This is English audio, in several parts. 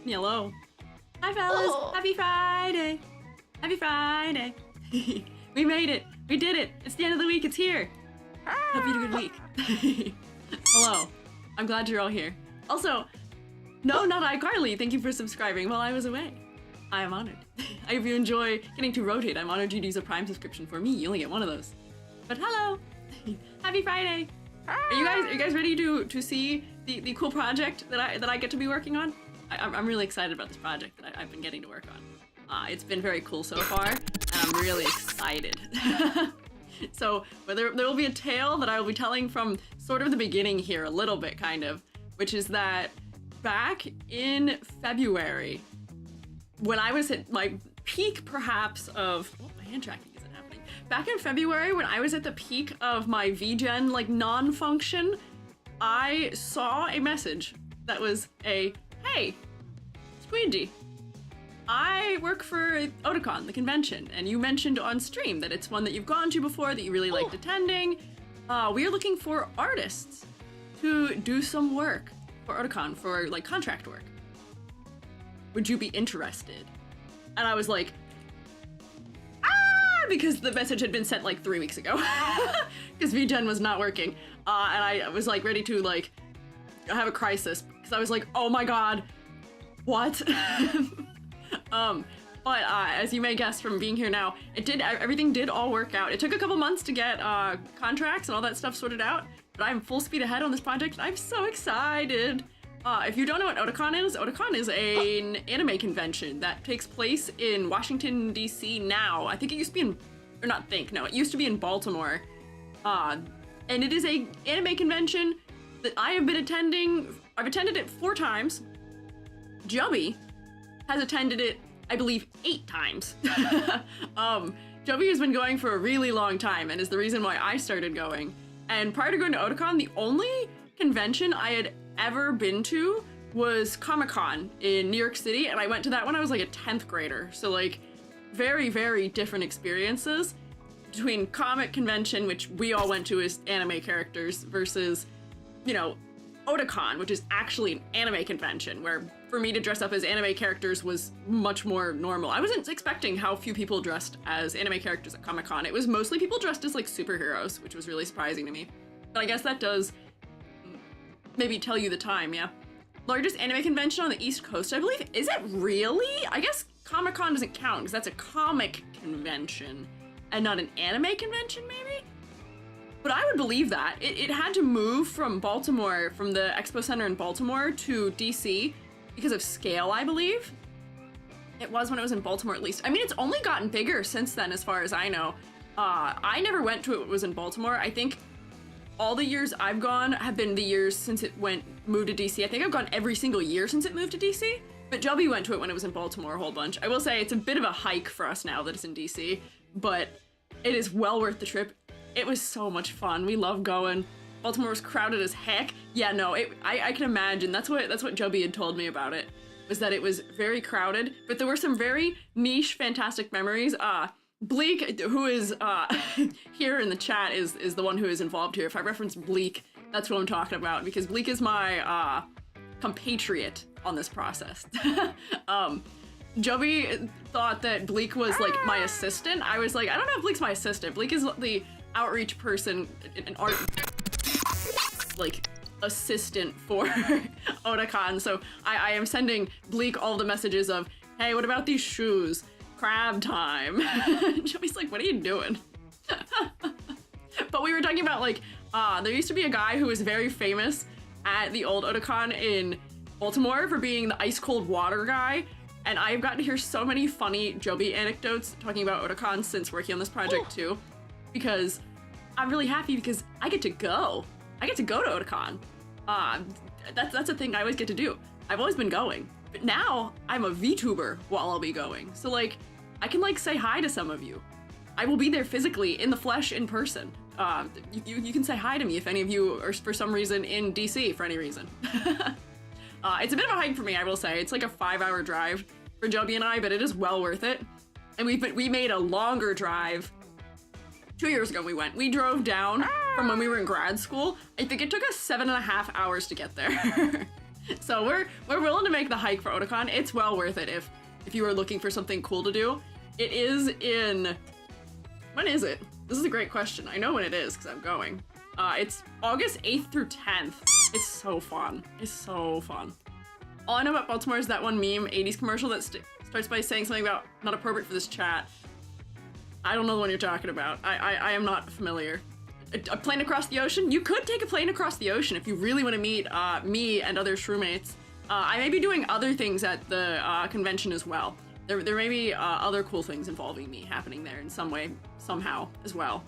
Hello. Hi, fellas. Oh. Happy Friday. Happy Friday. We made it. We did it. It's the end of the week. It's here. Hope you had a good week. Hello. I'm glad you're all here. Also, no, not iCarly. Thank you for subscribing while I was away. I am honored. I hope you enjoy getting to rotate. I'm honored you'd use a Prime subscription for me. You only get one of those. But hello. Happy Friday. Are you guys ready to see the cool project that I get to be working on? I'm really excited about this project that I've been getting to work on. It's been very cool so far, and I'm really excited. So there will be a tale that I will be telling from sort of the beginning here, a little bit kind of, which is that back in February, when I was at my peak perhaps of, oh, my hand tracking isn't happening. Back in February, when I was at the peak of my VGen like non-function, I saw a message that was a, hey, Squiiji, I work for Otakon, the convention, and you mentioned on stream that it's one that you've gone to before, that you really liked attending. We are looking for artists to do some work for Otakon, for like contract work. Would you be interested? And I was like, because the message had been sent like 3 weeks ago, because VGen was not working, and I was like ready to like have a crisis, because I was like, oh my god, what? But as you may guess from being here now, everything did all work out. It took a couple months to get contracts and all that stuff sorted out, but I'm full speed ahead on this project, and I'm so excited. If you don't know what Otakon is an anime convention that takes place in Washington, D.C. now. I think it used to be it used to be in Baltimore. And it is a anime convention that I have been attending. I've attended it 4 times. Joby has attended it, I believe, 8 times. Joby has been going for a really long time and is the reason why I started going. And prior to going to Otakon, the only convention I had ever been to was Comic-Con in New York City, and I went to that when I was like a 10th grader. So like very, very different experiences between comic convention, which we all went to as anime characters, versus, you know, Otakon, which is actually an anime convention, where for me to dress up as anime characters was much more normal. I wasn't expecting how few people dressed as anime characters at Comic-Con. It was mostly people dressed as like superheroes, which was really surprising to me. But I guess that does maybe tell you the time, yeah. Largest anime convention on the East Coast, I believe. Is it really? I guess Comic-Con doesn't count, because that's a comic convention and not an anime convention, maybe? But I would believe that. It had to move from Baltimore, from the Expo Center in Baltimore to DC because of scale, I believe. It was when it was in Baltimore, at least. I mean, it's only gotten bigger since then, as far as I know. I never went to it was in Baltimore. I think all the years I've gone have been the years since it moved to DC. I think I've gone every single year since it moved to DC, but Joby went to it when it was in Baltimore a whole bunch. I will say it's a bit of a hike for us now that it's in DC, but it is well worth the trip. It was so much fun. We love going. Baltimore was crowded as heck. Yeah, no, I can imagine. That's what Joby had told me about it, was that it was very crowded, but there were some very niche, fantastic memories. Bleak, who is here in the chat, is the one who is involved here. If I reference Bleak, that's what I'm talking about, because Bleak is my compatriot on this process. Joby thought that Bleak was like my assistant. I was like, I don't know if Bleak's my assistant. Bleak is the outreach person, an art like assistant for Otakon. So I am sending Bleak all the messages of, hey, what about these shoes? Crab time. Joey's like, what are you doing? But we were talking about like, there used to be a guy who was very famous at the old Otakon in Baltimore for being the ice cold water guy. And I've gotten to hear so many funny Joby anecdotes talking about Otakon since working on this project too, because I'm really happy because I get to go. I get to go to Otakon. That's a thing I always get to do. I've always been going. But now I'm a VTuber while I'll be going. So like, I can like say hi to some of you. I will be there physically, in the flesh, in person. You can say hi to me if any of you are for some reason in DC for any reason. It's a bit of a hike for me, I will say. It's like a 5-hour drive for Joby and I, but it is well worth it. And we made a longer drive. 2 years ago we drove down from when we were in grad school. I think it took us 7.5 hours to get there. So we're willing to make the hike for Otakon. It's well worth it if you are looking for something cool to do. It is in, when is it? This is a great question. I know when it is because I'm going. It's August 8th through 10th. It's so fun. It's so fun. All I know about Baltimore is that one meme, 80s commercial that starts by saying something about not appropriate for this chat. I don't know the one you're talking about. I am not familiar. A plane across the ocean? You could take a plane across the ocean if you really want to meet me and other shroommates. I may be doing other things at the convention as well. There may be other cool things involving me happening there in some way, somehow, as well.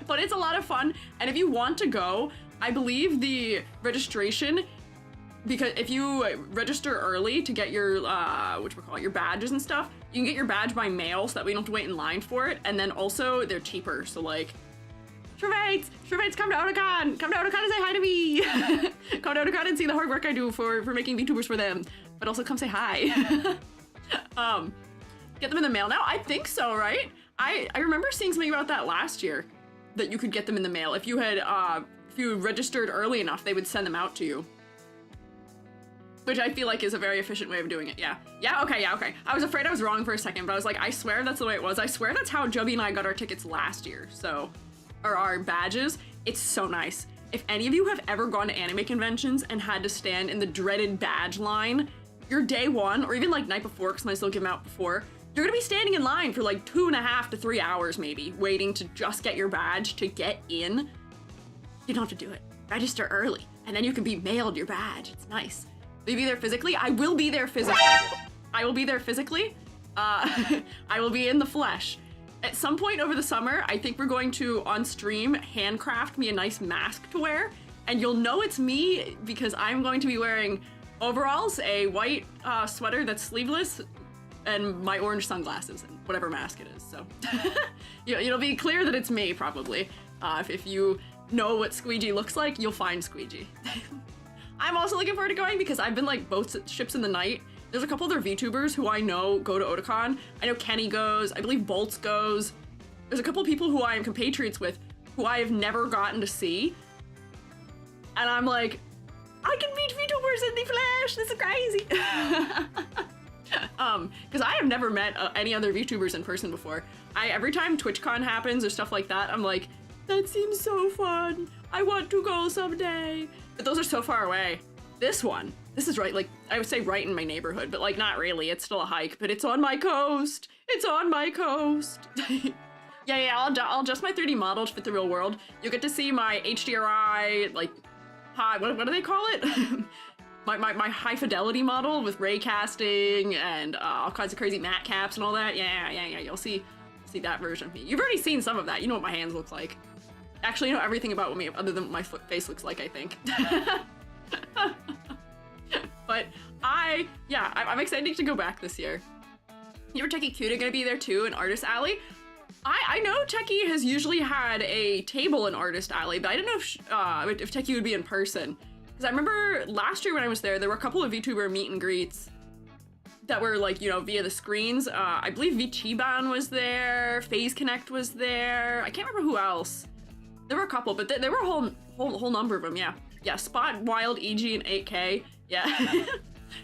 But it's a lot of fun, and if you want to go, I believe the registration, because if you register early to get your, your badges and stuff, you can get your badge by mail so that we don't have to wait in line for it, and then also they're cheaper, so like, Shroommates, come to Otakon! Come to Otakon and say hi to me! Come to Otakon and see the hard work I do for making VTubers for them, but also come say hi. Get them in the mail now? I think so, right? I remember seeing something about that last year, that you could get them in the mail. If you had, if you registered early enough, they would send them out to you. Which I feel like is a very efficient way of doing it, yeah. Yeah, okay. I was afraid I was wrong for a second, but I was like, I swear that's the way it was. I swear that's how Jubby and I got our tickets last year, so, or our badges. It's so nice. If any of you have ever gone to anime conventions and had to stand in the dreaded badge line, your day one, or even like night before, because I still give them out before, you're gonna be standing in line for like 2.5 to 3 hours maybe, waiting to just get your badge to get in. You don't have to do it. Register early, and then you can be mailed your badge. It's nice. Will you be there physically? I will be there physically. I will be there physically. I will be in the flesh. At some point over the summer, I think we're going to, on stream, handcraft me a nice mask to wear, and you'll know it's me because I'm going to be wearing overalls, a white sweater that's sleeveless, and my orange sunglasses, and whatever mask it is, so. It'll be clear that it's me, probably. If you know what Squiiji looks like, you'll find Squiiji. I'm also looking forward to going because I've been like both ships in the night. There's a couple other VTubers who I know go to Otakon. I know Kenny goes, I believe Bolts goes. There's a couple people who I am compatriots with who I have never gotten to see. And I'm like, I can meet VTubers in the flesh, this is crazy. Because I have never met any other VTubers in person before. Every time TwitchCon happens or stuff like that, I'm like, that seems so fun. I want to go someday. But those are so far away. This is right, like, I would say right in my neighborhood, but like not really, it's still a hike, but it's on my coast. It's on my coast. yeah, I'll adjust my 3D model to fit the real world. You'll get to see my HDRI, like, what do they call it? My high fidelity model with ray casting and all kinds of crazy matte caps and all that. Yeah, you'll see that version of me. You've already seen some of that. You know what my hands look like. Actually, you know everything about me other than what my face looks like, I think. But I'm excited to go back this year. You and Techie Cute are gonna be there too in Artist Alley. I know Techie has usually had a table in Artist Alley, but I don't know if Techie would be in person. Because I remember last year when I was there were a couple of VTuber meet and greets that were like, via the screens. I believe VTuban was there, FaZe Connect was there. I can't remember who else. There were a couple, but there were a whole number of them, yeah. Yeah, Spot, Wild, EG, and 8K, yeah.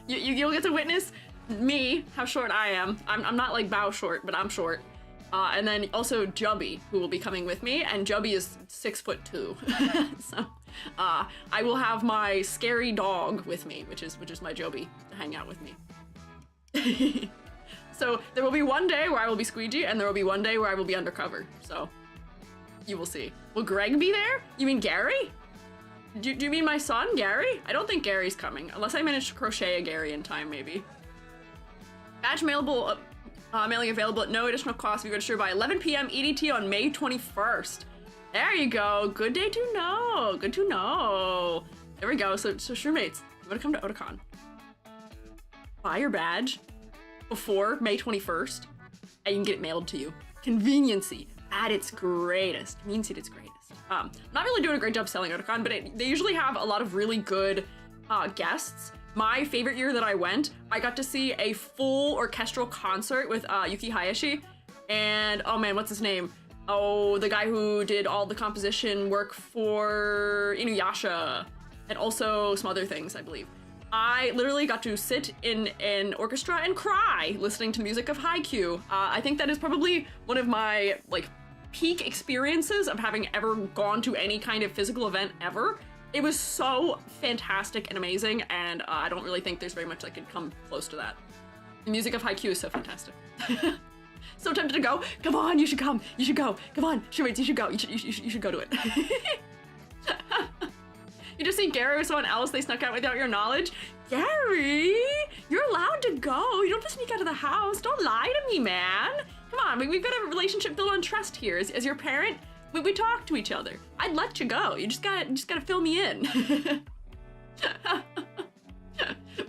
You'll get to witness me, how short I am. I'm not like Bao short, but I'm short. And then also Jubby, who will be coming with me, and Jubby is 6'2". So, I will have my scary dog with me, which is my Joby, to hang out with me. So there will be one day where I will be Squiiji, and there will be one day where I will be undercover, so you will see. Will Greg be there? You mean Gary? Do you mean my son, Gary? I don't think Gary's coming, unless I manage to crochet a Gary in time, maybe. Badge mailable, mailing available at no additional cost if you register by 11 p.m. EDT on May 21st. There you go. Good day to know. Good to know. There we go. So Shroommates, you want to come to Otakon? Buy your badge before May 21st, and you can get it mailed to you. Conveniency at its greatest. Conveniency at its greatest. Not really doing a great job selling Otakon, but they usually have a lot of really good guests. My favorite year that I went, I got to see a full orchestral concert with Yuki Hayashi, and oh man, what's his name? Oh, the guy who did all the composition work for Inuyasha. and also some other things, I believe. I literally got to sit in an orchestra and cry listening to the music of Haikyuu. I think that is probably one of my like peak experiences of having ever gone to any kind of physical event ever. It was so fantastic and amazing, and I don't really think there's very much that could come close to that. The music of Haikyuu is so fantastic. So tempted to go. Come on, you should come. You should go. Come on, Shumates, you should go. You should go to it. You just see Gary or someone else they snuck out without your knowledge. Gary, you're allowed to go. You don't have to sneak out of the house. Don't lie to me, man. Come on, we've got a relationship built on trust here. As your parent, we talk to each other. I'd let you go. You just gotta fill me in.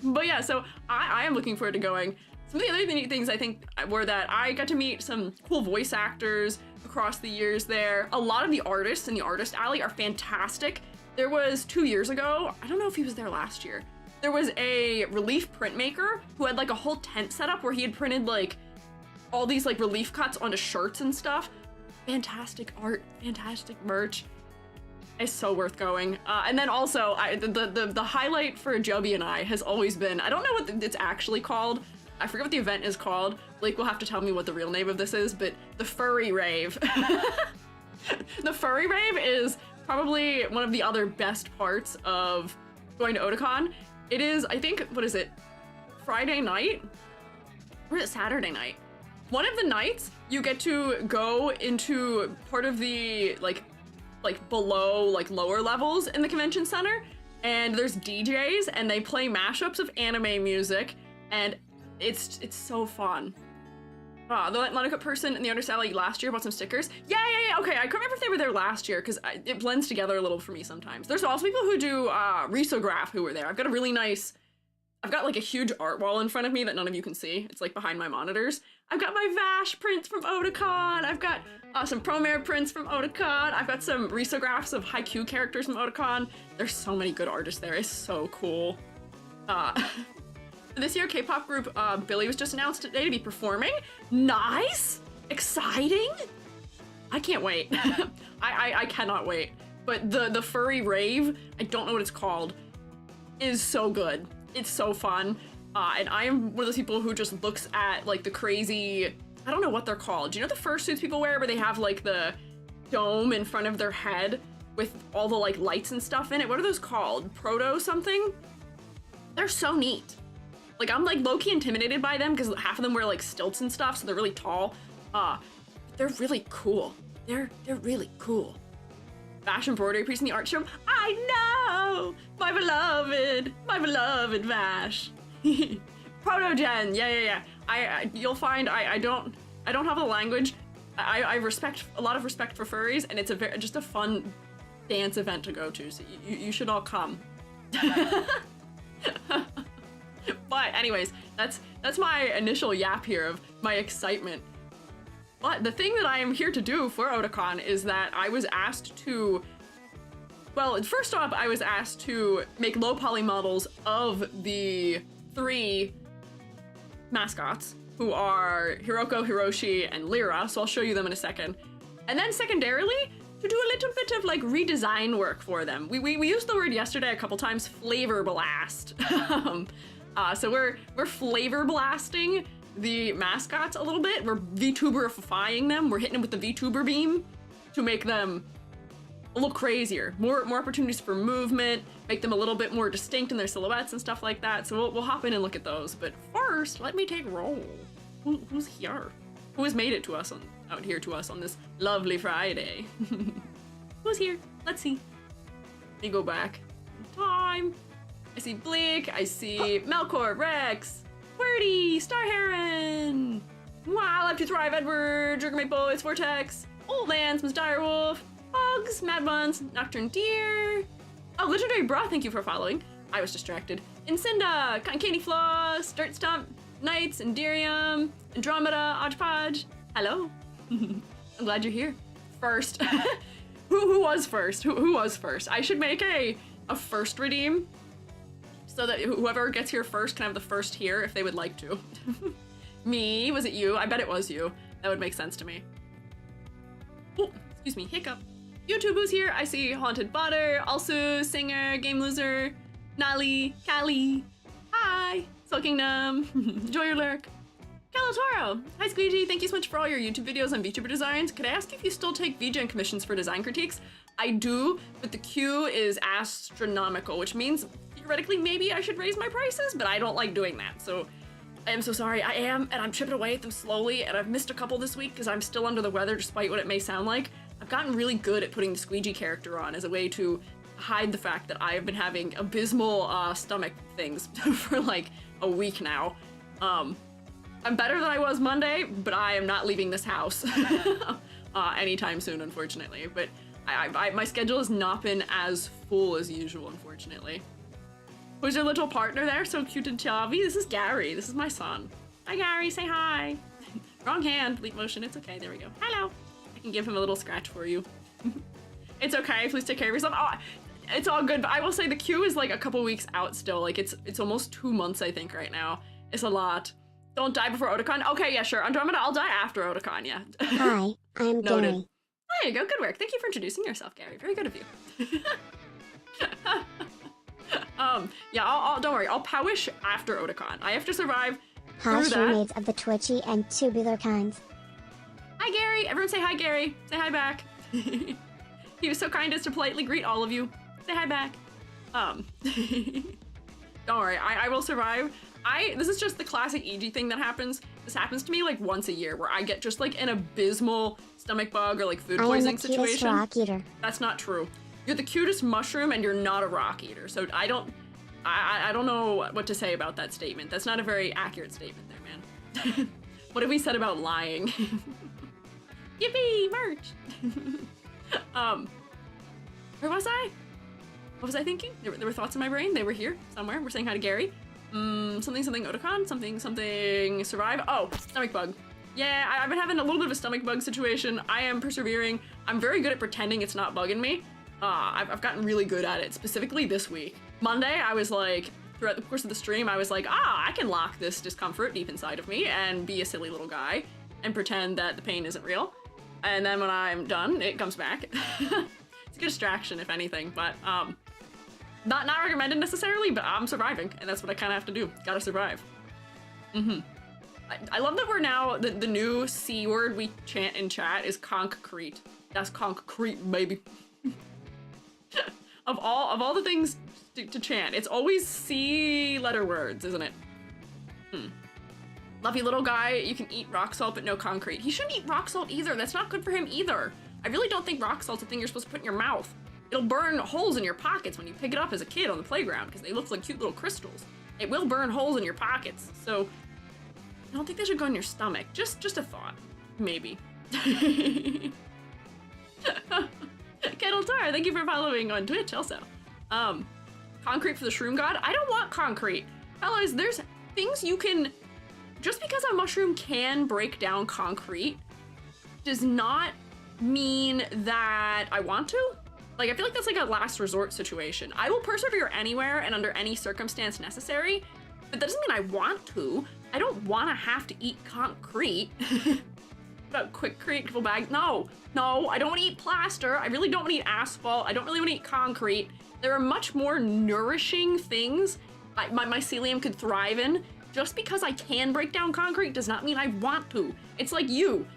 But yeah, so I am looking forward to going. Some of the other neat things I think were that I got to meet some cool voice actors across the years there. A lot of the artists in the artist alley are fantastic. There was 2 years ago, I don't know if he was there last year, there was a relief printmaker who had like a whole tent set up where he had printed like all these like relief cuts onto shirts and stuff. Fantastic art, fantastic merch. It's so worth going. And then also, the highlight for Joby and I has always been, I don't know what it's actually called. I forget what the event is called. Blake will have to tell me what the real name of this is, but the Furry Rave. The Furry Rave is probably one of the other best parts of going to Otakon. It is, I think, what is it? Friday night? Or is it Saturday night? One of the nights, you get to go into part of the, like below, like lower levels in the convention center, and there's DJs, and they play mashups of anime music, and it's so fun. The Atlantica person in the undersally last year bought some stickers. Yeah, okay, I can't remember if they were there last year, because it blends together a little for me sometimes. There's also people who do risograph who were there. I've got like a huge art wall in front of me that none of you can see. It's like behind my monitors. I've got my Vash prints from Otakon. I've got some Promare prints from Otakon. I've got some risographs of Haikyuu characters from Otakon. There's so many good artists there. It's so cool. This year, K-pop group Billy was just announced today to be performing. Nice! Exciting! I can't wait. I cannot wait. But the Furry Rave, I don't know what it's called, is so good. It's so fun. And I am one of those people who just looks at like the crazy, I don't know what they're called. Do you know the fursuits people wear where they have like the dome in front of their head with all the like lights and stuff in it? What are those called? Proto something? They're so neat. Like, I'm like low-key intimidated by them because half of them wear like stilts and stuff, so they're really tall. They're really cool. They're really cool. Vash embroidery piece in the art show. I know! My beloved Vash. Proto-gen, yeah. You'll find I don't have a language. I respect, a lot of respect for furries, and it's just a fun dance event to go to, so you should all come. But anyways, that's my initial yap here of my excitement. But the thing that I am here to do for Otakon is that I was asked to, well, first off, I was asked to make low poly models of the 3 mascots, who are Hiroko, Hiroshi, and Lyra, so I'll show you them in a second. And then secondarily, to do a little bit of like redesign work for them. We used the word yesterday a couple times, flavor blast. So we're flavor blasting the mascots a little bit. We're VTuberifying them. We're hitting them with the VTuber beam to make them a little crazier. More opportunities for movement, make them a little bit more distinct in their silhouettes and stuff like that. So we'll hop in and look at those. But first, let me take roll. Who's here? Who has made it to us out here to us on this lovely Friday? Who's here? Let's see. Let me go back in time. I see Blake, I see Melkor, Rex, Qwerty, Star Heron, Wow, Life to Thrive, Edward, Jurgamate Boys, Vortex, Old Lance, Ms. Direwolf, Bugs, Mad Buns, Nocturne Deer. Oh, Legendary Bra, thank you for following. I was distracted. Incinda, Cotton Candy Floss, Dirt Stump, Knights, Enderium, Andromeda, Hodgepodge. Hello. I'm glad you're here. First. Who was first? Who was first? I should make a first redeem so that whoever gets here first can have the first here if they would like to. Me? Was it you? I bet it was you. That would make sense to me. Oh, excuse me, hiccup. YouTubers here. I see Haunted Butter, also Singer, Game Loser, Nali, Callie. Hi, Soul Kingdom, enjoy your lurk. Calatoro, hi Squiiji, thank you so much for all your YouTube videos on VTuber designs. Could I ask if you still take VGen commissions for design critiques? I do, but the queue is astronomical, which means theoretically maybe I should raise my prices, but I don't like doing that. So I am so sorry. I am, and I'm chipping away at them slowly, and I've missed a couple this week because I'm still under the weather despite what it may sound like. I've gotten really good at putting the Squiiji character on as a way to hide the fact that I have been having abysmal stomach things for like a week now. I'm better than I was Monday, but I am not leaving this house anytime soon, unfortunately. But my schedule has not been as full as usual, unfortunately. Who's your little partner there? So cute and chubby. This is Gary. This is my son. Hi, Gary. Say hi. Wrong hand. Leap motion. It's okay. There we go. Hello. I can give him a little scratch for you. It's okay. Please take care of yourself. Oh, it's all good. But I will say the queue is like a couple weeks out still. Like it's almost 2 months, I think, right now. It's a lot. Don't die before Otakon. Okay, yeah, sure. Andromeda, I'll die after Otakon, yeah. Hi, I'm Noted. Gary. There you go. Good work. Thank you for introducing yourself, Gary. Very good of you. Yeah, don't worry. I'll powish after Otakon. I have to survive through Hi, that. roommates of the twitchy and tubular kinds. Hi, Gary. Everyone say hi, Gary. Say hi back. He was so kind as to politely greet all of you. Say hi back. Don't worry. I will survive. This is just the classic EG thing that happens. This happens to me like once a year where I get just like an abysmal stomach bug or like food poisoning situation. I am the cutest rock eater. That's not true. You're the cutest mushroom and you're not a rock eater. So I don't know what to say about that statement. That's not a very accurate statement there, man. What have we said about lying? Yippee, merch! Where was I? What was I thinking? There were thoughts in my brain. They were here somewhere. We're saying hi to Gary. Something Otakon, something survive. Oh, stomach bug. Yeah, I've been having a little bit of a stomach bug situation. I am persevering. I'm very good at pretending it's not bugging me. I've gotten really good at it, specifically this week. Monday, I was like, throughout the course of the stream, I was like, I can lock this discomfort deep inside of me and be a silly little guy and pretend that the pain isn't real. And then when I'm done, it comes back. It's a good distraction, if anything, but not recommended necessarily, but I'm surviving, and that's what I kind of have to do. Gotta survive. I love that we're now, the new C word we chant in chat is concrete. That's concrete, baby. Of all the things to chant, it's always C letter words, isn't it? Love you, little guy. You can eat rock salt, but no concrete. He shouldn't eat rock salt either. That's not good for him either. I really don't think rock salt's a thing you're supposed to put in your mouth. It'll burn holes in your pockets when you pick it up as a kid on the playground because they look like cute little crystals. It will burn holes in your pockets, so I don't think they should go in your stomach. Just a thought, maybe. Kettle Tar, thank you for following on Twitch also. Concrete for the shroom god? I don't want concrete. Fellas, there's things you can, just because a mushroom can break down concrete does not mean that I want to. Like, I feel like that's like a last resort situation. I will persevere anywhere and under any circumstance necessary, but that doesn't mean I want to. I don't want to have to eat concrete. About Quickcrete, couple bag. No, I don't want to eat plaster. I really don't want to eat asphalt. I don't really want to eat concrete. There are much more nourishing things my mycelium could thrive in. Just because I can break down concrete does not mean I want to. It's like you.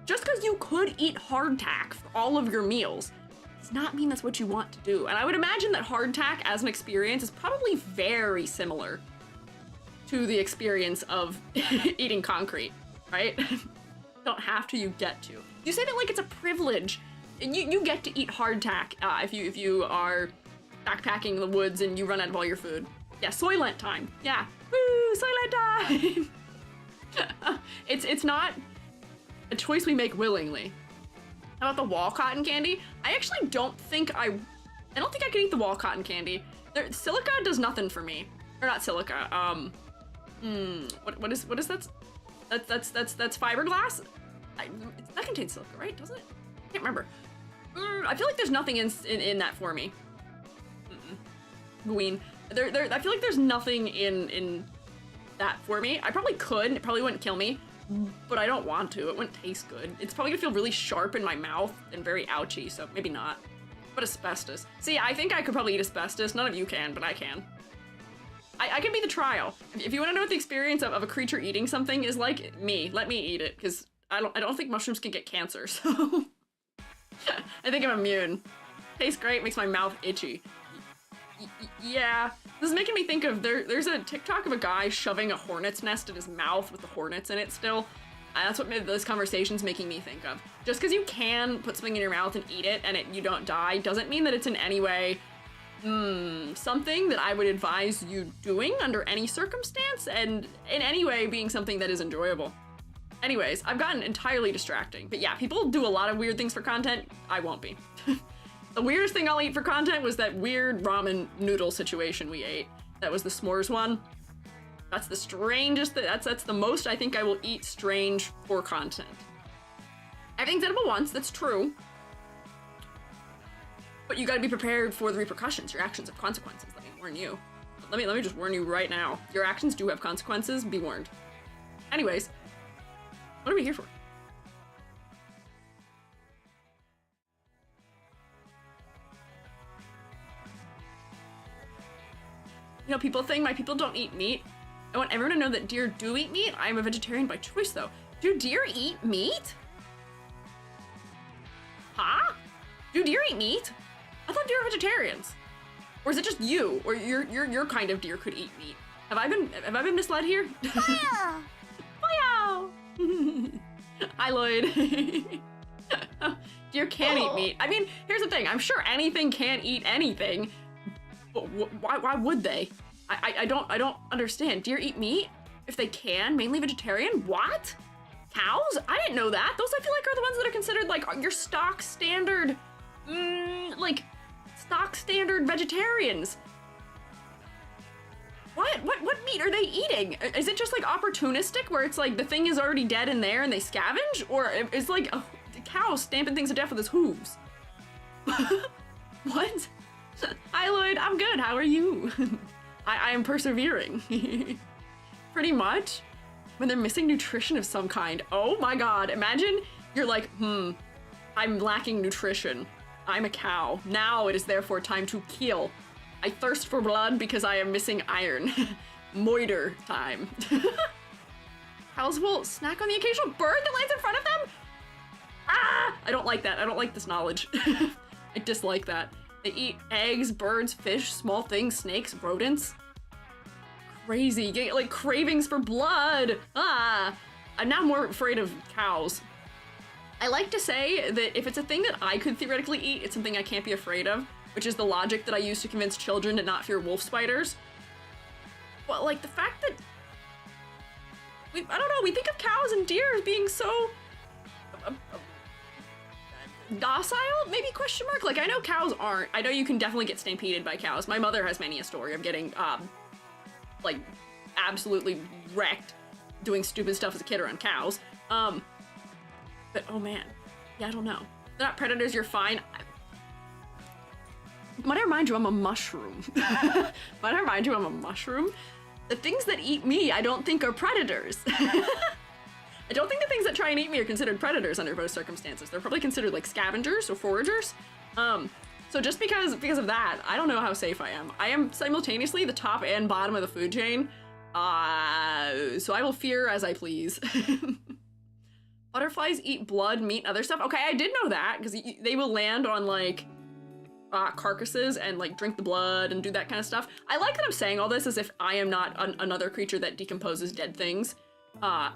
Just because you could eat hardtack for all of your meals does not mean that's what you want to do. And I would imagine that hardtack as an experience is probably very similar to the experience of eating concrete, right? Don't have to, you get to. You say that like it's a privilege. You get to eat hardtack if you are backpacking the woods and you run out of all your food. Yeah, Soylent time. Yeah. Woo, Soylent time! It's not a choice we make willingly. How about the wall cotton candy? I actually don't think I don't think I can eat the wall cotton candy. Silica does nothing for me. Or not silica. What is that? That's fiberglass? That contains silica, right? Doesn't it? I can't remember. I feel like there's nothing in that for me. Gween. I feel like there's nothing in that for me. I probably could, and it probably wouldn't kill me, but I don't want to. It wouldn't taste good. It's probably gonna feel really sharp in my mouth and very ouchy, so maybe not. But asbestos. See, I think I could probably eat asbestos. None of you can, but I can. I can be the trial. If you want to know what the experience of a creature eating something is like, let me eat it, because I don't think mushrooms can get cancer, so I think I'm immune. Tastes great, makes my mouth itchy. Yeah, this is making me think of, there's a TikTok of a guy shoving a hornet's nest in his mouth with the hornets in it still. That's what this conversation's making me think of. Just because you can put something in your mouth and eat it and you don't die doesn't mean that it's in any way something that I would advise you doing under any circumstance, and in any way being something that is enjoyable. Anyways, I've gotten entirely distracting, but yeah, people do a lot of weird things for content. I won't be. The weirdest thing I'll eat for content was that weird ramen noodle situation we ate. That was the s'mores one. That's the strangest, that's the most I think I will eat strange for content. Everything's edible once, that's true. But you gotta be prepared for the repercussions. Your actions have consequences, let me warn you. Let me just warn you right now. Your actions do have consequences, be warned. Anyways, what are we here for? You know, people think my people don't eat meat. I want everyone to know that deer do eat meat. I'm a vegetarian by choice, though. Do deer eat meat? Huh? Do deer eat meat? I thought deer are vegetarians. Or is it just you? Or your kind of deer could eat meat? Have I been misled here? Wow. Wow. Hi, Lloyd. Deer can eat meat. I mean, here's the thing. I'm sure anything can eat anything. But why would they? I don't understand. Deer eat meat? If they can, mainly vegetarian? What? Cows? I didn't know that. Those I feel like are the ones that are considered like your stock standard, like stock standard vegetarians. What meat are they eating? Is it just like opportunistic where it's like the thing is already dead in there and they scavenge? Or is like a cow stamping things to death with his hooves? What? Hi Lloyd, I'm good, how are you? I am persevering. Pretty much. When they're missing nutrition of some kind. Oh my god, imagine you're like, I'm lacking nutrition. I'm a cow. Now it is therefore time to kill. I thirst for blood because I am missing iron. Moiter time. Cows will snack on the occasional bird that lands in front of them? Ah! I don't like that. I don't like this knowledge. I dislike that. They eat eggs, birds, fish, small things, snakes, rodents. Crazy. Getting like cravings for blood. Ah! I'm now more afraid of cows. I like to say that if it's a thing that I could theoretically eat, it's something I can't be afraid of, which is the logic that I use to convince children to not fear wolf spiders. But like the fact that I don't know, we think of cows and deer as being so docile, maybe, question mark? Like I know cows aren't. I know you can definitely get stampeded by cows. My mother has many a story of getting like absolutely wrecked doing stupid stuff as a kid around cows. But oh man, yeah, I don't know. They're not predators, you're fine. Might I remind you, I'm a mushroom. Might I remind you, I'm a mushroom? The things that eat me, I don't think are predators. I don't think the things that try and eat me are considered predators under most circumstances. They're probably considered like scavengers or foragers. So just because of that, I don't know how safe I am. I am simultaneously the top and bottom of the food chain. So I will fear as I please. Butterflies eat blood, meat, and other stuff. Okay, I did know that because they will land on like carcasses and like drink the blood and do that kind of stuff. I like that I'm saying all this as if I am not another creature that decomposes dead things. As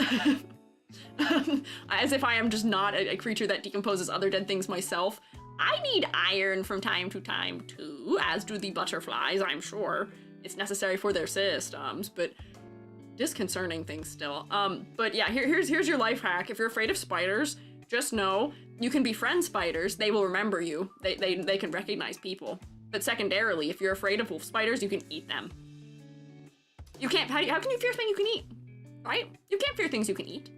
if I am just not a creature that decomposes other dead things myself. I need iron from time to time too, as do the butterflies, I'm sure. It's necessary for their systems, but disconcerting things still. But yeah, here's your life hack. If you're afraid of spiders, just know you can befriend spiders. They will remember you. They can recognize people. But secondarily, if you're afraid of wolf spiders, you can eat them. You can't, how can you fear things you can eat? Right? You can't fear things you can eat.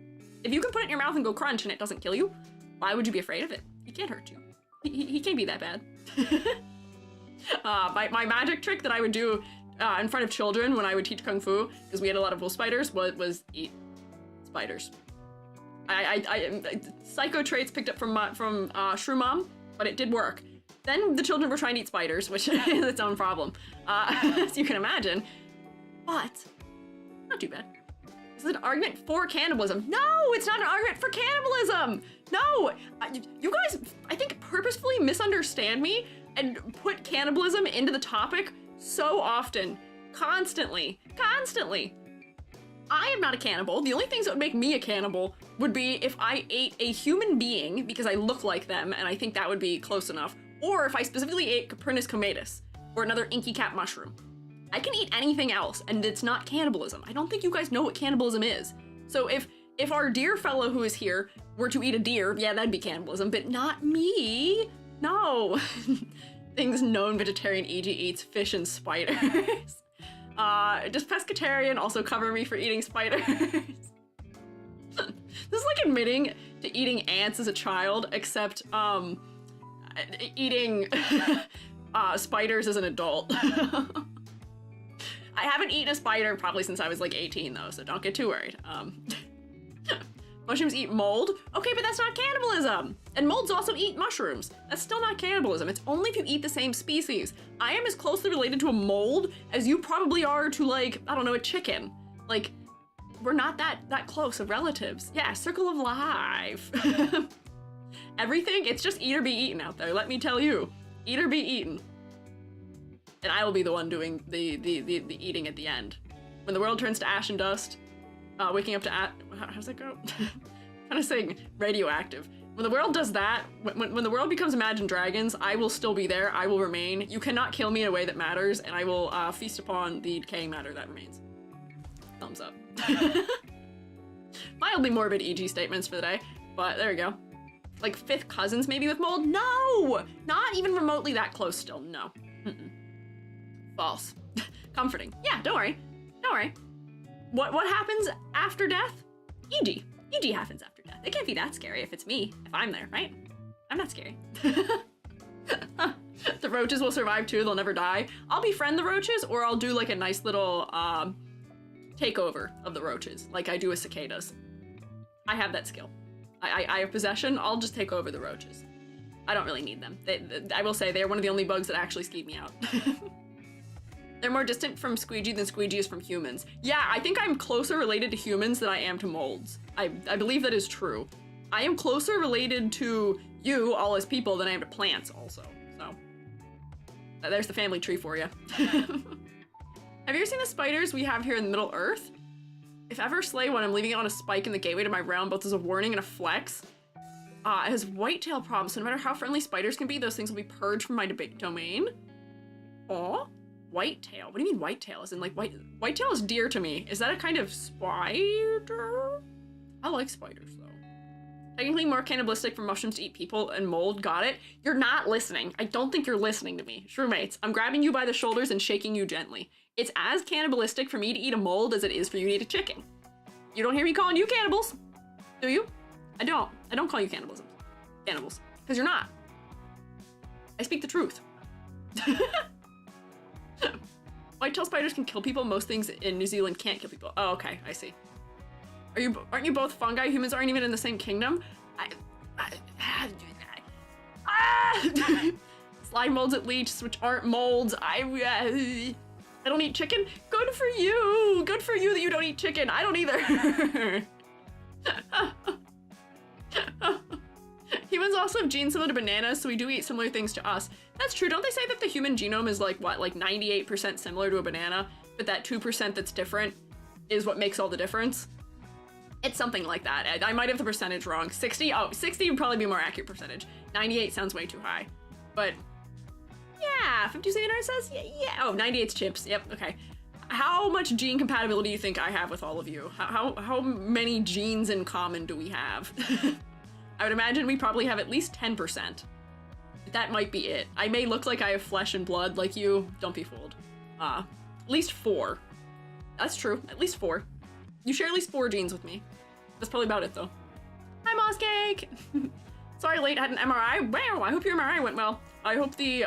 If you can put it in your mouth and go crunch and it doesn't kill you, why would you be afraid of it? He can't hurt you. He can't be that bad. My magic trick that I would do in front of children when I would teach Kung Fu, because we had a lot of wolf spiders, was eat spiders. Psycho traits picked up from Shrew Mom, but it did work. Then the children were trying to eat spiders, which is its own problem, as you can imagine. But not too bad. This is an argument for cannibalism. No, it's not an argument for cannibalism. No, you guys, I think, purposefully misunderstand me and put cannibalism into the topic so often, constantly. I am not a cannibal. The only things that would make me a cannibal would be if I ate a human being because I look like them, and I think that would be close enough, or if I specifically ate Coprinus comatus, or another inky cap mushroom. I can eat anything else, and it's not cannibalism. I don't think you guys know what cannibalism is. So if our dear fellow who is here were to eat a deer, yeah, that'd be cannibalism, but not me. No. Things known vegetarian E.G. eats fish and spiders. Does pescatarian also cover me for eating spiders? This is like admitting to eating ants as a child, except eating spiders as an adult. I haven't eaten a spider probably since I was like 18 though, so don't get too worried. Mushrooms eat mold? Okay, but that's not cannibalism! And molds also eat mushrooms. That's still not cannibalism. It's only if you eat the same species. I am as closely related to a mold as you probably are to, like, I don't know, a chicken. Like, we're not that close of relatives. Yeah, circle of life. Everything, it's just eat or be eaten out there, let me tell you. Eat or be eaten. And I will be the one doing the eating at the end. When the world turns to ash and dust, waking up to how's that go? I'm trying to sing radioactive. When the world does that, when the world becomes Imagine Dragons, I will still be there. I will remain. You cannot kill me in a way that matters, and I will feast upon the decaying matter that remains. Thumbs up. Mildly morbid EG statements for the day, but there we go. Like fifth cousins maybe with mold? No! Not even remotely that close still, no. False. Comforting. Yeah, don't worry. Don't worry. What happens after death? EG. EG happens after death. It can't be that scary if it's me, if I'm there, right? I'm not scary. The roaches will survive too, they'll never die. I'll befriend the roaches, or I'll do like a nice little takeover of the roaches, like I do with cicadas. I have that skill. I have possession, I'll just take over the roaches. I don't really need them. I will say they're one of the only bugs that actually skeeve me out. They're more distant from Squiiji than Squiiji is from humans. Yeah, I think I'm closer related to humans than I am to molds. I believe that is true. I am closer related to you, all as people, than I am to plants also, so. There's the family tree for you. Have you ever seen the spiders we have here in the Middle Earth? If ever slay one, I'm leaving it on a spike in the gateway to my realm, both as a warning and a flex. It has whitetail problems, so no matter how friendly spiders can be, those things will be purged from my domain. Aw. Whitetail? What do you mean whitetail? As in like whitetail is dear to me. Is that a kind of spider? I like spiders though. Technically more cannibalistic for mushrooms to eat people and mold. Got it? You're not listening. I don't think you're listening to me. Shrewmates, I'm grabbing you by the shoulders and shaking you gently. It's as cannibalistic for me to eat a mold as it is for you to eat a chicken. You don't hear me calling you cannibals, do you? I don't call you cannibals, because you're not. I speak the truth. Whitetail spiders can kill people. Most things in New Zealand can't kill people. Oh, okay, I see. Aren't you both fungi? Humans aren't even in the same kingdom. Slime molds at least, which aren't molds. I don't eat chicken. Good for you. Good for you that you don't eat chicken. I don't either. Humans also have genes similar to bananas, so we do eat similar things to us. That's true. Don't they say that the human genome is like, what, like 98% similar to a banana, but that 2% that's different is what makes all the difference? It's something like that. I might have the percentage wrong. 60? Oh, 60 would probably be a more accurate percentage. 98 sounds way too high. But yeah, 50 says, yeah. Oh, 98's chips. Yep, okay. How much gene compatibility do you think I have with all of you? How many genes in common do we have? I would imagine we probably have at least 10%. That might be it. I may look like I have flesh and blood like you. Don't be fooled. At least 4. That's true. At least 4. You share at least 4 genes with me. That's probably about it, though. Hi, Moss Cake! Sorry, late. Had an MRI. Wow, I hope your MRI went well. I hope the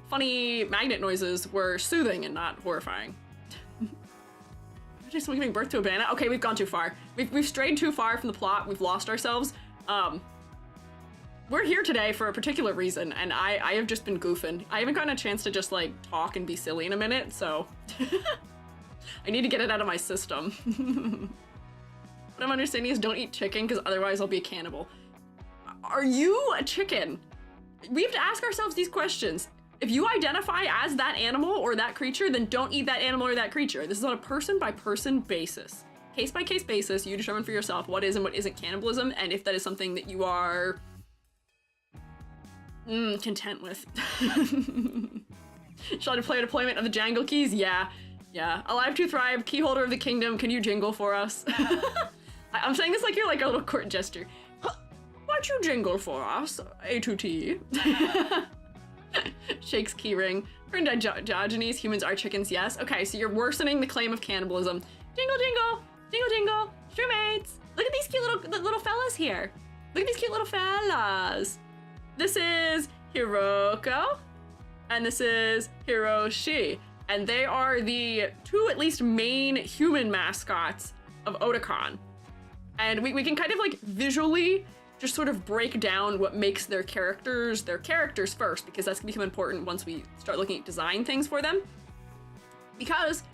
funny magnet noises were soothing and not horrifying. Imagine someone giving birth to a banana. Okay, we've gone too far. We've strayed too far from the plot. We've lost ourselves. We're here today for a particular reason, and I have just been goofing. I haven't gotten a chance to just like talk and be silly in a minute, so I need to get it out of my system. What I'm understanding is don't eat chicken because otherwise I'll be a cannibal. Are you a chicken? We have to ask ourselves these questions. If you identify as that animal or that creature, then don't eat that animal or that creature. This is on a person-by-person basis. Case-by-case basis, you determine for yourself what is and what isn't cannibalism, and if that is something that you are content with. Shall I play a deployment of the jangle keys? Yeah. Alive to thrive, key holder of the kingdom, can you jingle for us? I'm saying this like you're like a little court gesture. Why'd you jingle for us, A2T? Shakes keyring. Friend Diogenes, humans are chickens, yes. Okay, so you're worsening the claim of cannibalism. Jingle, jingle, jingle, jingle, shroommates. Look at these cute little fellas here. Look at these cute little fellas. This is Hiroko, and this is Hiroshi. And they are the two, at least, main human mascots of Otakon. And we can kind of like visually just sort of break down what makes their characters first, because that's gonna become important once we start looking at design things for them. Because,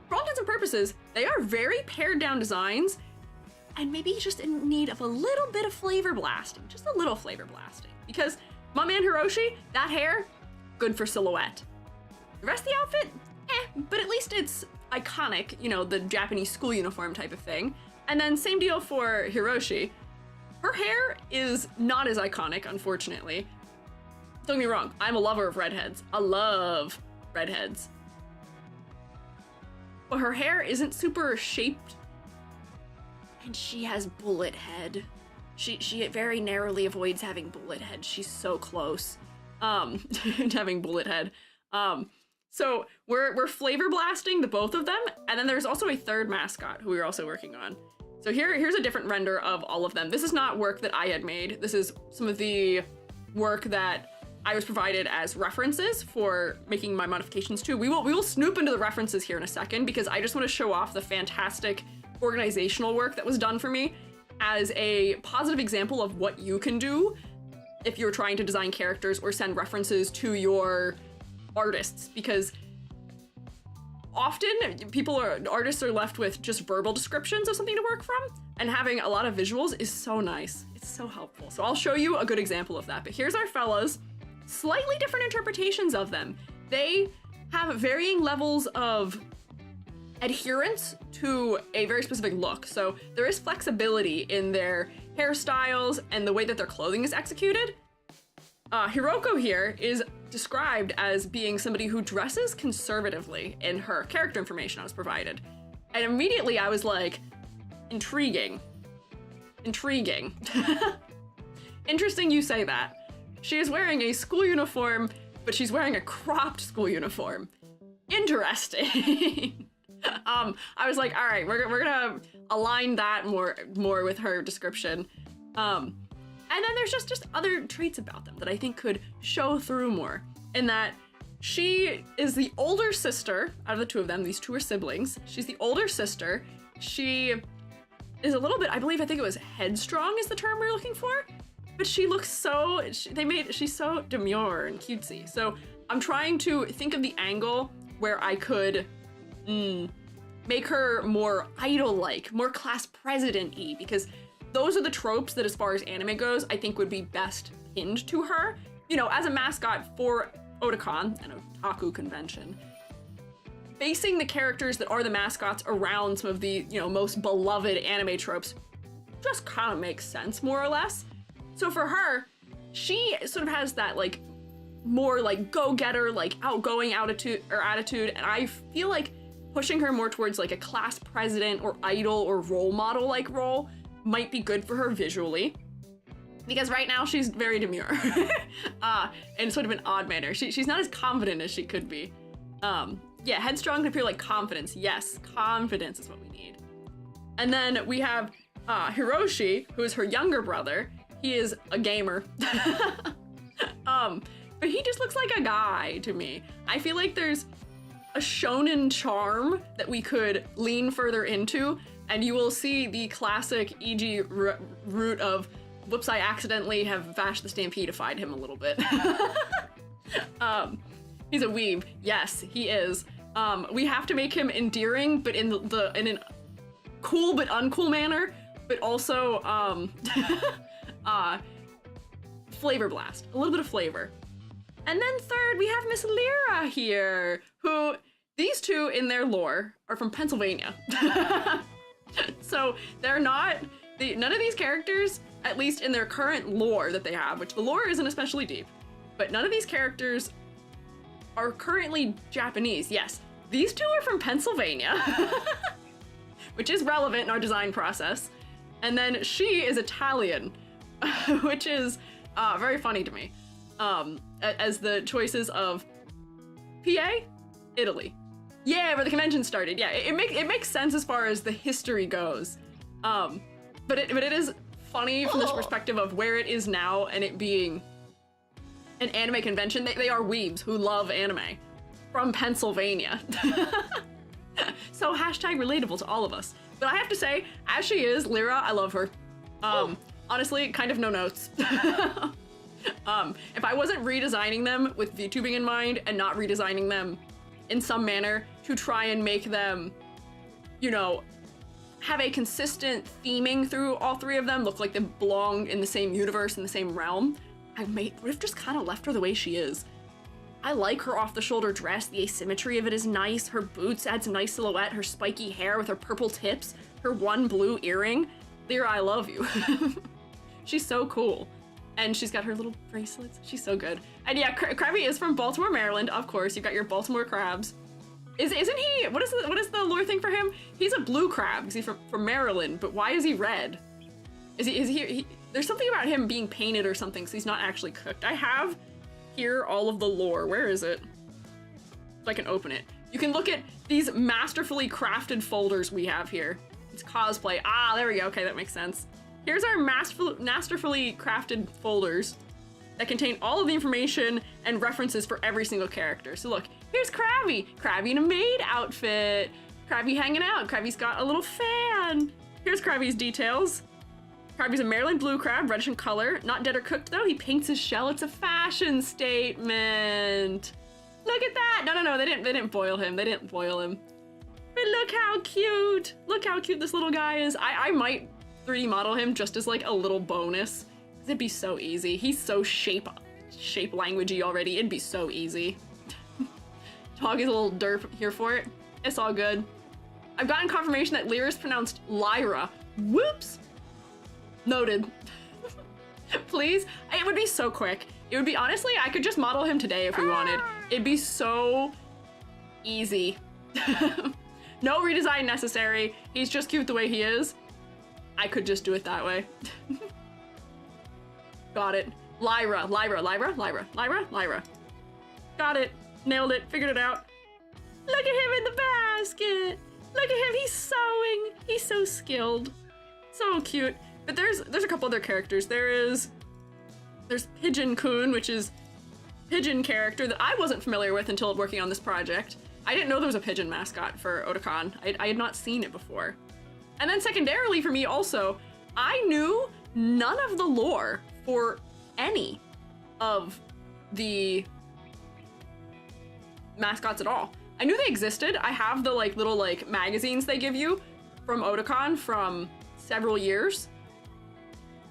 for all intents and purposes, they are very pared down designs, and maybe just in need of a little bit of flavor blasting, just a little flavor blasting. Because my man Hiroshi, that hair, good for silhouette. The rest of the outfit, but at least it's iconic, you know, the Japanese school uniform type of thing. And then same deal for Hiroshi. Her hair is not as iconic, unfortunately. Don't get me wrong, I'm a lover of redheads. I love redheads. But her hair isn't super shaped, and she has bullet head. She very narrowly avoids having bullet head. She's so close to having bullet head. So we're flavor blasting the both of them, and then there's also a third mascot who we're also working on. So here's a different render of all of them. This is not work that I had made. This is some of the work that I was provided as references for making my modifications to. We will snoop into the references here in a second, because I just want to show off the fantastic organizational work that was done for me as a positive example of what you can do if you're trying to design characters or send references to your artists, because often artists are left with just verbal descriptions of something to work from, and having a lot of visuals is so nice. It's so helpful. So I'll show you a good example of that. But here's our fellas, slightly different interpretations of them. They have varying levels of adherence to a very specific look. So there is flexibility in their hairstyles and the way that their clothing is executed. Hiroko here is described as being somebody who dresses conservatively in her character information I was provided. And immediately I was like, intriguing. Intriguing. Interesting you say that. She is wearing a school uniform, but she's wearing a cropped school uniform. Interesting. I was like, all right, we're gonna align that more with her description. And then there's just other traits about them that I think could show through more, in that she is the older sister out of the two of them. These two are siblings. She's the older sister. She is a little bit, I think it was headstrong is the term we're looking for, but she looks so, she's so demure and cutesy. So I'm trying to think of the angle where I could make her more idol-like, more class president-y, because those are the tropes that, as far as anime goes, I think would be best pinned to her. You know, as a mascot for Otakon, an otaku convention, basing the characters that are the mascots around some of the, you know, most beloved anime tropes just kind of makes sense, more or less. So for her, she sort of has that, like, more, like, go-getter, like, outgoing attitude, and I feel like pushing her more towards, like, a class president or idol or role model-like role might be good for her visually, because right now she's very demure in sort of an odd manner. She's not as confident as she could be. Yeah, headstrong can appear like confidence. Yes, confidence is what we need. And then we have Hiroshi, who is her younger brother. He is a gamer. But he just looks like a guy to me. I feel like there's a shonen charm that we could lean further into, and you will see the classic EG route of, whoops, I accidentally have Vash the Stampede-ified him a little bit. He's a weeb. Yes, he is. We have to make him endearing, but in a cool but uncool manner, but also flavor blast, a little bit of flavor. And then third, we have Miss Lyra here, who, these two in their lore are from Pennsylvania. So they're not, none of these characters, at least in their current lore that they have, which the lore isn't especially deep, but none of these characters are currently Japanese. Yes, these two are from Pennsylvania, which is relevant in our design process. And then she is Italian, which is very funny to me. As the choices of PA, Italy. Yeah, where the convention started. Yeah, it makes sense as far as the history goes. But it is funny from this perspective of where it is now and it being an anime convention. They are weebs who love anime from Pennsylvania. So hashtag relatable to all of us. But I have to say, as she is, Lyra, I love her. Honestly, kind of no notes. If I wasn't redesigning them with VTubing in mind and not redesigning them in some manner to try and make them, you know, have a consistent theming through all three of them, look like they belong in the same universe, in the same realm, I would have just kind of left her the way she is. I like her off-the-shoulder dress. The asymmetry of it is nice. Her boots add some nice silhouette. Her spiky hair with her purple tips. Her one blue earring. Lyra, I love you. She's so cool. And she's got her little bracelets. She's so good. And yeah, Krabby is from Baltimore, Maryland. Of course, you've got your Baltimore crabs. Isn't he? What is the lore thing for him? He's a blue crab because he's from Maryland. But why is he red? Is he? There's something about him being painted or something, so he's not actually cooked. I have here all of the lore. Where is it? So I can open it. You can look at these masterfully crafted folders we have here. It's cosplay. Ah, there we go. Okay, that makes sense. Here's our masterfully crafted folders that contain all of the information and references for every single character. So look, here's Krabby. Krabby in a maid outfit. Krabby hanging out. Krabby's got a little fan. Here's Krabby's details. Krabby's a Maryland blue crab, reddish in color. Not dead or cooked though. He paints his shell. It's a fashion statement. Look at that. No, they didn't boil him. They didn't boil him. But look how cute. Look how cute this little guy is. I might 3D model him just as like a little bonus. It'd be so easy. He's so shape languagey already. It'd be so easy. Dog is a little derp here for it. It's all good. I've gotten confirmation that Lyra is pronounced Lyra. Whoops. Noted. Please. It would be so quick. It would be, honestly, I could just model him today if we wanted. It'd be so easy. No redesign necessary. He's just cute the way he is. I could just do it that way. Got it. Lyra. Got it. Nailed it. Figured it out. Look at him in the basket. Look at him. He's sewing. He's so skilled. So cute. But there's a couple other characters. There's Pigeon Kun, which is pigeon character that I wasn't familiar with until working on this project. I didn't know there was a pigeon mascot for Otakon. I had not seen it before. And then secondarily for me also, I knew none of the lore for any of the mascots at all. I knew they existed. I have the little magazines they give you from Otakon from several years.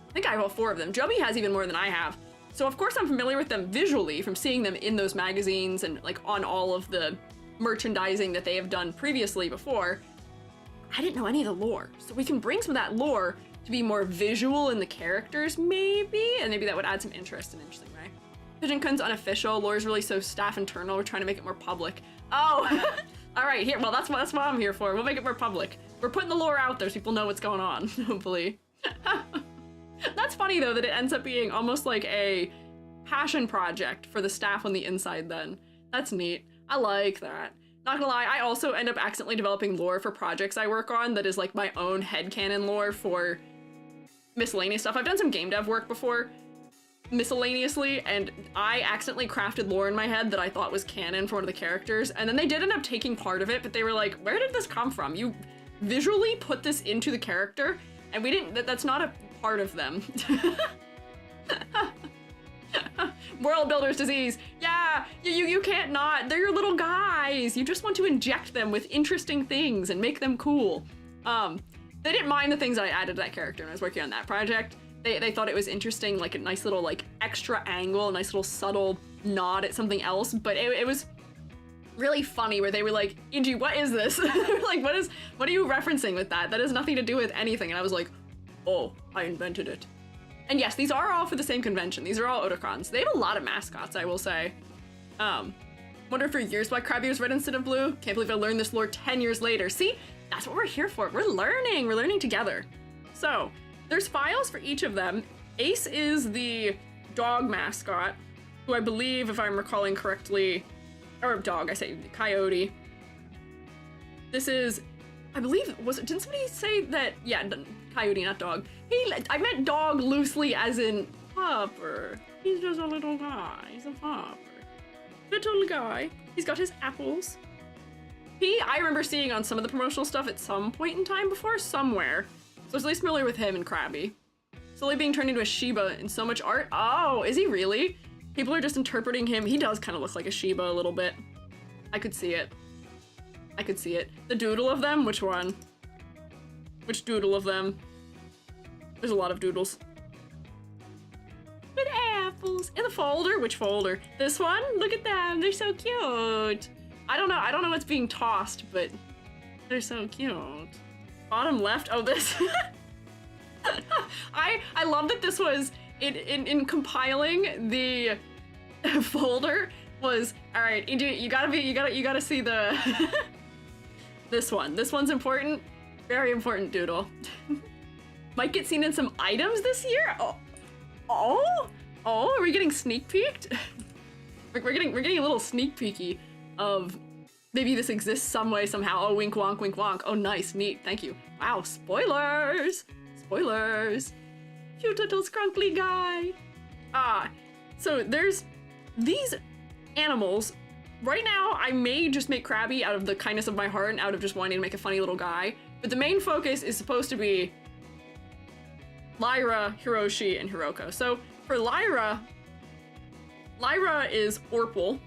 I think I have all 4 of them. Joby has even more than I have. So of course I'm familiar with them visually from seeing them in those magazines and on all of the merchandising that they have done previously before. I didn't know any of the lore. So we can bring some of that lore to be more visual in the characters maybe, and maybe that would add some interest in an interesting way. Pigeon Kun's unofficial. Lore is really so staff internal. We're trying to make it more public. Oh, all right, here. Well, that's what I'm here for. We'll make it more public. We're putting the lore out there so people know what's going on, hopefully. That's funny though that it ends up being almost like a passion project for the staff on the inside then. That's neat. I like that. Not gonna lie, I also end up accidentally developing lore for projects I work on that is like my own headcanon lore for miscellaneous stuff. I've done some game dev work before. miscellaneously, and I accidentally crafted lore in my head that I thought was canon for one of the characters, and then they did end up taking part of it, but they were like, where did this come from? You visually put this into the character, and we didn't, that's not a part of them. World builder's disease. Yeah, you can't not. They're your little guys. You just want to inject them with interesting things and make them cool. They didn't mind the things I added to that character when I was working on that project. They thought it was interesting, like a nice little like extra angle, a nice little subtle nod at something else, but it was really funny where they were like, Inji, what is this? Like, what are you referencing with that? That has nothing to do with anything. And I was like, oh, I invented it. And yes, these are all for the same convention. These are all Otakons. They have a lot of mascots, I will say. Wonder for years why Krabby was red instead of blue. Can't believe I learned this lore 10 years later. See, that's what we're here for. We're learning together. So, there's files for each of them. Ace is the dog mascot, who I believe, if I'm recalling correctly, or dog, I say coyote. This is, I believe, didn't somebody say that, yeah, coyote, not dog. I meant dog loosely as in pupper. He's just a little guy, he's a pupper. Little guy, he's got his apples. I remember seeing on some of the promotional stuff at some point in time before, somewhere. So I was at least familiar with him and Krabby. Slowly being turned into a Shiba in so much art. Oh, is he really? People are just interpreting him. He does kind of look like a Shiba a little bit. I could see it. I could see it. The doodle of them? Which one? Which doodle of them? There's a lot of doodles. With apples. In the folder? Which folder? This one? Look at them. They're so cute. I don't know what's being tossed, but they're so cute. Bottom left? Oh, this. I love that this was in compiling the folder was, all right, you gotta see the this one. This one's important. Very important doodle. Might get seen in some items this year. Oh, are we getting sneak peeked? we're getting a little sneak peeky of maybe this exists some way, somehow. Oh, wink wonk, wink wonk. Oh, nice, neat, thank you. Wow, spoilers! Spoilers! Cute little scrunkly guy. So there's these animals. Right now, I may just make Krabby out of the kindness of my heart and out of just wanting to make a funny little guy, but the main focus is supposed to be Lyra, Hiroshi, and Hiroko. So for Lyra is Orpal.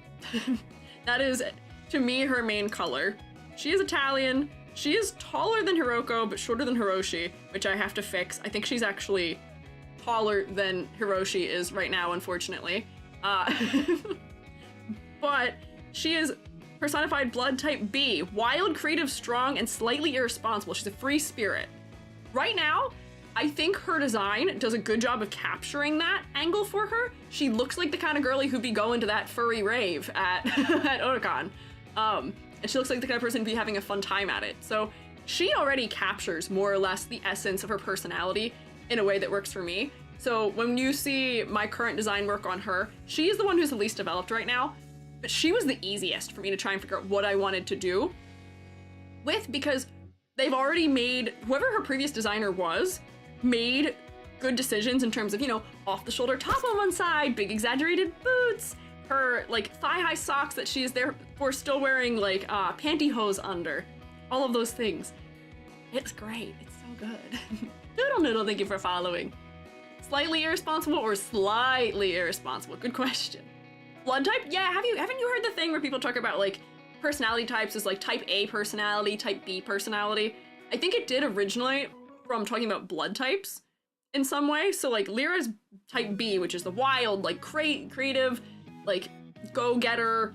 That is, to me, her main color. She is Italian. She is taller than Hiroko, but shorter than Hiroshi, which I have to fix. I think she's actually taller than Hiroshi is right now, unfortunately. But she is personified blood type B. Wild, creative, strong, and slightly irresponsible. She's a free spirit. Right now, I think her design does a good job of capturing that angle for her. She looks like the kind of girly who'd be going to that furry rave at, at Otakon. And she looks like the kind of person who'd be having a fun time at it. So she already captures more or less the essence of her personality in a way that works for me. So when you see my current design work on her, she is the one who's the least developed right now, but she was the easiest for me to try and figure out what I wanted to do with, because they've already made, whoever her previous designer was, made good decisions in terms of, you know, off the shoulder top on one side, big exaggerated boots, her like thigh-high socks that she is therefore still wearing like pantyhose under, all of those things. It's great, it's so good. Noodle, thank you for following. Slightly irresponsible or slightly irresponsible? Good question. Blood type? Yeah, haven't you heard the thing where people talk about like personality types as like type A personality, type B personality? I think it did originally from talking about blood types in some way. So like Lyra's type B, which is the wild, like creative, like go-getter,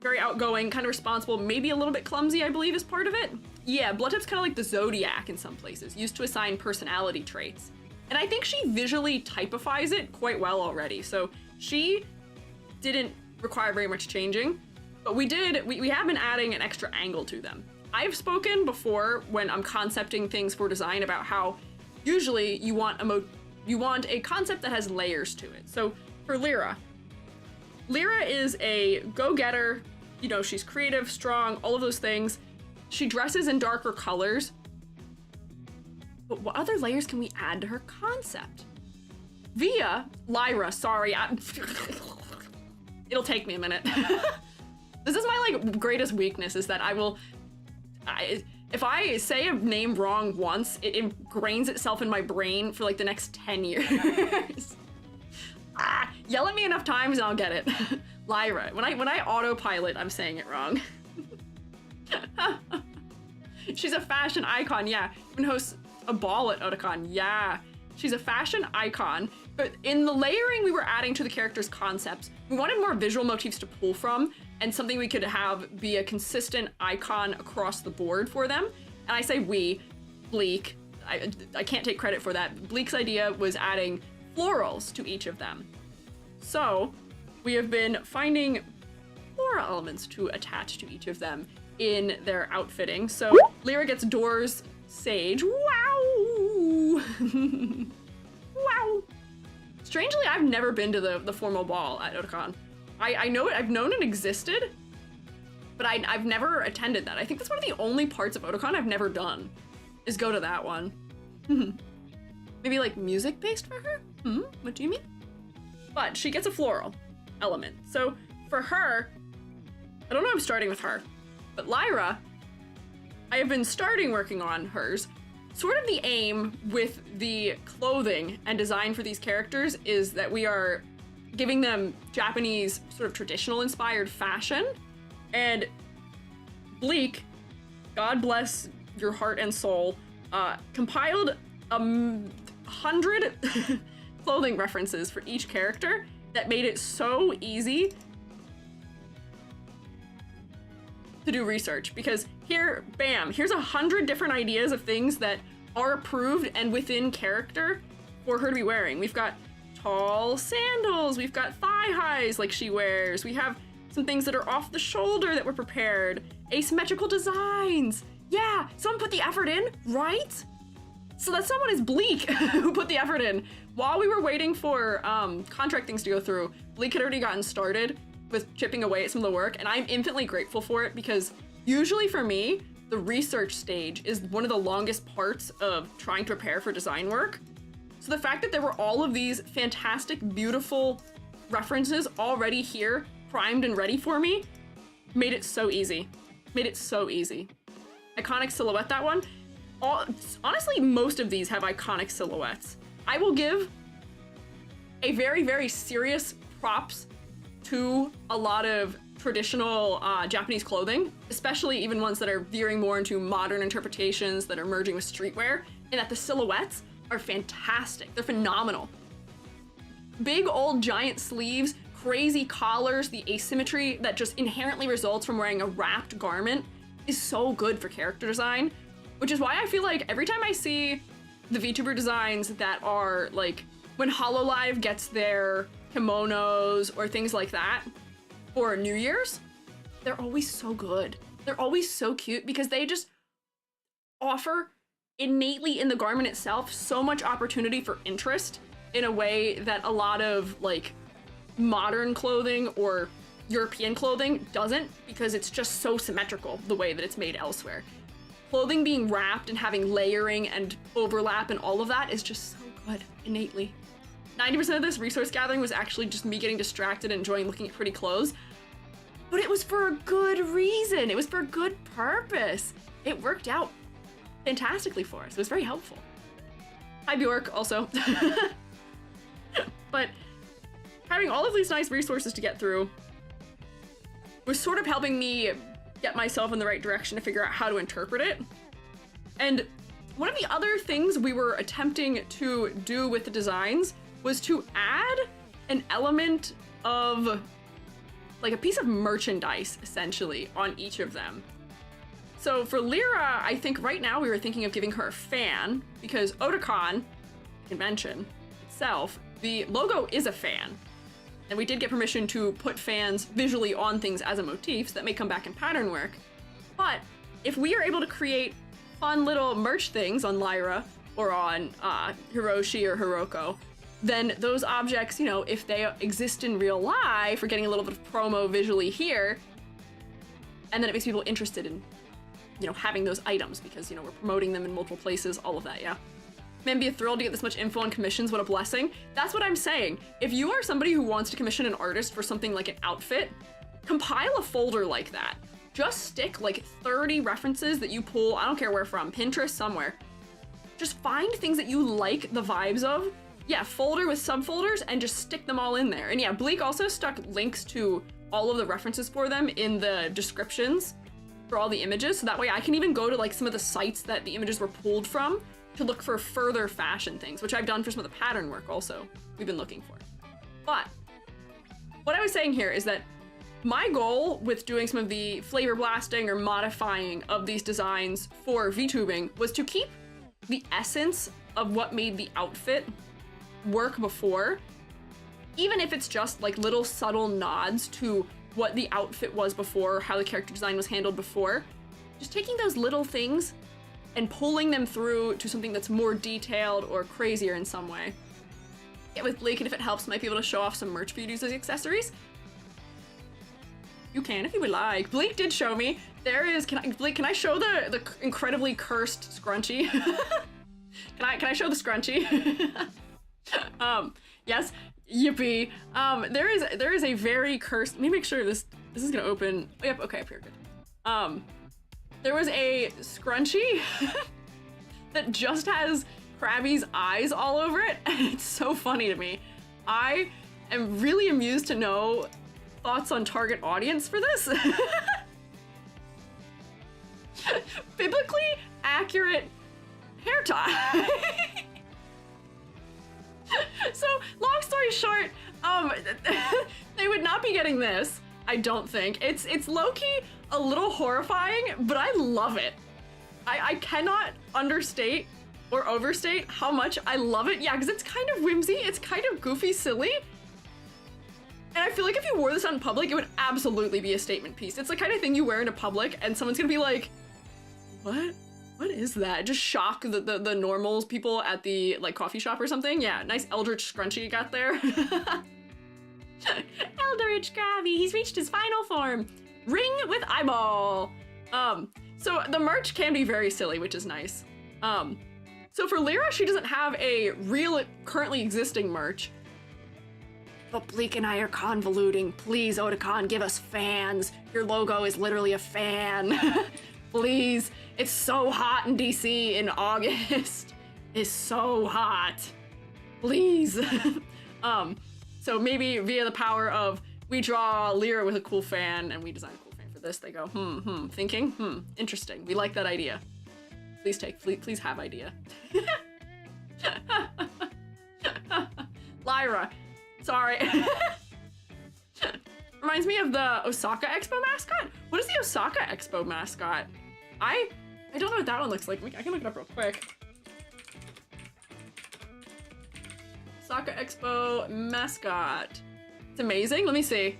very outgoing, kind of responsible, maybe a little bit clumsy, I believe is part of it. Yeah, blood type's kind of like the zodiac in some places, used to assign personality traits. And I think she visually typifies it quite well already. So she didn't require very much changing, but we have been adding an extra angle to them. I've spoken before when I'm concepting things for design about how usually you want a concept that has layers to it. So for Lyra is a go-getter, you know, she's creative, strong, all of those things. She dresses in darker colors. But what other layers can we add to her concept? via Lyra. Sorry, it'll take me a minute. This is my like greatest weakness, is that if I say a name wrong once, it ingrains itself in my brain for like the next 10 years. Yell at me enough times and I'll get it. Lyra. When I autopilot, I'm saying it wrong. She's a fashion icon, yeah. Even hosts a ball at Otakon, yeah. She's a fashion icon, but in the layering we were adding to the character's concepts, we wanted more visual motifs to pull from and something we could have be a consistent icon across the board for them. And I say we, Bleak, I can't take credit for that. Bleak's idea was adding florals to each of them. So we have been finding floral elements to attach to each of them in their outfitting. So Lyra gets Door's Sage. Wow! Wow! Strangely, I've never been to the formal ball at Otakon. I know it, I've known it existed, but I've never attended that. I think that's one of the only parts of Otakon I've never done, is go to that one. Maybe like music-based for her? What do you mean? But she gets a floral element. So for her, I don't know I'm starting with her, but Lyra, I have been starting working on hers. Sort of the aim with the clothing and design for these characters is that we are giving them Japanese sort of traditional inspired fashion. And Bleak, God bless your heart and soul, compiled 100 clothing references for each character that made it so easy to do research, because here, bam, here's 100 different ideas of things that are approved and within character for her to be wearing. We've got tall sandals, we've got thigh highs like she wears, we have some things that are off the shoulder that were prepared, asymmetrical designs. Yeah, someone put the effort in, right? So that someone is Bleak who put the effort in. While we were waiting for contract things to go through, Bleak had already gotten started with chipping away at some of the work, and I'm infinitely grateful for it, because usually for me, the research stage is one of the longest parts of trying to prepare for design work. So the fact that there were all of these fantastic, beautiful references already here, primed and ready for me, made it so easy. Made it so easy. Iconic silhouette, that one. Honestly, most of these have iconic silhouettes. I will give a very, very serious props to a lot of traditional Japanese clothing, especially even ones that are veering more into modern interpretations that are merging with streetwear, and that the silhouettes are fantastic. They're phenomenal. Big old giant sleeves, crazy collars, the asymmetry that just inherently results from wearing a wrapped garment is so good for character design, which is why I feel like every time I see the VTuber designs that are like when Hololive gets their kimonos or things like that for New Year's, they're always so good. They're always so cute because they just offer innately in the garment itself so much opportunity for interest in a way that a lot of like modern clothing or European clothing doesn't, because it's just so symmetrical the way that it's made elsewhere. Clothing being wrapped and having layering and overlap and all of that is just so good innately. 90% of this resource gathering was actually just me getting distracted and enjoying looking at pretty clothes. But it was for a good reason. It was for a good purpose. It worked out fantastically for us. It was very helpful. Hi, Bjork, also. But having all of these nice resources to get through was sort of helping me get myself in the right direction to figure out how to interpret it. And one of the other things we were attempting to do with the designs was to add an element of like a piece of merchandise essentially on each of them. So for Lyra, I think right now we were thinking of giving her a fan, because Otakon convention itself, the logo is a fan. And we did get permission to put fans visually on things as a motif, so that may come back in pattern work. But if we are able to create fun little merch things on Lyra or on Hiroshi or Hiroko, then those objects, you know, if they exist in real life, we're getting a little bit of promo visually here, and then it makes people interested in, you know, having those items because, you know, we're promoting them in multiple places, all of that, yeah. Man, be a thrill to get this much info on commissions, what a blessing. That's what I'm saying. If you are somebody who wants to commission an artist for something like an outfit, compile a folder like that. Just stick like 30 references that you pull, I don't care where from, Pinterest, somewhere. Just find things that you like the vibes of. Yeah, folder with subfolders and just stick them all in there. And yeah, Bleak also stuck links to all of the references for them in the descriptions for all the images. So that way I can even go to like some of the sites that the images were pulled from to look for further fashion things, which I've done for some of the pattern work also we've been looking for. But what I was saying here is that my goal with doing some of the flavor blasting or modifying of these designs for VTubing was to keep the essence of what made the outfit work before, even if it's just like little subtle nods to what the outfit was before, how the character design was handled before. Just taking those little things and pulling them through to something that's more detailed or crazier in some way. Yeah, with Bleak, and if it helps, might be able to show off some merch for you to use as accessories. You can if you would like. Bleak did show me. There is, Bleak, can I show the incredibly cursed scrunchie? Can I show the scrunchie? Yes, yippee. There is a very cursed, let me make sure this is gonna open. Oh, yep, okay, up here, good. There was a scrunchie that just has Krabby's eyes all over it, and it's so funny to me. I am really amused to know thoughts on target audience for this. Biblically accurate hair tie. So, long story short, they would not be getting this, I don't think. It's low-key a little horrifying, but I love it. I cannot understate or overstate how much I love it. Yeah, because it's kind of whimsy, it's kind of goofy, silly. And I feel like if you wore this out in public, it would absolutely be a statement piece. It's the kind of thing you wear into public and someone's gonna be like, what? What is that? Just shock the normals people at the like coffee shop or something. Yeah, nice Eldritch scrunchie you got there. Eldritch Krabby, he's reached his final form. Ring with eyeball. So the merch can be very silly, which is nice. So for Lyra, she doesn't have a real currently existing merch. But Bleak and I are convoluting. Please, Otakon, give us fans. Your logo is literally a fan. Please. It's so hot in DC in August. It's so hot. Please. So maybe via the power of we draw Lyra with a cool fan and we design a cool fan for this, they go, thinking, interesting. We like that idea. Please have idea. Lyra. Sorry. Reminds me of the Osaka Expo mascot. What is the Osaka Expo mascot? I don't know what that one looks like. I can look it up real quick. Osaka Expo mascot. It's amazing. Let me see.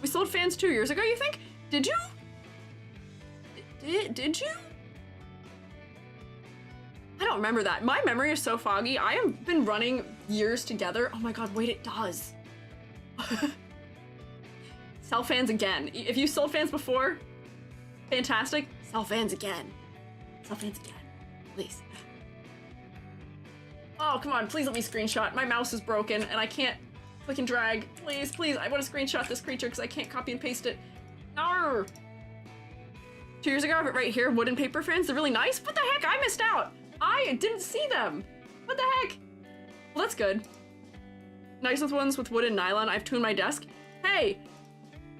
We sold fans 2 years ago, you think? Did you? Did you? I don't remember that. My memory is so foggy. I have been running years together. Oh my god, wait, it does. Sell fans again. If you sold fans before, fantastic. Sell fans again. Sell fans again. Please. Oh, come on, please let me screenshot. My mouse is broken and I can't click and drag. Please, please, I want to screenshot this creature because I can't copy and paste it. No. 2 years ago, I have it right here. Wooden paper fans, they're really nice. What the heck? I missed out. I didn't see them. What the heck? Well, that's good. Nice with ones with wood and nylon. I have two in my desk. Hey,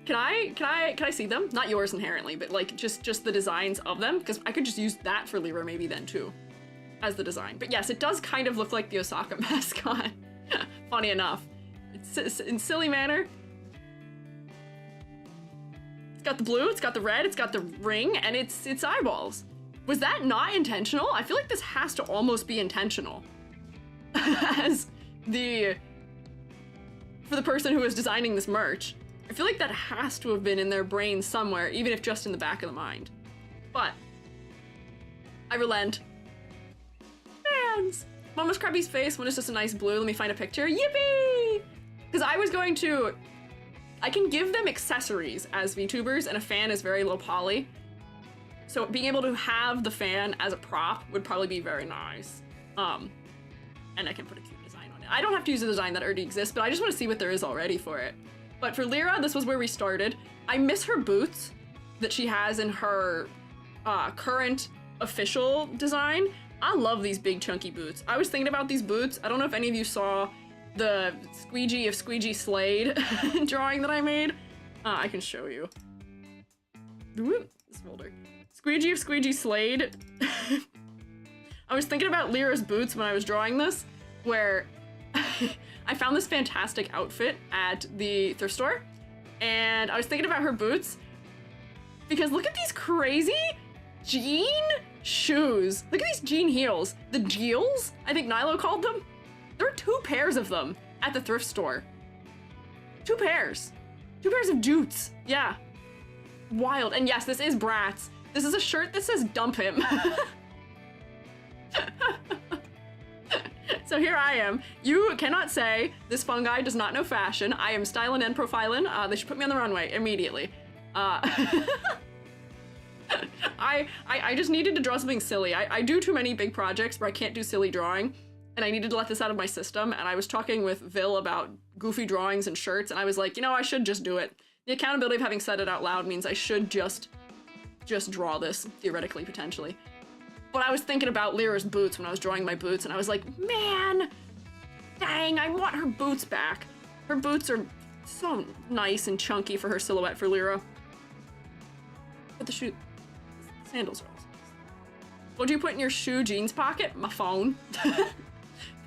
can I see them? Not yours inherently, but like just the designs of them, because I could just use that for Lyra maybe then too, as the design. But yes, it does kind of look like the Osaka mascot. Funny enough, it's in silly manner. It's got the blue, it's got the red, it's got the ring, and it's eyeballs. Was that not intentional? I feel like this has to almost be intentional. As for the person who was designing this merch. I feel like that has to have been in their brain somewhere, even if just in the back of the mind. But I relent. Fans! One was Krabby's face, one is just a nice blue. Let me find a picture. Yippee! Because I was going to... I can give them accessories as VTubers, and a fan is very low poly. So being able to have the fan as a prop would probably be very nice. and I can put a cute design on it. I don't have to use a design that already exists, but I just want to see what there is already for it. But for Lyra, this was where we started. I miss her boots that she has in her current official design. I love these big chunky boots. I was thinking about these boots. I don't know if any of you saw the Squiiji of Squiiji Slade drawing that I made. I can show you. This folder. Squiiji of Squiiji Slade. I was thinking about Lyra's boots when I was drawing this, where I found this fantastic outfit at the thrift store, and I was thinking about her boots because look at these crazy jean shoes. Look at these jean heels. The Jeels, I think Nilo called them. There are 2 pairs of them at the thrift store. 2 pairs. 2 pairs of jutes. Yeah. Wild. And yes, this is Bratz. This is a shirt that says dump him. So here I am. You cannot say this fungi does not know fashion. I am styling and profiling. They should put me on the runway immediately. I just needed to draw something silly. I do too many big projects where I can't do silly drawing, and I needed to let this out of my system, and I was talking with Vil about goofy drawings and shirts, and I was like, you know, I should just do it. The accountability of having said it out loud means I should just draw this, theoretically, potentially. But I was thinking about Lyra's boots when I was drawing my boots, and I was like, man, dang, I want her boots back. Her boots are so nice and chunky for her silhouette for Lyra. But the sandals are also nice. What do you put in your shoe jeans pocket? My phone.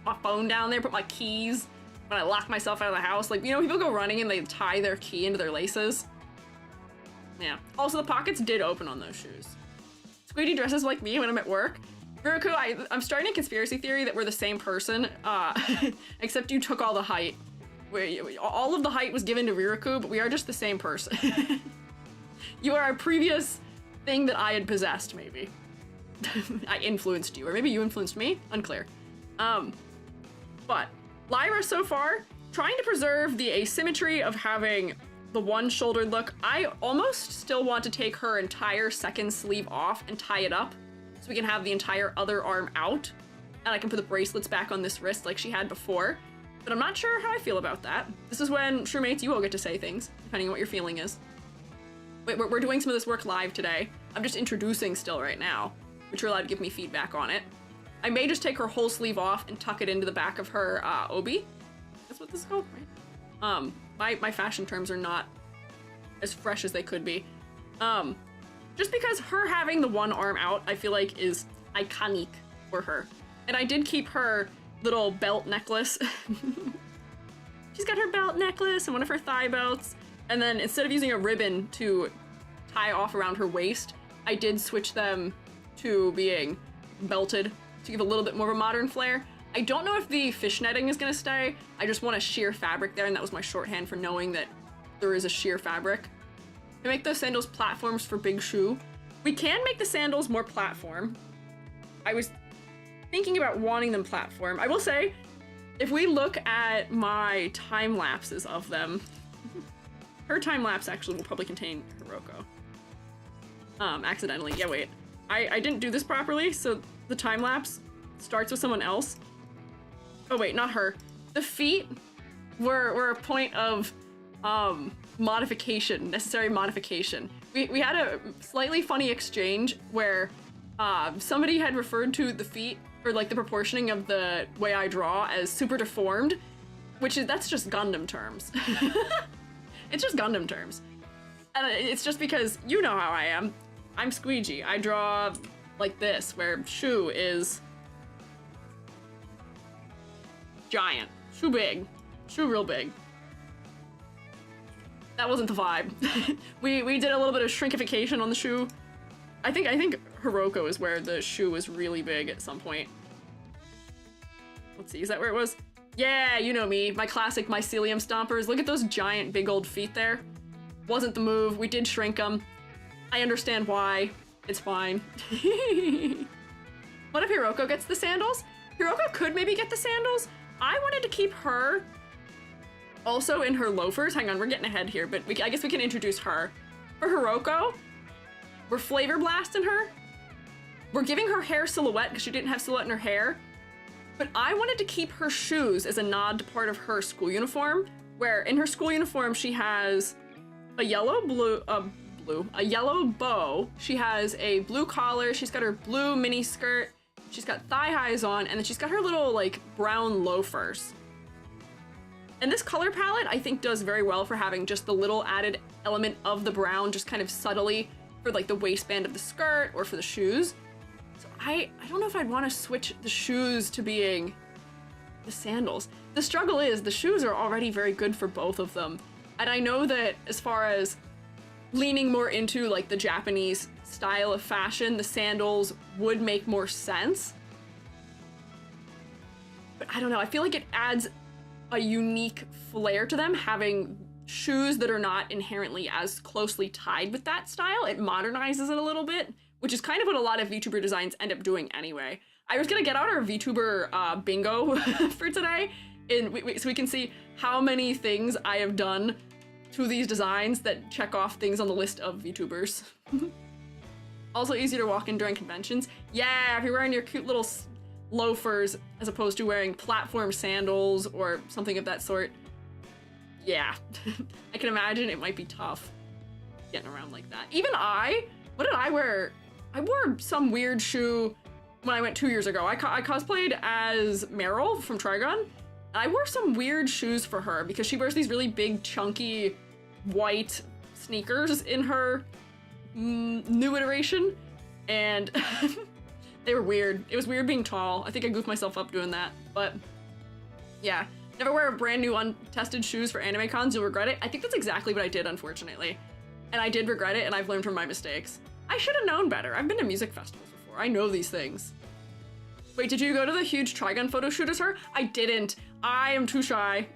My phone down there, put my keys. When I lock myself out of the house, like, you know, people go running and they tie their key into their laces. Yeah. Also, the pockets did open on those shoes. Squeedy dresses like me when I'm at work. Viruku, I'm starting a conspiracy theory that we're the same person, except you took all the height. All of the height was given to Viruku, but we are just the same person. You are a previous thing that I had possessed, maybe. I influenced you, or maybe you influenced me? Unclear. But Lyra so far, trying to preserve the asymmetry of having the one-shouldered look. I almost still want to take her entire second sleeve off and tie it up so we can have the entire other arm out, and I can put the bracelets back on this wrist like she had before, but I'm not sure how I feel about that. This is when, Shroommates, you all get to say things, depending on what your feeling is. Wait, we're doing some of this work live today. I'm just introducing still right now, but you're allowed to give me feedback on it. I may just take her whole sleeve off and tuck it into the back of her obi. That's what this is called, right? My fashion terms are not as fresh as they could be. Just because her having the one arm out, I feel like is iconic for her. And I did keep her little belt necklace. She's got her belt necklace and one of her thigh belts. And then instead of using a ribbon to tie off around her waist, I did switch them to being belted to give a little bit more of a modern flair. I don't know if the fishnetting is gonna stay. I just want a sheer fabric there, and that was my shorthand for knowing that there is a sheer fabric. To make those sandals platforms for big shoe. We can make the sandals more platform. I was thinking about wanting them platform. I will say, if we look at my time lapses of them, her time lapse actually will probably contain Hiroko. Accidentally. Yeah, wait. I didn't do this properly, so the time lapse starts with someone else. Oh wait, not her. The feet were a point of modification, necessary modification. We had a slightly funny exchange where somebody had referred to the feet, or like the proportioning of the way I draw, as super deformed, that's just Gundam terms. It's just Gundam terms. And it's just because you know how I am. I'm Squiiji. I draw like this, where Shu is giant. Shu big. Shu real big. That wasn't the vibe. we did a little bit of shrinkification on the Shu. I think Hiroko is where the Shu was really big at some point. Let's see, is that where it was? Yeah, you know me, my classic mycelium stompers. Look at those giant big old feet there. Wasn't the move, we did shrink them. I understand why, it's fine. What if Hiroko gets the sandals? Hiroko could maybe get the sandals. I wanted to keep her also in her loafers. Hang on, we're getting ahead here, but I guess we can introduce her. For Hiroko, we're flavor blasting her. We're giving her hair silhouette because she didn't have silhouette in her hair. But I wanted to keep her shoes as a nod to part of her school uniform, where in her school uniform she has a yellow bow, she has a blue collar, she's got her blue mini skirt, she's got thigh highs on, and then she's got her little like brown loafers. And this color palette I think does very well for having just the little added element of the brown just kind of subtly for like the waistband of the skirt or for the shoes. So I don't know if I'd want to switch the shoes to being the sandals. The struggle is the shoes are already very good for both of them. And I know that as far as leaning more into like the Japanese style of fashion, the sandals would make more sense. But I don't know, I feel like it adds a unique flair to them having shoes that are not inherently as closely tied with that style. It modernizes it a little bit, which is kind of what a lot of VTuber designs end up doing anyway. I was gonna get out our VTuber bingo for today, so we can see how many things I have done to these designs that check off things on the list of VTubers. Also easier to walk in during conventions. Yeah, if you're wearing your cute little loafers as opposed to wearing platform sandals or something of that sort. Yeah, I can imagine it might be tough getting around like that. Even what did I wear? I wore some weird shoe when I went 2 years ago. I cosplayed as Meryl from Trigun. I wore some weird shoes for her because she wears these really big, chunky, white sneakers in her new iteration, and they were weird. It was weird being tall. I think I goofed myself up doing that, but yeah. Never wear brand new untested shoes for anime cons, you'll regret it. I think that's exactly what I did, unfortunately. And I did regret it, and I've learned from my mistakes. I should have known better. I've been to music festivals before. I know these things. Wait, did you go to the huge Trigun photo shoot as her? I didn't. I am too shy.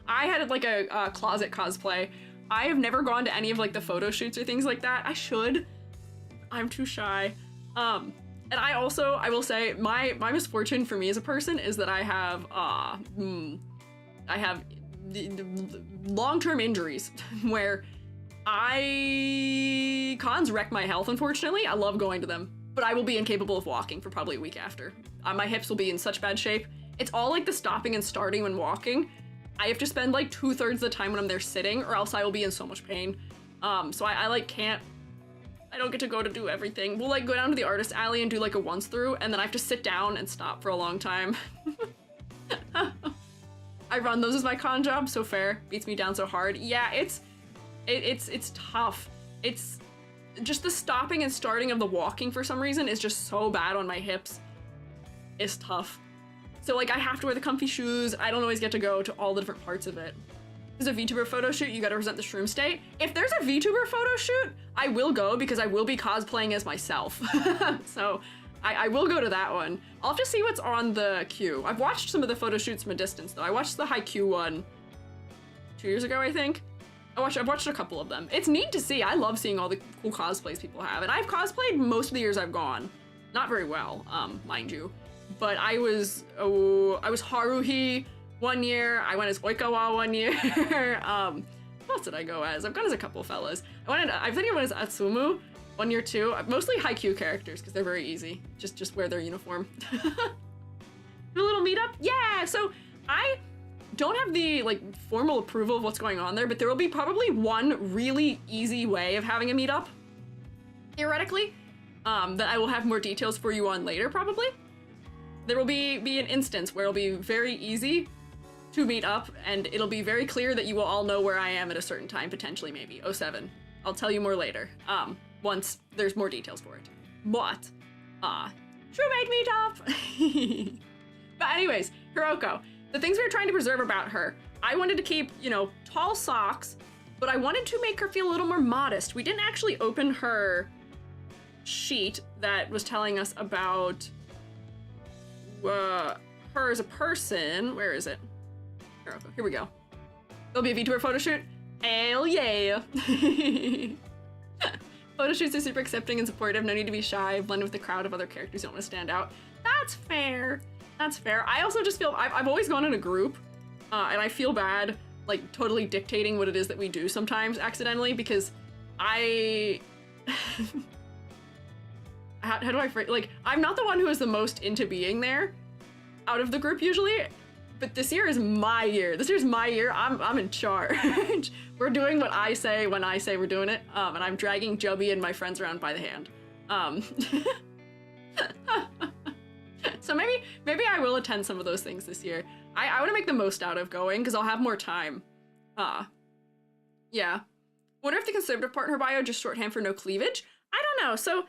I had like a closet cosplay. I have never gone to any of like the photo shoots or things like that. I should. I'm too shy. And I will say, my misfortune for me as a person is that I have long-term injuries where cons wreck my health, unfortunately. I love going to them, but I will be incapable of walking for probably a week after. My hips will be in such bad shape. It's all like the stopping and starting when walking. I have to spend like 2/3 of the time when I'm there sitting, or else I will be in so much pain. So I like can't, I don't get to go to do everything. We'll like go down to the artist alley and do like a once through, and then I have to sit down and stop for a long time. I run those as my con job, so fair. Beats me down so hard. Yeah, it's tough. It's just the stopping and starting of the walking for some reason is just so bad on my hips. It's tough. So like I have to wear the comfy shoes. I don't always get to go to all the different parts of it. There's a VTuber photo shoot, you gotta present the shroom state. If there's a VTuber photo shoot, I will go because I will be cosplaying as myself. So I will go to that one. I'll have to see what's on the queue. I've watched some of the photo shoots from a distance though. I watched the Haikyuu one 2 years ago, I think. I've watched a couple of them. It's neat to see. I love seeing all the cool cosplays people have. And I've cosplayed most of the years I've gone. Not very well, mind you. But I was Haruhi one year. I went as Oikawa one year. What else did I go as? I've gone as a couple fellas. I think I went as Atsumu one year too. Mostly Haikyuu characters because they're very easy. Just wear their uniform. Do a little meetup? Yeah, so I don't have the like formal approval of what's going on there, but there will be probably one really easy way of having a meetup, theoretically, that I will have more details for you on later, probably. There will be an instance where it'll be very easy to meet up, and it'll be very clear that you will all know where I am at a certain time, potentially maybe, 07. I'll tell you more later, once there's more details for it. But, True-mate meetup! But anyways, Hiroko. The things we were trying to preserve about her, I wanted to keep, you know, tall socks, but I wanted to make her feel a little more modest. We didn't actually open her sheet that was telling us about her as a person. Where is it? Here we go. There'll be a VTuber photo shoot. Hell yeah! Photo shoots are super accepting and supportive. No need to be shy. Blend with the crowd of other characters. You don't want to stand out. That's fair. That's fair. I also just feel I've always gone in a group, and I feel bad like totally dictating what it is that we do sometimes accidentally because I how do I phrase, like I'm not the one who is the most into being there, out of the group usually, but this year is my year. This year's my year. I'm in charge. We're doing what I say when I say we're doing it, and I'm dragging Jubby and my friends around by the hand. So maybe I will attend some of those things this year. I want to make the most out of going because I'll have more time. Yeah. Wonder if the conservative part in her bio just shorthand for no cleavage? I don't know. So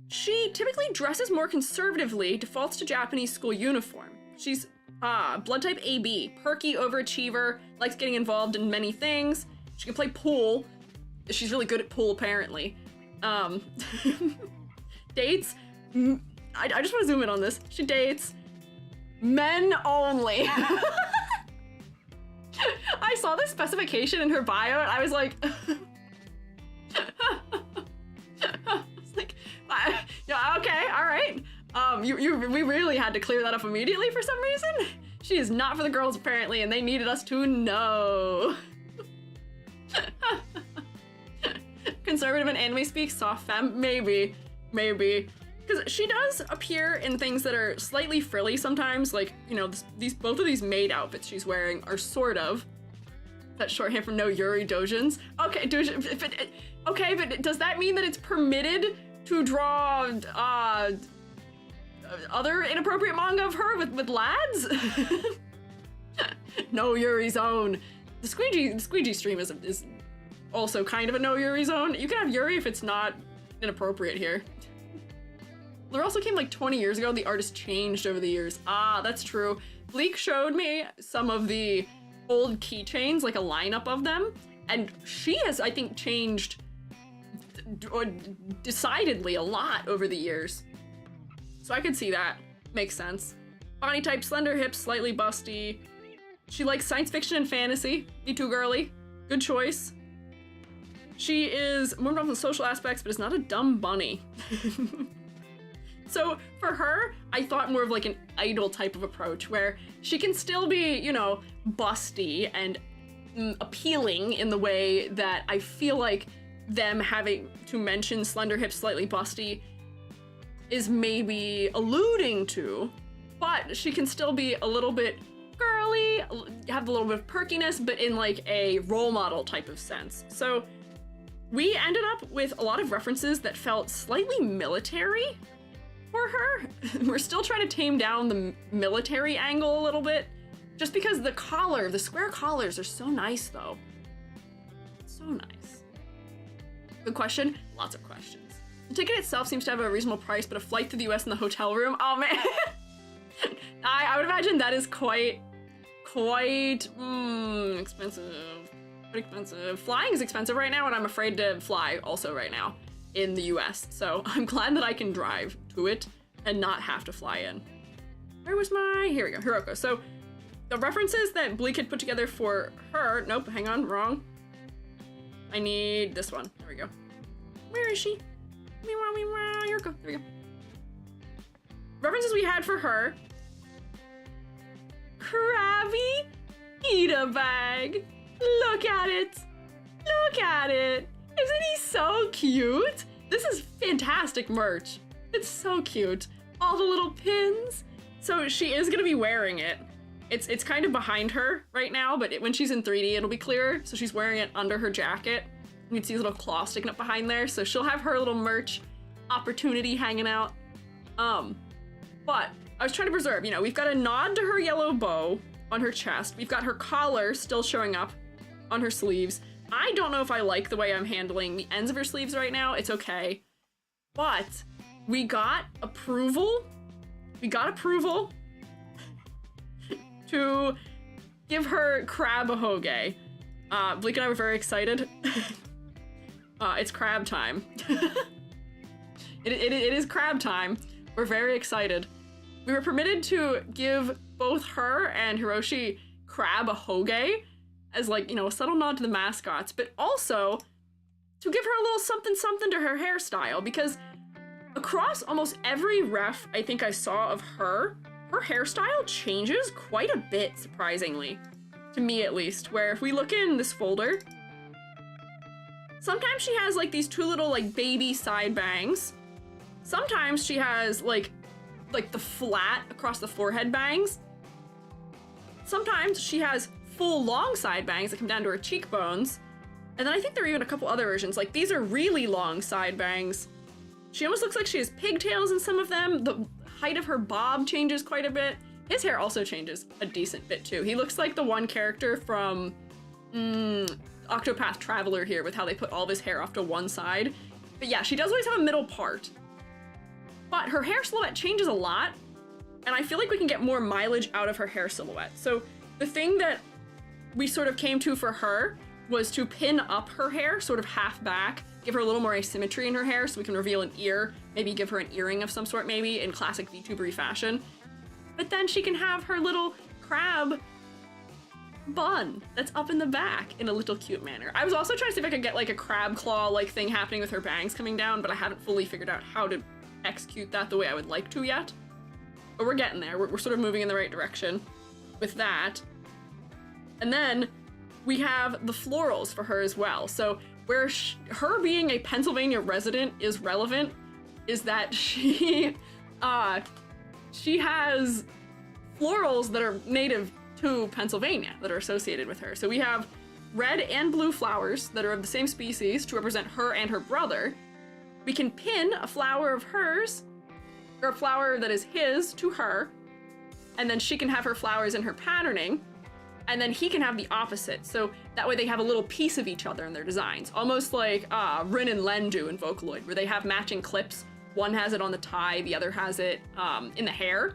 she typically dresses more conservatively, defaults to Japanese school uniform. She's blood type AB, perky overachiever, likes getting involved in many things. She can play pool. She's really good at pool apparently. Dates. I just want to zoom in on this. She dates men only. I saw this specification in her bio and I was like, yeah, okay, all right. We really had to clear that up immediately for some reason. She is not for the girls apparently, and they needed us to know. Conservative and anime speak, soft femme, maybe. Because she does appear in things that are slightly frilly sometimes, like, you know, both of these maid outfits she's wearing are sort of. That shorthand from no Yuri Dojins. Okay, okay, but does that mean that it's permitted to draw other inappropriate manga of her with lads? No Yuri zone. The Squiiji stream is also kind of a no Yuri zone. You can have Yuri if it's not inappropriate here. There also came like 20 years ago. The artist changed over the years. Ah, that's true. Bleak showed me some of the old keychains, like a lineup of them, and she has, I think, changed decidedly a lot over the years. So I could see that. Makes sense. Body type, slender hips, slightly busty. She likes science fiction and fantasy. Me too, girly. Good choice. She is more involved in social aspects, but is not a dumb bunny. So for her, I thought more of like an idol type of approach where she can still be, you know, busty and appealing in the way that I feel like them having to mention slender hips, slightly busty is maybe alluding to, but she can still be a little bit girly, have a little bit of perkiness, but in like a role model type of sense. So we ended up with a lot of references that felt slightly military for her. We're still trying to tame down the military angle a little bit, just because the square collars are so nice though. So nice. Good question, lots of questions. The ticket itself seems to have a reasonable price, but a flight to the US and the hotel room, oh man. I would imagine that is quite expensive. Pretty expensive. Flying is expensive right now, and I'm afraid to fly also right now in the US. So I'm glad that I can drive to it and not have to fly in. Where was my, here we go, Hiroko. So the references that Bleak had put together for her, nope, hang on, wrong. I need this one, there we go. Where is she? Hiroko, there we go. References we had for her. Krabby, eat a bag. Look at it. Look at it. Isn't he so cute? This is fantastic merch. It's so cute. All the little pins. So she is gonna be wearing it. It's kind of behind her right now, but when she's in 3D, it'll be clearer. So she's wearing it under her jacket. You can see a little claw sticking up behind there. So she'll have her little merch opportunity hanging out. But I was trying to preserve, you know, we've got a nod to her yellow bow on her chest. We've got her collar still showing up on her sleeves. I don't know if I like the way I'm handling the ends of her sleeves right now. It's okay. But we got approval. We got approval to give her crab hoge. Bleak and I were very excited. It's crab time. It is crab time. We're very excited. We were permitted to give both her and Hiroshi crab hoge as, like, you know, a subtle nod to the mascots, but also to give her a little something something to her hairstyle, because across almost every ref I think I saw of her hairstyle changes quite a bit, surprisingly. To me, at least. Where if we look in this folder, sometimes she has, like, these two little, like, baby side bangs. Sometimes she has, like, like the flat across the forehead bangs. Sometimes she has full long side bangs that come down to her cheekbones. And then I think there are even a couple other versions. Like these are really long side bangs. She almost looks like she has pigtails in some of them. The height of her bob changes quite a bit. His hair also changes a decent bit too. He looks like the one character from Octopath Traveler here with how they put all of his hair off to one side. But yeah, she does always have a middle part. But her hair silhouette changes a lot, and I feel like we can get more mileage out of her hair silhouette. So the thing that we sort of came to for her was to pin up her hair, sort of half back, give her a little more asymmetry in her hair so we can reveal an ear, maybe give her an earring of some sort maybe in classic VTubery fashion. But then she can have her little crab bun that's up in the back in a little cute manner. I was also trying to see if I could get like a crab claw like thing happening with her bangs coming down, but I haven't fully figured out how to execute that the way I would like to yet. But we're getting there. We're sort of moving in the right direction with that. And then we have the florals for her as well. So where her being a Pennsylvania resident is relevant is that she has florals that are native to Pennsylvania that are associated with her. So we have red and blue flowers that are of the same species to represent her and her brother. We can pin a flower of hers, or a flower that is his, to her, and then she can have her flowers in her patterning, and then he can have the opposite. So that way they have a little piece of each other in their designs. Almost like Rin and Len do in Vocaloid, where they have matching clips. One has it on the tie, the other has it in the hair.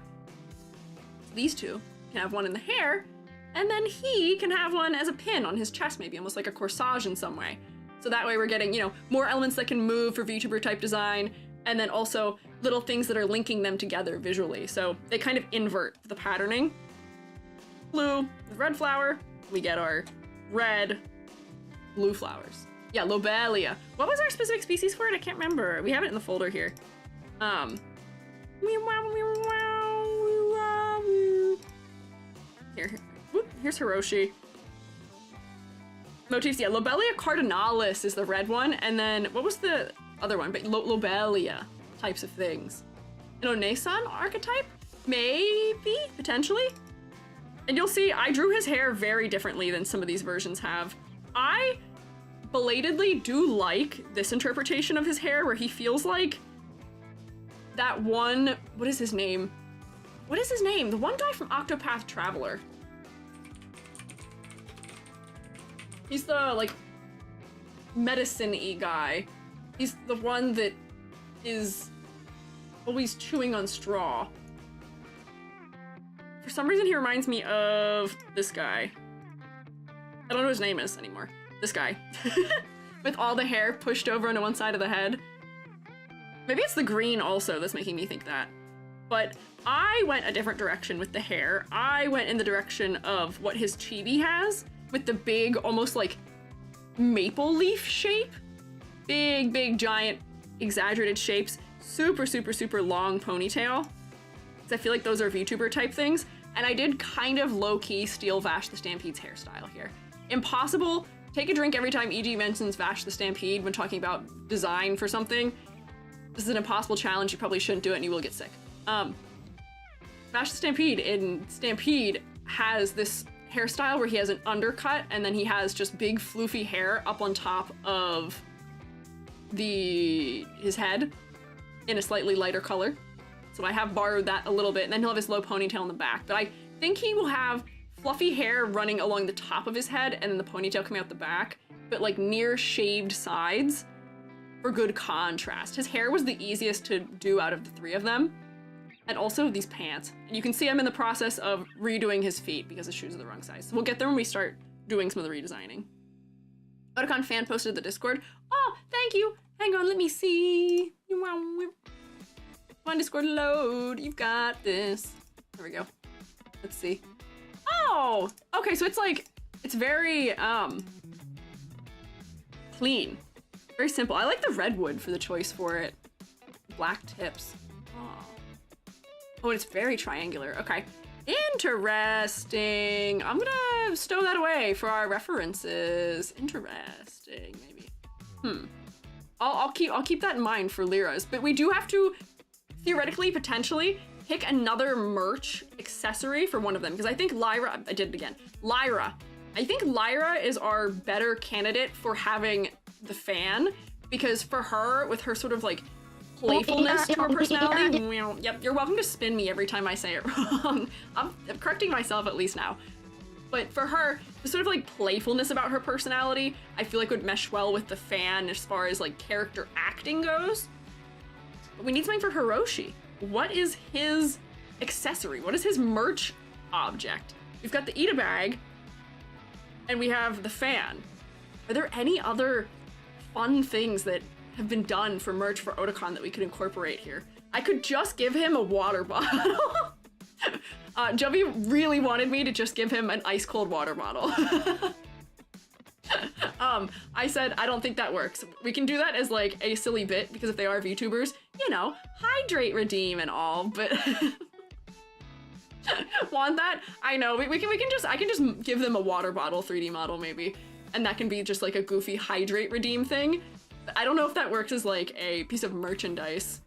So these two can have one in the hair, and then he can have one as a pin on his chest, maybe almost like a corsage in some way. So that way we're getting, you know, more elements that can move for VTuber type design, and then also little things that are linking them together visually. So they kind of invert the patterning. Blue with red flower, we get our red, blue flowers. Yeah, Lobelia. What was our specific species for it? I can't remember. We have it in the folder here. Here's Hiroshi. Motifs, yeah, Lobelia cardinalis is the red one, and then what was the other one? But Lobelia types of things. An Onesan archetype? Maybe, potentially? And you'll see, I drew his hair very differently than some of these versions have. I belatedly do like this interpretation of his hair where he feels like that one, what is his name? What is his name? The one guy from Octopath Traveler. He's the, like, medicine-y guy. He's the one that is always chewing on straw. For some reason, he reminds me of this guy. I don't know what his name is anymore. This guy. With all the hair pushed over onto one side of the head. Maybe it's the green also that's making me think that. But I went a different direction with the hair. I went in the direction of what his chibi has, with the big, almost like maple leaf shape. Big, big, giant, exaggerated shapes. Super, super, super long ponytail. Because I feel like those are VTuber type things. And I did kind of low-key steal Vash the Stampede's hairstyle here. Impossible. Take a drink every time EG mentions Vash the Stampede when talking about design for something. This is an impossible challenge. You probably shouldn't do it and you will get sick. Vash the Stampede in Stampede has this hairstyle where he has an undercut and then he has just big floofy hair up on top of his head in a slightly lighter color. So I have borrowed that a little bit, and then he'll have his low ponytail in the back. But I think he will have fluffy hair running along the top of his head and then the ponytail coming out the back, but like near shaved sides for good contrast. His hair was the easiest to do out of the three of them. And also these pants. And you can see I'm in the process of redoing his feet because his shoes are the wrong size. So we'll get there when we start doing some of the redesigning. Otakon fan posted the Discord. Oh, thank you. Hang on, let me see. Come on, Discord load. You've got this. There we go. Let's see. Oh, okay, so it's like, it's very, clean. Very simple. I like the redwood for the choice for it. Black tips. Oh, and it's very triangular. Okay. Interesting. I'm gonna stow that away for our references. Interesting, maybe. I'll keep that in mind for Lyra's. But we do have to, theoretically, potentially, pick another merch accessory for one of them, because I think Lyra, I did it again, Lyra. I think Lyra is our better candidate for having the fan, because for her, with her sort of like playfulness to her personality, yep, you're welcome to spin me every time I say it wrong. I'm correcting myself at least now. But for her, the sort of like playfulness about her personality, I feel like would mesh well with the fan as far as like character acting goes. But we need something for Hiroshi. What is his accessory? What is his merch object? We've got the Ita bag, and we have the fan. Are there any other fun things that have been done for merch for Otakon that we could incorporate here? I could just give him a water bottle. Jovi really wanted me to just give him an ice cold water bottle. I said, I don't think that works. We can do that as like a silly bit, because if they are VTubers, you know, hydrate, redeem and all, but want that? I know, I can just give them a water bottle 3D model maybe, and that can be just like a goofy hydrate, redeem thing. I don't know if that works as like a piece of merchandise.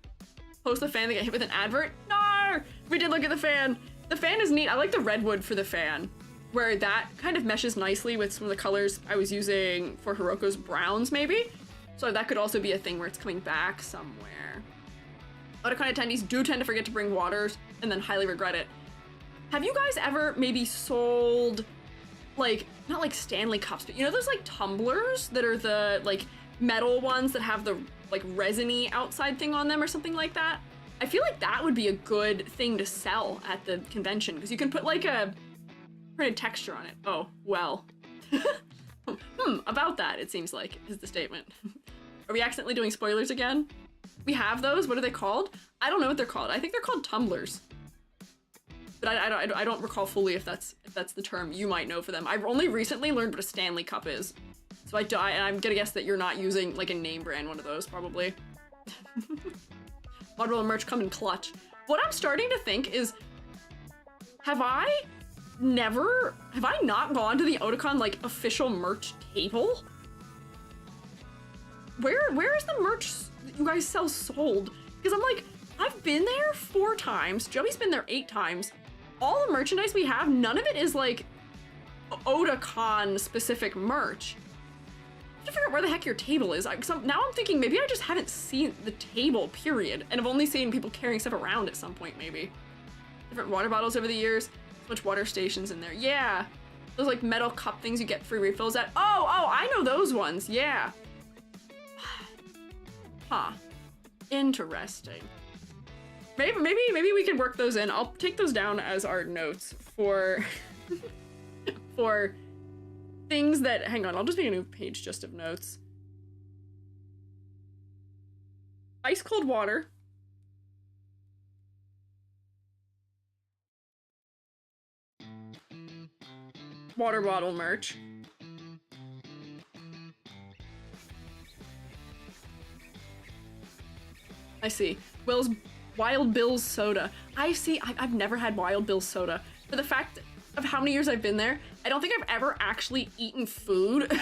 Post the fan that get hit with an advert? No! We did look at the fan. The fan is neat. I like the redwood for the fan, where that kind of meshes nicely with some of the colors I was using for Hiroko's browns, maybe. So that could also be a thing where it's coming back somewhere. Otakon attendees do tend to forget to bring waters and then highly regret it. Have you guys ever maybe sold, like, not like Stanley cups, but you know those like tumblers that are the like metal ones that have the like resiny outside thing on them or something like that? I feel like that would be a good thing to sell at the convention, because you can put like a printed texture on it. Oh, well. About that, it seems like, is the statement. Are we accidentally doing spoilers again? We have those. What are they called? I don't know what they're called. I think they're called tumblers. But I don't recall fully if that's the term. You might know for them. I've only recently learned what a Stanley cup is. So I'm gonna guess that you're not using like a name brand one of those, probably. Watermelon merch come in clutch. What I'm starting to think is, have I not gone to the Otakon like official merch table? Where is the merch that you guys sell sold? Because I'm like, I've been there 4 times. Joey's been there 8 times. All the merchandise we have, none of it is like Otakon specific merch. I have to figure out where the heck your table is. Now I'm thinking maybe I just haven't seen the table, period. And I've only seen people carrying stuff around at some point, maybe. Different water bottles over the years. So much water stations in there. Yeah. Those like metal cup things you get free refills at. Oh, I know those ones. Yeah. Huh. Interesting. Maybe we could work those in. I'll take those down as our notes for for things that, hang on, I'll just make a new page just of notes. Ice cold water. Water bottle merch. I see. Wild Bill's soda. I see. I've never had Wild Bill's soda. For the fact of how many years I've been there, I don't think I've ever actually eaten food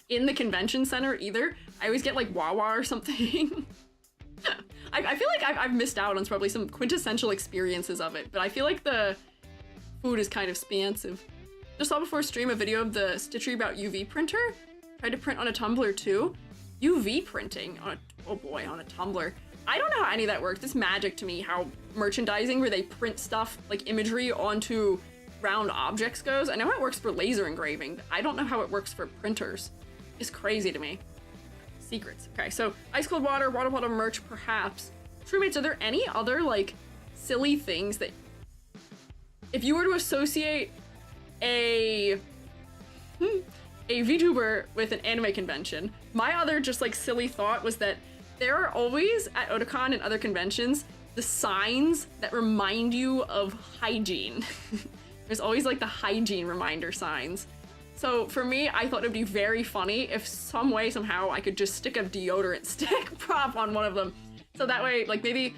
in the convention center either. I always get like Wawa or something. I feel like I've missed out on probably some quintessential experiences of it, but I feel like the food is kind of expansive. Just saw before stream a video of the Stitchery about UV printer. Tried to print on a tumbler too. UV printing on a tumbler. I don't know how any of that works. It's magic to me how merchandising where they print stuff like imagery onto round objects goes. I know how it works for laser engraving. I don't know how it works for printers. It's crazy to me. Secrets. Okay, so ice cold water, water bottle merch, perhaps. Crewmates, are there any other like silly things that if you were to associate a VTuber with an anime convention, my other just like silly thought was that there are always at Otakon and other conventions the signs that remind you of hygiene. There's always like the hygiene reminder signs. So for me, I thought it'd be very funny if some way, somehow, I could just stick a deodorant stick prop on one of them. So that way, like maybe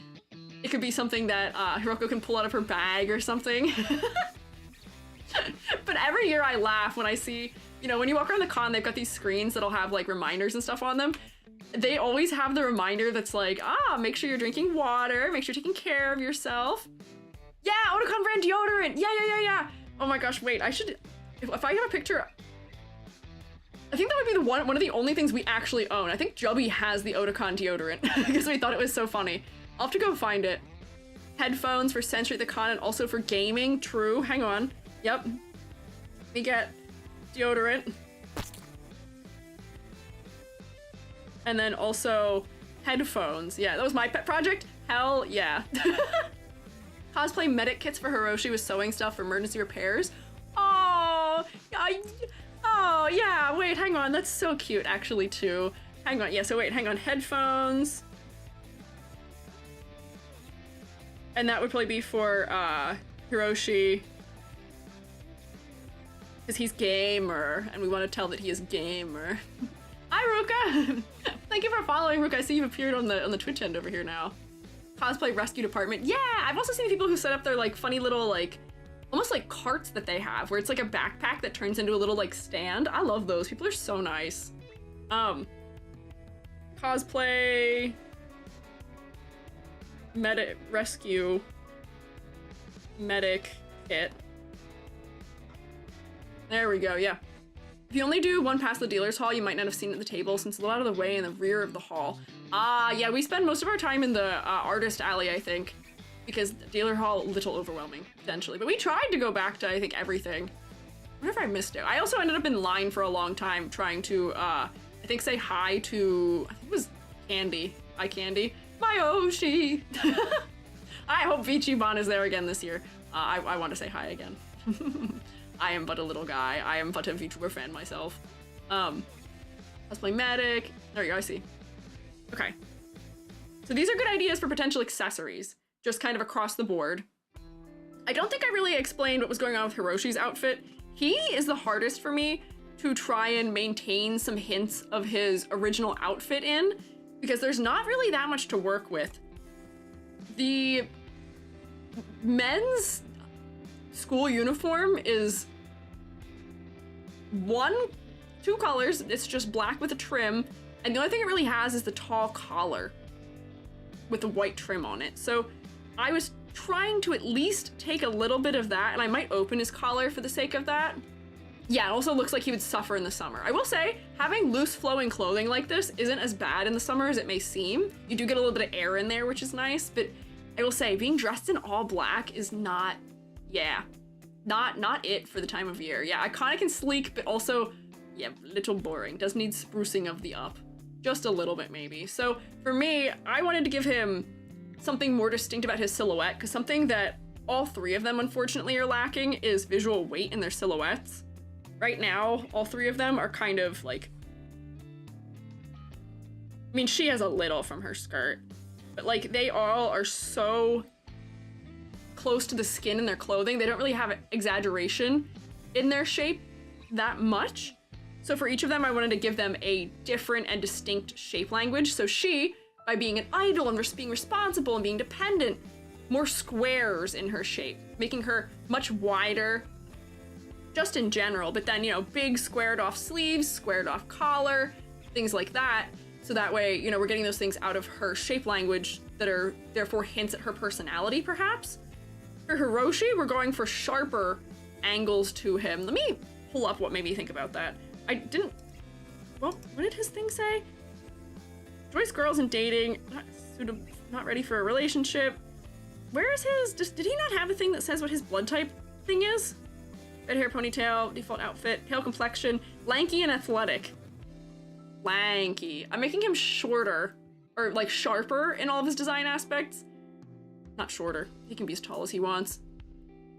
it could be something that Hiroko can pull out of her bag or something. But every year I laugh when I see, you know, when you walk around the con, they've got these screens that'll have like reminders and stuff on them. They always have the reminder that's like, make sure you're drinking water, make sure you're taking care of yourself. Yeah, Otakon brand deodorant. Yeah. Oh my gosh, wait, I should, if I have a picture, I think that would be the one of the only things we actually own. I think Jubby has the Otakon deodorant because we thought it was so funny. I'll have to go find it. Headphones for sensory the con and also for gaming. True. Hang on. Yep. We get deodorant. And then also headphones. Yeah, that was my pet project. Hell yeah. Cosplay medic kits for Hiroshi with sewing stuff for emergency repairs. Oh, oh yeah, wait, hang on. That's so cute actually too. Hang on, yeah, so wait, hang on. Headphones. And that would probably be for Hiroshi. Because he's gamer, and we want to tell that he is gamer. Hi, Ruka! Thank you for following, Ruka. I see you've appeared on the Twitch end over here now. Cosplay rescue department. Yeah, I've also seen people who set up their like funny little like, almost like carts that they have, where it's like a backpack that turns into a little like stand. I love those. People are so nice. Cosplay medic rescue medic kit. There we go, yeah. If you only do one past the dealer's hall, you might not have seen it at the table since it's a lot of the way in the rear of the hall. Yeah, we spend most of our time in the artist alley, I think, because the dealer hall, a little overwhelming, potentially. But we tried to go back to, I think, everything. I wonder if I missed it. I also ended up in line for a long time trying to, I think, say hi to, I think it was Candy. Hi, Candy. My Oshi! I hope Vichiban is there again this year. I want to say hi again. I am but a little guy. I am but a VTuber fan myself. Cosplay medic. There you go, I see. Okay. So these are good ideas for potential accessories, just kind of across the board. I don't think I really explained what was going on with Hiroshi's outfit. He is the hardest for me to try and maintain some hints of his original outfit in, because there's not really that much to work with. The men's school uniform is two colors. It's just black with a trim, and the only thing it really has is the tall collar with the white trim on it. So I was trying to at least take a little bit of that, and I might open his collar for the sake of that. Yeah, it also looks like he would suffer in the summer. I will say, having loose flowing clothing like this isn't as bad in the summer as it may seem. You do get a little bit of air in there, which is nice, but I will say, being dressed in all black is not, yeah, not it for the time of year. Yeah, iconic and sleek, but also, yeah, little boring. Does need sprucing of the up. Just a little bit, maybe. So for me, I wanted to give him something more distinct about his silhouette, because something that all three of them, unfortunately, are lacking is visual weight in their silhouettes. Right now, all three of them are kind of like, I mean, she has a little from her skirt, but like they all are so close to the skin in their clothing. They don't really have exaggeration in their shape that much. So for each of them, I wanted to give them a different and distinct shape language. So she, by being an idol and being responsible and being dependent, more squares in her shape, making her much wider, just in general, but then, you know, big squared off sleeves, squared off collar, things like that. So that way, you know, we're getting those things out of her shape language that are therefore hints at her personality, perhaps. For Hiroshi, we're going for sharper angles to him. Let me pull up what made me think about that. I didn't, well, what did his thing say? Joyce girls and dating, not ready for a relationship. Where is his, did he not have a thing that says what his blood type thing is? Red hair, ponytail, default outfit, pale complexion, lanky and athletic. Lanky. I'm making him shorter, or like sharper in all of his design aspects. Not shorter. He can be as tall as he wants.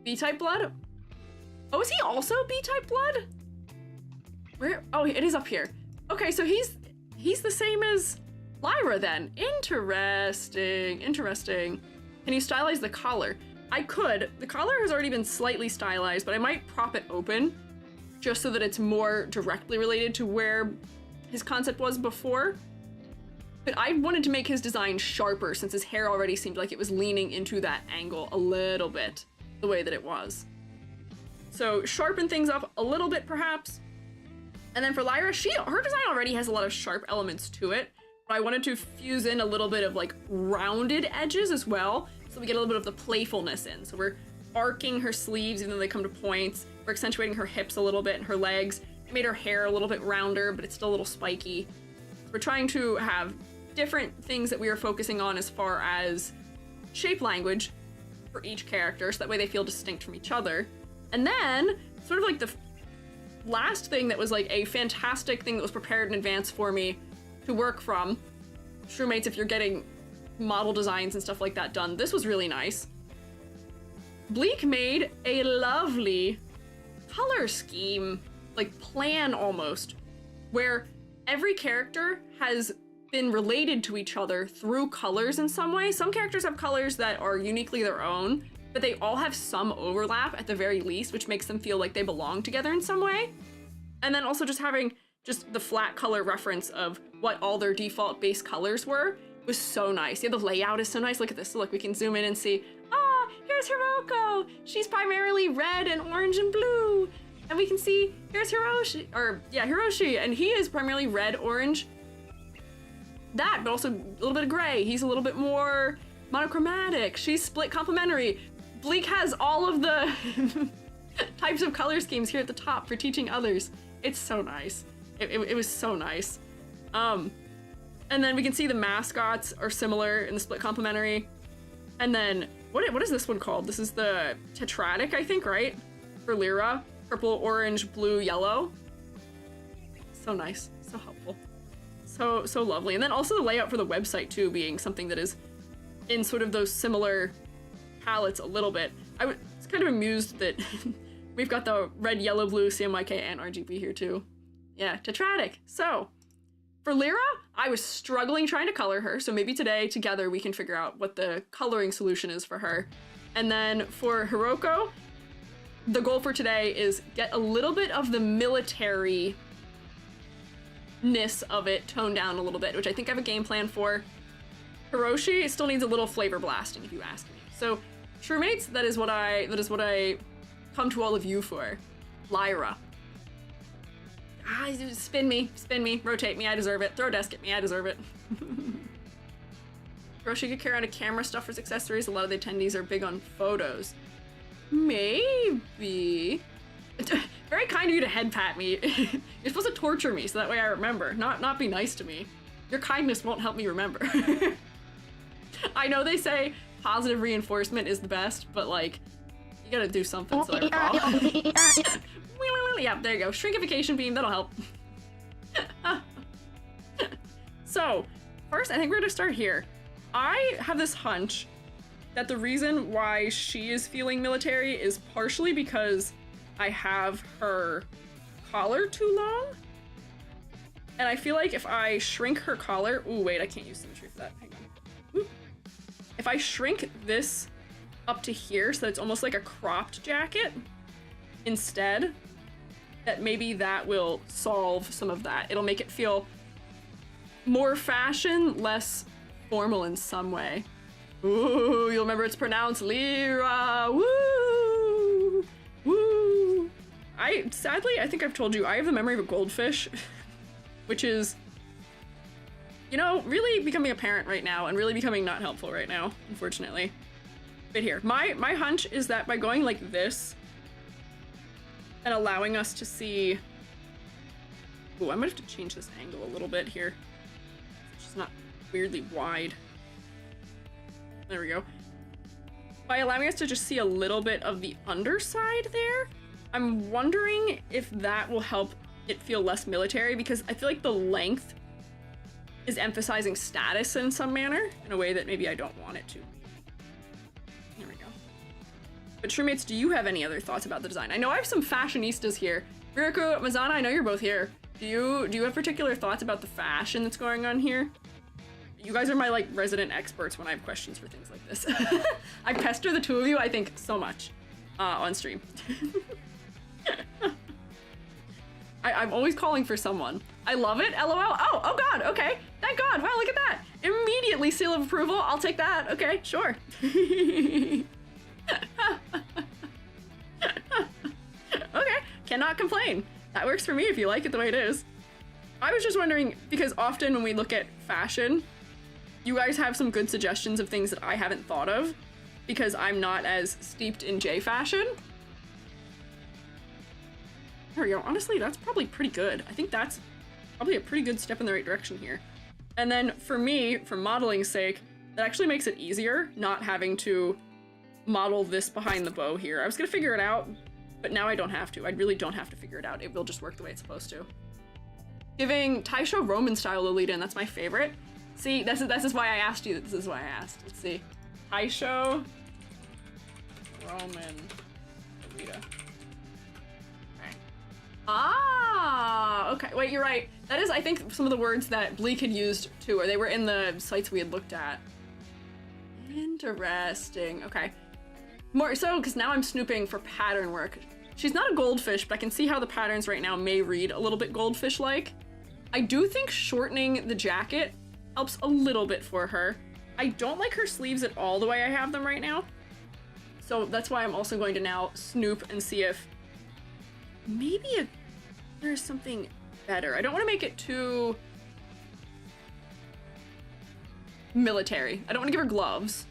B-type blood? Oh, is he also B-type blood? Where? Oh, it is up here. Okay, so he's the same as Lyra then. Interesting. Interesting. Can you stylize the collar? I could. The collar has already been slightly stylized, but I might prop it open just so that it's more directly related to where his concept was before. But I wanted to make his design sharper since his hair already seemed like it was leaning into that angle a little bit, the way that it was. So sharpen things up a little bit perhaps. And then for Lyra, her design already has a lot of sharp elements to it, but I wanted to fuse in a little bit of like rounded edges as well, so so we get a little bit of the playfulness in. So we're arcing her sleeves even though they come to points. We're accentuating her hips a little bit and her legs. It made her hair a little bit rounder, but it's still a little spiky. We're trying to have different things that we are focusing on as far as shape language for each character, so that way they feel distinct from each other. And then, sort of like the last thing that was like a fantastic thing that was prepared in advance for me to work from, Shroommates, if you're getting model designs and stuff like that done, this was really nice. Bleak made a lovely color scheme, like plan almost, where every character has been related to each other through colors in some way. Some characters have colors that are uniquely their own, but they all have some overlap at the very least, which makes them feel like they belong together in some way. And then also just having just the flat color reference of what all their default base colors were was so nice. Yeah, the layout is so nice. Look at this. So look, we can zoom in and see, here's Hiroko. She's primarily red and orange and blue. And we can see, here's Hiroshi, and he is primarily red, orange, that, but also a little bit of gray. He's a little bit more monochromatic. She's split complementary. Bleak has all of the types of color schemes here at the top for teaching others. It's so nice. It was so nice. And then we can see the mascots are similar in the split complementary. And then, what is this one called? This is the tetradic, I think, right? For Lyra. Purple, orange, blue, yellow. So nice, so helpful. So lovely. And then also the layout for the website too, being something that is in sort of those similar palettes a little bit. I was kind of amused that we've got the red, yellow, blue, CMYK, and RGB here too. Yeah, tetradic. So for Lyra, I was struggling trying to color her, so maybe today together we can figure out what the coloring solution is for her. And then for Hiroko, the goal for today is get a little bit of the military-ness of it toned down a little bit, which I think I have a game plan for. Hiroshi still needs a little flavor blasting, if you ask me. So, Shroommates, that is what I come to all of you for. Lyra. Spin me, rotate me, I deserve it. Throw a desk at me, I deserve it. Hiroshi could carry out a camera, stuffers, accessories. A lot of the attendees are big on photos. Maybe. Very kind of you to head pat me. You're supposed to torture me so that way I remember, not be nice to me. Your kindness won't help me remember. I know they say positive reinforcement is the best, but like, you gotta do something so I recall. Yeah, there you go. Shrinkification beam, that'll help. So, first, I think we're gonna start here. I have this hunch that the reason why she is feeling military is partially because I have her collar too long. And I feel like if I shrink her collar, ooh, wait, I can't use symmetry for that, hang on. Ooh. If I shrink this up to here so that it's almost like a cropped jacket instead, that maybe that will solve some of that. It'll make it feel more fashion, less formal in some way. Ooh, you'll remember it's pronounced Lyra. Woo! Woo! Sadly, I think I've told you, I have the memory of a goldfish, which is, you know, really becoming apparent right now and really becoming not helpful right now, unfortunately. But here, my hunch is that by going like this and allowing us to see, ooh, I might have to change this angle a little bit here. It's just not weirdly wide. There we go. By allowing us to just see a little bit of the underside there, I'm wondering if that will help it feel less military, because I feel like the length is emphasizing status in some manner, in a way that maybe I don't want it to. There we go. But Shroommates, do you have any other thoughts about the design? I know I have some fashionistas here. Mirako, Mazana, I know you're both here. Do you have particular thoughts about the fashion that's going on here? You guys are my, like, resident experts when I have questions for things like this. I pester the two of you, I think, so much on stream. I'm always calling for someone. I love it, LOL. Oh God, okay. Thank God, wow, look at that. Immediately seal of approval, I'll take that. Okay, sure. Okay, cannot complain. That works for me if you like it the way it is. I was just wondering, because often when we look at fashion, you guys have some good suggestions of things that I haven't thought of. because I'm not as steeped in J fashion. There we go. Honestly, that's probably pretty good. I think that's probably a pretty good step in the right direction here. And then for me, for modeling's sake, that actually makes it easier not having to model this behind the bow here. I was gonna figure it out, but now I don't have to. I really don't have to figure it out. It will just work the way it's supposed to. Giving Taisho Roman style Lolita, and that's my favorite. See, this is why I asked you. This is why I asked. Let's see. Taisho Roman Lolita. Okay. Ah, okay. Wait, you're right. That is, I think, some of the words that Bleak had used too, or they were in the sites we had looked at. Interesting. Okay. More so, because now I'm snooping for pattern work. She's not a goldfish, but I can see how the patterns right now may read a little bit goldfish-like. I do think shortening the jacket helps a little bit for her. I don't like her sleeves at all the way I have them right now. So that's why I'm also going to now snoop and see if maybe there's something better. I don't want to make it too military. I don't want to give her gloves.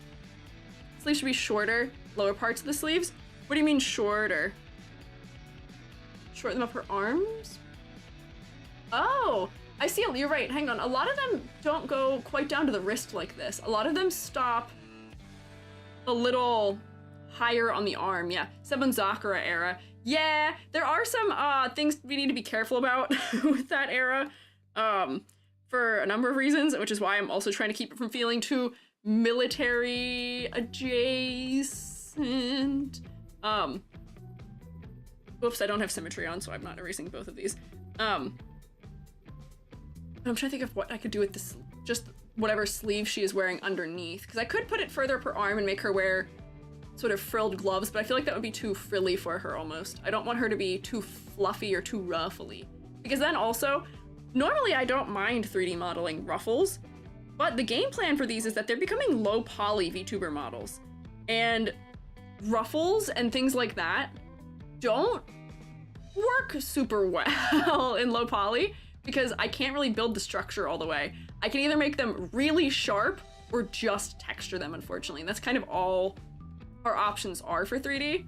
Sleeves should be shorter, lower parts of the sleeves. What do you mean shorter? Shorten them up her arms? Oh, I see. You're right. Hang on. A lot of them don't go quite down to the wrist like this. A lot of them stop a little higher on the arm. Yeah, Sebenzakura era. Yeah, there are some things we need to be careful about with that era for a number of reasons, which is why I'm also trying to keep it from feeling too military adjacent. Oops, I don't have symmetry on, so I'm not erasing both of these. I'm trying to think of what I could do with this, just whatever sleeve she is wearing underneath, because I could put it further up her arm and make her wear sort of frilled gloves, but I feel like that would be too frilly for her almost. I don't want her to be too fluffy or too ruffly, because then also, normally I don't mind 3D modeling ruffles, but the game plan for these is that they're becoming low poly VTuber models, and ruffles and things like that don't work super well in low poly, because I can't really build the structure all the way. I can either make them really sharp or just texture them, unfortunately. And that's kind of all our options are for 3D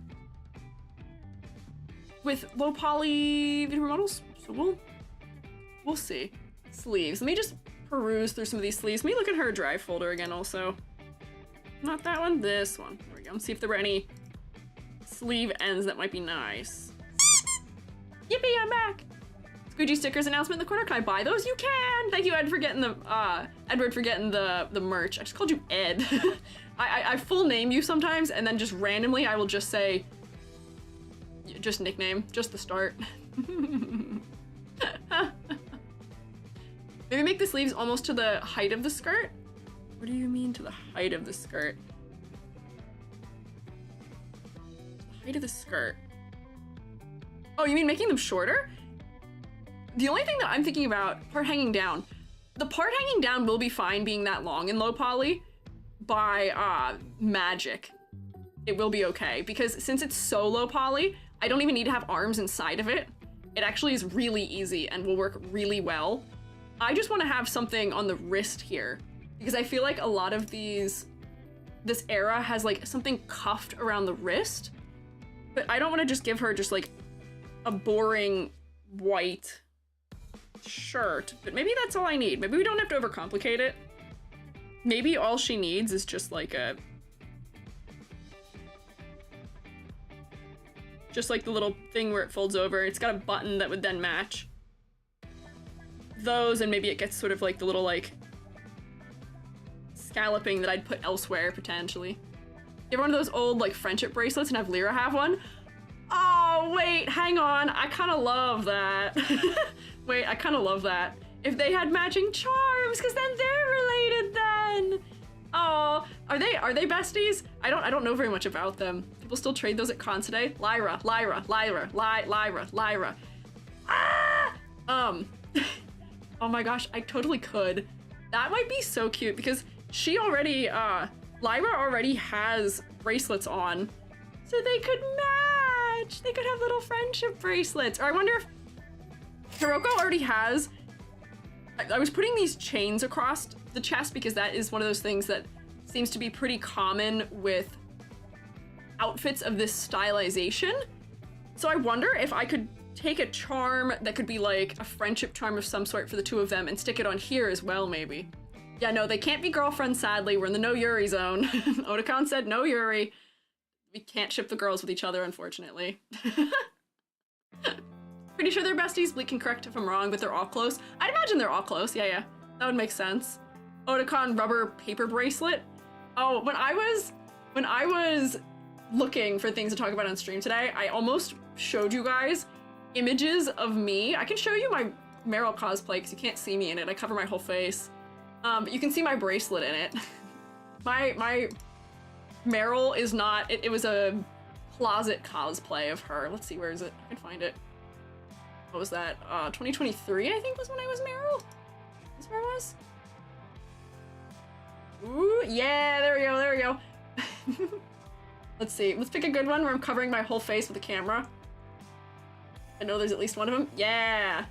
with low poly VTuber models. So we'll see. Sleeves. Let me just peruse through some of these sleeves. Let me look at her drive folder again also. Not that one, this one. There we go. Let's see if there were any sleeve ends that might be nice. Yippee, I'm back! Squiiji stickers announcement in the corner. Can I buy those? You can! Thank you, Ed, for getting the, Edward for getting the merch. I just called you Ed. I full name you sometimes, and then just randomly I will just say, just nickname, just the start. Maybe make the sleeves almost to the height of the skirt? What do you mean to the height of the skirt? The height of the skirt. Oh, you mean making them shorter? The only thing that I'm thinking about, part hanging down. The part hanging down will be fine being that long in low poly by magic. It will be okay, because since it's so low poly, I don't even need to have arms inside of it. It actually is really easy and will work really well. I just want to have something on the wrist here, because I feel like a lot of this era has like something cuffed around the wrist, but I don't want to just give her just like a boring white shirt, but maybe that's all I need. Maybe we don't have to overcomplicate it. Maybe all she needs is just like the little thing where it folds over. It's got a button that would then match those, and maybe it gets sort of like the little like scalloping that I'd put elsewhere potentially. You have one of those old like friendship bracelets and have Lyra have one? Oh, wait, hang on. I kind of love that. Wait, I kind of love that. If they had matching charms, because then they're related then. Oh, are they besties? I don't know very much about them. People still trade those at cons today. Lyra. Ah! Oh my gosh, I totally could. That might be so cute, because she already, Lyra already has bracelets on, so they could match. They could have little friendship bracelets. Or I wonder if Hiroko already has. I was putting these chains across the chest because that is one of those things that seems to be pretty common with outfits of this stylization. So I wonder if I could take a charm that could be like a friendship charm of some sort for the two of them and stick it on here as well, maybe. Yeah, no, they can't be girlfriends, sadly. We're in the no Yuri zone. Otakon said no Yuri. We can't ship the girls with each other, unfortunately. Pretty sure they're besties. Bleak can correct if I'm wrong, but they're all close. I'd imagine they're all close. Yeah. That would make sense. Otakon rubber paper bracelet. Oh, when I was looking for things to talk about on stream today, I almost showed you guys images of me. I can show you my Meryl cosplay because you can't see me in it. I cover my whole face. But you can see my bracelet in it. my Meryl is not, it was a closet cosplay of her. Let's see, where is it? I can find it. What was that? 2023, I think, was when I was Meryl? Is where it was? Ooh, yeah, there we go. Let's see, let's pick a good one where I'm covering my whole face with the camera. I know there's at least one of them. Yeah!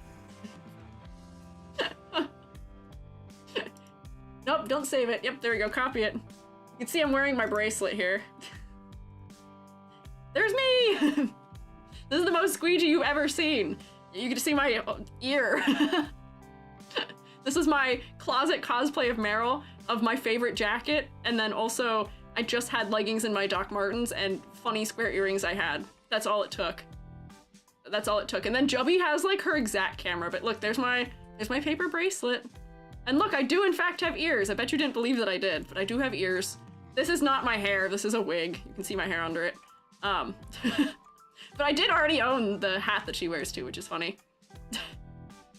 Nope, don't save it. Yep, there we go, copy it. You can see I'm wearing my bracelet here. There's me! This is the most Squiiji you've ever seen. You get to see my ear. This is my closet cosplay of Meryl, of my favorite jacket, and then also I just had leggings in my Doc Martens and funny square earrings I had. That's all it took. That's all it took. And then Jubby has like her exact camera, but look, there's my paper bracelet. And look, I do in fact have ears. I bet you didn't believe that I did, but I do have ears. This is not my hair, this is a wig. You can see my hair under it. But I did already own the hat that she wears too, which is funny.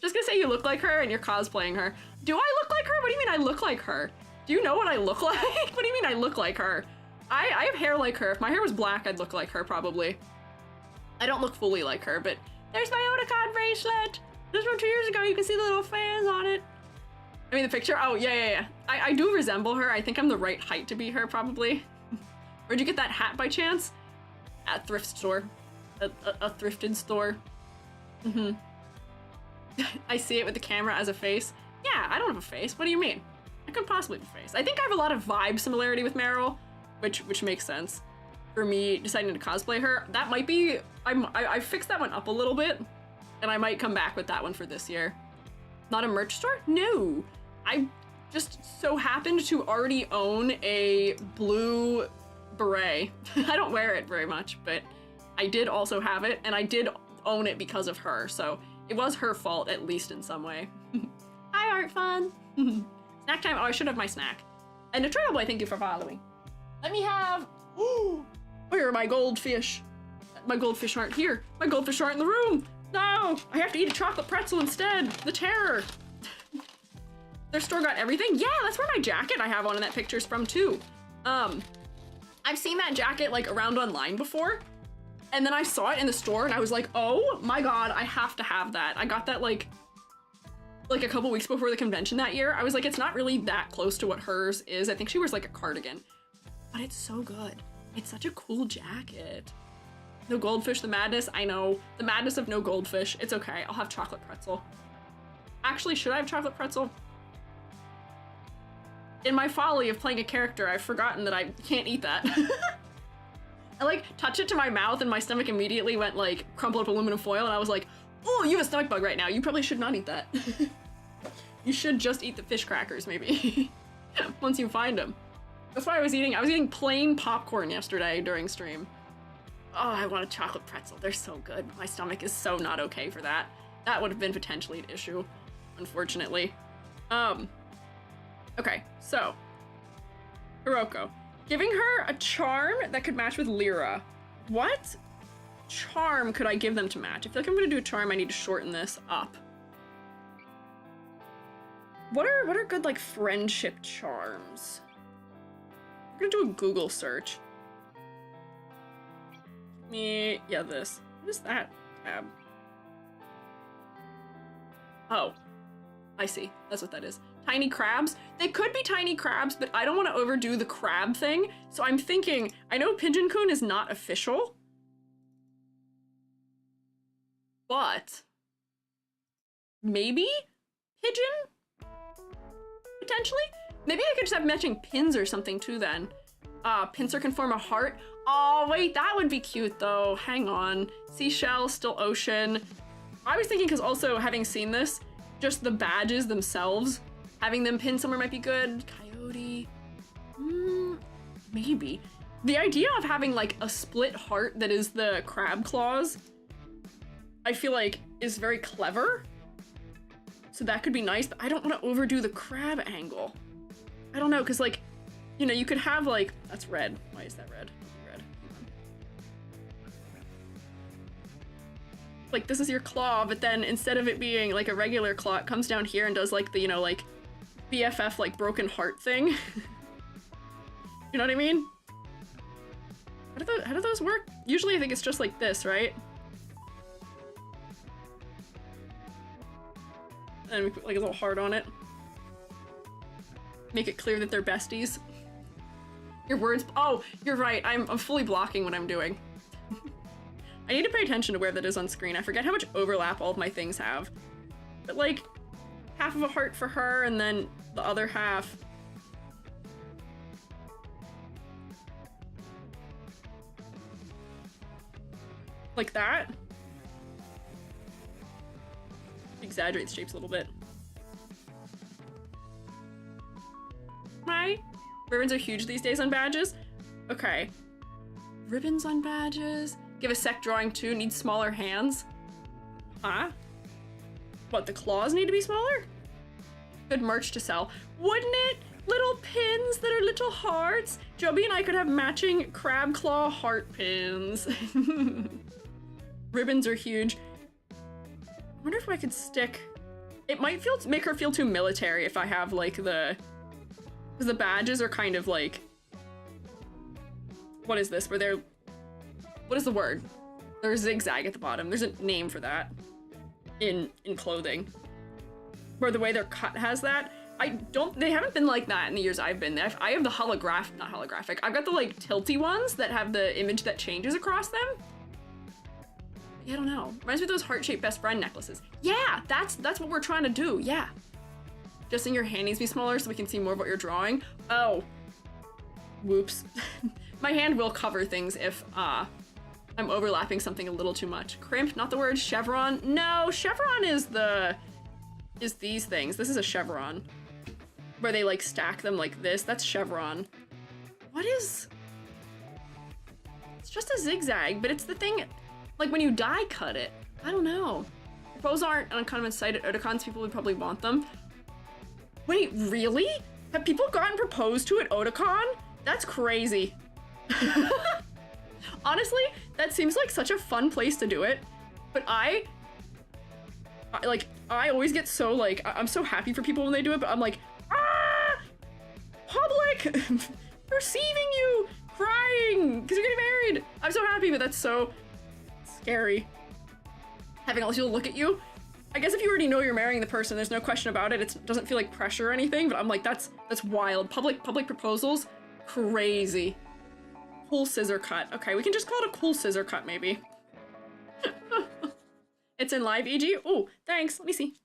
Just gonna say you look like her and you're cosplaying her. Do I look like her? What do you mean I look like her? Do you know what I look like? What do you mean I look like her? I have hair like her. If my hair was black, I'd look like her probably. I don't look fully like her, but there's my Otakon bracelet. This was from 2 years ago. You can see the little fans on it. I mean the picture? Oh, yeah. I do resemble her. I think I'm the right height to be her, probably. Where'd you get that hat by chance? At thrift store. A thrifted store. Mm-hmm. I see it with the camera as a face. Yeah, I don't have a face. What do you mean? I couldn't possibly have a face. I think I have a lot of vibe similarity with Meryl, which makes sense. For me deciding to cosplay her, that might be, I fixed that one up a little bit, and I might come back with that one for this year. Not a merch store? No. I just so happened to already own a blue beret. I don't wear it very much, but I did also have it, and I did own it because of her, so it was her fault, at least in some way. Hi, Art Fun! Snack time. Oh, I should have my snack. And a Trailboy, thank you for following. Let me have... Where are my goldfish? My goldfish aren't here. My goldfish aren't in the room. No! I have to eat a chocolate pretzel instead. The terror. Their store got everything? Yeah, that's where my jacket I have on in that picture is from too. I've seen that jacket like around online before. And then I saw it in the store and I was like, oh my god, I have to have that. I got that like a couple weeks before the convention that year. I was like, it's not really that close to what hers is. I think she wears like a cardigan, but it's so good. It's such a cool jacket. No goldfish, the madness. I know, the madness of no goldfish. It's okay, I'll have chocolate pretzel. Actually, should I have chocolate pretzel? In my folly of playing a character, I've forgotten that I can't eat that. I like touched it to my mouth and my stomach immediately went like crumpled up aluminum foil and I was like, oh, you have a stomach bug right now. You probably should not eat that. You should just eat the fish crackers maybe. Once you find them. That's why I was eating plain popcorn yesterday during stream. Oh, I want a chocolate pretzel. They're so good. My stomach is so not okay for that. That would have been potentially an issue, unfortunately. Okay, so Hiroko. Giving her a charm that could match with Lyra. What charm could I give them to match? I feel like I'm gonna do a charm, I need to shorten this up. What are good like friendship charms? I'm gonna do a Google search. Yeah, this. What is that tab? Oh, I see. That's what that is. Tiny crabs? They could be tiny crabs, but I don't want to overdo the crab thing. So I'm thinking, I know Pigeon-kun is not official, but maybe pigeon? Potentially? Maybe I could just have matching pins or something too then. pincer can form a heart. Oh, wait, that would be cute though. Hang on. Seashell, still ocean. I was thinking, because also having seen this, just the badges themselves, having them pinned somewhere might be good. Coyote. Maybe. The idea of having like a split heart that is the crab claws, I feel like is very clever. So that could be nice, but I don't want to overdo the crab angle. I don't know, because like, you know, you could have like, that's red. Why is that red? Red. Like this is your claw, but then instead of it being like a regular claw, it comes down here and does like the, you know, like BFF like broken heart thing. You know what I mean? How do those work? Usually I think it's just like this, right? And we put like a little heart on it. Make it clear that they're besties. Your words, oh, you're right. I'm fully blocking what I'm doing. I need to pay attention to where that is on screen. I forget how much overlap all of my things have. But like, half of a heart for her and then the other half. Like that. Exaggerate the shapes a little bit. Right? Ribbons are huge these days on badges. Okay. Ribbons on badges. Give a sec drawing too. Needs smaller hands. Huh? What, the claws need to be smaller? Good merch to sell. Wouldn't it? Little pins that are little hearts. Joby and I could have matching crab claw heart pins. Ribbons are huge. I wonder if I could stick... It might make her feel too military if I have like the... Because the badges are kind of like... What is this? Where they're... What is the word? There's zigzag at the bottom. There's a name for that. In clothing. Where the way they're cut has that. They haven't been like that in the years I've been there. I have the not holographic. I've got the like tilty ones that have the image that changes across them. Yeah, I don't know. Reminds me of those heart-shaped best friend necklaces. Yeah, that's what we're trying to do, yeah. Just in your hand needs to be smaller so we can see more of what you're drawing. Oh. Whoops. My hand will cover things if I'm overlapping something a little too much. Crimp, not the word. Chevron. No, chevron is these things. This is a chevron. Where they like stack them like this. That's chevron. What is... It's just a zigzag, but it's the thing... Like when you die cut it. I don't know. If those aren't on a common site at Otakons, people would probably want them. Wait, really? Have people gotten proposed to at Otakon? That's crazy. Honestly, that seems like such a fun place to do it. But I always get so like, I'm so happy for people when they do it, but I'm like, ah! Public! Perceiving you! Crying! Because you're getting married! I'm so happy, but that's so scary. Having all these people look at you. I guess if you already know you're marrying the person, there's no question about it. It doesn't feel like pressure or anything, but I'm like, that's wild. Public proposals, crazy. Cool scissor cut. Okay, we can just call it a cool scissor cut, maybe. It's in live, EG. Oh, thanks. Let me see.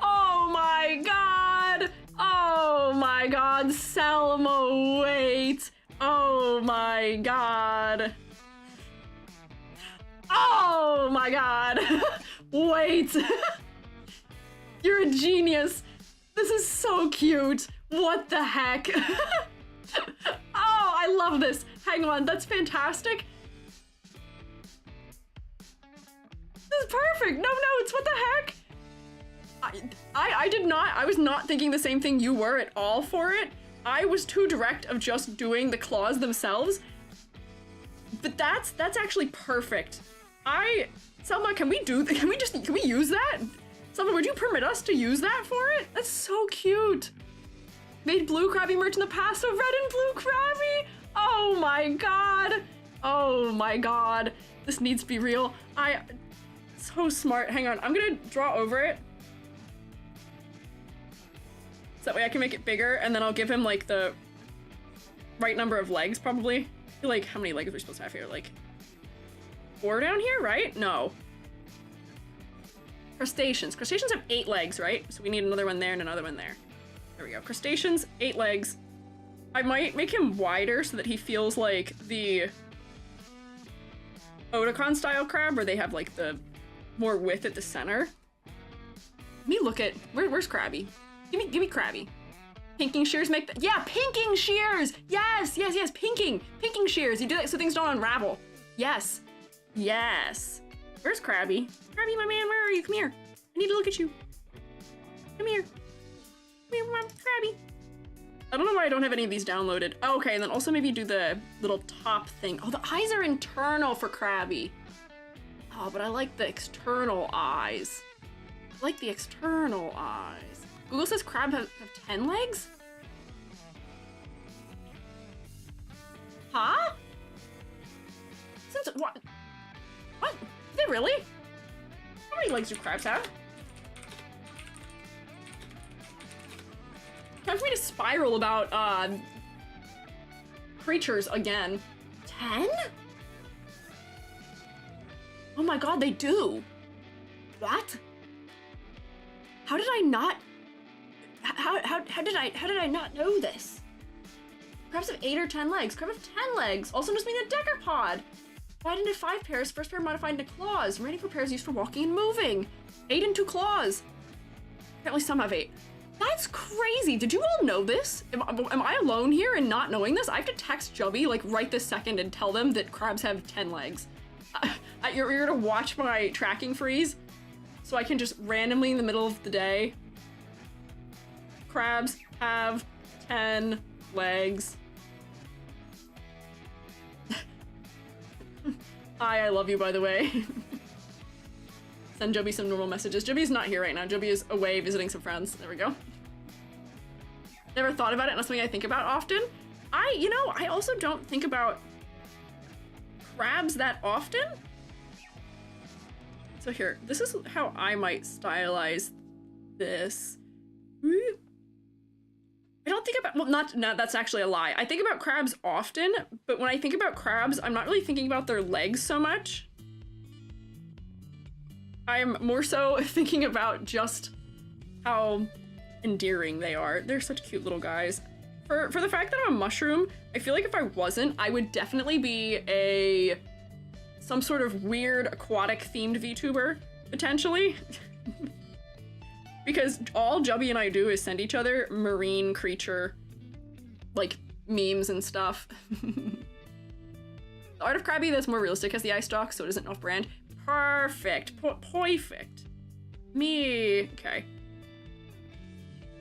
Oh my god! Oh my god, Selma, wait! Oh my god. Oh my god! Wait! You're a genius! This is so cute! What the heck? Oh, I love this! Hang on, that's fantastic! This is perfect! No, it's what the heck? I was not thinking the same thing you were at all for it. I was too direct of just doing the claws themselves. But that's actually perfect. Selma, can we use that? Selma, would you permit us to use that for it? That's so cute. Made blue crabby merch in the past, so red and blue crabby. Oh my god. Oh my god. This needs to be real. So smart. Hang on, I'm gonna draw over it. So that way I can make it bigger, and then I'll give him like the right number of legs, probably. I feel like, how many legs are we supposed to have here? Like 4 down here, right? No. Crustaceans. Crustaceans have 8 legs, right? So we need another one there and another one there. There we go. Crustaceans, 8 legs. I might make him wider so that he feels like the Otakon style crab where they have like the more width at the center. Let me look at, where's Krabby? Give me Krabby. Pinking shears make the, yeah, pinking shears! Yes, yes, yes, pinking shears. You do that so things don't unravel. Yes, yes. Where's Krabby? Krabby, my man, where are you? Come here. I need to look at you. Come here. Come here, Mom, Krabby. I don't know why I don't have any of these downloaded. Oh, okay, and then also maybe do the little top thing. Oh, the eyes are internal for Krabby. Oh, but I like the external eyes. I like the external eyes. Google says crab have 10 legs? Huh? Since what? What? Is it really? How many legs do crabs have? Time for me to spiral about creatures again. 10? Oh my god, they do. What? How did I not? How did I not know this? Crabs have 8 or 10 legs. Crab have 10 legs. Also must mean a decapod. Divided into 5 pairs. First pair modified into claws. Remaining 4 pairs used for walking and moving. 8 and 2 claws. Apparently some have 8. That's crazy. Did you all know this? Am I alone here in not knowing this? I have to text Jubby like right this second and tell them that crabs have 10 legs. You're gonna watch my tracking freeze so I can just randomly in the middle of the day. Crabs have 10 legs. Hi, I love you, by the way. Send Joby some normal messages. Joby's not here right now. Joby is away visiting some friends. There we go. Never thought about it, not something I think about often. I also don't think about crabs that often. So here, this is how I might stylize this. I don't think about, well, no, that's actually a lie. I think about crabs often, but when I think about crabs, I'm not really thinking about their legs so much. I'm more so thinking about just how endearing they are. They're such cute little guys. For the fact that I'm a mushroom, I feel like if I wasn't, I would definitely be some sort of weird aquatic themed VTuber, potentially. Because all Jubby and I do is send each other marine creature, like, memes and stuff. The art of Krabby that's more realistic has the eye stalk, so it isn't off-brand. Perfect. Perfect. Me. Okay.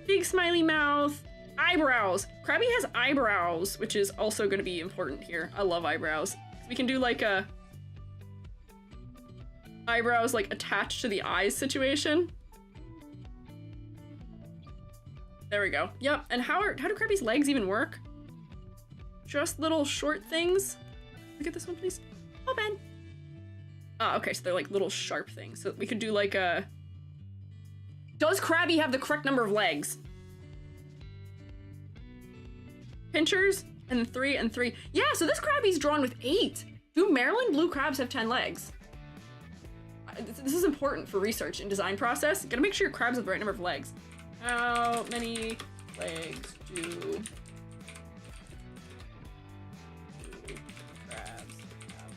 Big smiley mouth. Eyebrows. Krabby has eyebrows, which is also going to be important here. I love eyebrows. We can do like a eyebrows like attached to the eyes situation. There we go. Yep. And how do Krabby's legs even work? Just little short things. Look at this one, please. Open. Oh, okay. So they're like little sharp things. So we could do like a. Does Krabby have the correct number of legs? Pinchers and 3 and 3. Yeah. So this Krabby's drawn with 8. Do Maryland blue crabs have 10 legs? This is important for research and design process. Gotta make sure your crabs have the right number of legs. How many legs do crabs have?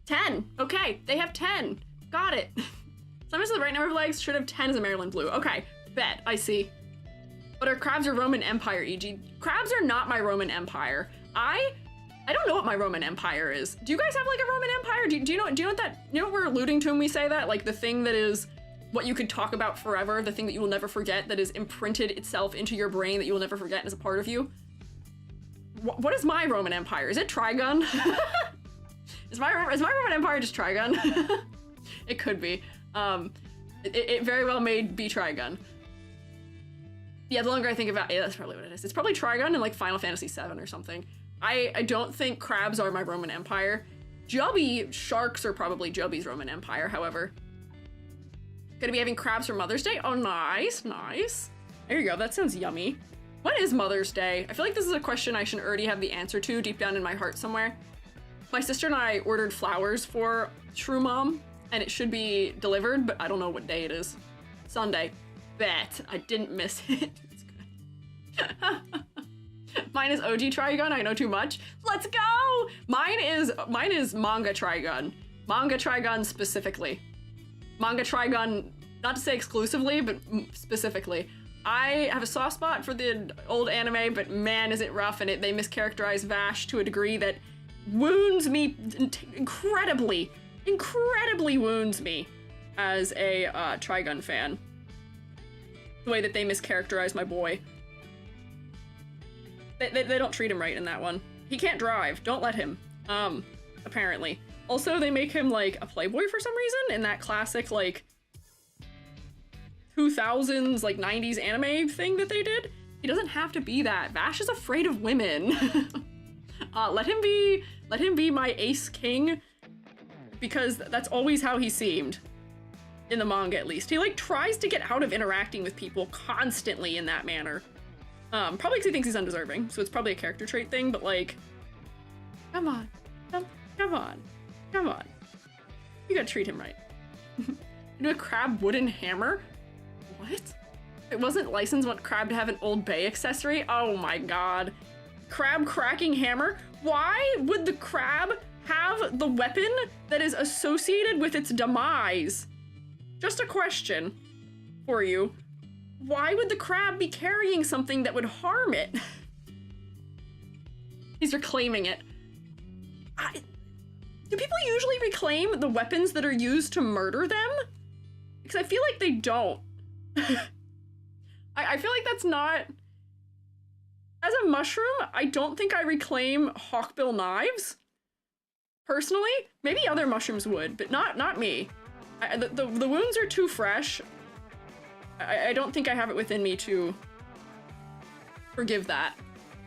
10. Okay, they have 10. Got it. Sometimes the right number of legs should have 10 as a Maryland blue. Okay, bet. I see. But are crabs your Roman Empire, e.g.? Crabs are not my Roman Empire. I don't know what my Roman Empire is. Do you guys have like a Roman Empire? Do you know what we're alluding to when we say that? Like the thing that is what you could talk about forever, the thing that you will never forget, that is imprinted itself into your brain that you will never forget and is a part of you. What is my Roman Empire? Is it Trigun? Is my Roman Empire just Trigun? It could be. It very well may be Trigun. Yeah, the longer I think about it, that's probably what it is. It's probably Trigun and like Final Fantasy VII or something. I don't think crabs are my Roman Empire. Jubby, sharks are probably Jubby's Roman Empire, however. Gonna be having crabs for Mother's Day? Oh, nice, nice. There you go, that sounds yummy. What is Mother's Day? I feel like this is a question I should already have the answer to deep down in my heart somewhere. My sister and I ordered flowers for Shrew Mom, and it should be delivered, but I don't know what day it is. Sunday. Bet. I didn't miss it. It's good. Mine is OG Trigun. I know too much. Let's go. Mine is manga Trigun. Manga Trigun specifically. Manga Trigun, not to say exclusively, but specifically. I have a soft spot for the old anime, but man, is it rough, and they mischaracterize Vash to a degree that wounds me incredibly wounds me as a Trigun fan. The way that they mischaracterize my boy. They don't treat him right in that one. He can't drive. Don't let him. Apparently. Also, they make him, like, a playboy for some reason in that classic, like, 2000s, like, 90s anime thing that they did. He doesn't have to be that. Vash is afraid of women. Let him be my ace king, because that's always how he seemed. In the manga, at least. He, like, tries to get out of interacting with people constantly in that manner. Probably because he thinks he's undeserving, so it's probably a character trait thing, but like, come on. You gotta treat him right. Do a crab wooden hammer? What? It wasn't licensed want crab to have an Old Bay accessory? Oh my god. Crab cracking hammer? Why would the crab have the weapon that is associated with its demise? Just a question for you. Why would the crab be carrying something that would harm it? He's reclaiming it. Do people usually reclaim the weapons that are used to murder them? Because I feel like they don't. I feel like that's not... As a mushroom, I don't think I reclaim hawkbill knives. Personally, maybe other mushrooms would, but not me. The wounds are too fresh. I don't think I have it within me to forgive that.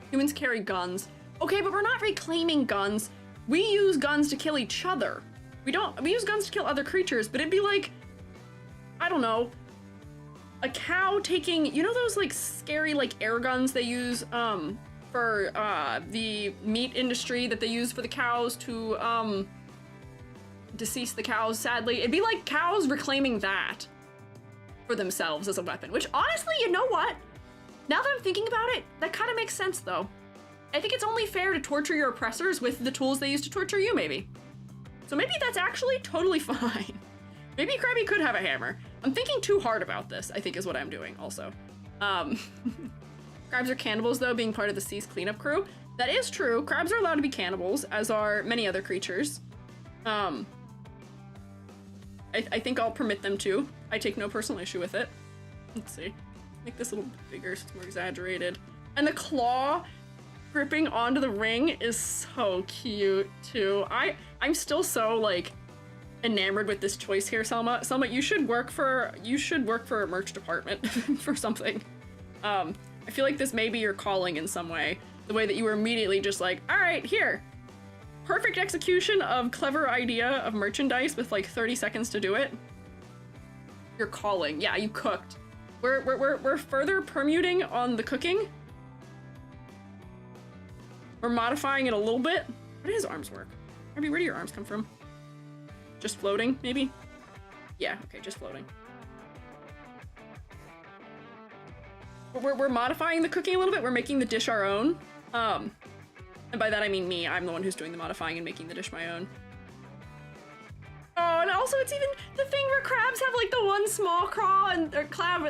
Humans carry guns. Okay, but we're not reclaiming guns. We use guns to kill each other. We use guns to kill other creatures, but it'd be like, I don't know, a cow taking, you know those like scary like air guns they use for the meat industry that they use for the cows to decease the cows, sadly. It'd be like cows reclaiming that for themselves as a weapon, which honestly, you know what? Now that I'm thinking about it, that kind of makes sense though. I think it's only fair to torture your oppressors with the tools they use to torture you, maybe. So maybe that's actually totally fine. Maybe Krabby could have a hammer. I'm thinking too hard about this, I think is what I'm doing also. Crabs are cannibals though, being part of the sea's cleanup crew. That is true. Crabs are allowed to be cannibals, as are many other creatures. I think I'll permit them to. I take no personal issue with it. Let's see. Make this a little bit bigger so it's more exaggerated. And the claw gripping onto the ring is so cute too. I'm still so like enamored with this choice here, Selma. Selma, you should work for a merch department for something. I feel like this may be your calling in some way. The way that you were immediately just like, all right, here. Perfect execution of clever idea of merchandise with like 30 seconds to do it. You're calling. Yeah, you cooked. We're further permuting on the cooking. We're modifying it a little bit. How do his arms work? Where do your arms come from? Just floating, maybe? Yeah, okay, just floating. We're modifying the cooking a little bit. We're making the dish our own. And by that I mean me. I'm the one who's doing the modifying and making the dish my own. Oh, and also it's even the thing where crabs have like the one small claw and or crab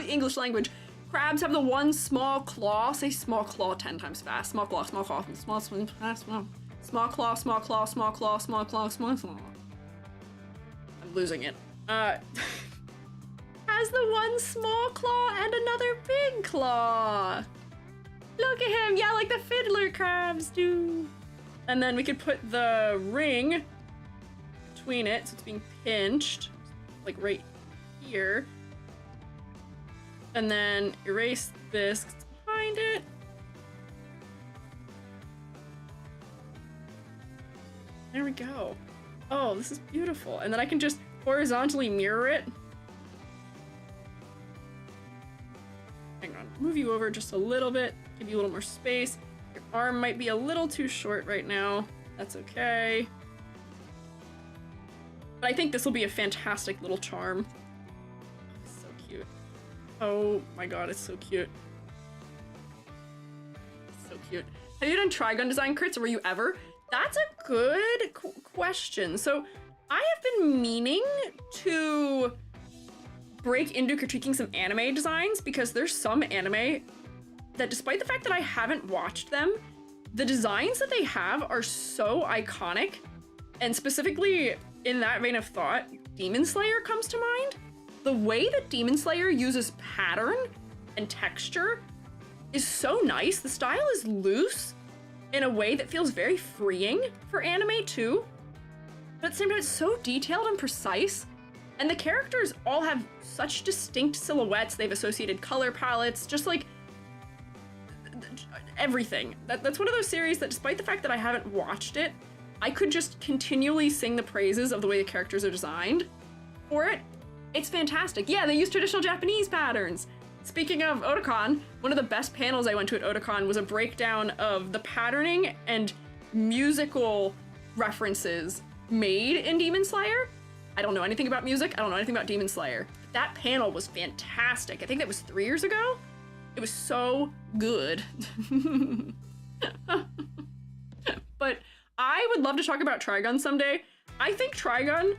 English language. Crabs have the one small claw. Say small claw 10 times fast. Small claw, small claw, small swing, small claw, small claw, small claw, small claw, small claw. I'm losing it. Has the one small claw and another big claw. Look at him, yeah, like the fiddler crabs do. And then we could put the ring between it, so it's being pinched, like right here. And then erase this behind it. There we go. Oh, this is beautiful. And then I can just horizontally mirror it. Hang on, move you over just a little bit, give you a little more space. Your arm might be a little too short right now. That's okay. But I think this will be a fantastic little charm. So cute. Oh my god, it's so cute. So cute. Have you done Trigun design crits, or were you ever? That's a good question. So I have been meaning to break into critiquing some anime designs, because there's some anime that, despite the fact that I haven't watched them, the designs that they have are so iconic. And specifically in that vein of thought, Demon Slayer comes to mind. The way that Demon Slayer uses pattern and texture is so nice. The style is loose in a way that feels very freeing for anime too. But at the same time, it's so detailed and precise. And the characters all have such distinct silhouettes. They've associated color palettes, just like everything. That's one of those series that, despite the fact that I haven't watched it, I could just continually sing the praises of the way the characters are designed for it. It's fantastic. Yeah, they use traditional Japanese patterns. Speaking of Otakon, one of the best panels I went to at Otakon was a breakdown of the patterning and musical references made in Demon Slayer. I don't know anything about music. I don't know anything about Demon Slayer. That panel was fantastic. I think that was 3 years ago. It was so good. But I would love to talk about Trigun someday. I think Trigun,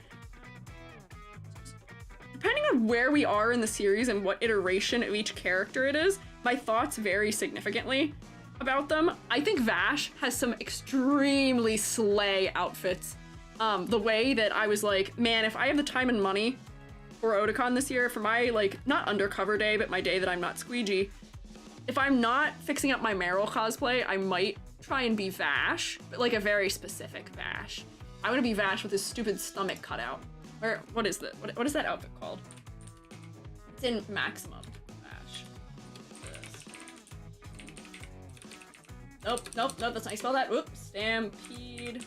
depending on where we are in the series and what iteration of each character it is, my thoughts vary significantly about them. I think Vash has some extremely slay outfits. The way that I was like, man, if I have the time and money for Otakon this year, for my, like, not undercover day, but my day that I'm not Squiiji, if I'm not fixing up my Meryl cosplay, I might try and be Vash, but like a very specific Vash. I want to be Vash with his stupid stomach cut out. Or what is that? What is that outfit called? It's in Maximum Vash. Nope, nope, nope, that's not how you spell that. Whoops, Stampede.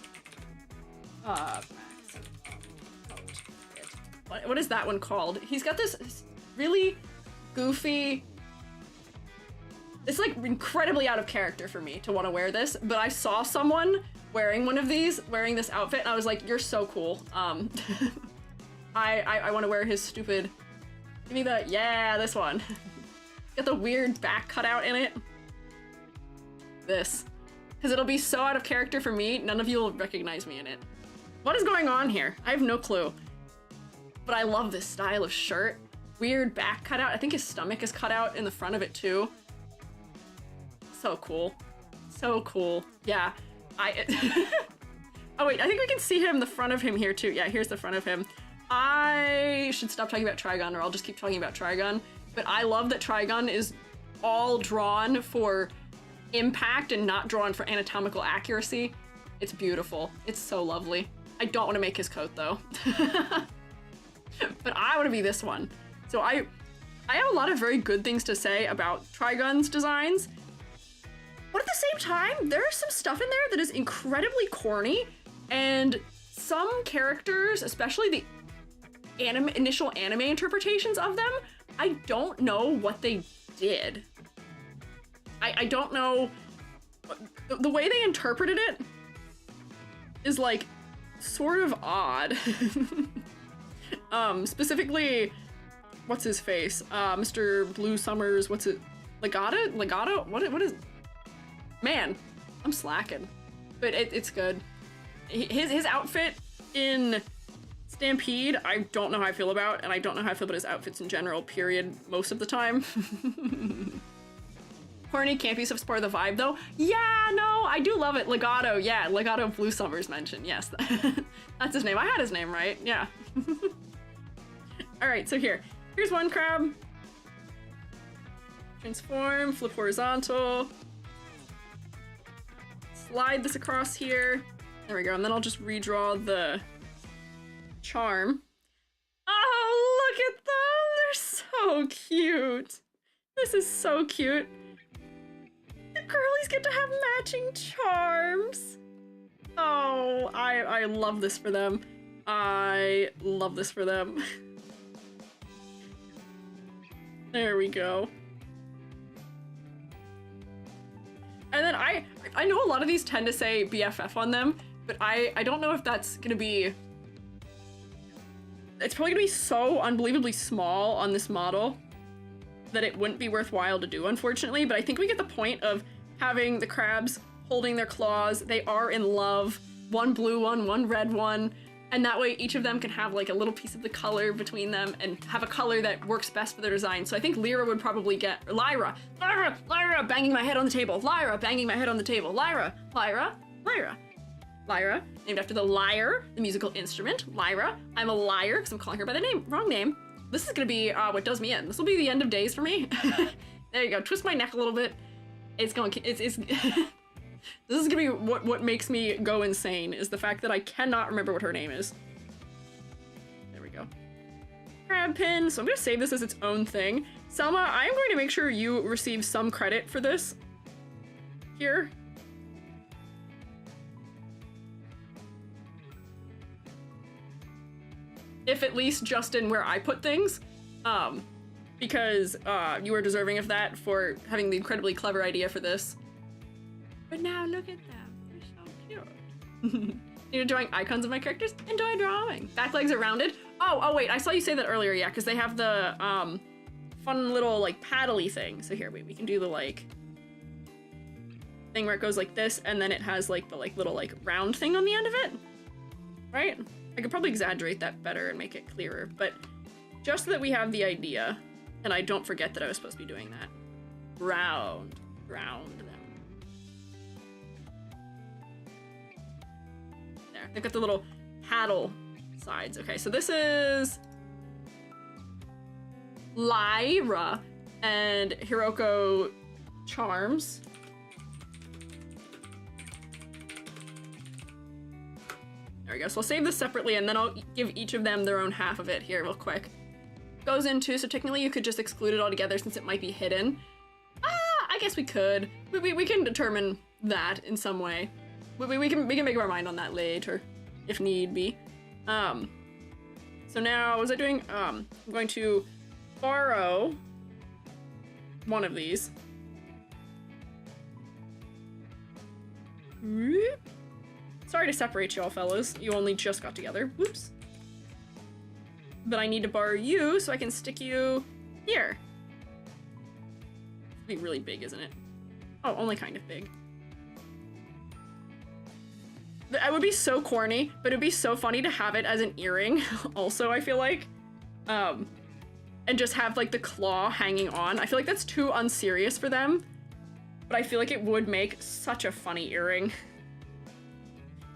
What is that one called? He's got this really goofy. It's like incredibly out of character for me to want to wear this, but I saw someone wearing one of these, wearing this outfit, and I was like, you're so cool. I want to wear his stupid, give me the, yeah, this one. Got the weird back cutout in it. This. Because it'll be so out of character for me, none of you will recognize me in it. What is going on here? I have no clue. But I love this style of shirt. Weird back cutout. I think his stomach is cut out in the front of it too. So cool. So cool. Yeah. Oh wait, I think we can see him, the front of him here too. Yeah, here's the front of him. I should stop talking about Trigun, or I'll just keep talking about Trigun. But I love that Trigun is all drawn for impact and not drawn for anatomical accuracy. It's beautiful. It's so lovely. I don't want to make his coat though. But I want to be this one. So I have a lot of very good things to say about Trigun's designs. But at the same time, there's some stuff in there that is incredibly corny, and some characters, especially the initial anime interpretations of them, I don't know what they did. I don't know. The way they interpreted it is like sort of odd. Specifically, what's his face? Mr. Blue Summers, what's it? Legato? What is? Man, I'm slacking. But it's good. His outfit in Stampede, I don't know how I feel about, and I don't know how I feel about his outfits in general, period, most of the time. Horny, campy stuff's part of the vibe, though. Yeah, no, I do love it. Legato, yeah, Legato Blue Summers mentioned, yes. That's his name. I had his name right, yeah. All right, so here's one crab. Transform, flip horizontal. Slide this across here. There we go, and then I'll just redraw the charm. Oh, look at them! They're so cute. This is so cute. The girlies get to have matching charms. Oh, I love this for them. I love this for them. There we go. And then I know a lot of these tend to say BFF on them, but I don't know if that's gonna be... It's probably gonna be so unbelievably small on this model that it wouldn't be worthwhile to do, unfortunately, but I think we get the point of having the crabs holding their claws. They are in love. One blue one red one, and that way each of them can have like a little piece of the color between them and have a color that works best for their design. So I think Lyra would probably get, or Lyra, banging my head on the table, Lyra, banging my head on the table, Lyra, named after the lyre, the musical instrument, Lyra. I'm a liar because I'm calling her by the wrong name. This is gonna be what does me in. This will be the end of days for me. There you go, twist my neck a little bit. It's This is gonna be what makes me go insane, is the fact that I cannot remember what her name is. There we go. Crab pin, so I'm gonna save this as its own thing. Selma, I am going to make sure you receive some credit for this. Here. If at least just in where I put things. Because you are deserving of that for having the incredibly clever idea for this. But now look at them, they're so cute. You're drawing icons of my characters? Enjoy drawing. Back legs are rounded. Oh wait, I saw you say that earlier, yeah, because they have the fun little like paddly thing. So here, wait, we can do the like thing where it goes like this, and then it has like the little like round thing on the end of it, right? I could probably exaggerate that better and make it clearer, but just so that we have the idea, and I don't forget that I was supposed to be doing that. Round them. They've got the little paddle sides. Okay, so this is Lyra and Hiroko charms. There we go. So I'll save this separately, and then I'll give each of them their own half of it here real quick. Goes into, so technically you could just exclude it altogether since it might be hidden. I guess we could. We can determine that in some way. We can make up our mind on that later, if need be. So now, what was I doing? I'm going to borrow one of these. Sorry to separate y'all, fellas. You only just got together. Whoops. But I need to borrow you so I can stick you here. It'd be really big, isn't it? Oh, only kind of big. I would be so corny, but it'd be so funny to have it as an earring also, I feel like. And just have like the claw hanging on. I feel like that's too unserious for them, but I feel like it would make such a funny earring.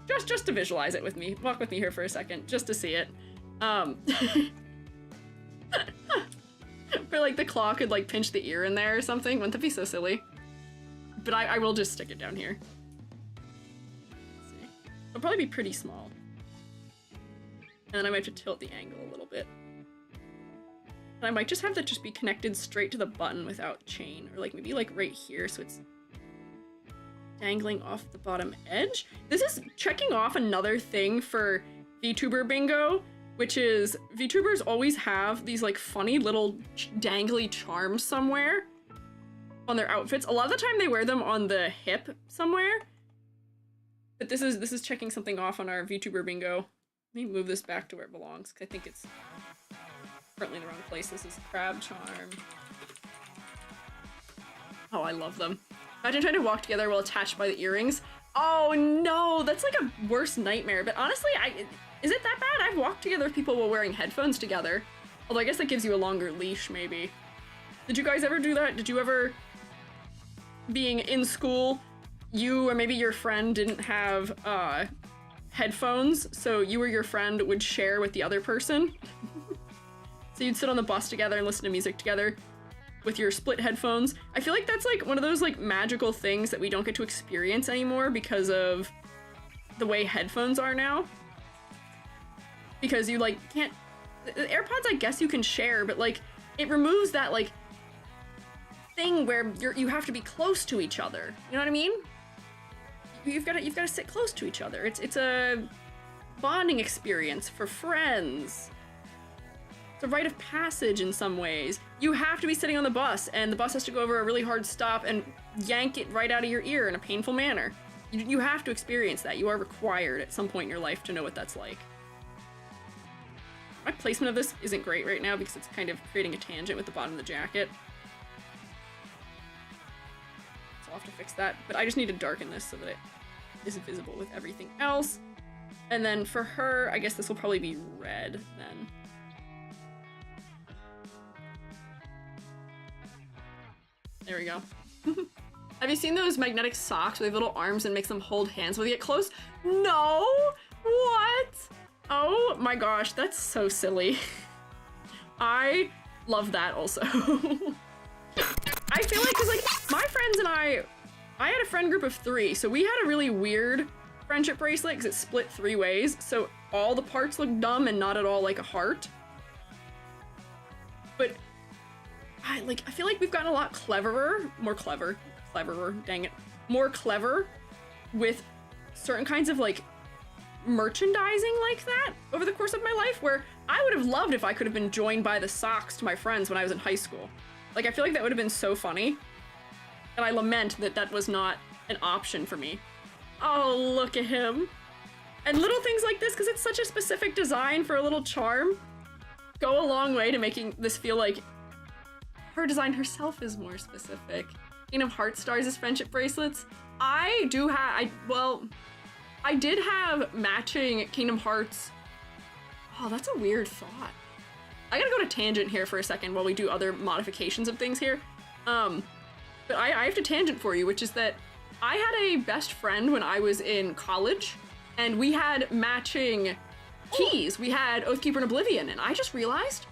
Just to visualize it with me. Walk with me here for a second, just to see it. But like the claw could like pinch the ear in there or something. Wouldn't that be so silly? But I will just stick it down here. It'll probably be pretty small. And then I might have to tilt the angle a little bit. And I might just have that just be connected straight to the button without chain, or like maybe like right here so it's dangling off the bottom edge. This is checking off another thing for VTuber bingo, which is VTubers always have these like funny little dangly charms somewhere on their outfits. A lot of the time they wear them on the hip somewhere. But this is checking something off on our VTuber bingo. Let me move this back to where it belongs, because I think it's currently in the wrong place. This is crab charm. Oh, I love them. Imagine trying to walk together while attached by the earrings. Oh no, that's like a worst nightmare. But honestly, is it that bad? I've walked together with people while wearing headphones together. Although I guess that gives you a longer leash, maybe. Did you guys ever do that? Did you ever, being in school, you or maybe your friend didn't have headphones, so you or your friend would share with the other person? So you'd sit on the bus together and listen to music together with your split headphones. I feel like that's like one of those like magical things that we don't get to experience anymore because of the way headphones are now. Because you like can't, the AirPods I guess you can share, but like it removes that like thing where you have to be close to each other. You know what I mean? You've got to sit close to each other. It's a bonding experience for friends. It's a rite of passage in some ways. You have to be sitting on the bus, and the bus has to go over a really hard stop and yank it right out of your ear in a painful manner. You have to experience that. You are required at some point in your life to know what that's like. My placement of this isn't great right now because it's kind of creating a tangent with the bottom of the jacket. I'll have to fix that. But I just need to darken this so that it is visible with everything else. And then for her, I guess this will probably be red then. There we go. Have you seen those magnetic socks with little arms and makes them hold hands when they get close? No! What? Oh my gosh, that's so silly. I love that also. I feel like, cause like, my friends and I had a friend group of 3, so we had a really weird friendship bracelet because it split 3 ways, so all the parts look dumb and not at all like a heart. But I feel like we've gotten a lot cleverer, more clever, dang it, more clever with certain kinds of like merchandising like that over the course of my life, where I would have loved if I could have been joined by the socks to my friends when I was in high school. Like, I feel like that would have been so funny. And I lament that that was not an option for me. Oh, look at him. And little things like this, because it's such a specific design for a little charm, go a long way to making this feel like her design herself is more specific. Kingdom Hearts stars as friendship bracelets. I did have matching Kingdom Hearts. Oh, that's a weird thought. I gotta go to tangent here for a second while we do other modifications of things here. But I have to tangent for you, which is that I had a best friend when I was in college, and we had matching keys. We had Oathkeeper and Oblivion, and I just realized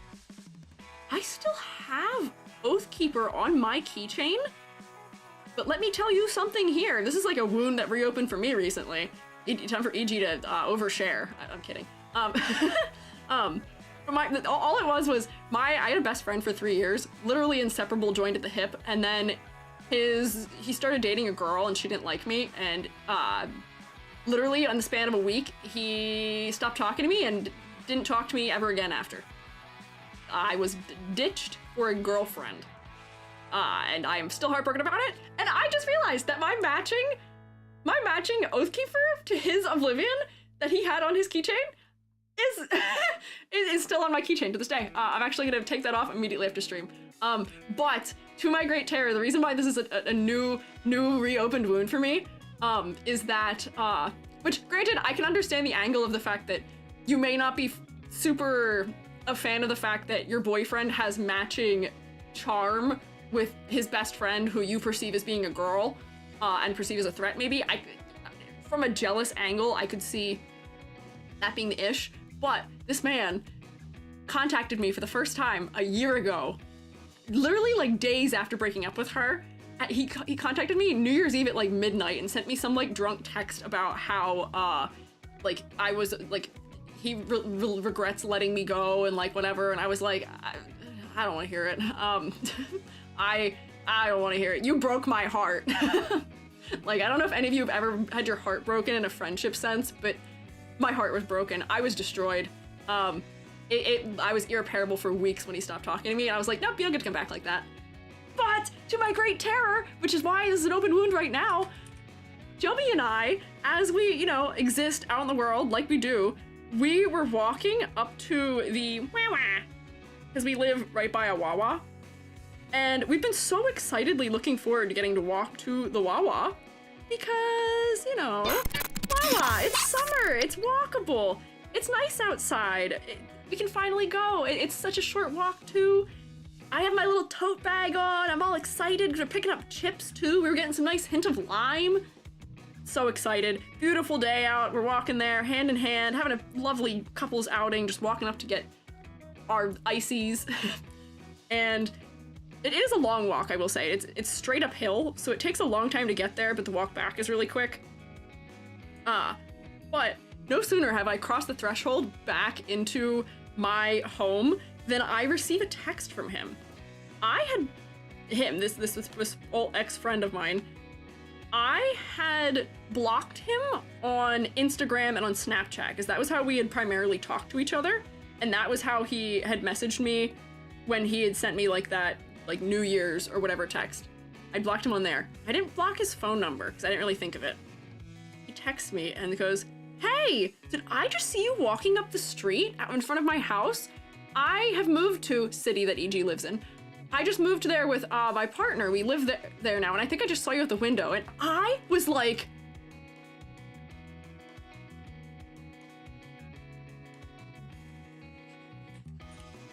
I still have Oathkeeper on my keychain. But let me tell you something here. This is like a wound that reopened for me recently. Time for EG to overshare. I'm kidding. All it was I had a best friend for 3 years, literally inseparable, joined at the hip, and then he started dating a girl and she didn't like me, and literally on the span of a week, he stopped talking to me and didn't talk to me ever again after. I was ditched for a girlfriend. And I am still heartbroken about it, and I just realized that my matching Oathkeeper to his Oblivion that he had on his keychain is still on my keychain to this day. I'm actually gonna take that off immediately after stream. But to my great terror, the reason why this is a new reopened wound for me, is that, which granted, I can understand the angle of the fact that you may not be super a fan of the fact that your boyfriend has matching charm with his best friend who you perceive as being a girl, and perceive as a threat maybe. From a jealous angle, I could see that being the ish, but this man contacted me for the first time a year ago, literally like days after breaking up with her. He contacted me New Year's Eve at like midnight and sent me some like drunk text about how like I was like he regrets letting me go and like whatever, and I was like, I don't want to hear it. I don't want to hear it. You broke my heart. Like, I don't know if any of you have ever had your heart broken in a friendship sense, but my heart was broken. I was destroyed. I was irreparable for weeks when he stopped talking to me, and I was like, nope, you don't get to come back like that. But to my great terror, which is why this is an open wound right now, Joby and I, as we, exist out in the world like we do, we were walking up to the Wawa, because we live right by a Wawa. And we've been so excitedly looking forward to getting to walk to the Wawa because, Wawa, it's summer, it's walkable, it's nice outside, we can finally go. It's such a short walk too. I have my little tote bag on, I'm all excited, we're picking up chips too, we were getting some nice hint of lime. So excited. Beautiful day out, we're walking there hand in hand, having a lovely couples outing, just walking up to get our ices. And it is a long walk, I will say. It's straight uphill, so it takes a long time to get there, but the walk back is really quick. But no sooner have I crossed the threshold back into my home than I receive a text from him. This old ex-friend of mine, I had blocked him on Instagram and on Snapchat, because that was how we had primarily talked to each other, and that was how he had messaged me when he had sent me like that New Year's or whatever text. I blocked him on there. I didn't block his phone number because I didn't really think of it. He texts me and goes, hey, did I just see you walking up the street out in front of my house? I have moved to city that EG lives in. I just moved there with my partner. We live there now, and I think I just saw you at the window, and I was like,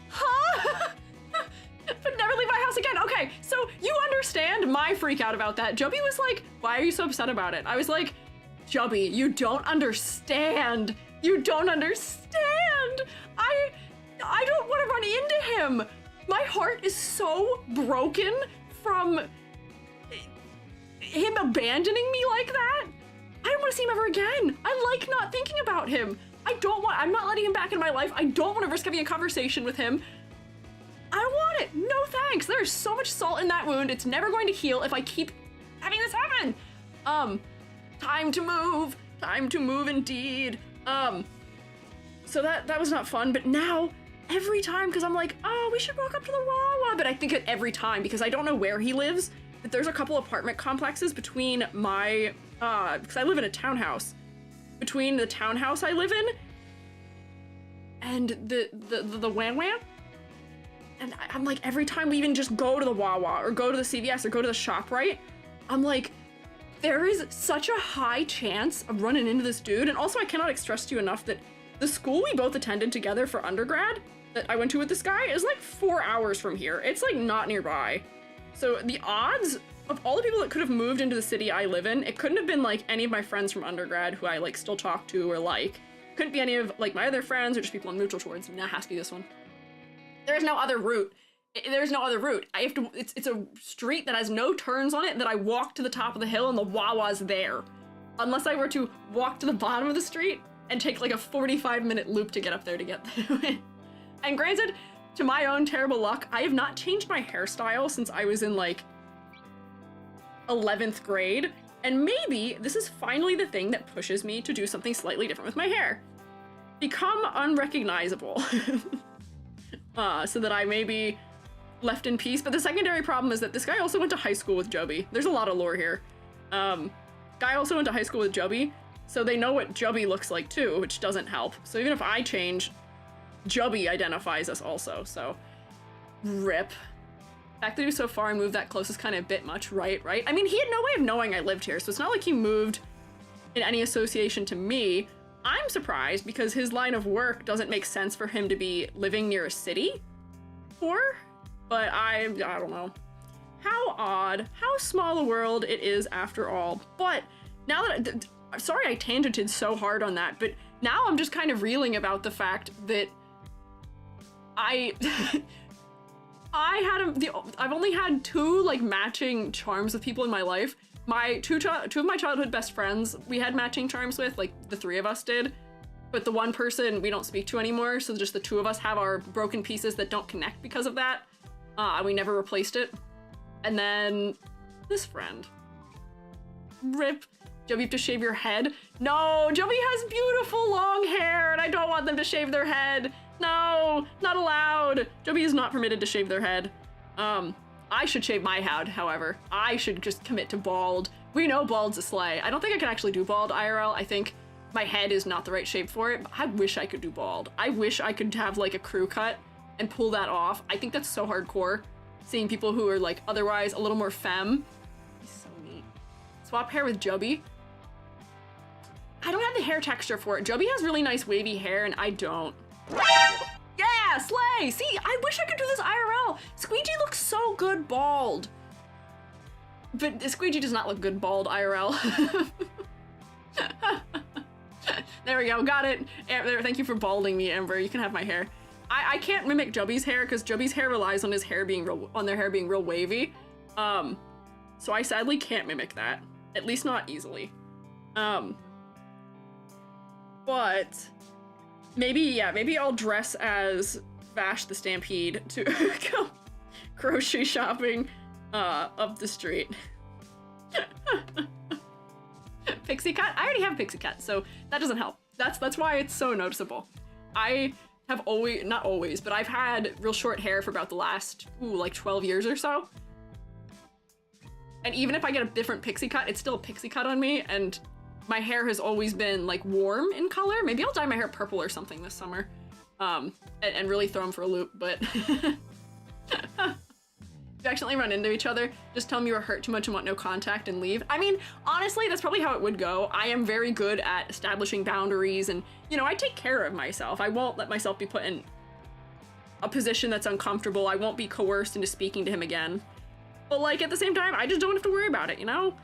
huh? But never leave my house again. Okay, so you understand my freak out about that. Jubby was like, why are you so upset about it? I was like, Jubby, you don't understand. You don't understand. I don't want to run into him. My heart is so broken from him abandoning me like that. I don't want to see him ever again. I like not thinking about him. I'm not letting him back in my life. I don't want to risk having a conversation with him. I don't want it. No thanks. There's so much salt in that wound. It's never going to heal if I keep having this happen. Time to move. Time to move indeed. So that was not fun, but now every time, because I'm like, oh, we should walk up to the Wawa, but I think it every time because I don't know where he lives, but there's a couple apartment complexes between my, because I live in a townhouse, between the townhouse I live in and the Wan, and I'm like, every time we even just go to the Wawa or go to the CVS or go to the ShopRite, I'm like, there is such a high chance of running into this dude. And also I cannot express to you enough that the school we both attended together for undergrad that I went to with this guy is like 4 hours from here. It's like not nearby. So the odds of all the people that could have moved into the city I live in, it couldn't have been like any of my friends from undergrad who I like still talk to or like. Couldn't be any of like my other friends or just people I'm neutral towards. Nah, it has to be this one. There's no other route. There's no other route. I have to, it's a street that has no turns on it that I walk to the top of the hill and the Wawa's there. Unless I were to walk to the bottom of the street and take like a 45-minute loop to get up there to get there. And granted, to my own terrible luck, I have not changed my hairstyle since I was in like 11th grade. And maybe this is finally the thing that pushes me to do something slightly different with my hair. Become unrecognizable. So that I may be left in peace. But the secondary problem is that this guy also went to high school with Jubby. There's a lot of lore here. Guy also went to high school with Jubby, so they know what Jubby looks like too, which doesn't help. So even if I change, Jubby identifies us also, so rip. The fact that he was so far and moved that close is kind of a bit much, right? I mean, he had no way of knowing I lived here, so it's not like he moved in any association to me. I'm surprised because his line of work doesn't make sense for him to be living near a city, but I don't know. How odd, how small a world it is after all. But now that, I'm sorry I tangented so hard on that, but now I'm just kind of reeling about the fact that I've only had 2 like matching charms with people in my life. My two of my childhood best friends, we had matching charms with, like the 3 of us did, but the one person we don't speak to anymore, so just the 2 of us have our broken pieces that don't connect because of that. We never replaced it. And then this friend. Rip. Joby, you have to shave your head? No, Joby has beautiful long hair and I don't want them to shave their head. No, not allowed. Joby is not permitted to shave their head. I should shave my head, however. I should just commit to bald. We know bald's a slay. I don't think I can actually do bald IRL. I think my head is not the right shape for it, but I wish I could do bald. I wish I could have like a crew cut and pull that off. I think that's so hardcore. Seeing people who are like otherwise a little more femme. He's so neat. Swap hair with Jubby. I don't have the hair texture for it. Jubby has really nice wavy hair and I don't. Yeah, slay! See, I wish I could do this IRL. Squiiji looks so good bald. But Squiiji does not look good bald IRL. There we go, got it. Thank you for balding me, Amber. You can have my hair. I can't mimic Jubby's hair because Jubby's hair relies on his hair being their hair being real wavy. So I sadly can't mimic that. At least not easily. But maybe I'll dress as Vash the Stampede to go grocery shopping up the street. Pixie cut? I already have pixie cut, so that doesn't help. That's why it's so noticeable. I have not always, but I've had real short hair for about the last, like 12 years or so. And even if I get a different pixie cut, it's still a pixie cut on me, and my hair has always been like warm in color. Maybe I'll dye my hair purple or something this summer, and really throw them for a loop, but you accidentally run into each other, just tell them you were hurt too much and want no contact and leave. I mean, honestly, that's probably how it would go. I am very good at establishing boundaries and, you know, I take care of myself. I won't let myself be put in a position that's uncomfortable. I won't be coerced into speaking to him again. But like at the same time, I just don't have to worry about it, you know?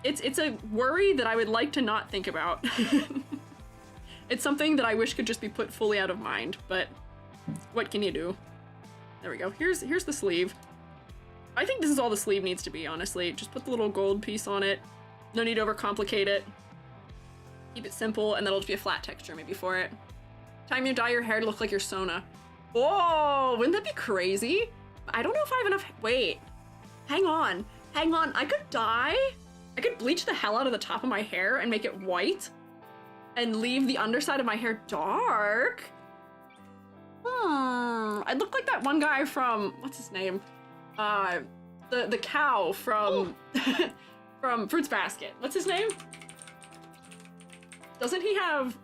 It's a worry that I would like to not think about. It's something that I wish could just be put fully out of mind, but what can you do? There we go. Here's the sleeve. I think this is all the sleeve needs to be, honestly. Just put the little gold piece on it. No need to overcomplicate it. Keep it simple, and that'll just be a flat texture maybe for it. Time you dye your hair to look like your Sona. Oh, wouldn't that be crazy? I don't know if I have enough. Wait, hang on. I could bleach the hell out of the top of my hair and make it white and leave the underside of my hair dark. I'd look like that one guy from, what's his name? The cow from from Fruits Basket. What's his name? Doesn't he have,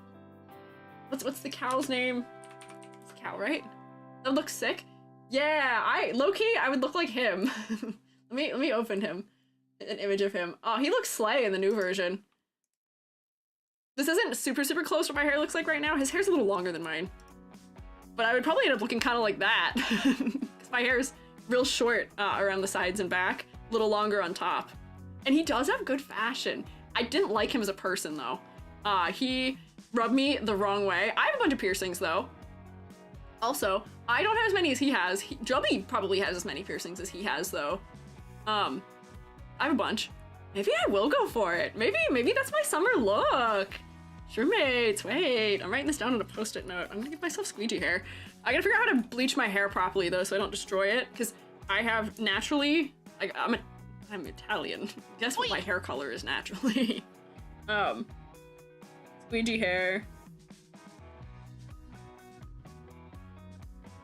what's the cow's name? It's a cow, right? That looks sick. Yeah, low-key, I would look like him. let me open him. An image of him. Oh, he looks slay in the new version. This isn't super close to what my hair looks like right now. His hair's a little longer than mine. But I would probably end up looking kind of like that. Because my hair's real short around the sides and back. A little longer on top. And he does have good fashion. I didn't like him as a person, though. He rubbed me the wrong way. I have a bunch of piercings, though. Also, I don't have as many as he has. Jubby probably has as many piercings as he has, though. I have a bunch. Maybe I will go for it. Maybe that's my summer look. Sure, mates. Wait, I'm writing this down on a post-it note. I'm gonna give myself squeegee hair. I gotta figure out how to bleach my hair properly, though, so I don't destroy it, because I have naturally, I'm Italian. Guess what my hair color is naturally. Squeegee hair.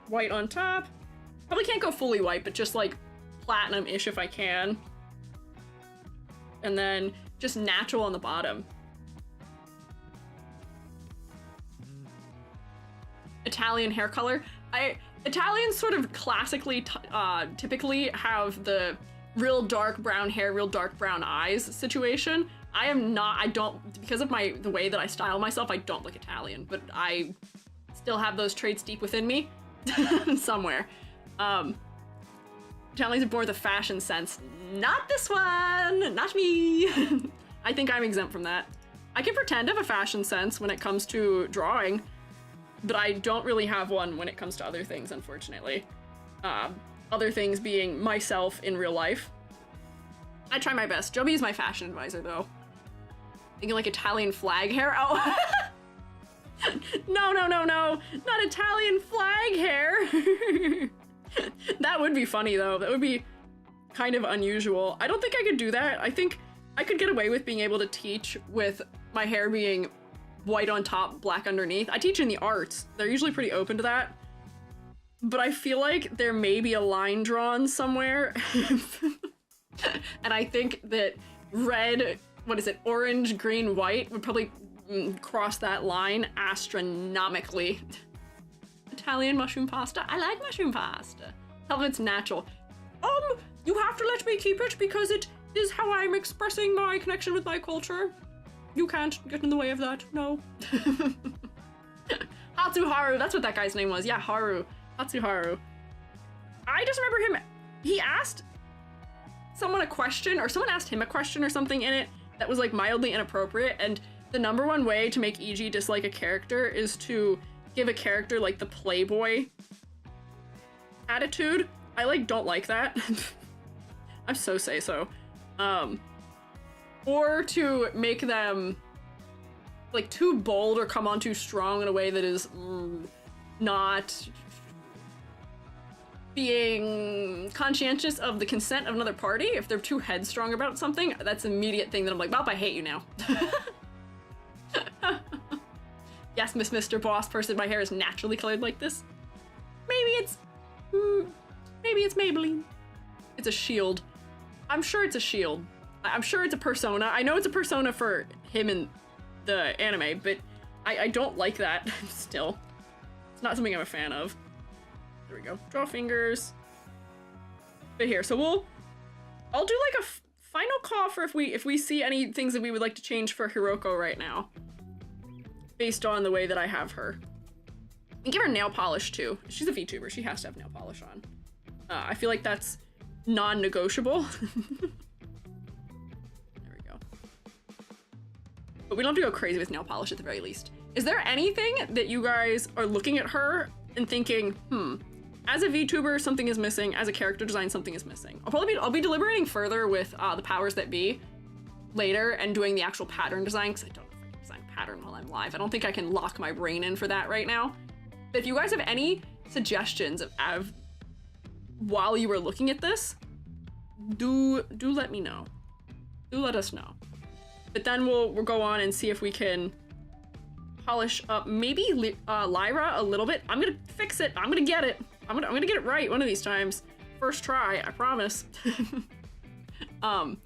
White on top. Probably can't go fully white, but just like platinum-ish if I can. And then just natural on the bottom. Italian hair color. Italians sort of classically, typically have the real dark brown hair, real dark brown eyes situation. Because of the way that I style myself, I don't look Italian, but I still have those traits deep within me somewhere. Italians are born with a fashion sense. Not this one, not me. I think I'm exempt from that. I can pretend to have a fashion sense when it comes to drawing, but I don't really have one when it comes to other things, unfortunately. Other things being myself in real life. I try my best. Joby is my fashion advisor, though. Thinking like Italian flag hair? Oh. No. Not Italian flag hair. That would be funny, though. That would be kind of unusual. I don't think I could do that. I think I could get away with being able to teach with my hair being white on top, black underneath. I teach in the arts. They're usually pretty open to that. But I feel like there may be a line drawn somewhere. And I think that red, orange, green, white would probably cross that line astronomically. Italian mushroom pasta. I like mushroom pasta. Tell them it's natural. You have to let me keep it because it is how I'm expressing my connection with my culture. You can't get in the way of that, no. Hatsuharu, that's what that guy's name was. Yeah, Haru. Hatsuharu. I just remember him, he asked someone a question, or someone asked him a question or something in it that was like mildly inappropriate, and the number one way to make EG dislike a character is to give a character like the playboy attitude. I don't like that. I'm so say-so. Or to make them like too bold or come on too strong in a way that is not being conscientious of the consent of another party. If they're too headstrong about something, that's an immediate thing that I'm like, well, I hate you now. Yes, Mr. Boss Person, my hair is naturally colored like this. Maybe it's Maybelline. It's a shield. I'm sure it's a shield. I'm sure it's a persona. I know it's a persona for him in the anime, but I don't like that still. It's not something I'm a fan of. There we go. Draw fingers. But here, so I'll do like a final call for if we see any things that we would like to change for Hiroko right now, based on the way that I have her. And give her nail polish too. She's a VTuber. She has to have nail polish on. I feel like that's non-negotiable. There we go. But we don't have to go crazy with nail polish at the very least. Is there anything that you guys are looking at her and thinking, as a VTuber, something is missing. As a character design, something is missing. I'll be deliberating further with the powers that be later and doing the actual pattern design, because I don't know if I can design a pattern while I'm live. I don't think I can lock my brain in for that right now. But if you guys have any suggestions of while you were looking at this, do let me know. Do let us know. But then we'll go on and see if we can polish up maybe Lyra a little bit. I'm gonna fix it. I'm gonna get it. I'm gonna get it right one of these times. First try, I promise. And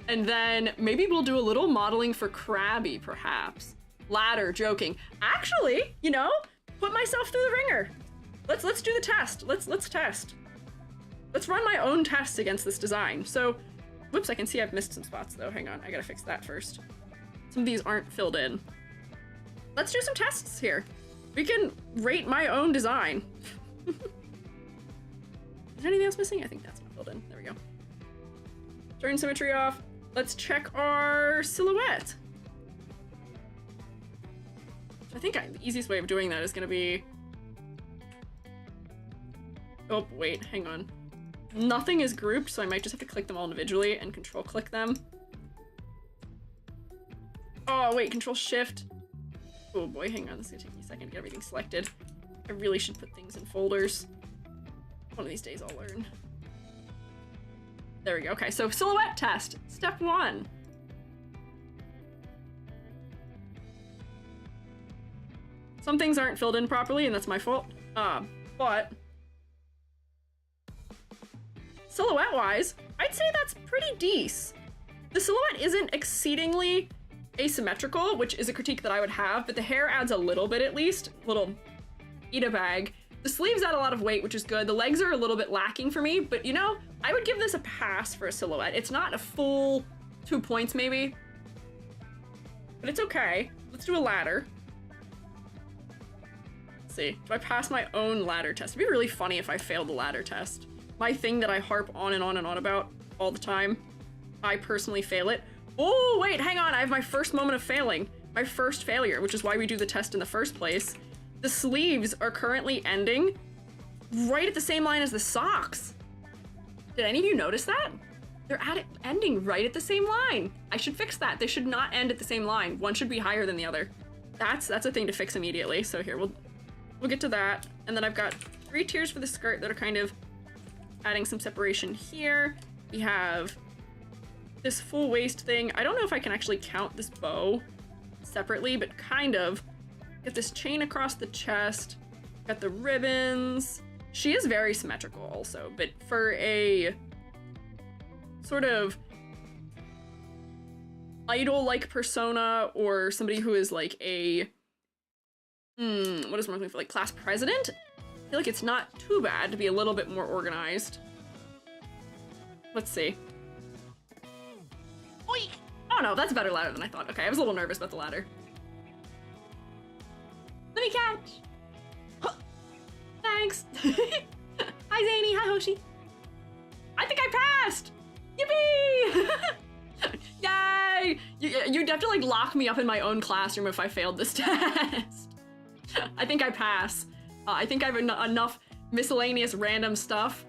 then maybe we'll do a little modeling for Krabby, perhaps. Ladder, joking. Actually, you know, put myself through the ringer. Let's do the test. Let's test. Let's run my own tests against this design. So, whoops, I can see I've missed some spots though. Hang on, I gotta fix that first. Some of these aren't filled in. Let's do some tests here. We can rate my own design. Is there anything else missing? I think that's not filled in. There we go. Turn symmetry off. Let's check our silhouette. I think the easiest way of doing that is gonna be... Oh, wait, hang on. Nothing is grouped, so I might just have to click them all individually and control click them. Oh, wait, control shift. Oh boy, hang on, this is gonna take me a second to get everything selected. I really should put things in folders. One of these days I'll learn. There we go, okay, so silhouette test, step 1. Some things aren't filled in properly, and that's my fault. But silhouette-wise, I'd say that's pretty decent. The silhouette isn't exceedingly asymmetrical, which is a critique that I would have, but the hair adds a little bit at least. Little eat a bag. The sleeves add a lot of weight, which is good. The legs are a little bit lacking for me, but you know, I would give this a pass for a silhouette. It's not a full 2 points maybe, but it's okay. Let's do a ladder. See, do I pass my own ladder test? It'd be really funny if I failed the ladder test. My thing that I harp on and on and on about all the time. I personally fail it. Oh, wait, hang on. I have my first moment of failing. My first failure, which is why we do the test in the first place. The sleeves are currently ending right at the same line as the socks. Did any of you notice that? They're ending right at the same line. I should fix that. They should not end at the same line. One should be higher than the other. That's a thing to fix immediately. So here, we'll get to that. And then I've got 3 tiers for the skirt that are kind of adding some separation here. We have this full waist thing. I don't know if I can actually count this bow separately, but kind of. Got this chain across the chest. Got the ribbons. She is very symmetrical also, but for a sort of idol-like persona or somebody who is like a what is one looking for, like class president? I feel like it's not too bad to be a little bit more organized. Let's see. Oink! Oh no, that's a better ladder than I thought. Okay, I was a little nervous about the ladder. Let me catch! Huh. Thanks! Hi Zany, hi Hoshi! I think I passed! Yippee! Yay! You'd have to like lock me up in my own classroom if I failed this test. I think I pass. I think I have enough miscellaneous random stuff.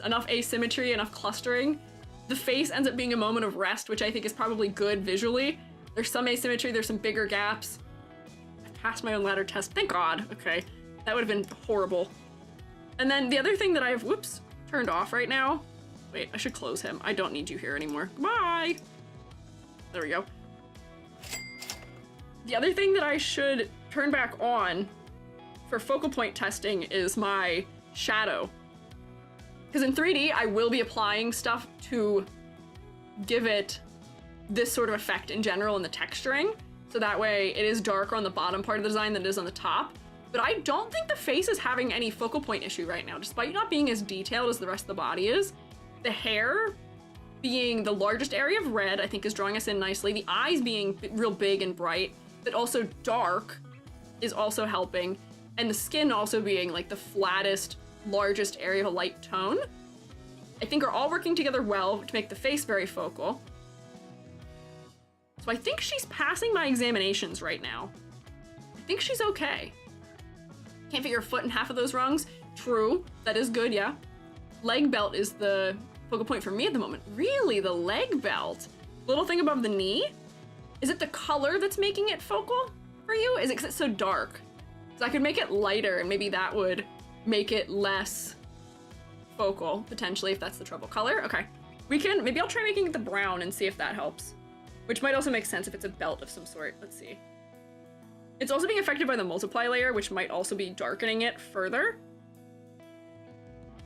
Enough asymmetry, enough clustering. The face ends up being a moment of rest, which I think is probably good visually. There's some asymmetry, there's some bigger gaps. I passed my own ladder test, thank God. Okay, that would have been horrible. And then the other thing that I have, whoops, turned off right now. Wait, I should close him. I don't need you here anymore. Bye! There we go. The other thing that I should turn back on for focal point testing is my shadow. Because in 3D, I will be applying stuff to give it this sort of effect in general in the texturing. So that way it is darker on the bottom part of the design than it is on the top. but I don't think the face is having any focal point issue right now, despite not being as detailed as the rest of the body is. The hair being the largest area of red, I think is drawing us in nicely. The eyes being real big and bright, but also dark is also helping. And the skin also being like the flattest, largest area of a light tone, I think are all working together well to make the face very focal. So I think she's passing my examinations right now. I think she's okay. Can't fit your foot in half of those rungs. True, that is good, yeah. Leg belt is the focal point for me at the moment. Really, the leg belt? Little thing above the knee? Is it the color that's making it focal for you? Is it because it's so dark? So I could make it lighter and maybe that would make it less focal, potentially, if that's the trouble. Color? Okay. Maybe I'll try making it the brown and see if that helps. Which might also make sense if it's a belt of some sort. Let's see. It's also being affected by the multiply layer, which might also be darkening it further.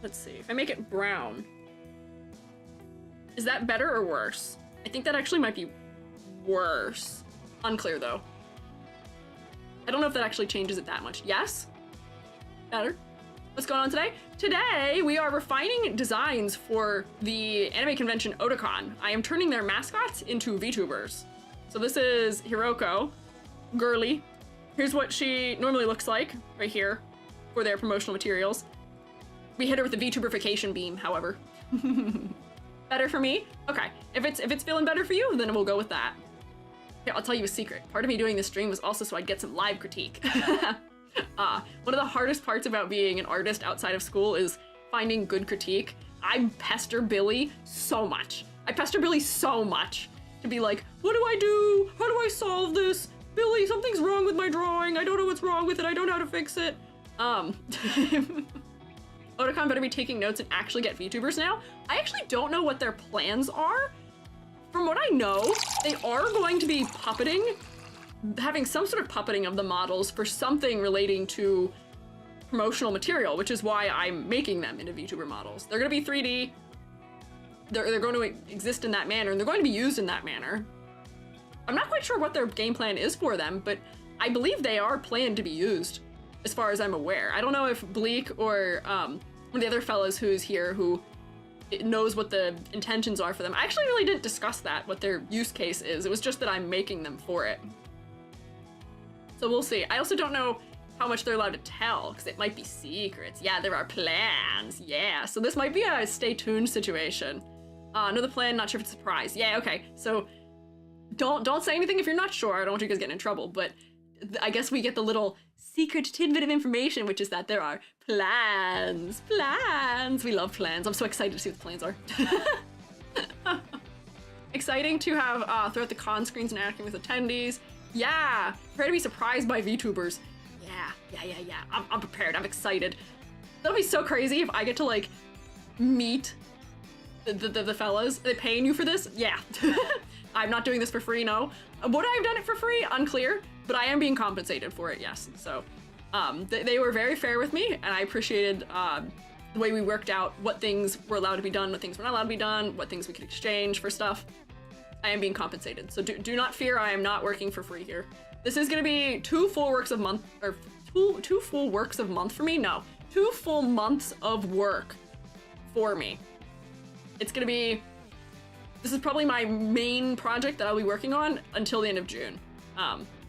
Let's see. If I make it brown, is that better or worse? I think that actually might be worse. Unclear, though. I don't know if that actually changes it that much. Yes? Better. What's going on today? Today, we are refining designs for the anime convention Otakon. I am turning their mascots into Vtubers. So this is Hiroko, girly. Here's what she normally looks like, right here, for their promotional materials. We hit her with the VTuberification beam, however. Better for me? Okay, if it's feeling better for you, then we'll go with that. Okay, I'll tell you a secret. Part of me doing this stream was also so I'd get some live critique. One of the hardest parts about being an artist outside of school is finding good critique. I pester Billy so much. I pester Billy so much to be like, what do I do? How do I solve this? Billy, something's wrong with my drawing. I don't know what's wrong with it. I don't know how to fix it. Otakon better be taking notes and actually get VTubers now. I actually don't know what their plans are. From what I know, they are going to be puppeting, having some sort of puppeting of the models for something relating to promotional material, which is why I'm making them into VTuber models. They're going to be 3D. They're going to exist in that manner, and they're going to be used in that manner. I'm not quite sure what their game plan is for them, but I believe they are planned to be used, as far as I'm aware. I don't know if Bleak or one of the other fellows who's here who knows what the intentions are for them. I actually really didn't discuss that, what their use case is. It was just that I'm making them for it. So we'll see. I also don't know how much they're allowed to tell, because it might be secrets. Yeah, there are plans. Yeah, so this might be a stay tuned situation. Know the plan, not sure if it's a surprise. Yeah, okay. So don't say anything if you're not sure. I don't want you guys getting in trouble, but I guess we get the little secret tidbit of information, which is that there are plans. Plans! We love plans. I'm so excited to see what the plans are. Exciting to have throughout the con screens interacting with attendees. Yeah! Prepare to be surprised by VTubers. Yeah. I'm prepared. I'm excited. That'll be so crazy if I get to, like, meet the fellas. Are they paying you for this? Yeah. I'm not doing this for free, no. Would I have done it for free? Unclear. But I am being compensated for it, yes. So they were very fair with me, and I appreciated the way we worked out what things were allowed to be done, what things were not allowed to be done, what things we could exchange for stuff. I am being compensated, so do not fear. I am not working for free here. This is going to be 2 full works of month, or two full works of month for me? No, 2 full months of work for me. It's going to be, this is probably my main project that I'll be working on until the end of June.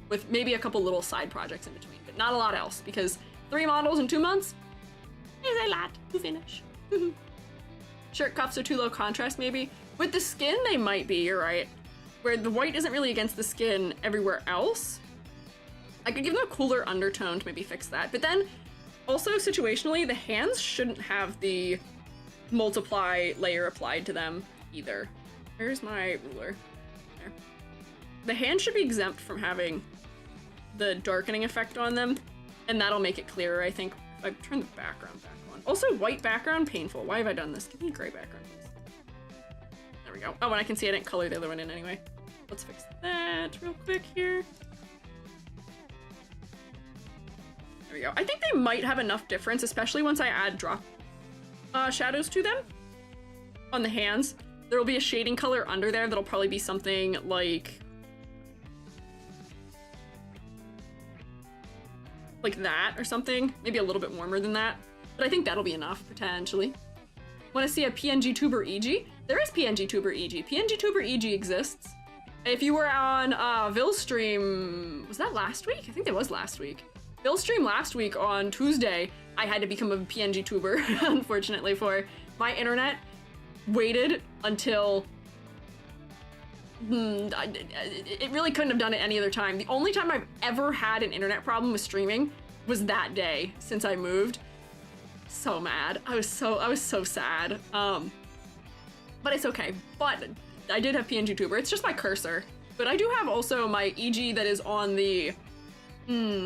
With maybe a couple little side projects in between, but not a lot else, because 3 models in 2 months is a lot to finish. Shirt cuffs are too low contrast, maybe. With the skin, they might be, you're right. Where the white isn't really against the skin everywhere else. I could give them a cooler undertone to maybe fix that. But then, also situationally, the hands shouldn't have the multiply layer applied to them either. Where's my ruler? There. The hand should be exempt from having the darkening effect on them, and that'll make it clearer, I think. If I turn the background back on. Also, white background, painful. Why have I done this? Give me a gray background, please. There we go. Oh, and I can see I didn't color the other one in anyway. Let's fix that real quick here. There we go. I think they might have enough difference, especially once I add drop shadows to them on the hands. There will be a shading color under there that'll probably be something like like that or something. Maybe a little bit warmer than that. But I think that'll be enough, potentially. Want to see a PNG tuber EG? There is PNG tuber EG. PNG tuber EG exists. If you were on Vill's stream, was that last week? I think it was last week. Vill's stream last week on Tuesday, I had to become a PNG tuber, unfortunately, for my internet waited until it really couldn't have done it any other time. The only time I've ever had an internet problem with streaming was that day since I moved. So mad. I was so sad. But it's okay. But I did have PNG tuber. It's just my cursor. But I do have also my EG that is on the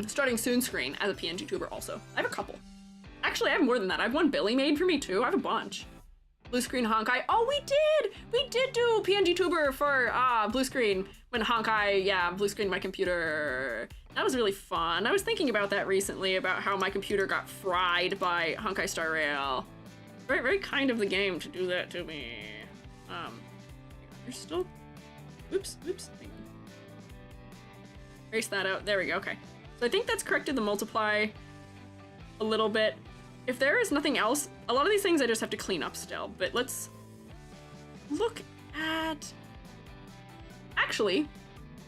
starting soon screen as a PNG tuber also. I have a couple. Actually, I have more than that. I have one Billy made for me too. I have a bunch. Blue screen Honkai. Oh, we did do PNG tuber for blue screen when Honkai, yeah, blue screen my computer. That was really fun. I was thinking about that recently, about how my computer got fried by Honkai Star Rail. Very, very kind of the game to do that to me. You're still, oops. Erase that out. There we go. Okay. So I think that's corrected the multiply a little bit. If there is nothing else, a lot of these things I just have to clean up still, but let's look at, actually,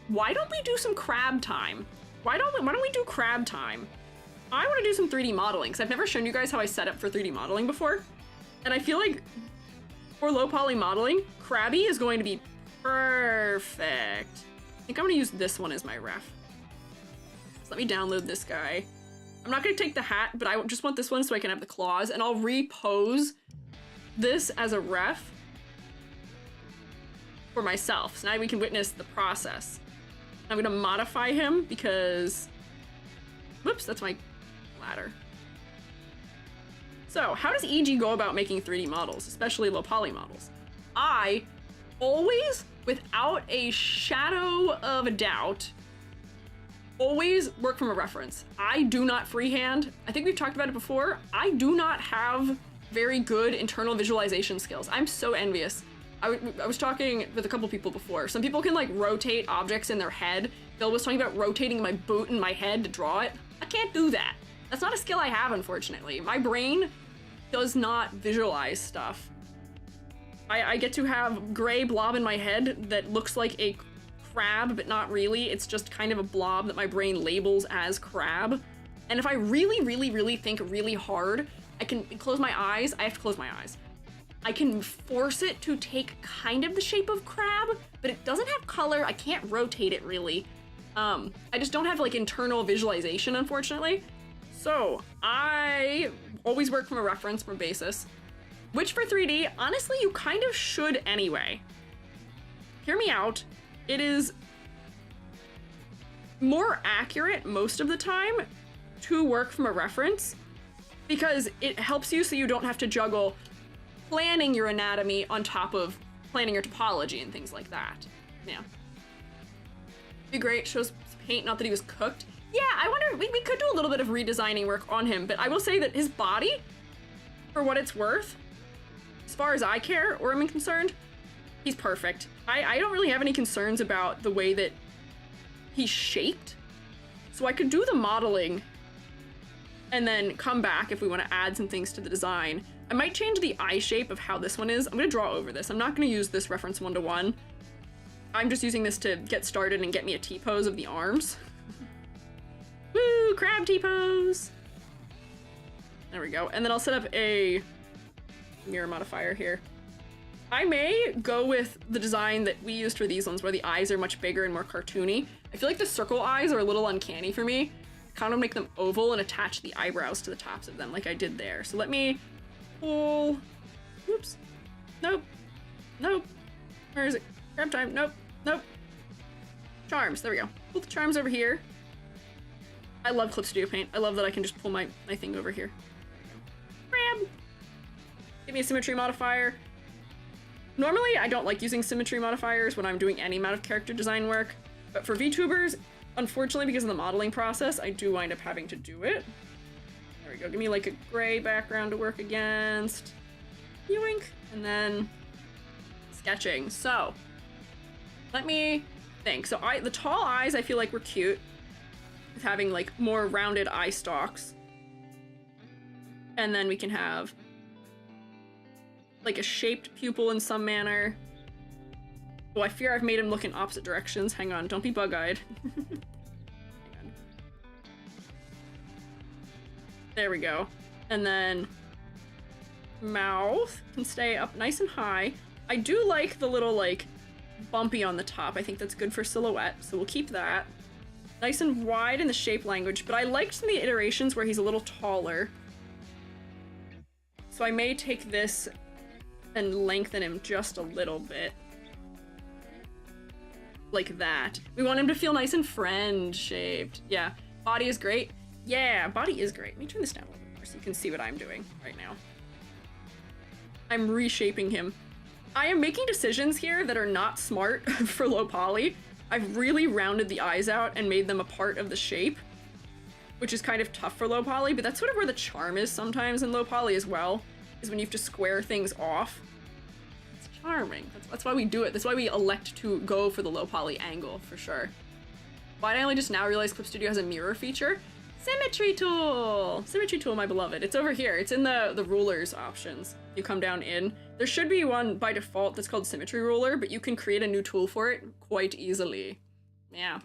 why don't we do some crab time? Why don't we do crab time? I want to do some 3D modeling, because I've never shown you guys how I set up for 3D modeling before. And I feel like for low poly modeling, Krabby is going to be perfect. I think I'm going to use this one as my ref. So let me download this guy. I'm not going to take the hat, but I just want this one so I can have the claws, and I'll repose this as a ref for myself. So now we can witness the process. I'm going to modify him because, whoops, that's my ladder. So how does EG go about making 3D models, especially low poly models? I always, without a shadow of a doubt, always work from a reference. I do not freehand. I think we've talked about it before. I do not have very good internal visualization skills. I'm so envious. I was talking with a couple people before. Some people can like rotate objects in their head. Bill was talking about rotating my boot in my head to draw it. I can't do that. That's not a skill I have, unfortunately. My brain does not visualize stuff. I get to have gray blob in my head that looks like a crab, but not really. It's just kind of a blob that my brain labels as crab. And if I really think really hard, I can close my eyes. I have to close my eyes. I can force it to take kind of the shape of crab, but it doesn't have color. I can't rotate it really. I just don't have like internal visualization, unfortunately. So I always work from a reference, from a basis, which for 3D, honestly, you kind of should anyway. Hear me out. It is more accurate most of the time to work from a reference because it helps you so you don't have to juggle planning your anatomy on top of planning your topology and things like that. Yeah. Be great, shows paint, not that he was cooked. Yeah, I wonder, we could do a little bit of redesigning work on him, but I will say that his body, for what it's worth, as far as I care or am concerned, he's perfect. I don't really have any concerns about the way that he's shaped. So I could do the modeling and then come back if we want to add some things to the design. I might change the eye shape of how this one is. I'm going to draw over this. I'm not going to use this reference one-to-one. I'm just using this to get started and get me a T-pose of the arms. Woo, crab T-pose. There we go. And then I'll set up a mirror modifier here. I may go with the design that we used for these ones where the eyes are much bigger and more cartoony. I feel like the circle eyes are a little uncanny for me. Kind of make them oval and attach the eyebrows to the tops of them like I did there. So let me pull, oops, nope, where is it? Grab time, nope. Charms, there we go. Pull the charms over here. I love Clip Studio Paint. I love that I can just pull my thing over here. Grab. Give me a symmetry modifier. Normally, I don't like using symmetry modifiers when I'm doing any amount of character design work, but for VTubers, unfortunately, because of the modeling process, I do wind up having to do it. There we go. Give me like a gray background to work against. Yoink. And then sketching. So let me think. So the tall eyes I feel like were cute. with having like more rounded eye stalks. And then we can have like a shaped pupil in some manner. Oh, I fear I've made him look in opposite directions. Hang on, don't be bug-eyed. There we go. And then mouth can stay up nice and high. I do like the little like bumpy on the top. I think that's good for silhouette, so we'll keep that. Nice and wide in the shape language, but I liked some of the iterations where he's a little taller. So I may take this and lengthen him just a little bit. Like that. We want him to feel nice and friend-shaped. Yeah, body is great. Yeah, body is great. Let me turn this down a little bit more so you can see what I'm doing right now. I'm reshaping him. I am making decisions here that are not smart for low poly. I've really rounded the eyes out and made them a part of the shape, which is kind of tough for low poly, but that's sort of where the charm is sometimes in low poly as well, is when you have to square things off. It's charming. That's why we do it. That's why we elect to go for the low poly angle, for sure. Why did I only just now realize Clip Studio has a mirror feature? Symmetry tool! Symmetry tool, my beloved. It's over here. It's in the rulers options. You come down in. There should be one by default that's called symmetry ruler, but you can create a new tool for it quite easily. Yeah.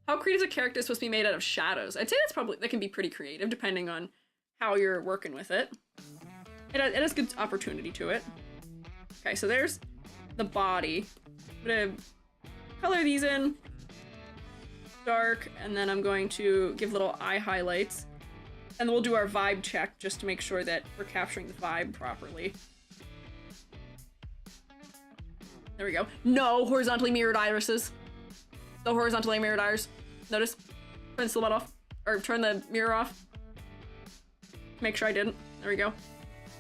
How creative is a character supposed to be made out of shadows? I'd say that can be pretty creative depending on how you're working with it. It has good opportunity to it. Okay, so there's the body. I'm gonna color these in. Dark, and then I'm going to give little eye highlights. And then we'll do our vibe check just to make sure that we're capturing the vibe properly. There we go. No horizontally mirrored irises. No horizontally mirrored iris. Notice? Turn the silhouette off. Or turn the mirror off. Make sure I didn't. There we go.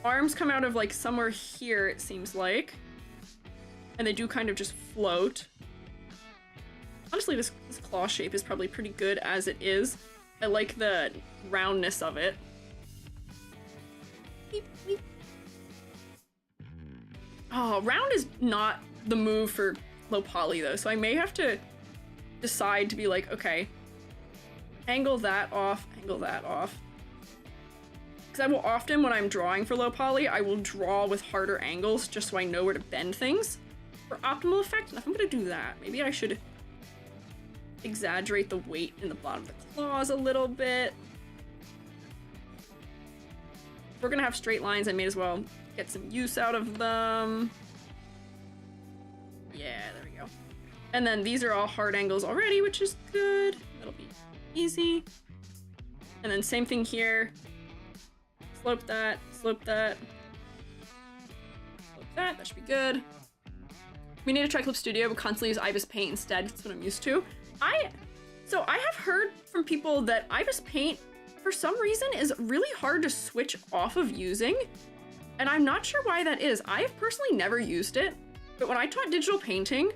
Arms come out of like somewhere here, it seems like. And they do kind of just float. Honestly, this claw shape is probably pretty good as it is. I like the roundness of it. Beep, beep. Oh, round is not the move for low poly though, so I may have to decide to be like, okay, angle that off, angle that off. Because I will often, when I'm drawing for low poly, I will draw with harder angles just so I know where to bend things for optimal effect. And if I'm gonna do that, maybe I should exaggerate the weight in the bottom of the claws a little bit. If we're gonna have straight lines, I may as well get some use out of them. Yeah, there we go. And then these are all hard angles already, which is good. That'll be easy. And then same thing here. Slope that, slope that. Slope that, that should be good. We need to try Clip Studio, but constantly use Ibis Paint instead. That's what I'm used to. So I have heard from people that Ibis Paint, for some reason, is really hard to switch off of using. And I'm not sure why that is. I have personally never used it, but when I taught digital painting,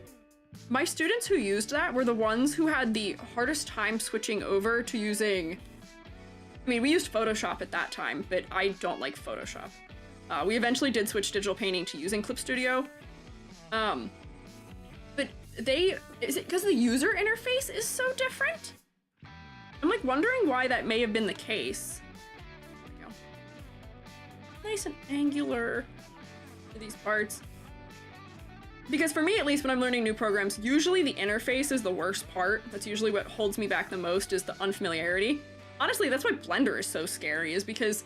my students who used that were the ones who had the hardest time switching over to using, I mean, we used Photoshop at that time, but I don't like Photoshop. We eventually did switch digital painting to using Clip Studio. But is it because the user interface is so different? I'm like wondering why that may have been the case. There we go. Nice and angular for these parts. Because for me, at least when I'm learning new programs, usually the interface is the worst part. That's usually what holds me back the most, is the unfamiliarity. Honestly, that's why Blender is so scary, is because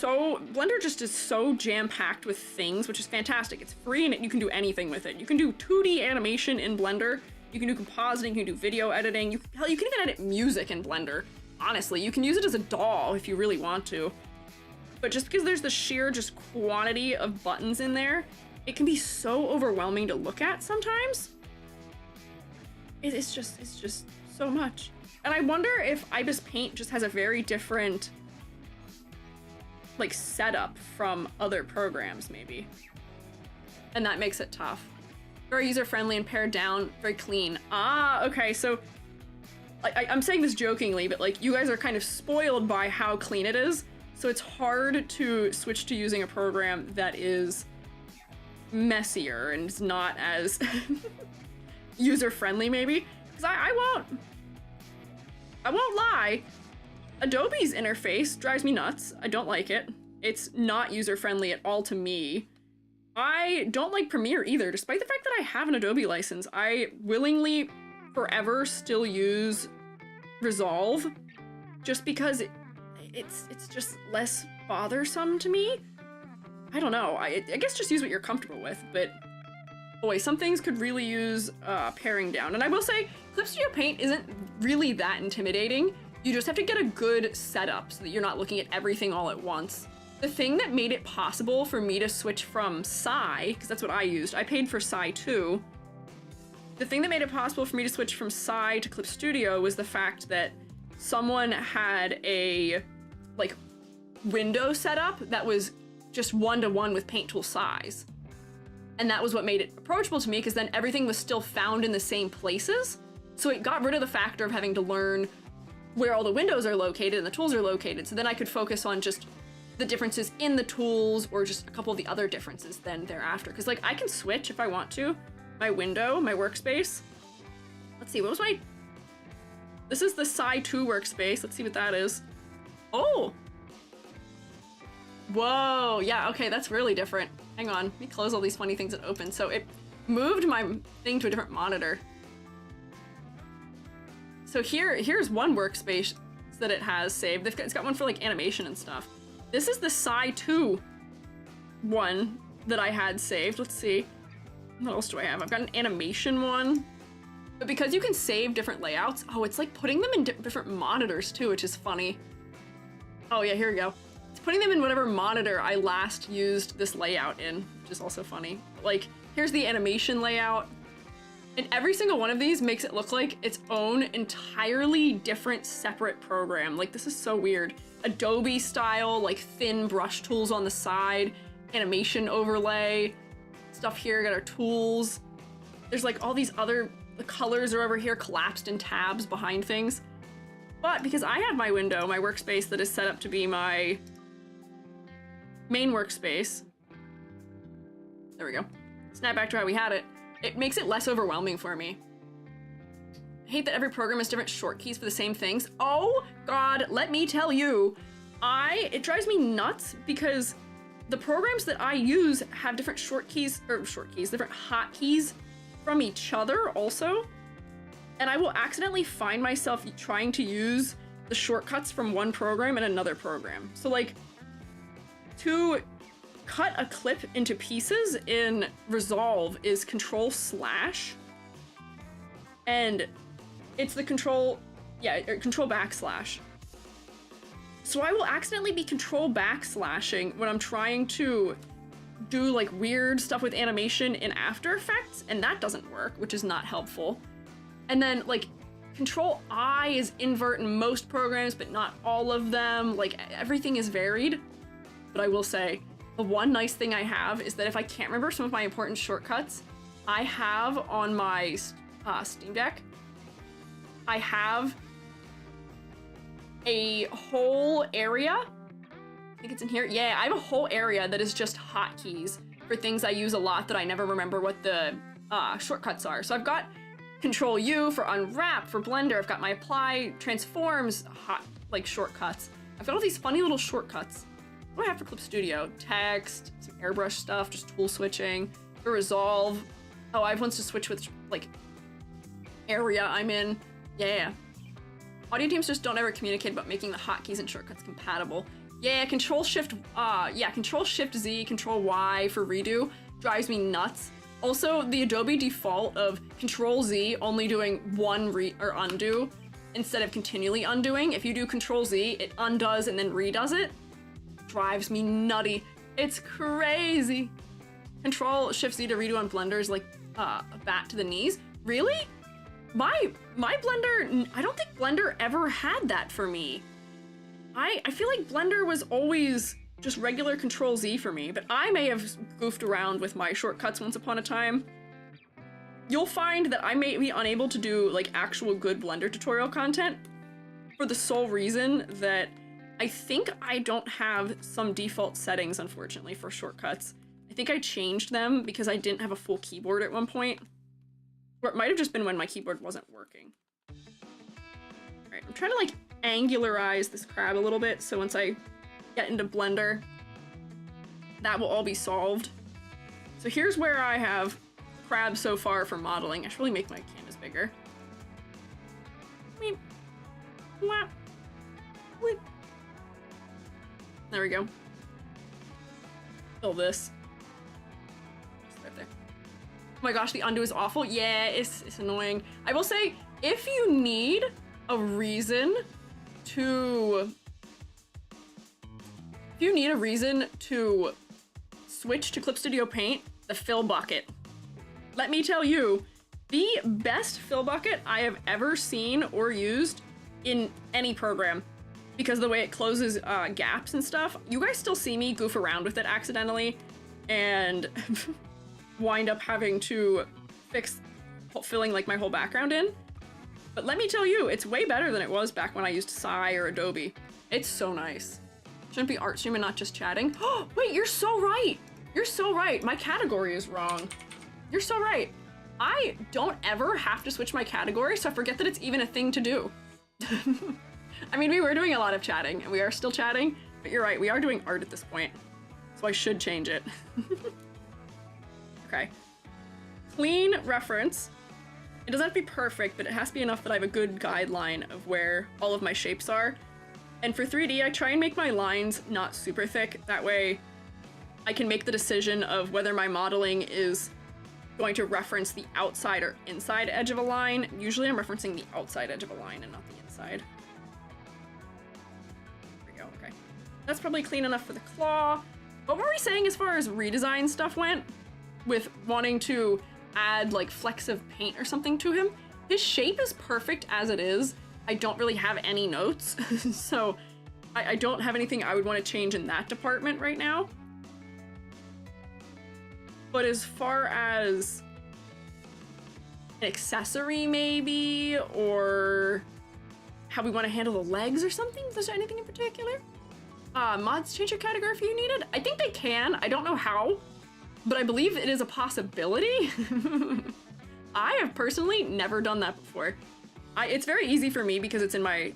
Blender just is so jam-packed with things, which is fantastic. It's free and you can do anything with it. You can do 2D animation in Blender. You can do compositing, you can do video editing. Hell, you can even edit music in Blender. Honestly, you can use it as a DAW if you really want to. But just because there's the sheer just quantity of buttons in there, it can be so overwhelming to look at sometimes. It's just so much. And I wonder if Ibis Paint just has a very different like setup from other programs maybe. And that makes it tough. Very user-friendly and pared down, very clean. Ah, okay, so I'm saying this jokingly, but like you guys are kind of spoiled by how clean it is. So it's hard to switch to using a program that is messier and is not as user-friendly maybe. Because I won't. I won't lie, Adobe's interface drives me nuts. I don't like it. It's not user-friendly at all to me. I don't like Premiere either, despite the fact that I have an Adobe license. I willingly forever still use Resolve just because it's just less bothersome to me. I don't know. I guess just use what you're comfortable with, but boy, some things could really use paring down. And I will say, Clip Studio Paint isn't really that intimidating. You just have to get a good setup so that you're not looking at everything all at once. The thing that made it possible for me to switch from Psy, because that's what I used, I paid for Psy too. The thing that made it possible for me to switch from Psy to Clip Studio was the fact that someone had a like window setup that was just one-to-one with Paint Tool size. And that was what made it approachable to me, because then everything was still found in the same places. So it got rid of the factor of having to learn where all the windows are located and the tools are located. So then I could focus on just the differences in the tools or just a couple of the other differences then thereafter. Because like I can switch if I want to. My window, my workspace. Let's see, what was my... This is the Psy 2 workspace. Let's see what that is. Oh! Whoa, yeah, okay, that's really different. Hang on, let me close all these funny things that open. So it moved my thing to a different monitor. So here's one workspace that it has saved. It's got one for like animation and stuff. This is the Psy 2 one that I had saved. Let's see. What else do I have? I've got an animation one. But because you can save different layouts, oh, it's like putting them in different monitors too, which is funny. Oh yeah, here we go. It's putting them in whatever monitor I last used this layout in, which is also funny. Like, here's the animation layout. And every single one of these makes it look like its own entirely different separate program. Like, this is so weird. Adobe style, like thin brush tools on the side, animation overlay, stuff here, got our tools. There's like all these other, the colors are over here collapsed in tabs behind things. But because I have my window, my workspace that is set up to be my main workspace, there we go. Snap back to how we had it. It makes it less overwhelming for me. I hate that every program has different short keys for the same things. Oh God, let me tell you, it drives me nuts because the programs that I use have different different hotkeys from each other also. And I will accidentally find myself trying to use the shortcuts from one program in another program. So like, to cut a clip into pieces in Resolve is Control/, and it's the Control \\. So I will accidentally be Control \/ when I'm trying to do like weird stuff with animation in After Effects, and that doesn't work, which is not helpful. And then like Control-I is invert in most programs, but not all of them. Like everything is varied. But I will say, the one nice thing I have is that if I can't remember some of my important shortcuts, I have on my Steam Deck, I have a whole area. I think it's in here. Yeah, I have a whole area that is just hotkeys for things I use a lot that I never remember what the shortcuts are. So I've got Control-U for unwrap, for Blender. I've got my apply, transforms, shortcuts. I've got all these funny little shortcuts. What do I have for Clip Studio? Text, some airbrush stuff, just tool switching. For Resolve, oh, I have ones to switch with, like, area I'm in. Yeah. Audio teams just don't ever communicate about making the hotkeys and shortcuts compatible. Yeah, Control-Shift-Z, Control-Y for redo drives me nuts. Also, the Adobe default of Control-Z only doing one undo instead of continually undoing. If you do Control-Z, it undoes and then redoes it. Drives me nutty. It's crazy. Control-Shift-Z to redo on Blender is like a bat to the knees. Really? My Blender, I don't think Blender ever had that for me. I feel like Blender was always just regular Control-Z for me, but I may have goofed around with my shortcuts once upon a time. You'll find that I may be unable to do like actual good Blender tutorial content for the sole reason that I think I don't have some default settings, unfortunately, for shortcuts. I think I changed them because I didn't have a full keyboard at one point. Or it might have just been when my keyboard wasn't working. All right, I'm trying to like angularize this crab a little bit, so once I get into Blender, that will all be solved. So here's where I have crab so far for modeling. I should really make my canvas bigger. There we go. Fill this. Right there. Oh my gosh, the undo is awful. Yeah, it's annoying. I will say, if you need a reason to... switch to Clip Studio Paint, the fill bucket. Let me tell you, the best fill bucket I have ever seen or used in any program, because of the way it closes gaps and stuff. You guys still see me goof around with it accidentally and wind up having to fix filling like my whole background in. But let me tell you, it's way better than it was back when I used Sci or Adobe. It's so nice. Shouldn't be art stream and not just chatting. Oh, wait, you're so right. You're so right. My category is wrong. You're so right. I don't ever have to switch my category, so I forget that it's even a thing to do. I mean, we were doing a lot of chatting, and we are still chatting, but you're right, we are doing art at this point, so I should change it. Okay. Clean reference. It doesn't have to be perfect, but it has to be enough that I have a good guideline of where all of my shapes are. And for 3D, I try and make my lines not super thick. That way, I can make the decision of whether my modeling is going to reference the outside or inside edge of a line. Usually I'm referencing the outside edge of a line and not the inside. There we go, okay. That's probably clean enough for the claw. What were we saying as far as redesign stuff went? With wanting to add like flecks of paint or something to him? His shape is perfect as it is. I don't really have any notes, so I don't have anything I would want to change in that department right now. But as far as an accessory maybe, or how we want to handle the legs or something, is there anything in particular? Mods change your category if you need it? I think they can, I don't know how, but I believe it is a possibility. I have personally never done that before. It's very easy for me because it's in my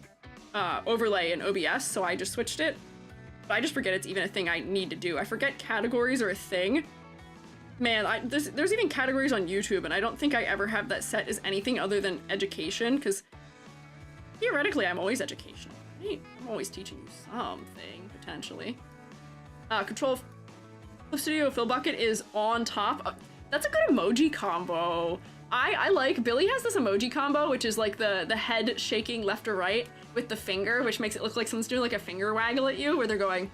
overlay in OBS, so I just switched it. But I just forget it's even a thing I need to do. I forget categories are a thing. Man, there's even categories on YouTube, and I don't think I ever have that set as anything other than education, because theoretically I'm always educational. Right? I'm always teaching you something, potentially. Control Studio Fill Bucket is on top. That's a good emoji combo. I like, Billy has this emoji combo, which is like the head shaking left or right with the finger, which makes it look like someone's doing like a finger waggle at you, where they're going,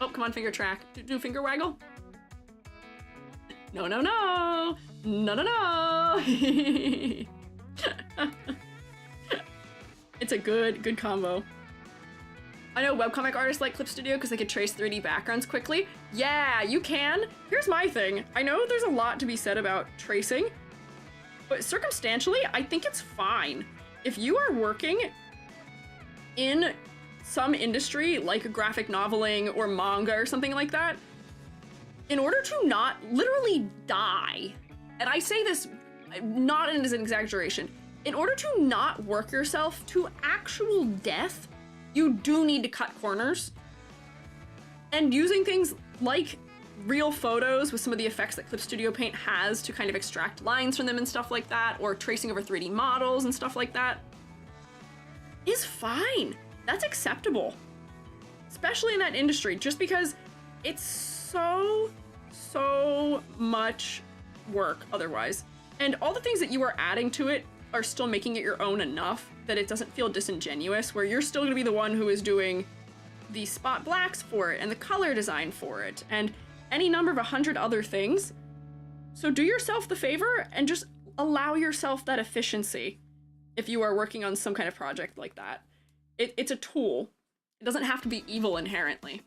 oh, come on, finger track. Do finger waggle. No, no, no. No, no, no. It's a good combo. I know webcomic artists like Clip Studio because they could trace 3D backgrounds quickly. Yeah, you can. Here's my thing. I know there's a lot to be said about tracing, but circumstantially, I think it's fine. If you are working in some industry like graphic noveling or manga or something like that, in order to not literally die, and I say this not as an exaggeration, in order to not work yourself to actual death, you do need to cut corners. And using things like real photos with some of the effects that Clip Studio Paint has to kind of extract lines from them and stuff like that, or tracing over 3D models and stuff like that, is fine. That's acceptable. Especially in that industry, just because it's so much work otherwise. And all the things that you are adding to it are still making it your own enough that it doesn't feel disingenuous, where you're still gonna be the one who is doing the spot blacks for it and the color design for it and any number of 100 other things. So do yourself the favor and just allow yourself that efficiency if you are working on some kind of project like that. It's a tool. It doesn't have to be evil inherently.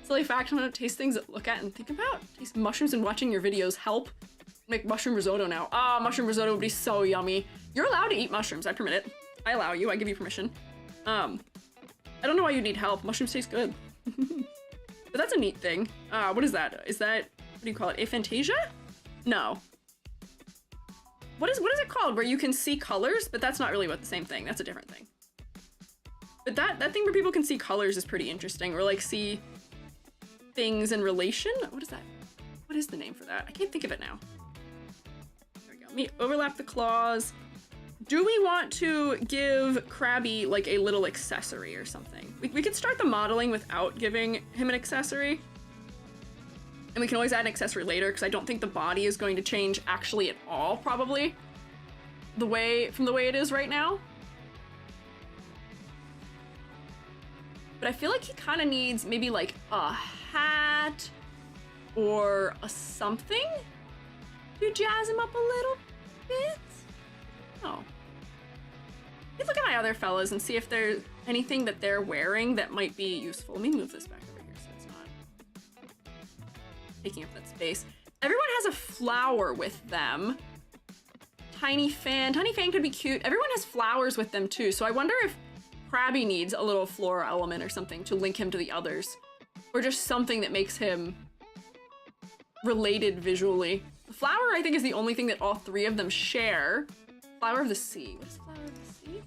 Silly fact, I'm gonna taste things that look at and think about. Taste mushrooms and watching your videos help. Make mushroom risotto now. Ah, mushroom risotto would be so yummy. You're allowed to eat mushrooms, I permit it. I allow you, I give you permission. I don't know why you need help. Mushrooms taste good. But that's a neat thing. What is that? Is that, what do you call it? Aphantasia? No. what is it called? Where you can see colors, but that's not really what the same thing. That's a different thing. But that thing where people can see colors is pretty interesting, or like see things in relation. What is that? What is the name for that? I can't think of it now. There we go. Let me overlap the claws. Do we want to give Krabby like a little accessory or something? We could start the modeling without giving him an accessory. And we can always add an accessory later, because I don't think the body is going to change actually at all, probably. From the way it is right now. But I feel like he kind of needs maybe like a hat or a something to jazz him up a little bit. Oh. Let's look at my other fellas and see if there's anything that they're wearing that might be useful. Let me move this back over here so it's not taking up that space. Everyone has a flower with them. Tiny fan could be cute. Everyone has flowers with them too, so I wonder if Krabby needs a little flora element or something to link him to the others. Or just something that makes him related visually. The flower, I think, is the only thing that all three of them share. Flower of the sea. What is flower of the sea?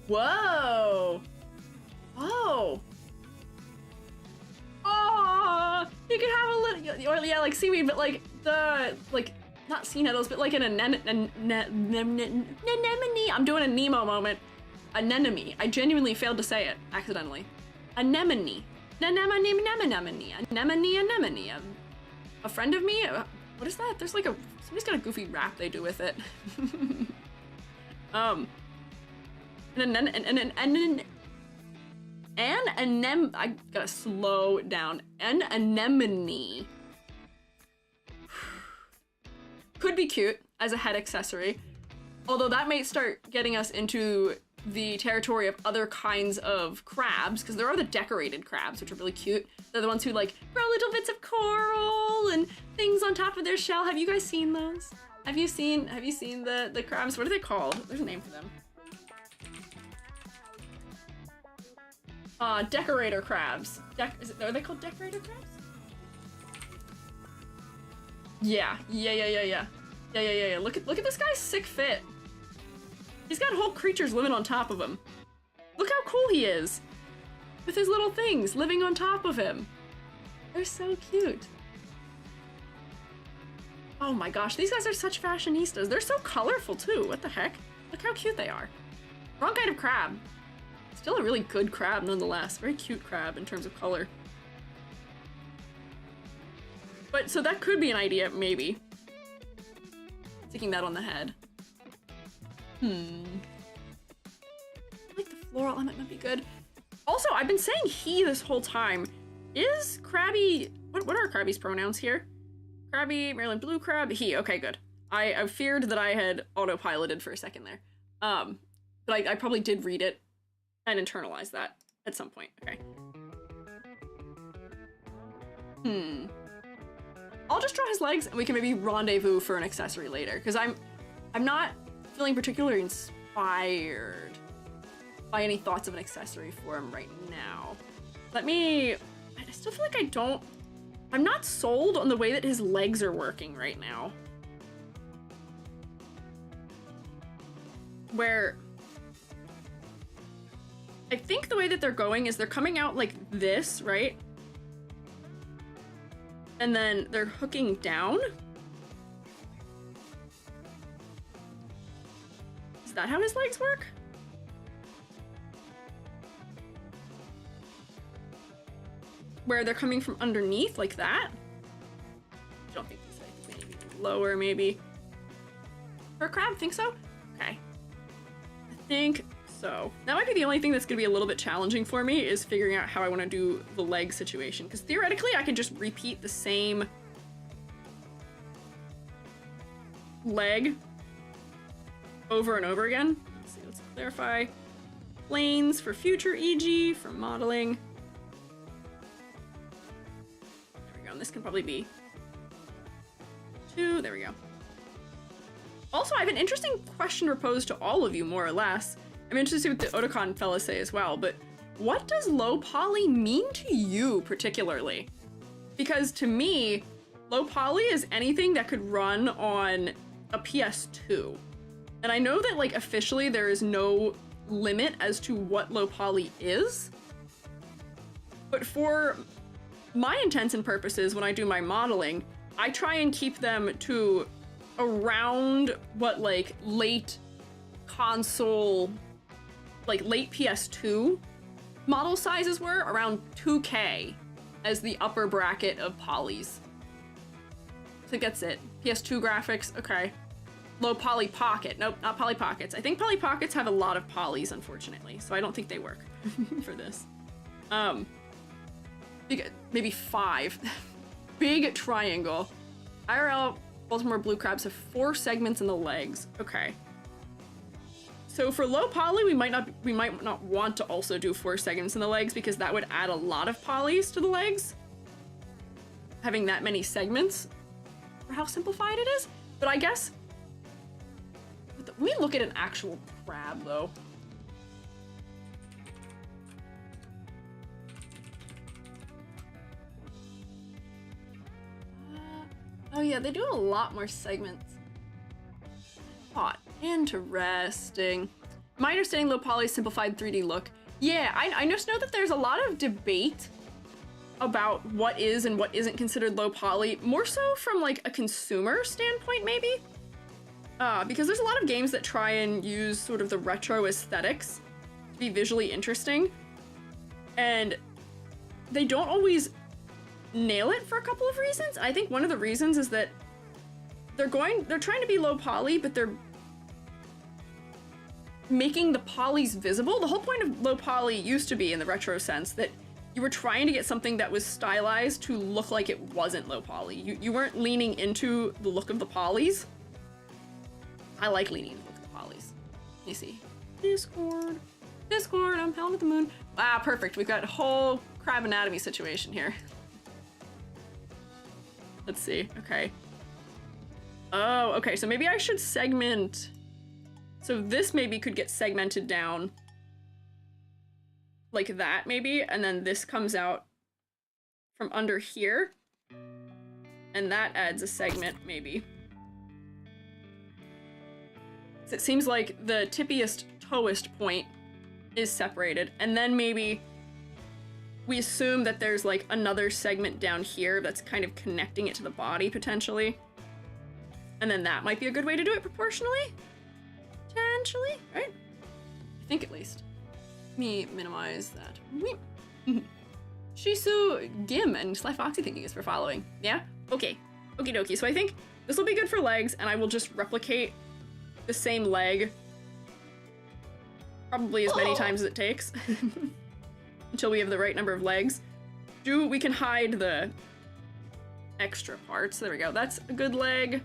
Whoa! Oh! Oh! You could have a little, or yeah, like seaweed, but like the, like, not sea nettles, but like an anemone. I'm doing a Nemo moment. Anemone. I genuinely failed to say it accidentally. Anemone. Anemone. A friend of me? What is that? There's like somebody's got a goofy rap they do with it. I gotta slow down. An anemone. Could be cute as a head accessory, although that may start getting us into the territory of other kinds of crabs, because there are the decorated crabs, which are really cute. They're the ones who like grow little bits of coral and things on top of their shell. Have you guys seen those? Have you seen the crabs? What are they called? There's a name for them. Decorator crabs. Are they called decorator crabs? Yeah. Look at this guy's sick fit. He's got whole creatures living on top of him. Look how cool he is. With his little things living on top of him. They're so cute. Oh my gosh, these guys are such fashionistas. They're so colorful too. What the heck? Look how cute they are. Wrong kind of crab. Still a really good crab nonetheless. Very cute crab in terms of color. But so that could be an idea, maybe. Sticking that on the head. I like the floral element might be good. Also, I've been saying he this whole time. Is Krabby, what are Krabby's pronouns here? Krabby, Maryland Blue Crab, he, okay, good. I feared that I had autopiloted for a second there. But I probably did read it and internalize that at some point, okay. I'll just draw his legs and we can maybe rendezvous for an accessory later, because I'm not feeling particularly inspired by any thoughts of an accessory for him right now. I still feel like I'm not sold on the way that his legs are working right now. Where I think the way that they're going is they're coming out like this, right? And then they're hooking down. Is that how his legs work? Where they're coming from underneath, like that? I don't think so. I think maybe lower, maybe. For a crab, think so? Okay. I think so. That might be the only thing that's gonna be a little bit challenging for me, is figuring out how I wanna do the leg situation. Because theoretically, I could just repeat the same leg over and over again. Let's see, let's clarify. Planes for future EG, for modeling. There we go, and this can probably be 2, there we go. Also, I have an interesting question proposed to all of you, more or less. I'm interested to see what the Otakon fellas say as well, but what does low poly mean to you particularly? Because to me, low poly is anything that could run on a PS2. And I know that like officially there is no limit as to what low poly is. But for my intents and purposes, when I do my modeling, I try and keep them to around what like late console, like late PS2 model sizes were, around 2K as the upper bracket of polys. So that's it. PS2 graphics, okay. Low poly pocket. Nope, not poly pockets. I think poly pockets have a lot of polys, unfortunately, so I don't think they work for this. Maybe 5. Big triangle. IRL Baltimore blue crabs have 4 segments in the legs. Okay. So for low poly, we might not want to also do 4 segments in the legs because that would add a lot of polys to the legs. Having that many segments for how simplified it is. But I guess let me look at an actual crab though. Oh yeah, they do a lot more segments. Hot. Interesting. My understanding low poly simplified 3D look. Yeah, I just know that there's a lot of debate about what is and what isn't considered low poly, more so from like a consumer standpoint maybe. Because there's a lot of games that try and use sort of the retro aesthetics to be visually interesting. And they don't always nail it for a couple of reasons. I think one of the reasons is that they're trying to be low poly, but they're making the polys visible. The whole point of low poly used to be, in the retro sense, that you were trying to get something that was stylized to look like it wasn't low poly. You weren't leaning into the look of the polys. I like leaning into the look of the polys. Let me see. Discord, I'm howling at the moon. Ah, perfect. We've got a whole crab anatomy situation here. Let's see. Okay. Oh, okay. So maybe I should segment. So this maybe could get segmented down like that, maybe, and then this comes out from under here, and that adds a segment, maybe. So it seems like the tippiest, toest point is separated, and then maybe we assume that there's like another segment down here that's kind of connecting it to the body, potentially. And then that might be a good way to do it proportionally? Potentially, right? I think at least. Let me minimize that. Shisu Gim and Sly Foxy, thank you guys for following. Yeah? Okay. Okie dokie. So I think this will be good for legs, and I will just replicate the same leg probably as many times as it takes until we have the right number of legs. We can hide the extra parts. There we go. That's a good leg.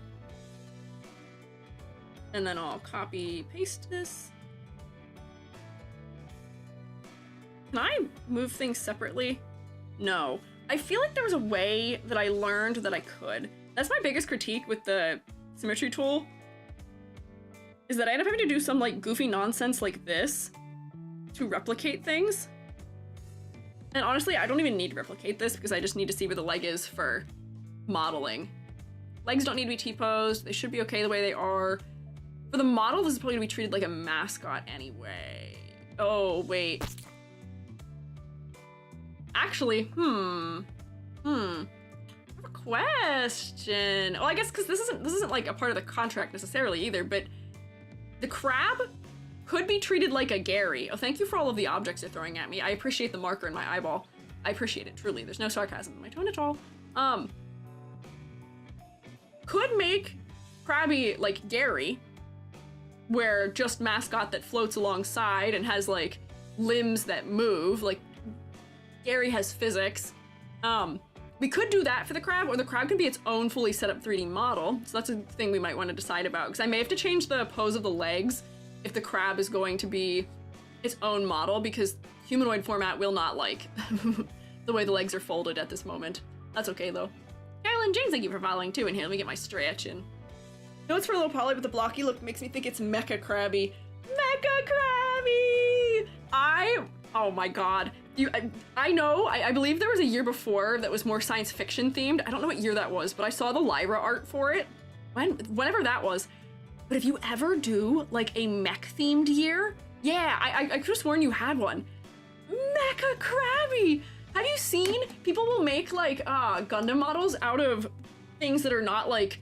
And then I'll copy paste this. Can I move things separately? No. I feel like there was a way that I learned that I could. That's my biggest critique with the symmetry tool, is that I end up having to do some like goofy nonsense like this to replicate things. And honestly, I don't even need to replicate this because I just need to see where the leg is for modeling. Legs don't need to be T-posed. They should be okay the way they are. For the model, this is probably going to be treated like a mascot anyway. Oh, wait. Actually, I have a question. Well, I guess because this isn't like a part of the contract necessarily either, but the crab could be treated like a Gary. Oh, thank you for all of the objects you're throwing at me. I appreciate the marker in my eyeball. I appreciate it, truly. There's no sarcasm in my tone at all. Could make Krabby like Gary, where just mascot that floats alongside and has like limbs that move, like Gary has physics. We could do that for the crab, or the crab could be its own fully set up 3D model. So that's a thing we might want to decide about, because I may have to change the pose of the legs if the crab is going to be its own model, because humanoid format will not like the way the legs are folded at this moment. That's okay though. Carolyn James, thank you for following too. And here, let me get my stretch in. No, it's for low poly, but the blocky look makes me think it's Mecha Krabby. Mecha Krabby! Oh my god. I know, I believe there was a year before that was more science fiction themed. I don't know what year that was, but I saw the Lyra art for it. Whenever that was. But if you ever do like a mech themed year, yeah, I could have sworn you had one. Mecha Krabby! Have you seen people will make like Gundam models out of things that are not like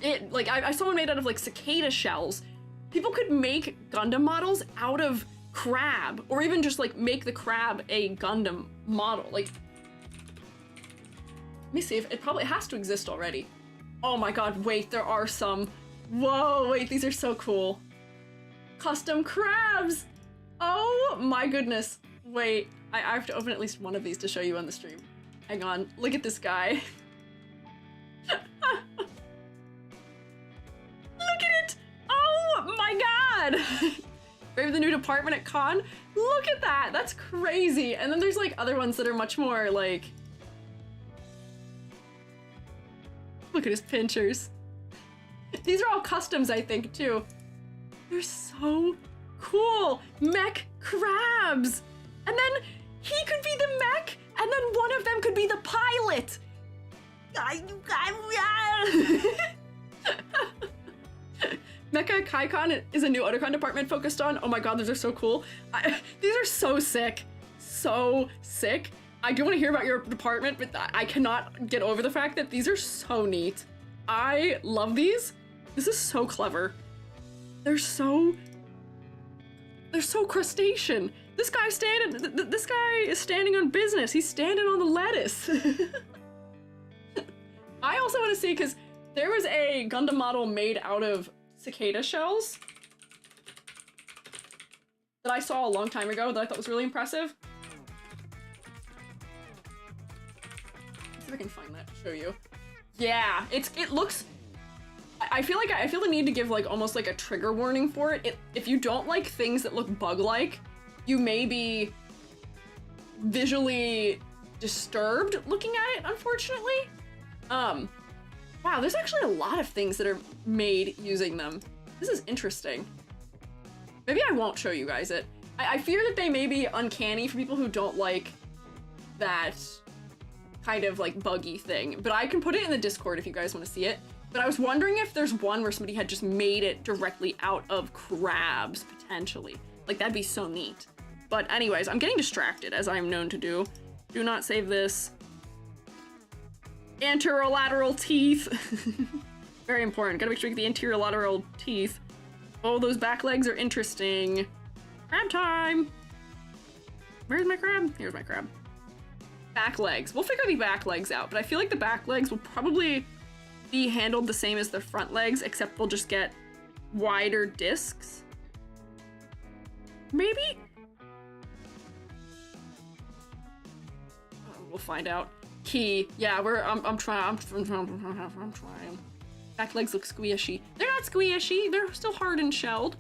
it? Like I saw one made out of like cicada shells. People could make Gundam models out of crab, or even just like make the crab a Gundam model. Like, let me see if it probably has to exist already. Oh my god, wait, there are some. Whoa, wait, these are so cool. Custom crabs! Oh my goodness. Wait, I have to open at least one of these to show you on the stream. Hang on, look at this guy. Look at it! Oh my god! We have the new department at Con. Look at that, that's crazy. And then there's like other ones that are much more like... Look at his pinchers. These are all customs, I think, too. They're so cool. Mech crabs. And then he could be the mech, and then one of them could be the pilot. Mecha Kaikon is a new Otakon department focused on. Oh my god, those are so cool. These are so sick. So sick. I do want to hear about your department, but I cannot get over the fact that these are so neat. I love these. This is so clever. They're so crustacean. This guy is standing on business. He's standing on the lettuce. I also want to see, because there was a Gundam model made out of cicada shells that I saw a long time ago that I thought was really impressive. Let's see if I can find that to show you. Yeah, it looks... I feel the need to give like almost like a trigger warning for it. If you don't like things that look bug-like, you may be visually disturbed looking at it, unfortunately. Wow, there's actually a lot of things that are made using them. This is interesting. Maybe I won't show you guys it. I fear that they may be uncanny for people who don't like that kind of like buggy thing, but I can put it in the Discord if you guys want to see it. But I was wondering if there's one where somebody had just made it directly out of crabs, potentially. Like, that'd be so neat. But anyways, I'm getting distracted, as I'm known to do. Do not save this. Anterolateral teeth. Very important. Gotta make sure you get the anterior lateral teeth. Oh, those back legs are interesting. Crab time! Where's my crab? Here's my crab. Back legs. We'll figure the back legs out, but I feel like the back legs will probably be handled the same as the front legs, except they'll just get wider discs. Maybe? We'll find out. Key. Yeah, I'm trying. Back legs look squishy. They're not squishy. They're still hard and shelled.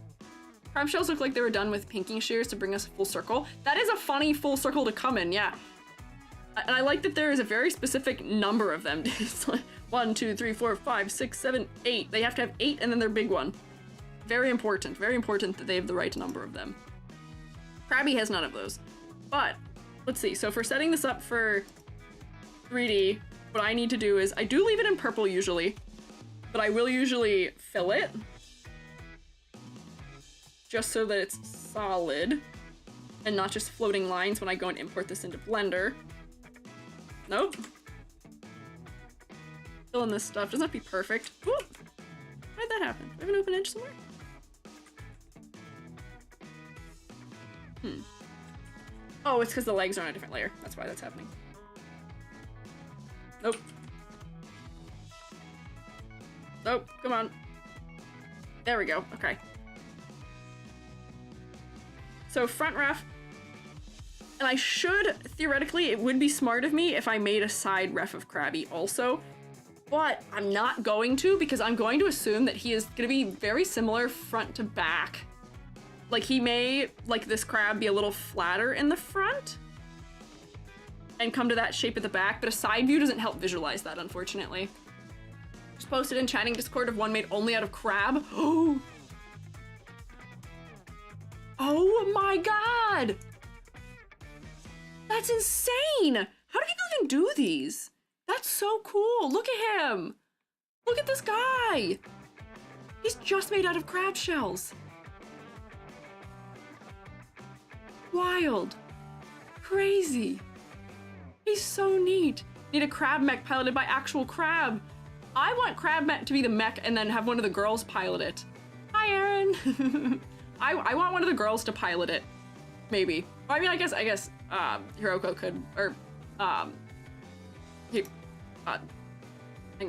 Crab shells look like they were done with pinking shears to bring us full circle. That is a funny full circle to come in, yeah. And I like that there is a very specific number of them. It's like 1, 2, 3, 4, 5, 6, 7, 8. They have to have 8 and then their big one. Very important that they have the right number of them. Krabby has none of those. But, let's see. So for setting this up for 3D, what I need to do is, I do leave it in purple usually, but I will usually fill it. Just so that it's solid and not just floating lines when I go and import this into Blender. Nope. Fill in this stuff. Doesn't have to be perfect. Ooh. How'd that happen? Do I have an open edge somewhere? Oh, it's because the legs are on a different layer. That's why that's happening. Nope. Nope. Come on. There we go. Okay. So front ref. And I should, theoretically, it would be smart of me if I made a side ref of Krabby also, but I'm not going to, because I'm going to assume that he is going to be very similar front to back. Like, he may, like this crab, be a little flatter in the front and come to that shape at the back, but a side view doesn't help visualize that, unfortunately. Just posted in chatting Discord of one made only out of crab. Oh my god! That's insane! How do people even do these? That's so cool. Look at him. Look at this guy. He's just made out of crab shells. Wild. Crazy. He's so neat. Need a crab mech piloted by actual crab. I want crab mech to be the mech and then have one of the girls pilot it. Hi, Aaron. I want one of the girls to pilot it. Maybe. I mean, I guess Hiroko could, or hang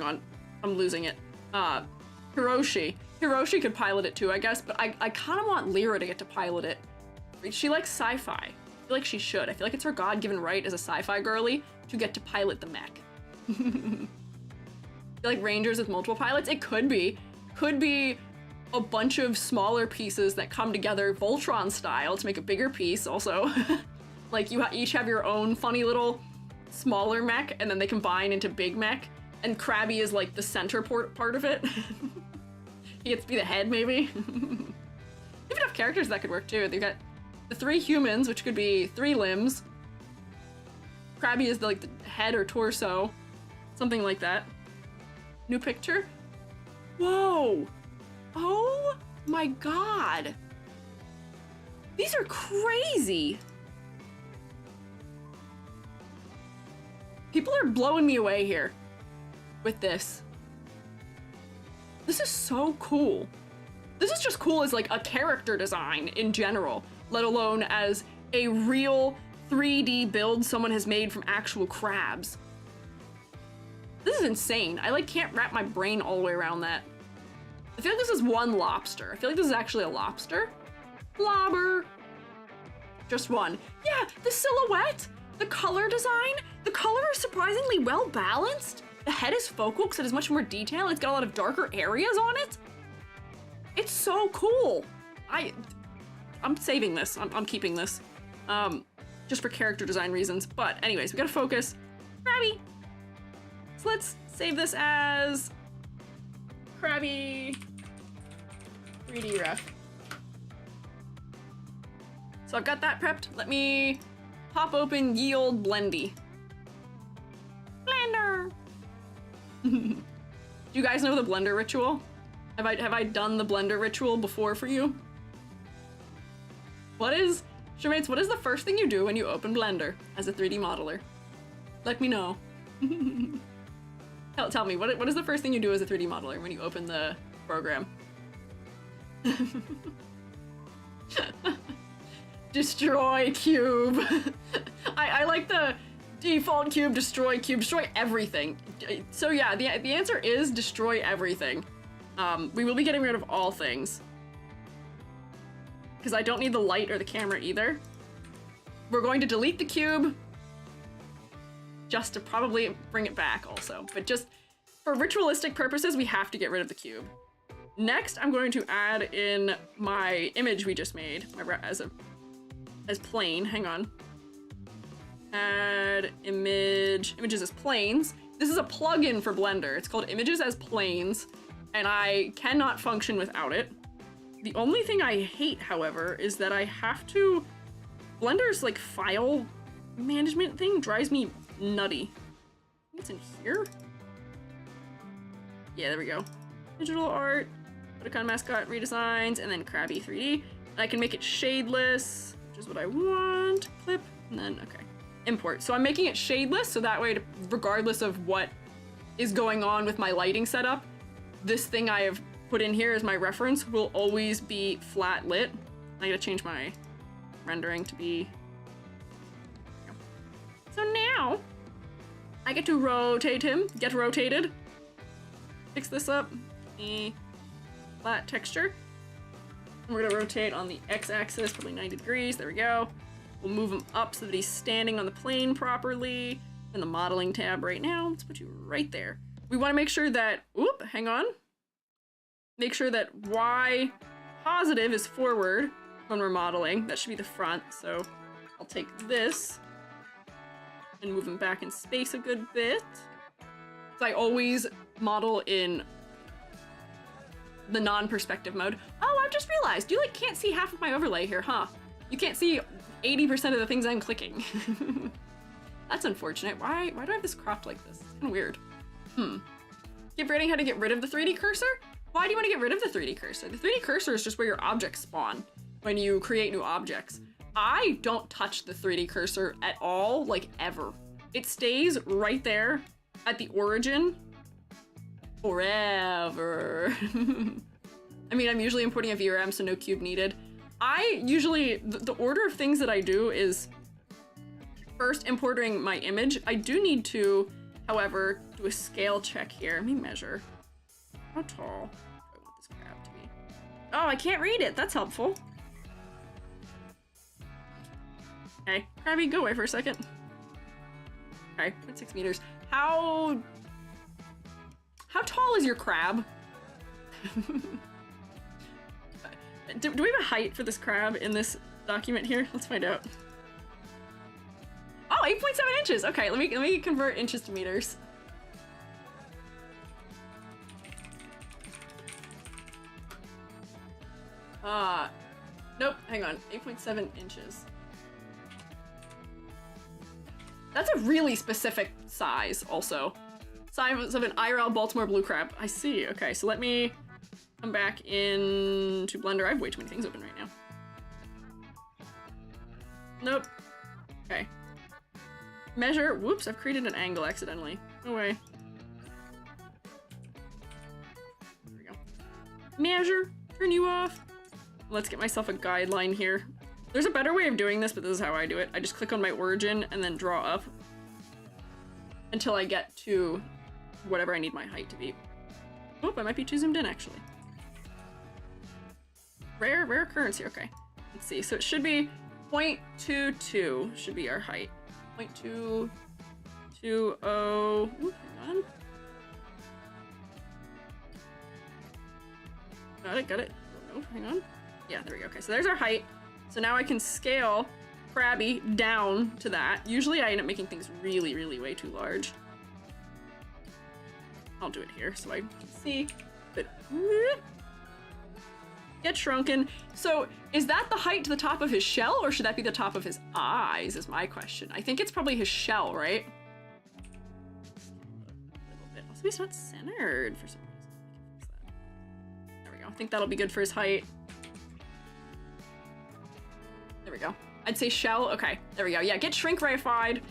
on, I'm losing it. Hiroshi could pilot it too, I guess, but I kind of want Lyra to get to pilot it. She likes sci-fi. I feel like she should. I feel like it's her God-given right as a sci-fi girly to get to pilot the mech. Like Rangers with multiple pilots? It could be. Could be a bunch of smaller pieces that come together Voltron style to make a bigger piece also. Like you each have your own funny little smaller mech and then they combine into big mech, and Krabby is like the center part of it. He gets to be the head maybe. They have enough characters that could work too. They've got the 3 humans, which could be 3 limbs. Krabby is like the head or torso, something like that. New picture? Whoa! Oh my god! These are crazy! People are blowing me away here with this. This is so cool. This is just cool as like a character design in general, let alone as a real 3D build someone has made from actual crabs. This is insane. I like can't wrap my brain all the way around that. I feel like this is one lobster. I feel like this is actually a lobster. Lobber. Just one. Yeah, the silhouette, the color design, the color is surprisingly well balanced. The head is focal because it has much more detail. It's got a lot of darker areas on it. It's so cool. I'm saving this. I'm keeping this. Just for character design reasons. But anyways, we gotta focus. Krabby. So let's save this as Krabby 3D ref. So I've got that prepped. Let me pop open ye old Blendy. Blender. Do you guys know the blender ritual? Have I done the blender ritual before for you? Showmates, what is the first thing you do when you open Blender as a 3D modeler? Let me know. Tell me, what is the first thing you do as a 3D modeler when you open the program? Destroy cube. I like the default cube, destroy everything. So yeah, the answer is destroy everything. We will be getting rid of all things, because I don't need the light or the camera either. We're going to delete the cube just to probably bring it back also, but just for ritualistic purposes, we have to get rid of the cube. Next, I'm going to add in my image we just made as plane. Hang on. Add images as planes. This is a plugin for Blender. It's called Images as Planes, and I cannot function without it. The only thing I hate, however, is that I have to... Blender's like file management thing drives me nutty. What's in here? Yeah, there we go. Digital art, Otakon mascot redesigns, and then Krabby 3D. And I can make it shadeless, which is what I want. Clip, and then, okay. Import. So I'm making it shadeless, so that way, regardless of what is going on with my lighting setup, this thing I have put in here as my reference will always be flat lit. I gotta change my rendering to be... So now, I get to rotate him, get rotated. Fix this up, a flat texture. And we're gonna rotate on the x-axis, probably 90 degrees, there we go. We'll move him up so that he's standing on the plane properly. In the modeling tab right now, let's put you right there. We wanna make sure that, oop, hang on. Make sure that Y positive is forward when we're modeling. That should be the front, so I'll take this and move him back in space a good bit. So I always model in the non-perspective mode. Oh, I've just realized, you like can't see half of my overlay here, huh? You can't see 80% of the things I'm clicking. That's unfortunate. Why do I have this cropped like this? It's kind of weird. Keep forgetting how to get rid of the 3D cursor? Why do you want to get rid of the 3D cursor? The 3D cursor is just where your objects spawn when you create new objects. I don't touch the 3D cursor at all, like ever. It stays right there at the origin forever. I mean, I'm usually importing a VRM, so no cube needed. I usually, the order of things that I do is first importing my image. I do need to, however, do a scale check here. Let me measure. How tall do I want this crab to be? Oh, I can't read it. That's helpful. Okay, crabby, go away for a second. Okay, 0.6 meters. How tall is your crab? Do we have a height for this crab in this document here? Let's find out. Oh, 8.7 inches. Okay, let me convert inches to meters. Nope, hang on. 8.7 inches. That's a really specific size, also. Size of an IRL Baltimore blue crab. I see. Okay, so let me come back into Blender. I have way too many things open right now. Nope. Okay. Measure. Whoops, I've created an angle accidentally. No way. There we go. Measure. Turn you off. Let's get myself a guideline here. There's a better way of doing this, but this is how I do it. I just click on my origin and then draw up until I get to whatever I need my height to be. Oh, I might be too zoomed in, actually. Rare occurrence here. Okay. Let's see. So it should be 0.22 should be our height. 0.220. Ooh, hang on. Got it. Oh, no, hang on. Yeah, there we go. Okay, so there's our height. So now I can scale Krabby down to that. Usually I end up making things really, really way too large. I'll do it here so I can see. But get shrunken. So is that the height to the top of his shell, or should that be the top of his eyes is my question. I think it's probably his shell, right? A little bit. Also, he's not centered for some reason. There we go. I think that'll be good for his height. There we go. I'd say shell. Okay, there we go. Yeah, get shrink rayified.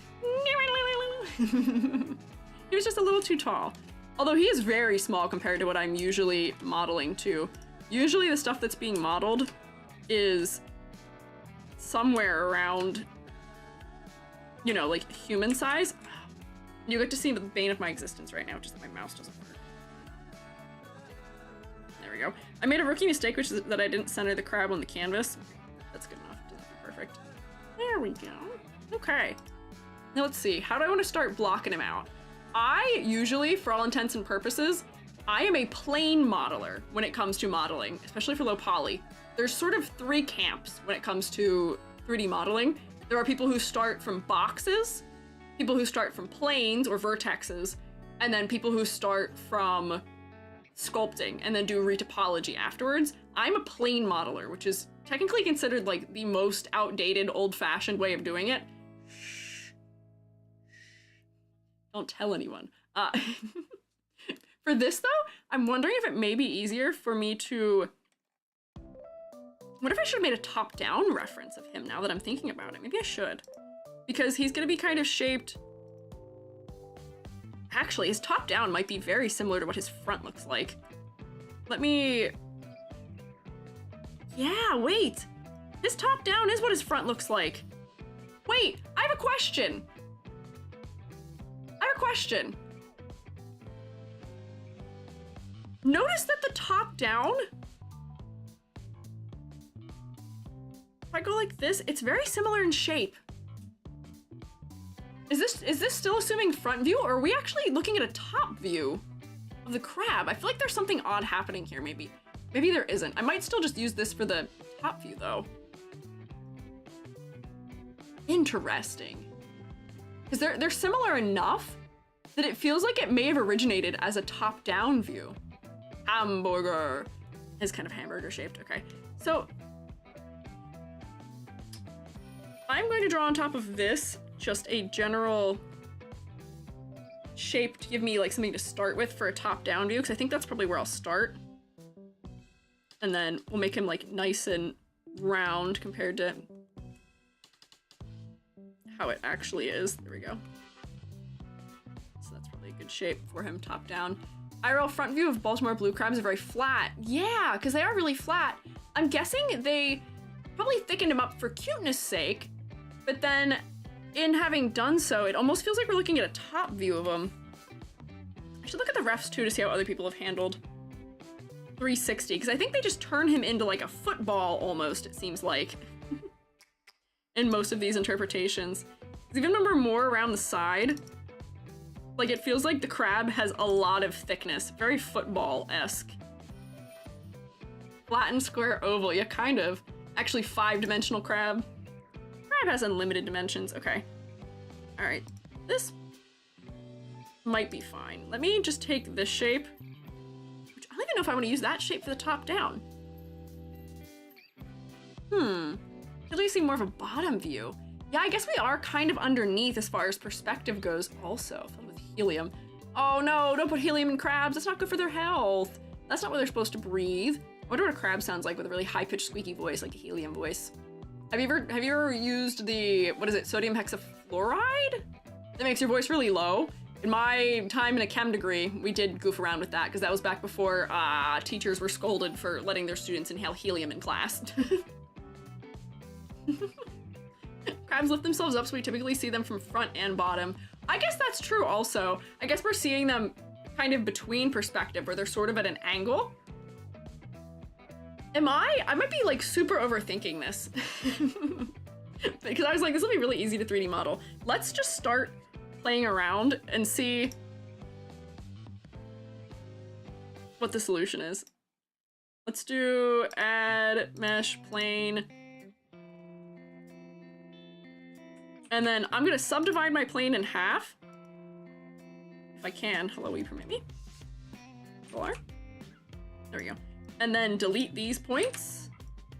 He was just a little too tall. Although he is very small compared to what I'm usually modeling too. Usually the stuff that's being modeled is somewhere around, you know, like human size. You get to see the bane of my existence right now, just that my mouse doesn't work. There we go. I made a rookie mistake, which is that I didn't center the crab on the canvas. That's good enough. Doesn't have to be perfect. There we go. Okay. Now let's see. How do I want to start blocking him out? I usually, for all intents and purposes, I am a plane modeler when it comes to modeling, especially for low poly. There's sort of three camps when it comes to 3D modeling. There are people who start from boxes, people who start from planes or vertexes, and then people who start from sculpting and then do retopology afterwards. I'm a plane modeler, which is technically considered like the most outdated, old-fashioned way of doing it. Shh. Don't tell anyone. For this though, I'm wondering if it may be easier for me to... What if I should have made a top-down reference of him now that I'm thinking about it? Maybe I should. Because he's gonna be kind of shaped... Actually, his top-down might be very similar to what his front looks like. Let me... Yeah, wait! His top-down is what his front looks like. Wait, I have a question! Notice that the top-down... If I go like this, it's very similar in shape. Is this still assuming front view, or are we actually looking at a top view of the crab? I feel like there's something odd happening here, maybe. Maybe there isn't. I might still just use this for the top view, though. Interesting. Because they're similar enough that it feels like it may have originated as a top-down view. Hamburger is kind of hamburger shaped. Okay, so I'm going to draw on top of this just a general shape to give me like something to start with for a top-down view, because I think that's probably where I'll start. And then we'll make him like nice and round compared to how it actually is. There we go. So that's probably a good shape for him top down. IRL front view of Baltimore blue crabs are very flat. Yeah, because they are really flat. I'm guessing they probably thickened him up for cuteness sake, but then in having done so, it almost feels like we're looking at a top view of them. I should look at the refs too to see how other people have handled 360, because I think they just turn him into like a football almost, it seems like, in most of these interpretations. Because even when we're more around the side, like it feels like the crab has a lot of thickness, very football-esque. Flattened square oval, yeah, kind of. Actually, 5-dimensional crab. Crab has unlimited dimensions, okay. All right, this might be fine. Let me just take this shape. I don't even know if I want to use that shape for the top down. At least see more of a bottom view. Yeah, I guess we are kind of underneath as far as perspective goes also, filled with helium. Oh no, don't put helium in crabs. That's not good for their health. That's not what they're supposed to breathe. I wonder what a crab sounds like with a really high-pitched squeaky voice, like a helium voice. Have you ever used the, what is it, sodium hexafluoride? That makes your voice really low. In my time in a chem degree, we did goof around with that because that was back before teachers were scolded for letting their students inhale helium in class. Crabs lift themselves up, so we typically see them from front and bottom. I guess that's true also. I guess we're seeing them kind of between perspective where they're sort of at an angle. I might be like super overthinking this. Because I was like, this will be really easy to 3D model. Let's just start playing around and see what the solution is. Let's do add mesh plane. And then I'm gonna subdivide my plane in half. If I can. Hello, will you permit me? There we go. And then delete these points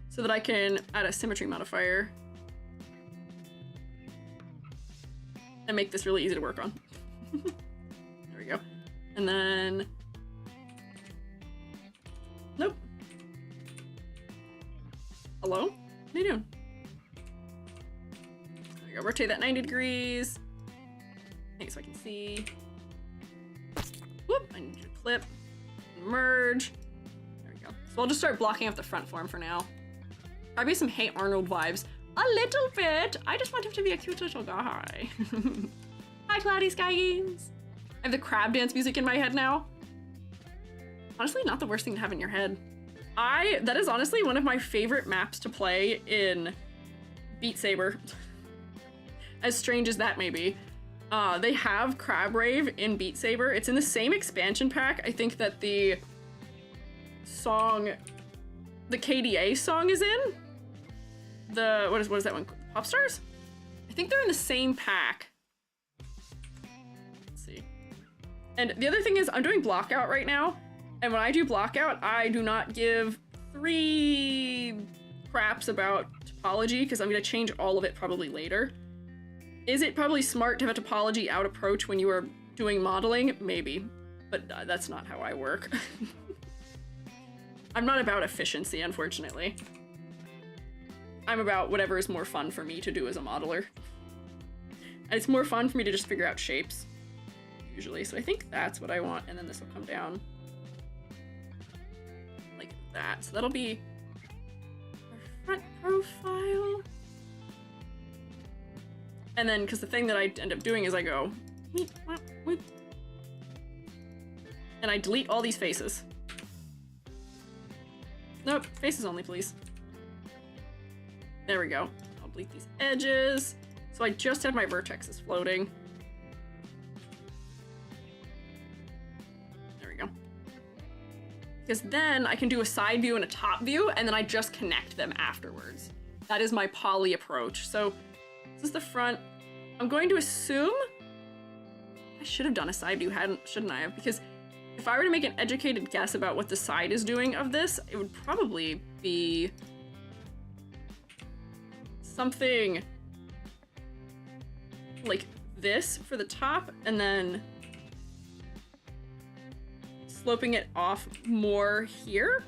so that I can add a symmetry modifier and make this really easy to work on. There we go. And then, nope. Hello? What are you doing? There we go. Rotate that 90 degrees. Okay, so I can see. Whoop, I need to clip, merge. So I'll just start blocking up the front form for now. Probably some Hey Arnold vibes. A little bit. I just want him to be a cute little guy. Hi, Cloudy Sky Games. I have the crab dance music in my head now. Honestly, not the worst thing to have in your head. That is honestly one of my favorite maps to play in Beat Saber. As strange as that may be. They have Crab Rave in Beat Saber. It's in the same expansion pack. I think that the song, the KDA song is in. What is that one? Pop Stars? I think they're in the same pack. Let's see. And the other thing is I'm doing blockout right now. And when I do blockout, I do not give 3 craps about topology because I'm going to change all of it probably later. Is it probably smart to have a topology out approach when you are doing modeling? Maybe, but that's not how I work. I'm not about efficiency, unfortunately. I'm about whatever is more fun for me to do as a modeler. And it's more fun for me to just figure out shapes, usually. So I think that's what I want, and then this will come down like that. So that'll be our front profile. And then, because the thing that I end up doing is I go, and I delete all these faces. Nope, faces only, please. There we go. I'll delete these edges. So I just have my vertexes floating. There we go. Because then I can do a side view and a top view, and then I just connect them afterwards. That is my poly approach. So this is the front. I'm going to assume I should have done a side view, shouldn't I have? Because if I were to make an educated guess about what the side is doing of this, it would probably be something like this for the top and then sloping it off more here.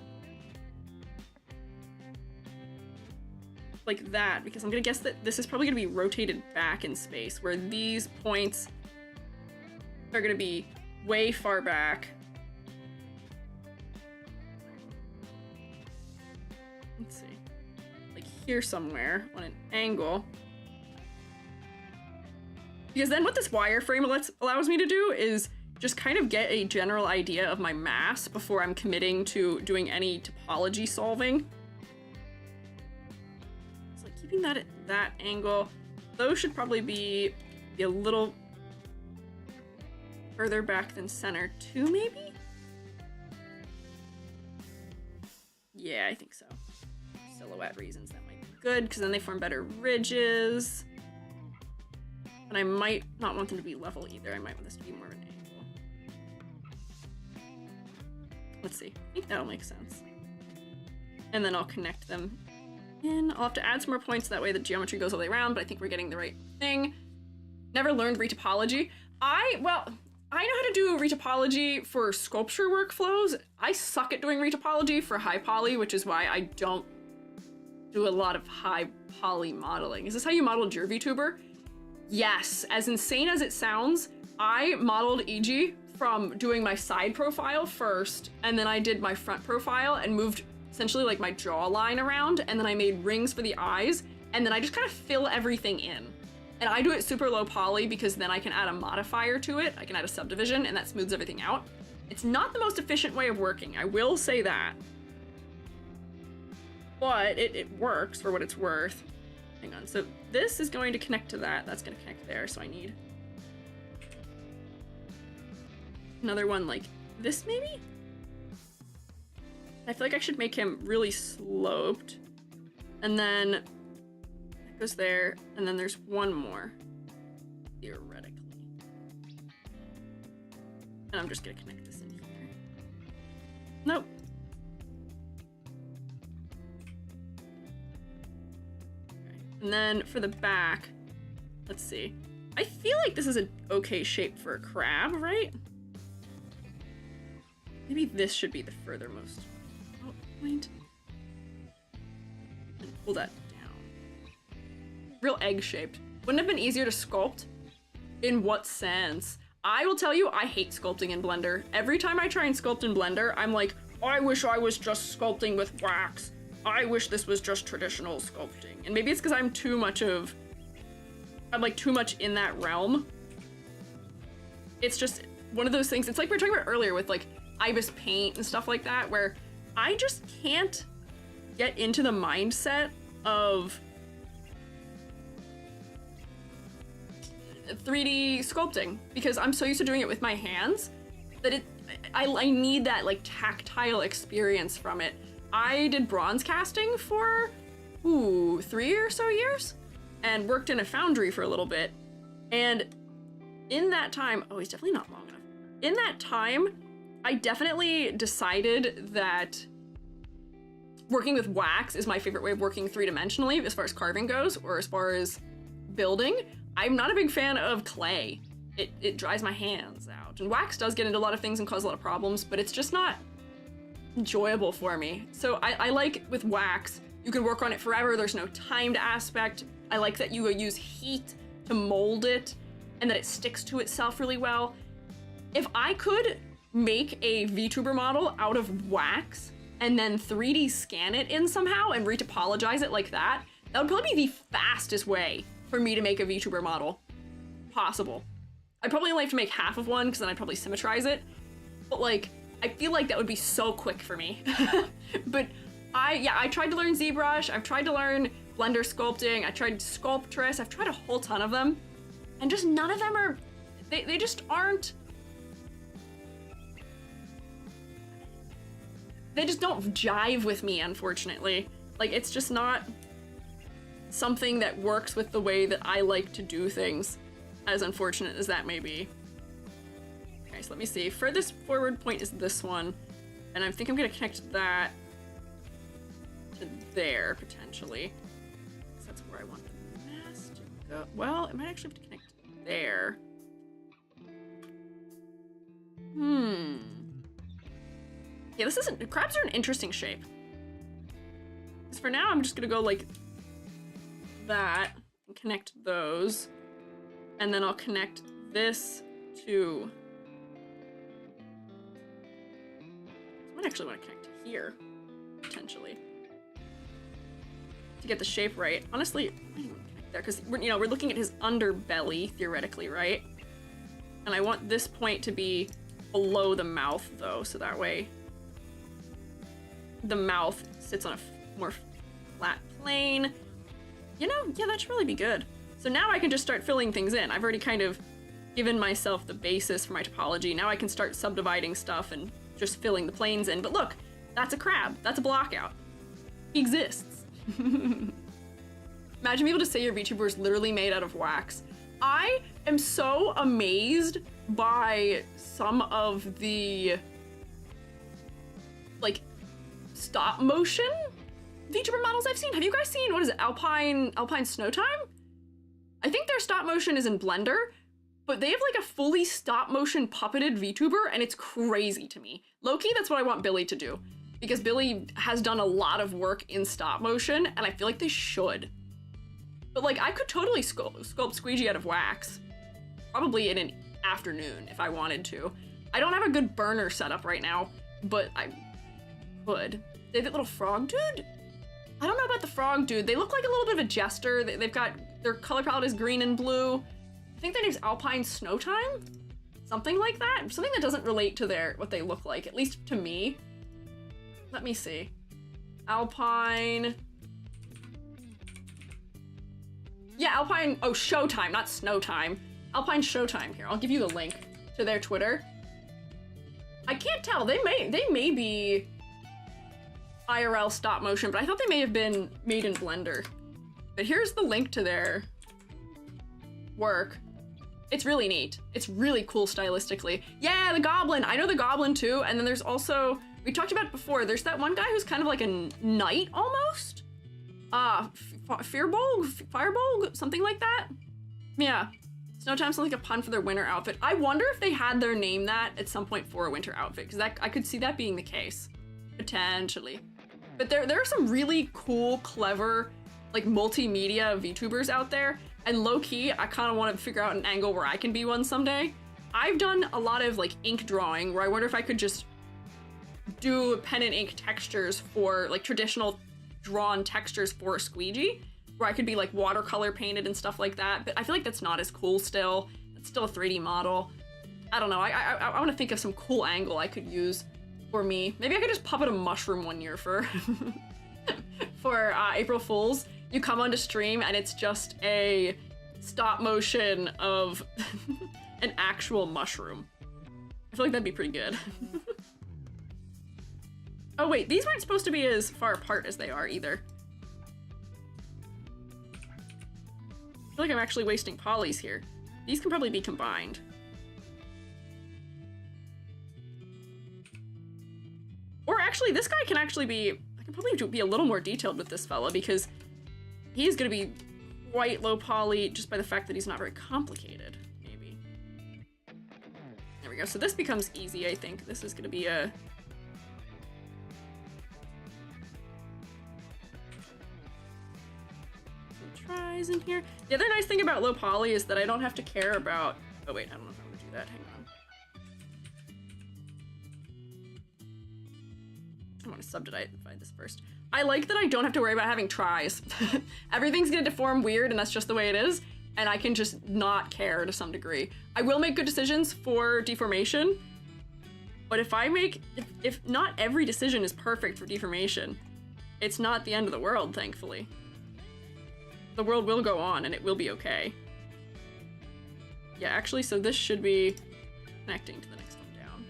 Like that, because I'm gonna guess that this is probably gonna be rotated back in space, where these points are gonna be way far back. Let's see, like here somewhere on an angle. Because then what this wireframe allows me to do is just kind of get a general idea of my mass before I'm committing to doing any topology solving. So like keeping that at that angle, those should probably be a little further back than center too, maybe? Yeah, I think so. Silhouette reasons, that might be good, because then they form better ridges. And I might not want them to be level either. I might want this to be more of an angle. Let's see. I think that'll make sense. And then I'll connect them in. I'll have to add some more points, that way the geometry goes all the way around, but I think we're getting the right thing. Never learned retopology. I know how to do retopology for sculpture workflows. I suck at doing retopology for high poly, which is why I don't do a lot of high poly modeling. Is this how you modeled your VTuber? Yes, as insane as it sounds, I modeled EG from doing my side profile first, and then I did my front profile and moved essentially like my jawline around, and then I made rings for the eyes, and then I just kind of fill everything in. And I do it super low poly because then I can add a modifier to it, I can add a subdivision, and that smooths everything out. It's not the most efficient way of working, I will say that. But it works for what it's worth. Hang on, so this is going to connect to that. That's going to connect there, so I need another one like this, maybe? I feel like I should make him really sloped. And then it goes there, and then there's one more, theoretically. And I'm just going to connect this in here. Nope. And then for the back, let's see. I feel like this is an okay shape for a crab, right? Maybe this should be the furthermost point. And pull that down. Real egg-shaped. Wouldn't have been easier to sculpt? In what sense? I will tell you, I hate sculpting in Blender. Every time I try and sculpt in Blender, I'm like, I wish I was just sculpting with wax. I wish this was just traditional sculpting. And maybe it's because I'm like too much in that realm. It's just one of those things, it's like we were talking about earlier with like Ibis paint and stuff like that, where I just can't get into the mindset of 3D sculpting because I'm so used to doing it with my hands that I need that like tactile experience from it. I did bronze casting for 3 or so years and worked in a foundry for a little bit. And in that time, he's definitely not long enough. In that time, I definitely decided that working with wax is my favorite way of working three-dimensionally as far as carving goes, or as far as building. I'm not a big fan of clay. It dries my hands out. And wax does get into a lot of things and cause a lot of problems, but it's just not enjoyable for me. So I like with wax, you can work on it forever. There's no timed aspect. I like that you use heat to mold it and that it sticks to itself really well. If I could make a VTuber model out of wax and then 3D scan it in somehow and retopologize it like that, that would probably be the fastest way for me to make a VTuber model possible. I'd probably only have to make half of one because then I'd probably symmetrize it. But like, I feel like that would be so quick for me. But I tried to learn ZBrush, I've tried to learn Blender sculpting, I tried Sculptress, I've tried a whole ton of them. And just none of them are, they just aren't, they just don't jive with me, unfortunately. Like, it's just not something that works with the way that I like to do things, as unfortunate as that may be. Okay, so let me see. Furthest forward point is this one, and I think I'm gonna connect that to there, potentially. So that's where I want the mask to go. Well, it might actually have to connect there. Yeah, this isn't, crabs are an interesting shape. Because for now, I'm just gonna go like that and connect those. And then I'll connect this to... I might actually want to connect to here, potentially. To get the shape right. Honestly, I might even connect there, because we're, you know, we're looking at his underbelly, theoretically, right? And I want this point to be below the mouth, though, so that way the mouth sits on a more flat plane. You know, yeah, that should really be good. So now I can just start filling things in. I've already kind of given myself the basis for my topology. Now I can start subdividing stuff and just filling the planes in. But look, that's a crab. That's a blockout. He exists. Imagine being able to say your VTuber is literally made out of wax. I am so amazed by some of the, like, stop motion VTuber models I've seen. Have you guys seen, what is it, Alpine Snow Time? I think their stop motion is in Blender, but they have like a fully stop motion puppeted VTuber, and it's crazy to me. Low-key, that's what I want Billy to do, because Billy has done a lot of work in stop motion, and I feel like they should. But like, I could totally sculpt Squiiji out of wax, probably in an afternoon if I wanted to. I don't have a good burner setup right now, but I could. They have that little frog dude? I don't know about the frog dude. They look like a little bit of a jester. They've got, their color palette is green and blue. I think their name's Alpine Snow Time? Something like that? Something that doesn't relate to what they look like, at least to me. Let me see. Alpine. Yeah, Alpine, oh, Showtime, not Snow Time. Alpine Showtime here. I'll give you the link to their Twitter. I can't tell. They may be IRL stop motion, but I thought they may have been made in Blender. But here's the link to their work. It's really neat. It's really cool stylistically. Yeah, the Goblin. I know the Goblin too. And then there's also, we talked about it before, there's that one guy who's kind of like a knight almost. Firebulg, something like that. Yeah. Snowtime sounds like a pun for their winter outfit. I wonder if they had their name that at some point for a winter outfit, because I could see that being the case. Potentially. But there are some really cool, clever, like multimedia VTubers out there, and low-key, I kind of want to figure out an angle where I can be one someday. I've done a lot of like ink drawing, where I wonder if I could just do pen and ink textures for like traditional drawn textures for a Squiiji, where I could be like watercolor painted and stuff like that, but I feel like that's not as cool still. It's still a 3D model. I don't know, I want to think of some cool angle I could use for me. Maybe I could just puppet a mushroom one year for for April Fools. You come onto stream and it's just a stop motion of an actual mushroom. I feel like that'd be pretty good. Oh wait, these weren't supposed to be as far apart as they are either. I feel like I'm actually wasting polys here. These can probably be combined. Or actually, this guy can actually be, I can probably be a little more detailed with this fella, because he's gonna be quite low poly just by the fact that he's not very complicated, maybe. There we go, so this becomes easy, I think. This is gonna be a... tries in here. The other nice thing about low poly is that I don't have to care about, oh wait, I don't know if I'm gonna do that, hang on. I want to subdivide this first. I like that I don't have to worry about having tries. Everything's gonna deform weird, and that's just the way it is, and I can just not care to some degree. I will make good decisions for deformation, but if not every decision is perfect for deformation, it's not the end of the world, thankfully. The world will go on, and it will be okay. Yeah, actually, so this should be connecting to the next one down.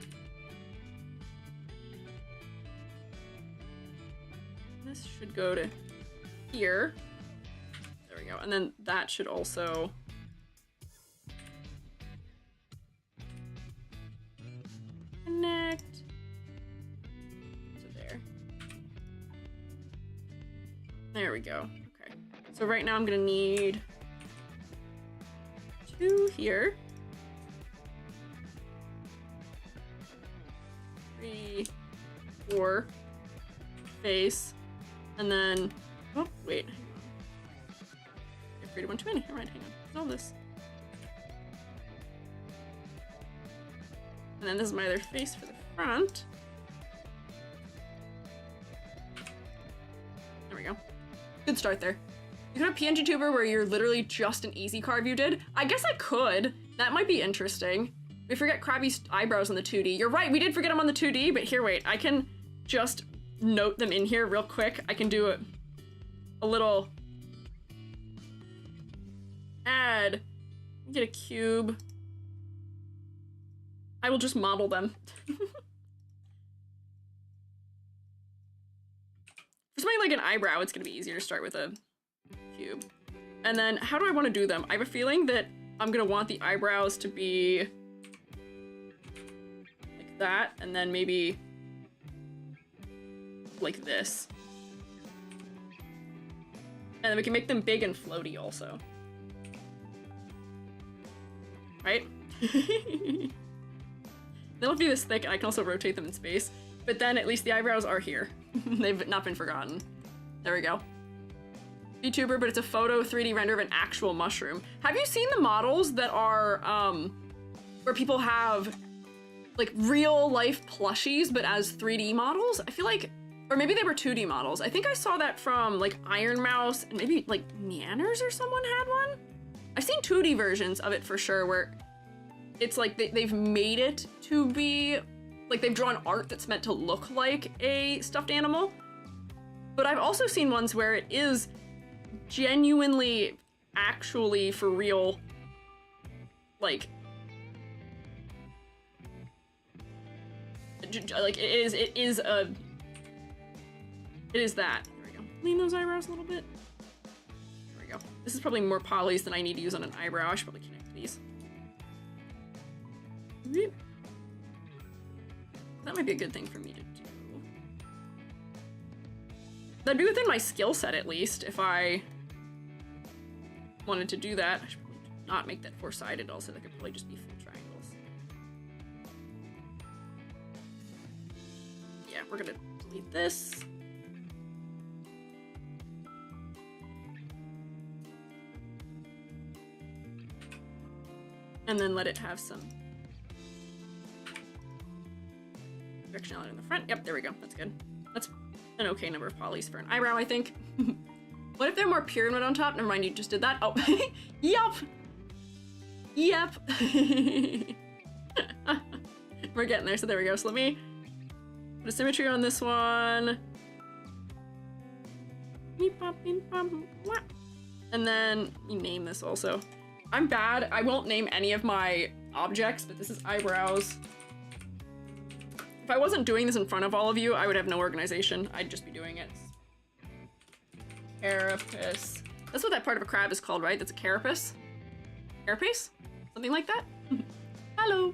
This should go to here. There we go. And then that should also... connect to there. There we go. So right now I'm gonna need 2 here. 3, 4, face, and then, oh, wait, hang on. I created one too many. Alright, hang on. What's all this? And then this is my other face for the front. There we go. Good start there. You could have PNG tuber where you're literally just an easy carve you did. I guess I could. That might be interesting. We forget Krabby's eyebrows on the 2D. You're right, we did forget them on the 2D, but here, wait. I can just note them in here real quick. I can do a little add. Get a cube. I will just model them. For something like an eyebrow, it's gonna be easier to start with a cube. And then, how do I want to do them? I have a feeling that I'm gonna want the eyebrows to be like that, and then maybe like this. And then we can make them big and floaty also. Right? They don't be this thick, and I can also rotate them in space. But then at least the eyebrows are here. They've not been forgotten. There we go. VTuber, but it's a photo 3D render of an actual mushroom. Have you seen the models that are, where people have, like, real life plushies, but as 3D models? I feel like, or maybe they were 2D models. I think I saw that from, like, Iron Mouse, and maybe, like, Nanners or someone had one? I've seen 2D versions of it for sure, where it's like they've made it to be, like, they've drawn art that's meant to look like a stuffed animal. But I've also seen ones where it is genuinely, actually, for real, like it is that. There we go. Lean those eyebrows a little bit. There we go. This is probably more polys than I need to use on an eyebrow. I should probably connect these. That might be a good thing for me to do. That'd be within my skill set, at least, if I wanted to do that. I should probably not make that 4-sided, also. That could probably just be full triangles. Yeah, we're gonna delete this. And then let it have some directionality in the front. Yep, there we go. That's good. That's an okay number of polys for an eyebrow, I think. What if they're more pyramid on top? Never mind, you just did that. Oh, yup. Yep. We're getting there, so there we go. So let me put a symmetry on this one. And then you name this also. I'm bad. I won't name any of my objects, but this is eyebrows. If I wasn't doing this in front of all of you, I would have no organization. I'd just be doing it. Carapace. That's what that part of a crab is called, right? That's a carapace? Carapace? Something like that? Hello.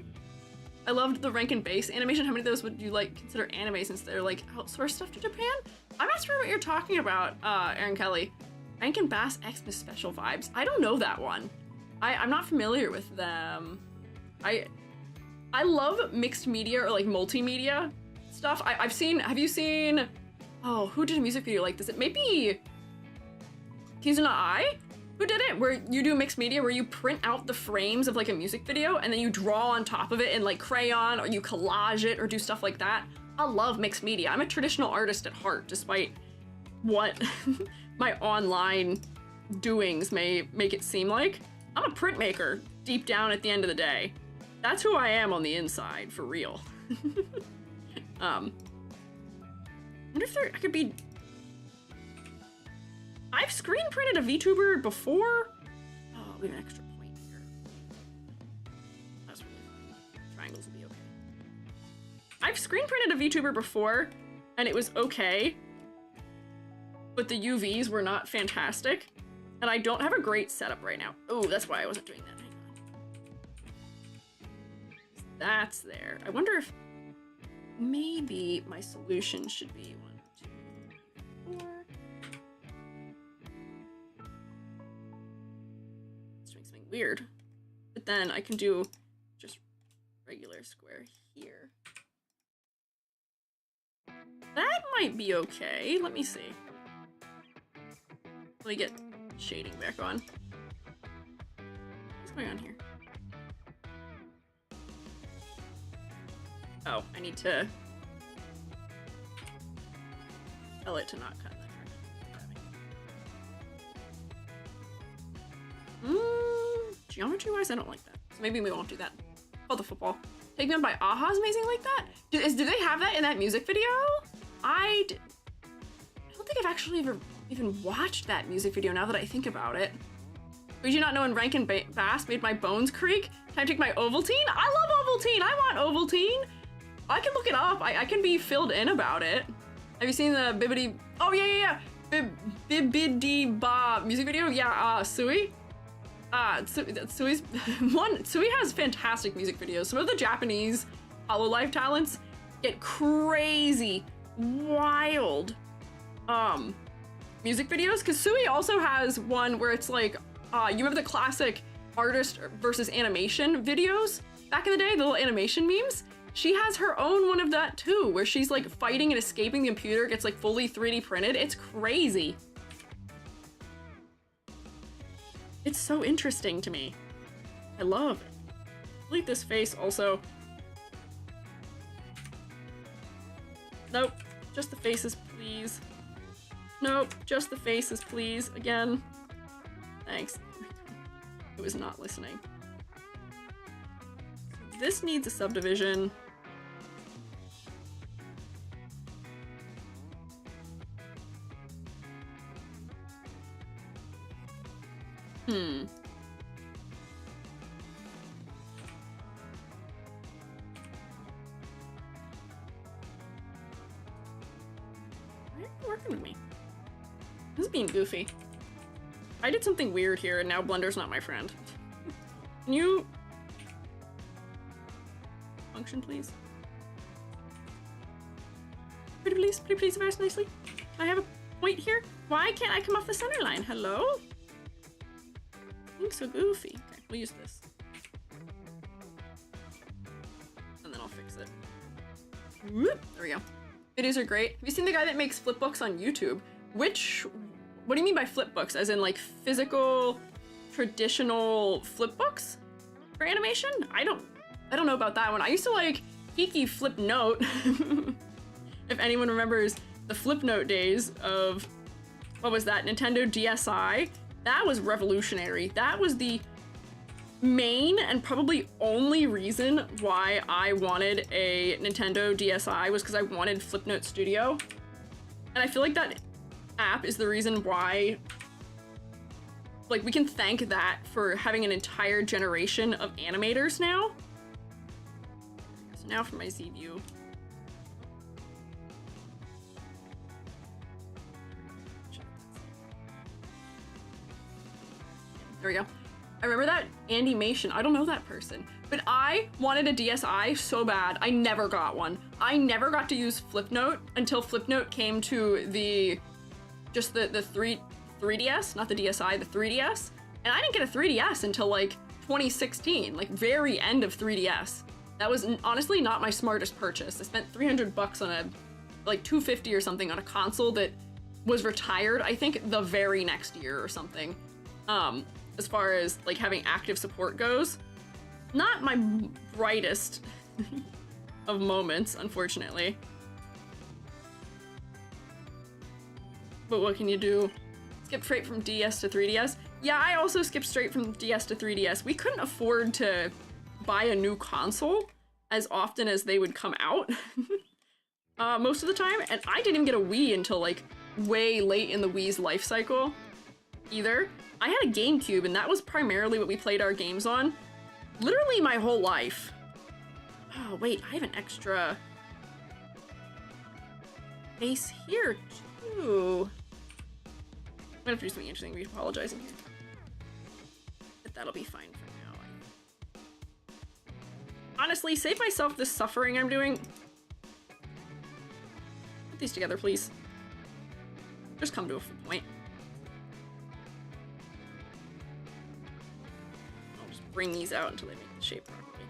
I loved the rank and base animation. How many of those would you like consider anime since they're like outsourced stuff to Japan? I'm not sure what you're talking about, Aaron Kelly. Rank and Bass Xmas special vibes. I don't know that one. I'm not familiar with them. I love mixed media or like multimedia stuff. I've seen, have you seen, oh, who did a music video like this? It may be Kizuna Ai? Who did it? Where you do mixed media, where you print out the frames of like a music video and then you draw on top of it in like crayon, or you collage it or do stuff like that. I love mixed media. I'm a traditional artist at heart, despite what my online doings may make it seem like. I'm a printmaker deep down at the end of the day. That's who I am on the inside, for real. I wonder if I could be... I've screen printed a VTuber before. Oh, we have an extra point here. That's really fine. Triangles will be okay. I've screen printed a VTuber before, and it was okay. But the UVs were not fantastic. And I don't have a great setup right now. Oh, that's why I wasn't doing that. Hang on. That's there. I wonder if maybe my solution should be 1, 2, 3, 4. Let's doing something weird. But then I can do just regular square here. That might be okay. Let me see. Let me get shading back on. What's going on here? Oh, I need to tell it to not cut that direction. Geometry-wise, I don't like that. So maybe we won't do that. Oh, the football. Take Me On by Aha is amazing like that? Do they have that in that music video? I don't think I've actually ever even watched that music video now that I think about it. Would you not know when Rankin Bass made my bones creak? Time to take my Ovaltine? I love Ovaltine! I want Ovaltine! I can look it up. I can be filled in about it. Have you seen the Bibbidi... Oh, yeah. Bibbidi Ba music video? Yeah, Sui. Sui's one. Sui has fantastic music videos. Some of the Japanese Hololive talents get crazy, wild, music videos. Because Sui also has one where it's like, you remember the classic artist versus animation videos back in the day, the little animation memes? She has her own one of that too, where she's like fighting and escaping the computer, gets like fully 3D printed. It's crazy. It's so interesting to me. I love it. Delete this face also. Nope, just the faces, please. Nope, just the faces, please. Again. Thanks. It was not listening. This needs a subdivision. Why are you working with me? This is being goofy. I did something weird here and now Blender's not my friend. Can you function, please? Pretty please, very nicely. I have a point here. Why can't I come off the center line? Hello? Being so goofy. Okay, we'll use this. And then I'll fix it. Whoop, there we go. Videos are great. Have you seen the guy that makes flip books on YouTube? What do you mean by flip books? As in like physical, traditional flip books for animation? I don't know about that one. I used to like Kiki Flip Note. If anyone remembers the Flip Note days of, what was that, Nintendo DSi? That was revolutionary. That was the main and probably only reason why I wanted a Nintendo DSi was because I wanted Flipnote Studio. And I feel like that app is the reason why, like, we can thank that for having an entire generation of animators now. So now for my Z view. There we go. I remember that animation. I don't know that person, but I wanted a DSi so bad. I never got one. I never got to use Flipnote until Flipnote came to the 3DS, not the DSi, the 3DS. And I didn't get a 3DS until like 2016, like very end of 3DS. That was honestly not my smartest purchase. I spent $300 on a, like $250 or something on a console that was retired, I think the very next year or something. As far as like having active support goes, not my brightest of moments, unfortunately. But what can you do? Skip straight from DS to 3DS? Yeah, I also skipped straight from DS to 3DS. We couldn't afford to buy a new console as often as they would come out most of the time, and I didn't even get a Wii until like way late in the Wii's life cycle either. I had a GameCube, and that was primarily what we played our games on literally my whole life. Oh wait, I have an extra base here too. I'm gonna have to do something interesting. We apologize in here, but that'll be fine for now. Honestly, save myself this suffering I'm doing. Put these together, please. Just come to a point. I'll just bring these out until they make the shape properly.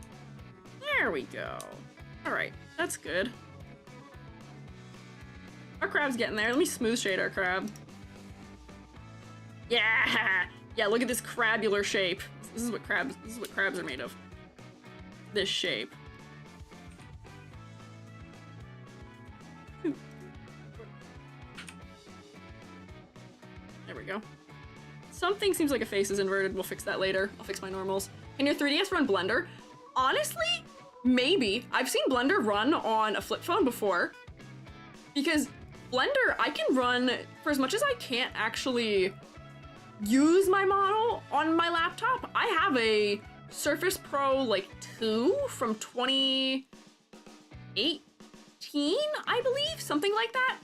There we go. Alright, that's good. Our crab's getting there. Let me smooth shade our crab. Yeah! Yeah, look at this crabular shape. This is what crabs are made of. This shape. There we go. Something seems like a face is inverted. We'll fix that later. I'll fix my normals. Can your 3DS run Blender? Honestly, maybe. I've seen Blender run on a flip phone before. Because Blender, I can run, for as much as I can't actually use my model on my laptop, I have a Surface Pro like 2 from 2018, I believe, something like that.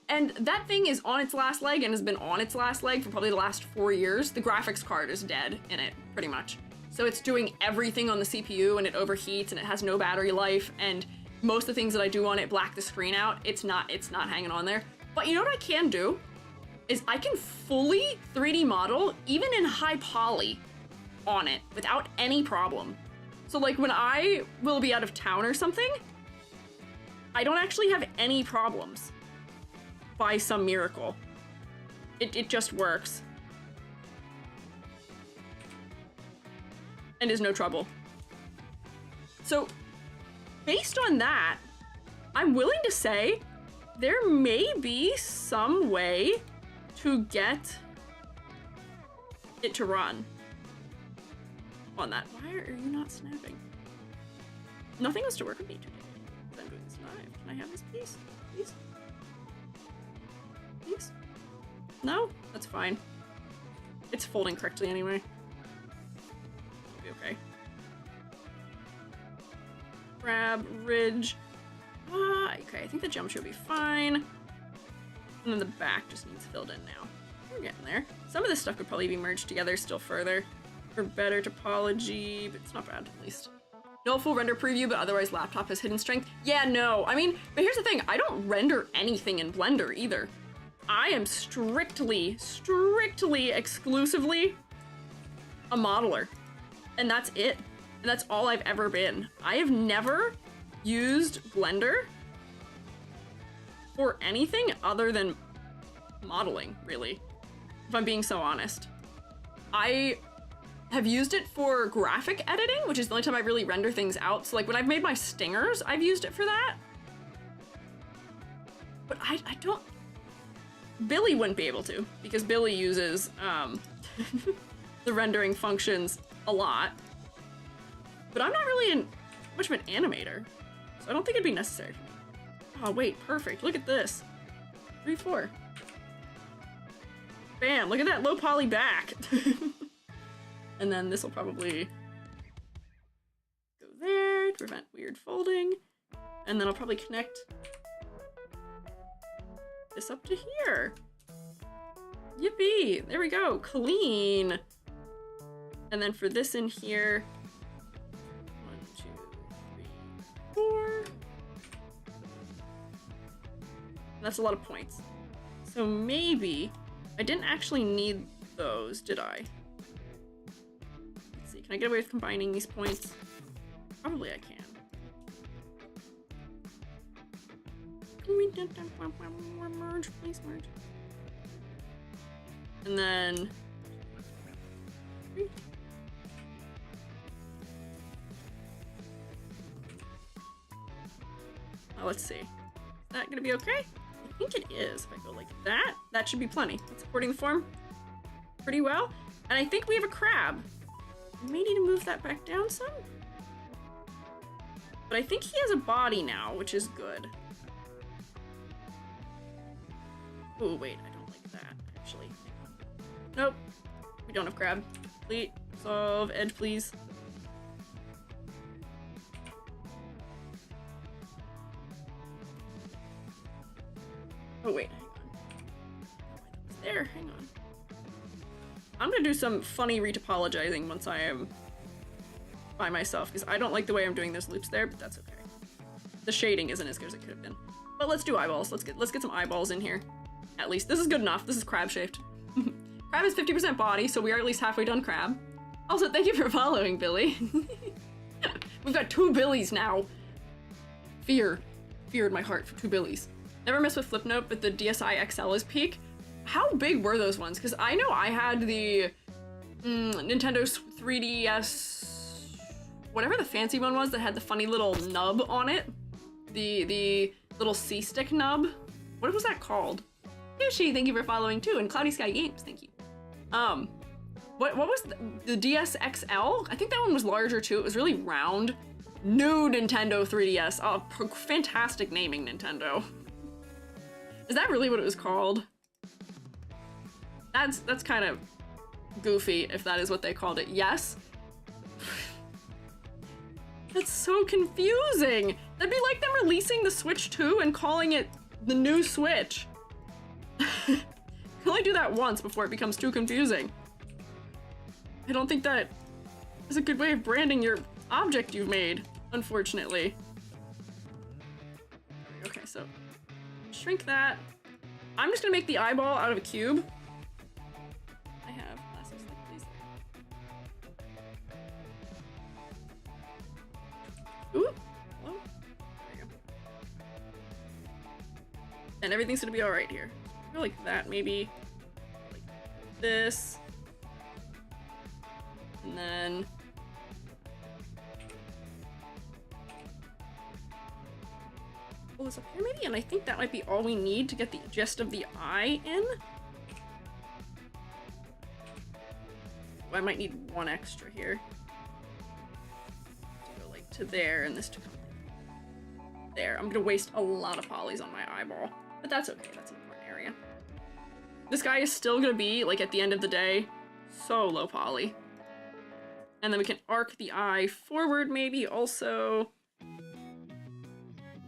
And that thing is on its last leg and has been on its last leg for probably the last 4 years. The graphics card is dead in it, pretty much. So it's doing everything on the CPU and it overheats and it has no battery life, and most of the things that I do on it black the screen out. It's not hanging on there. But you know what I can do? Is I can fully 3D model, even in high poly, on it without any problem. So like when I will be out of town or something, I don't actually have any problems by some miracle. It just works. And is no trouble. So based on that, I'm willing to say there may be some way to get it to run on that. Why are you not snapping? Nothing else to work with me today. I'm doing this live. Can I have this piece? Please? Please? No? That's fine. It's folding correctly anyway. It'll be okay. Grab, ridge. Okay, I think the geometry will be fine. And then the back just needs filled in now. We're getting there. Some of this stuff could probably be merged together still further for better topology, but it's not bad, at least. No full render preview, but otherwise laptop has hidden strength. Yeah, no. I mean, but here's the thing. I don't render anything in Blender either. I am strictly, exclusively a modeler. And that's it. And that's all I've ever been. I have never used Blender for anything other than modeling, really. If I'm being so honest. I have used it for graphic editing, which is the only time I really render things out. So like when I've made my stingers, I've used it for that. But I don't... Billy wouldn't be able to, because Billy uses the rendering functions a lot. But I'm not really much of an animator, so I don't think it'd be necessary for me. Oh wait, perfect, look at this. 3-4. Bam, look at that low poly back. And then this will probably go there to prevent weird folding. And then I'll probably connect this up to here. Yippee, there we go, clean. And then for this in here, 1, 2, 3, 4. That's a lot of points. So maybe, I didn't actually need those, did I? Let's see, can I get away with combining these points? Probably I can. Merge, please merge. And then... Oh, let's see. Is that gonna be okay? I think it is. If I go like that, that should be plenty. It's supporting the form pretty well. And I think we have a crab. We may need to move that back down some. But I think he has a body now, which is good. Oh, wait, I don't like that, actually. Nope. We don't have crab. Complete. Solve. Edge, please. Oh, wait, hang on. It's there, hang on. I'm gonna do some funny retopologizing once I am by myself, because I don't like the way I'm doing those loops there, but that's okay. The shading isn't as good as it could have been. But let's do eyeballs. Let's get some eyeballs in here. At least. This is good enough. This is crab-shaped. Crab is 50% body, so we are at least halfway done crab. Also, thank you for following, Billy. We've got 2 Billies now. Fear in my heart for 2 Billies. Never mess with Flipnote, but the DSi XL is peak. How big were those ones? Because I know I had the Nintendo 3DS, whatever the fancy one was that had the funny little nub on it. The little C-stick nub. What was that called? Yoshi, thank you for following too, and Cloudy Sky Games, thank you. What was the DS XL? I think that one was larger too. It was really round. New Nintendo 3DS. Oh, fantastic naming, Nintendo. Is that really what it was called? That's kind of goofy if that is what they called it. Yes. That's so confusing. That'd be like them releasing the Switch 2 and calling it the new Switch. You can only do that once before it becomes too confusing. I don't think that is a good way of branding your object you've made, unfortunately. Okay, so shrink that. I'm just gonna make the eyeball out of a cube. I have glasses like these. Ooh, hello. There you go. And everything's gonna be all right here. Go like that, maybe. Like this. And then pull this up here maybe, and I think that might be all we need to get the gist of the eye in. I might need one extra here. To go like to there, and this to come there. I'm gonna waste a lot of polys on my eyeball, but that's okay, that's an important area. This guy is still gonna be, like at the end of the day, so low poly. And then we can arc the eye forward maybe also.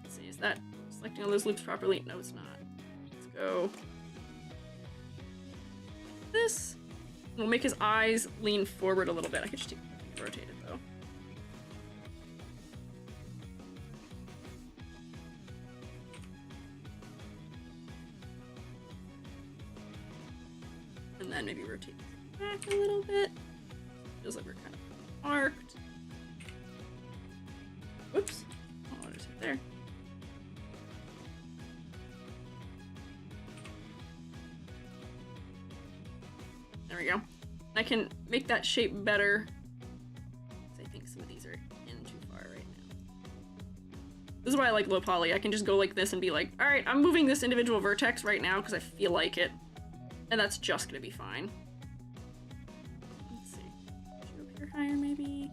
Let's see, is that selecting all those loops properly? No, it's not. Let's go this. We'll make his eyes lean forward a little bit. I could just rotate it though. And then maybe rotate this back a little bit. Feels like we're kind of arced. Whoops. Oh, I'll just hit there. There we go. I can make that shape better. I think some of these are in too far right now. This is why I like low poly. I can just go like this and be like, all right, I'm moving this individual vertex right now because I feel like it. And that's just gonna be fine. Higher maybe.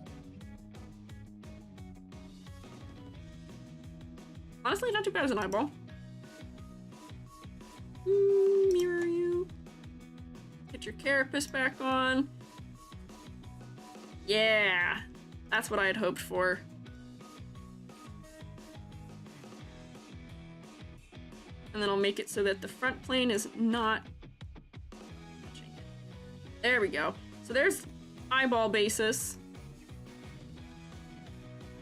Honestly, not too bad as an eyeball. Mirror you. Get your carapace back on. Yeah, that's what I had hoped for. And then I'll make it so that the front plane is not touching it. There we go. So there's eyeball basis.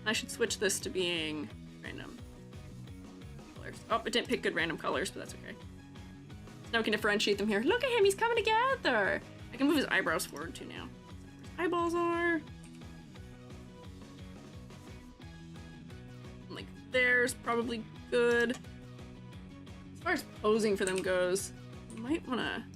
I should switch this to being random colors. Oh, it didn't pick good random colors, but that's okay. So now we can differentiate them here. Look at him, he's coming together. I can move his eyebrows forward too now. Where his eyeballs are. Like there's probably good. As far as posing for them goes, you might wanna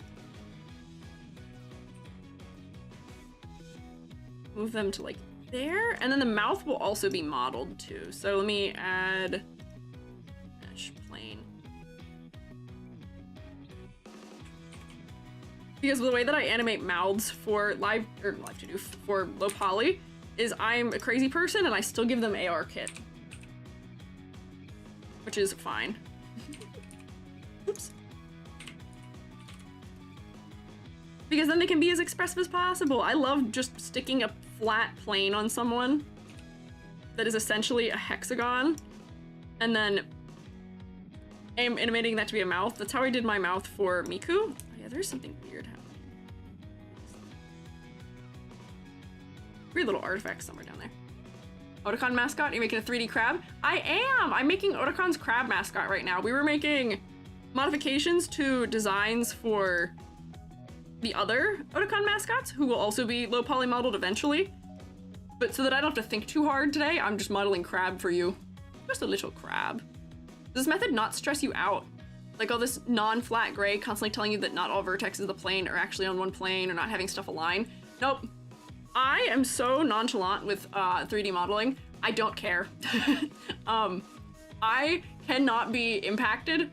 move them to like there, and then the mouth will also be modeled too. So let me add mesh plane. Because the way that I animate mouths for live to do for low poly is I'm a crazy person and I still give them AR kit, which is fine. Oops. Because then they can be as expressive as possible. I love just sticking a flat plane on someone that is essentially a hexagon and then animating that to be a mouth. That's how I did my mouth for Miku. Oh yeah, there's something weird happening. Weird little artifact somewhere down there. Otakon mascot, you're making a 3D crab? I am! I'm making Otakon's crab mascot right now. We were making modifications to designs for the other Otakon mascots, who will also be low poly modeled eventually. But so that I don't have to think too hard today, I'm just modeling crab for you. Just a little crab. Does this method not stress you out? Like all this non-flat gray constantly telling you that not all vertexes of the plane are actually on one plane or not having stuff align? Nope. I am so nonchalant with 3D modeling. I don't care. I cannot be impacted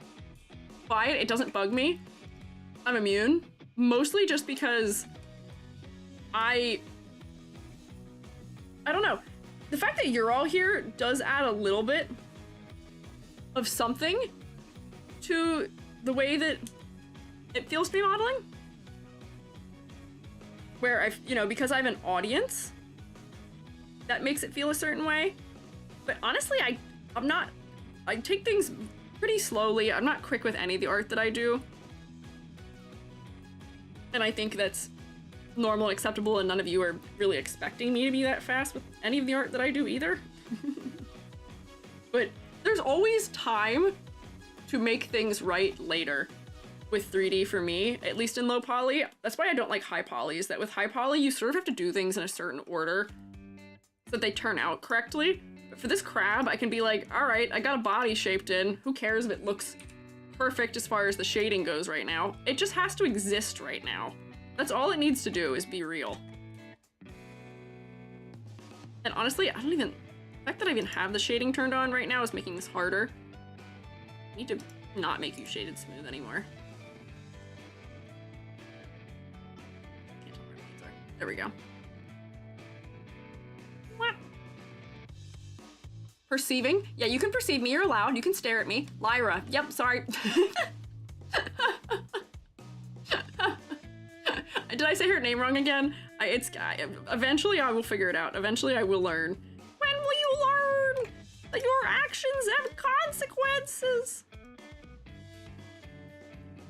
by it. It doesn't bug me. I'm immune. Mostly just because I don't know. The fact that you're all here does add a little bit of something to the way that it feels to be modeling. Where because I have an audience, that makes it feel a certain way. But honestly, I take things pretty slowly. I'm not quick with any of the art that I do. And I think that's normal and acceptable, and none of you are really expecting me to be that fast with any of the art that I do either. But there's always time to make things right later with 3D for me, at least in low poly. That's why I don't like high poly, is that with high poly, you sort of have to do things in a certain order so that they turn out correctly. But for this crab, I can be like, all right, I got a body shaped in. Who cares if it looks perfect as far as the shading goes right now? It just has to exist right now. That's all it needs to do, is be real. And honestly, the fact that I even have the shading turned on right now is making this harder. I need to not make you shaded smooth anymore. Can't tell where my lines are. There we go. What? Perceiving? Yeah, you can perceive me. You're allowed. You can stare at me. Lyra. Yep, sorry. Did I say her name wrong again? Eventually I will figure it out. Eventually I will learn. When will you learn that your actions have consequences?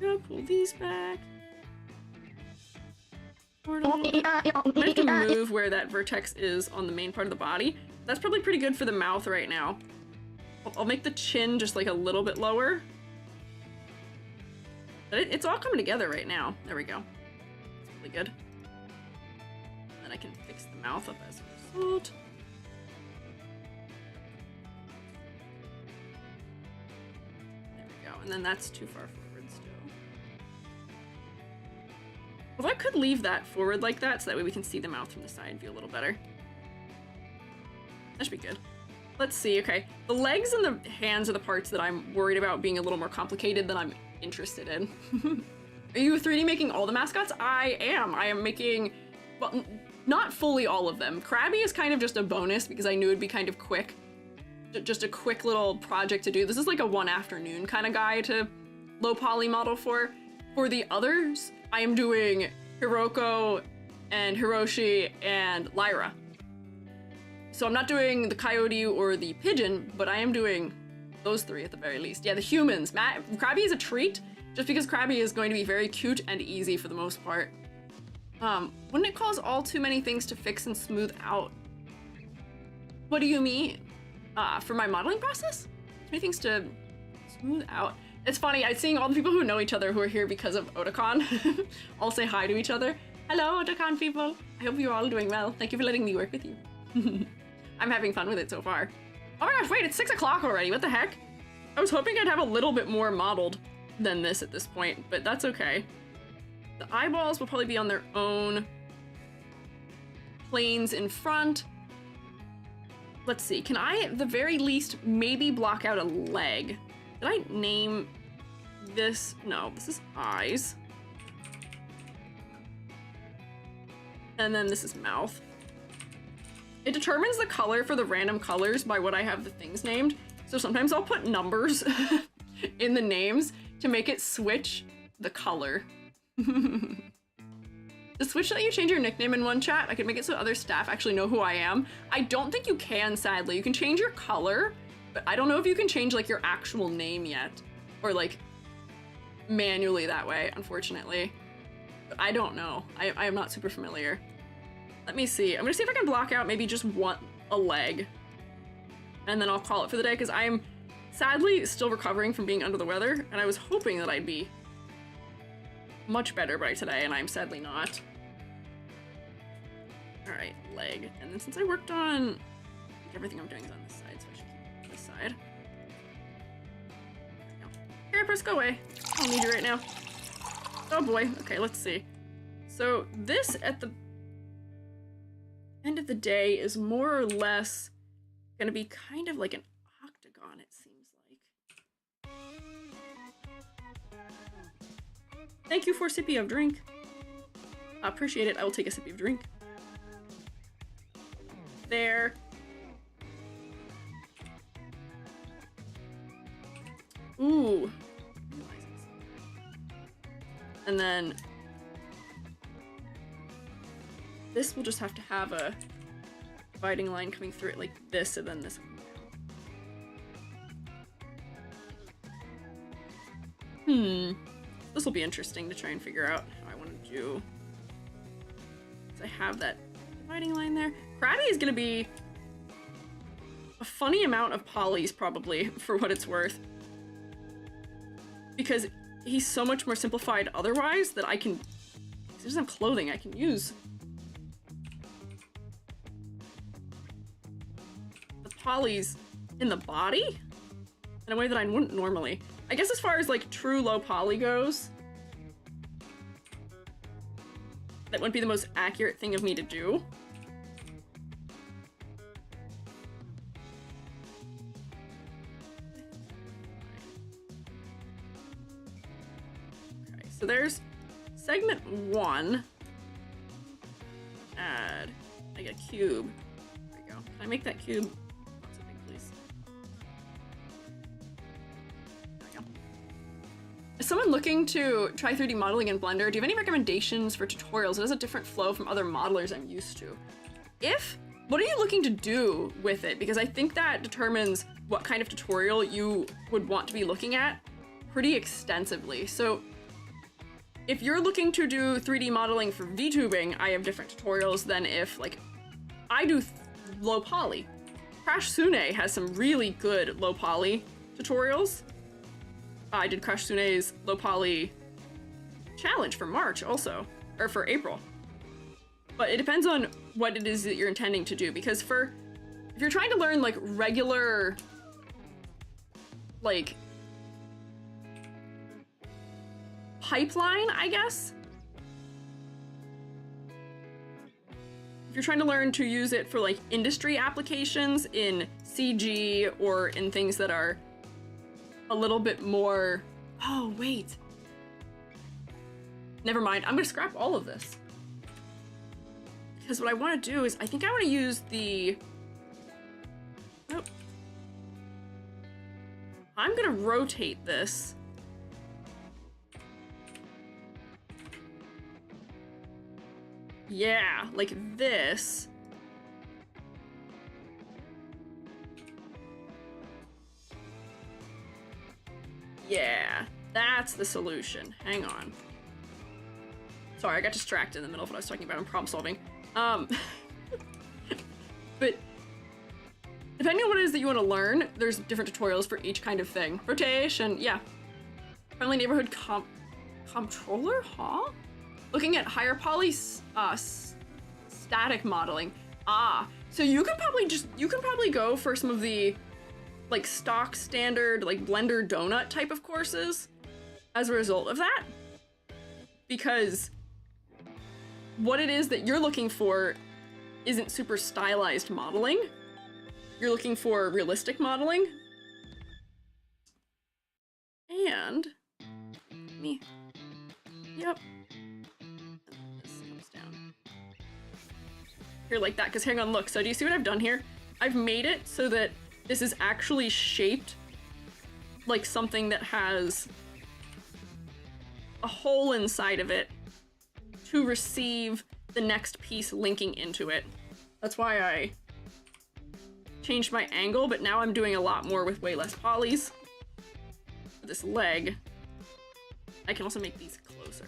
I'm gonna pull these back. I'm gonna have to move where that vertex is on the main part of the body. That's probably pretty good for the mouth right now. I'll make the chin just like a little bit lower. But it's all coming together right now. There we go. It's really good. Then I can fix the mouth up as a result. There we go. And then that's too far forward still. Well, I could leave that forward like that so that way we can see the mouth from the side view a little better. That should be good. Let's see, okay. The legs and the hands are the parts that I'm worried about being a little more complicated than I'm interested in. Are you 3D making all the mascots? I am. I am making, well, not fully all of them. Krabby is kind of just a bonus because I knew it'd be kind of quick. Just a quick little project to do. This is like a one afternoon kind of guy to low poly model for. For the others, I am doing Hiroko and Hiroshi and Lyra. So I'm not doing the coyote or the pigeon, but I am doing those three at the very least. Yeah, the humans. Krabby is a treat, just because Krabby is going to be very cute and easy for the most part. Wouldn't it cause all too many things to fix and smooth out? What do you mean? For my modeling process? Too many things to smooth out. It's funny, I'm seeing all the people who know each other who are here because of Otakon all say hi to each other. Hello, Otakon people. I hope you're all doing well. Thank you for letting me work with you. I'm having fun with it so far. Oh my gosh, wait, it's 6 o'clock already. What the heck? I was hoping I'd have a little bit more modeled than this at this point, but that's okay. The eyeballs will probably be on their own planes in front. Let's see, can I at the very least maybe block out a leg? Did I name this? No, this is eyes. And then this is mouth. It determines the color for the random colors by what I have the things named. So sometimes I'll put numbers in the names to make it switch the color. The switch that you change your nickname in one chat, I could make it so other staff actually know who I am. I don't think you can, sadly. You can change your color, but I don't know if you can change like your actual name yet. Or like manually that way, unfortunately. But I don't know. I am not super familiar. Let me see. I'm gonna see if I can block out maybe just a leg. And then I'll call it for the day, because I am sadly still recovering from being under the weather, and I was hoping that I'd be much better by today, and I'm sadly not. Alright, leg. And then since I worked on... everything I'm doing is on this side, so I should keep this side. There we go. Carapace, go away. I don't need you right now. Oh boy. Okay, let's see. So this, at the end of the day, is more or less gonna be kind of like an octagon, it seems like. Thank you for sippy of drink. I appreciate it. I will take a sippy of drink. There. Ooh. And then this will just have to have a dividing line coming through it like this, and then this one. This will be interesting to try and figure out how I want to do. So I have that dividing line there. Krabby is going to be a funny amount of polys, probably, for what it's worth. Because he's so much more simplified otherwise that I can... He doesn't have clothing I can use. The polys in the body? In a way that I wouldn't normally. I guess as far as like true low poly goes, that wouldn't be the most accurate thing of me to do. Okay, so there's segment 1. Add like a cube. There we go. Can I make that cube not so big, please? There we go. As someone looking to try 3D modeling in Blender, do you have any recommendations for tutorials? It has a different flow from other modelers I'm used to. What are you looking to do with it? Because I think that determines what kind of tutorial you would want to be looking at pretty extensively. So if you're looking to do 3D modeling for VTubing, I have different tutorials than if, like, I do low poly. Crash Sune has some really good low poly tutorials. I did Crash Sune's low poly challenge for March also, or for April. But it depends on what it is that you're intending to do, because if you're trying to learn like regular, like, pipeline, I guess. If you're trying to learn to use it for like industry applications in CG or in things that are a little bit more... Oh, wait. Never mind. I'm gonna scrap all of this. Because what I want to do is, I think I want to use the... Oh. I'm gonna rotate this. Yeah, like this. Yeah, that's the solution. Hang on. Sorry, I got distracted in the middle of what I was talking about in problem solving. But depending on what it is that you want to learn, there's different tutorials for each kind of thing. Rotation, yeah. Friendly neighborhood comptroller, huh? Looking at higher poly static modeling. Ah, so you can probably go for some of the like stock standard like Blender donut type of courses as a result of that, because what it is that you're looking for isn't super stylized modeling. You're looking for realistic modeling. And me. Yep. This comes down. Here like that, because hang on, look. So do you see what I've done here? I've made it so that this is actually shaped like something that has a hole inside of it to receive the next piece linking into it. That's why I changed my angle, but now I'm doing a lot more with way less polys. For this leg, I can also make these closer.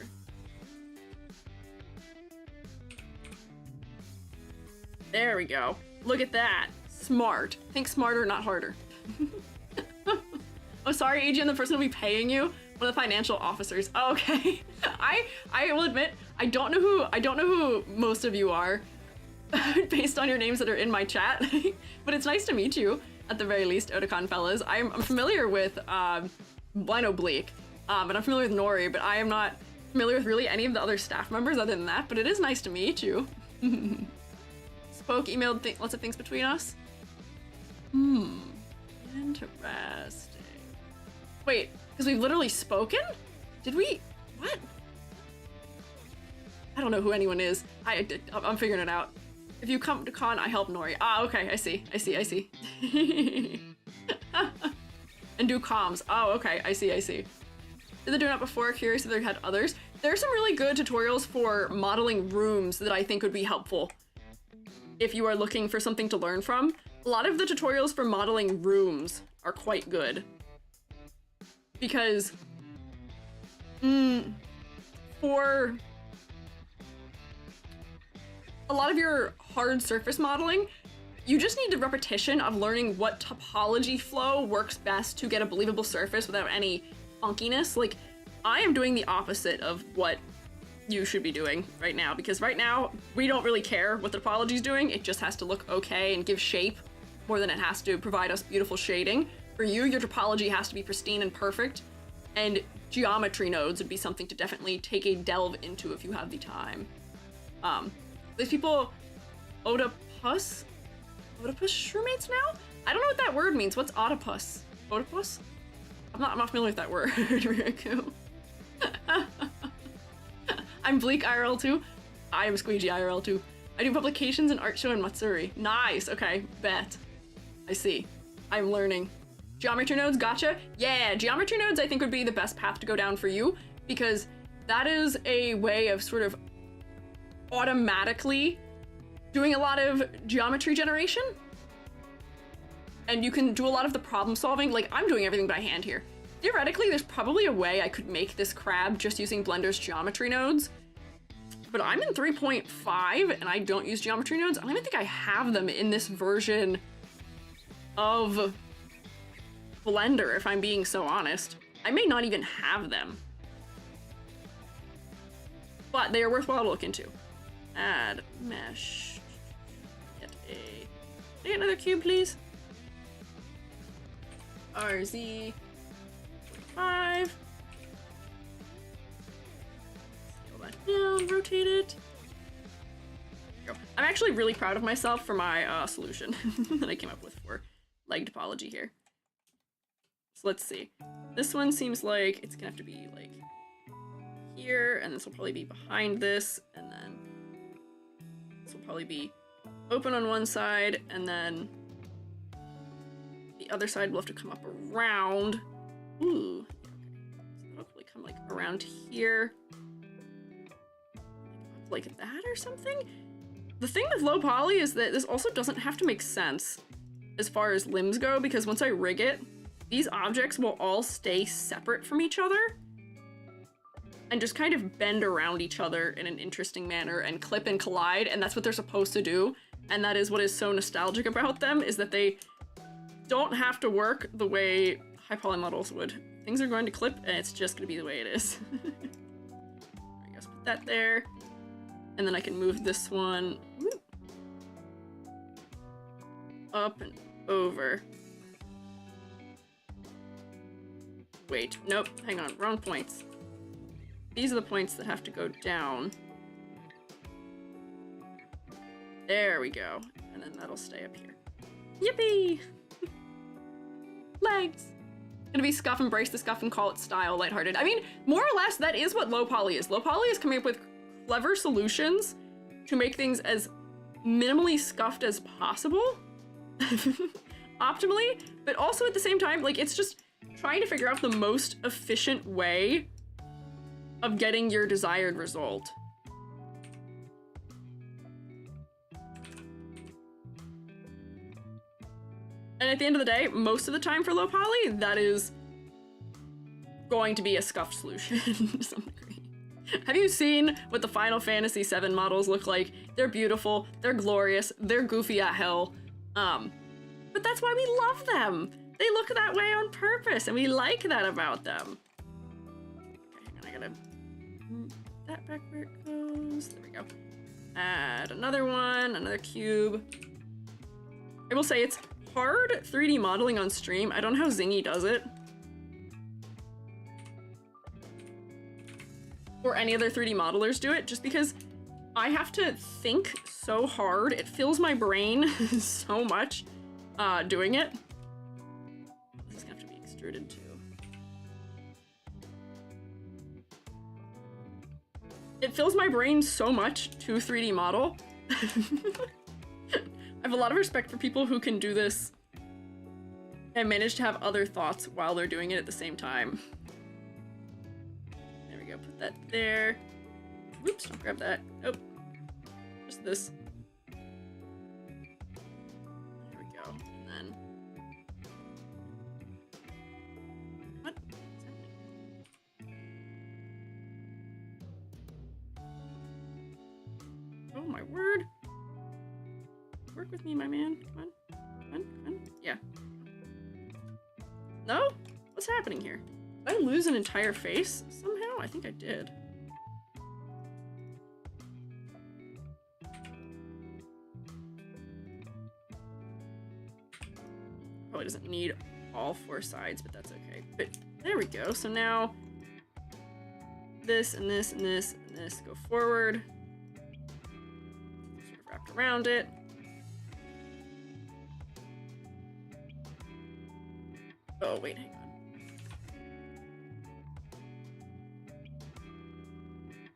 There we go. Look at that. Smart. Think smarter, not harder. Oh, sorry, Adrian, the person will be paying you. One of the financial officers. Oh, okay. I will admit, I don't know who most of you are based on your names that are in my chat, but it's nice to meet you at the very least, Otakon fellas. I'm familiar with Blino Bleak, and I'm familiar with Nori, but I am not familiar with really any of the other staff members other than that, but it is nice to meet you. Spoke, emailed lots of things between us. Interesting. Wait, because we've literally spoken? Did we? What? I don't know who anyone is. I'm figuring it out. If you come to con, I help Nori. Ah, okay, I see. And do comms. Oh, okay, I see. Did they do it before? Curious if they had others. There are some really good tutorials for modeling rooms that I think would be helpful if you are looking for something to learn from. A lot of the tutorials for modeling rooms are quite good. Because, for a lot of your hard surface modeling, you just need the repetition of learning what topology flow works best to get a believable surface without any funkiness. Like, I am doing the opposite of what you should be doing right now, because right now we don't really care what the topology is doing. It just has to look okay and give shape more than it has to provide us beautiful shading. For you, your topology has to be pristine and perfect, and geometry nodes would be something to definitely take a delve into if you have the time. These people, Oedipus shroommates now? I don't know what that word means. What's Oedipus? Oedipus? I'm not familiar with that word. Riku. I'm Bleak IRL too. I am Squiiji IRL too. I do publications and art show in Matsuri. Nice, okay, bet. I see. I'm learning. Geometry nodes, gotcha. Yeah, geometry nodes I think would be the best path to go down for you, because that is a way of sort of automatically doing a lot of geometry generation. And you can do a lot of the problem solving. Like, I'm doing everything by hand here. Theoretically, there's probably a way I could make this crab just using Blender's geometry nodes. But I'm in 3.5 and I don't use geometry nodes. I don't even think I have them in this version of Blender, if I'm being so honest. I may not even have them. But they are worthwhile to look into. Add mesh. Can I get another cube, please? RZ 5. Scale that down, rotate it. There we go. I'm actually really proud of myself for my solution that I came up with for leg topology here. So let's see. This one seems like it's gonna have to be like here, and this will probably be behind this, and then this will probably be open on one side, and then the other side will have to come up around. Ooh. So that'll probably come like around here. Like that or something? The thing with low poly is that this also doesn't have to make sense as far as limbs go, because once I rig it, these objects will all stay separate from each other and just kind of bend around each other in an interesting manner and clip and collide, and that's what they're supposed to do. And that is what is so nostalgic about them, is that they don't have to work the way high poly models would. Things are going to clip and it's just gonna be the way it is. I guess put that there. And then I can move this one up and over. Wait, nope, hang on, wrong points. These are the points that have to go down. There we go. And then that'll stay up here. Yippee! Legs! Gonna be scuff, embrace the scuff, and call it style, lighthearted. I mean, more or less, that is what low poly is. Low poly is coming up with clever solutions to make things as minimally scuffed as possible. Optimally, but also at the same time, like, it's just trying to figure out the most efficient way of getting your desired result. And at the end of the day, most of the time for low poly, that is going to be a scuffed solution to some degree. Have you seen what the Final Fantasy VII models look like? They're beautiful, they're glorious, they're goofy at hell. But that's why we love them. They look that way on purpose, and we like that about them. gotta move that back where it goes. There we go. Add another one, another cube. I will say it's hard 3D modeling on stream. I don't know how Zingy does it. Or any other 3D modelers do it, just because I have to think so hard. It fills my brain so much doing it. This is gonna have to be extruded too. It fills my brain so much to 3D model. I have a lot of respect for people who can do this and manage to have other thoughts while they're doing it at the same time. There we go, put that there. Oops, don't grab that. Nope. Just this. There we go. And then... What? What's happening? Oh my word. Work with me, my man. Come on. Come on, come on. Yeah. No? What's happening here? Did I lose an entire face somehow? I think I did. Probably doesn't need all 4 sides, but that's okay. But there we go. So now this and this and this and this go forward. Sort of wrapped around it. Oh, wait, hang on.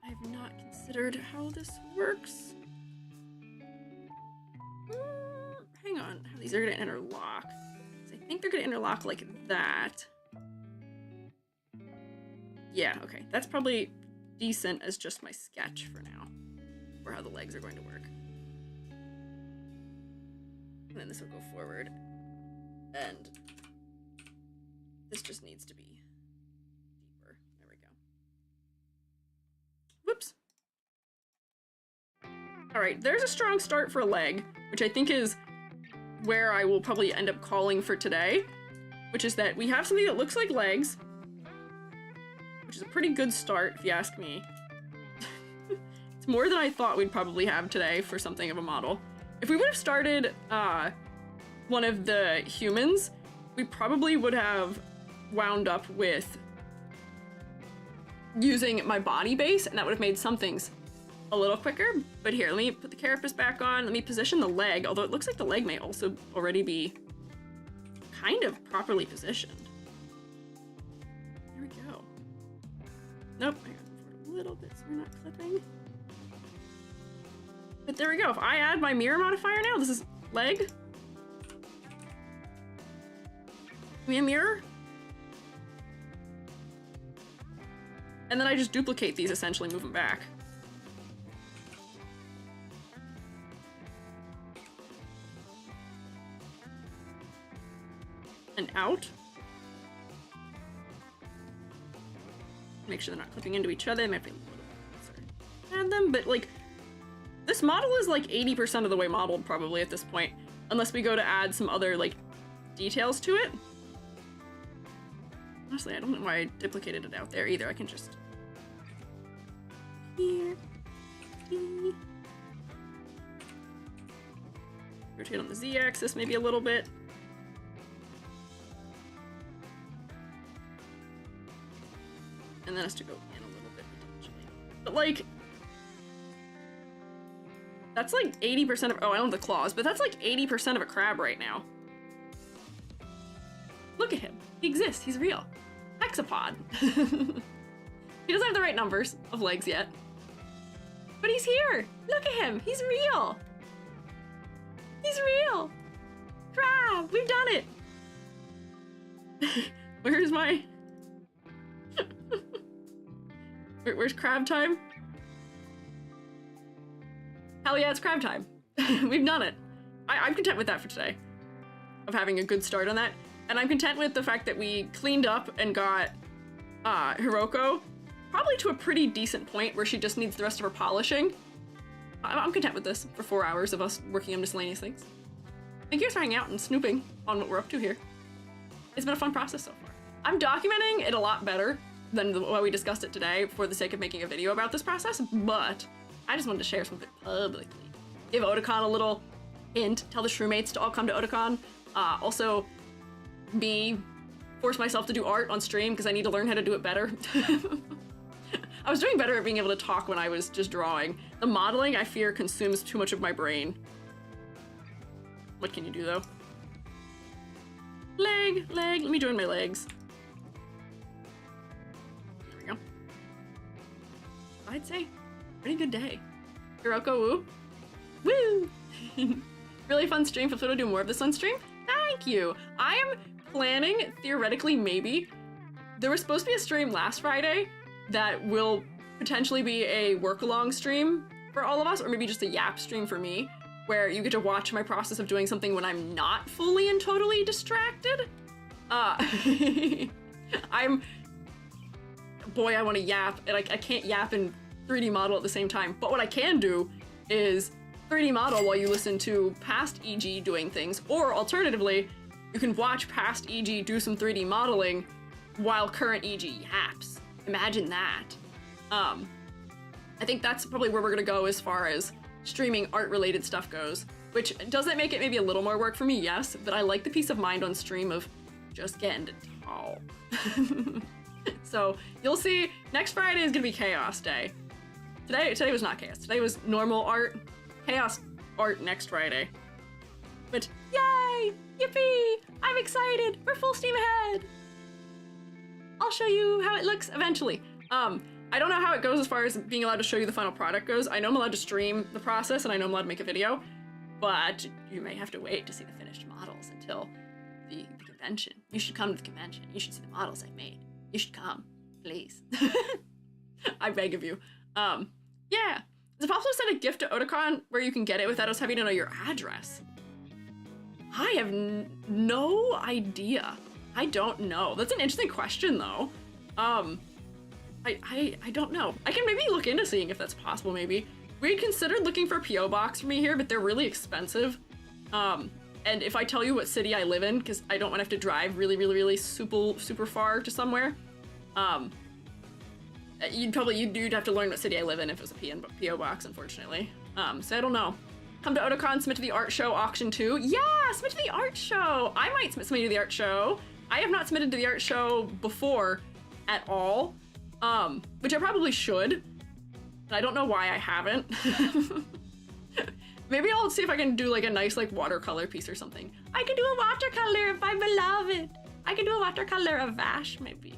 I have not considered how this works. Hang on. How these are gonna interlock. I think they're gonna interlock like that. Yeah, okay. That's probably decent as just my sketch for now. For how the legs are going to work. And then this will go forward. And this just needs to be deeper. There we go. Whoops. Alright, there's a strong start for a leg, which I think is where I will probably end up calling for today, which is that we have something that looks like legs, which is a pretty good start, if you ask me. It's more than I thought we'd probably have today for something of a model. If we would have started one of the humans, we probably would have wound up with using my body base, and that would have made some things a little quicker. But here, let me put the carapace back on. Let me position the leg, although it looks like the leg may also already be kind of properly positioned. There we go. Nope, I got it a little bit so we're not clipping. But there we go. If I add my mirror modifier now, this is leg. Give me a mirror. And then I just duplicate these, essentially move them back. And out. Make sure they're not clipping into each other. They might be a little bit closer. Add them, but like, this model is like 80% of the way modeled probably at this point, unless we go to add some other like details to it. Honestly, I don't know why I duplicated it out there either. I can just here. Rotate on the Z-axis maybe a little bit. And then has to go in a little bit potentially. But like, that's like 80% of, oh, I don't have the claws, but that's like 80% of a crab right now. Look at him. He exists. He's real. Hexapod. He doesn't have the right numbers of legs yet. But he's here. Look at him. He's real. He's real. Crab. We've done it. Where's my... Where's crab time? Hell yeah, it's crab time. We've done it. I'm content with that for today. Of having a good start on that. And I'm content with the fact that we cleaned up and got Hiroko probably to a pretty decent point where she just needs the rest of her polishing. I'm content with this for 4 hours of us working on miscellaneous things. Thank you guys for hanging out and snooping on what we're up to here. It's been a fun process so far. I'm documenting it a lot better than what we discussed it today for the sake of making a video about this process, but I just wanted to share something publicly. Give Otakon a little hint, tell the shroommates to all come to Otakon. Also, force myself to do art on stream because I need to learn how to do it better. I was doing better at being able to talk when I was just drawing. The modeling, I fear, consumes too much of my brain. What can you do, though? Leg, let me join my legs. There we go. I'd say, pretty good day. Hiroko, woo! Woo! Really fun stream. Feel free to do more of this on stream. Thank you. I am planning, theoretically, maybe. There was supposed to be a stream last Friday that will potentially be a work-along stream for all of us, or maybe just a yap stream for me, where you get to watch my process of doing something when I'm not fully and totally distracted. Boy, I want to yap, and I can't yap and 3D model at the same time, but what I can do is 3D model while you listen to past EG doing things, or alternatively, you can watch past EG do some 3D modeling while current EG yaps. Imagine that. I think that's probably where we're gonna go as far as streaming art-related stuff goes, which doesn't make it maybe a little more work for me, yes, but I like the peace of mind on stream of just getting to talk. So you'll see, next Friday is gonna be Chaos Day. Today was not Chaos. Today was normal art. Chaos art next Friday. But yay! Yippee! I'm excited! We're full steam ahead! I'll show you how it looks eventually. I don't know how it goes as far as being allowed to show you the final product goes. I know I'm allowed to stream the process and I know I'm allowed to make a video, but you may have to wait to see the finished models until the convention. You should come to the convention. You should see the models I made. You should come, please. I beg of you. Yeah. Is it possible to send a gift to Otakon where you can get it without us having to know your address? I have no idea. I don't know. That's an interesting question, though. I don't know. I can maybe look into seeing if that's possible, maybe. We had considered looking for a P.O. box for me here, but they're really expensive. And if I tell you what city I live in, because I don't want to have to drive really super far to somewhere, you'd have to learn what city I live in if it was a P.O. box, unfortunately. So I don't know. Come to Otakon, submit to the art show, auction 2. Yeah, submit to the art show. I might submit something to the art show. I have not submitted to the art show before at all, which I probably should. And I don't know why I haven't. Maybe I'll see if I can do like a nice like watercolor piece or something. I can do a watercolor of my beloved. I can do a watercolor of Vash, maybe.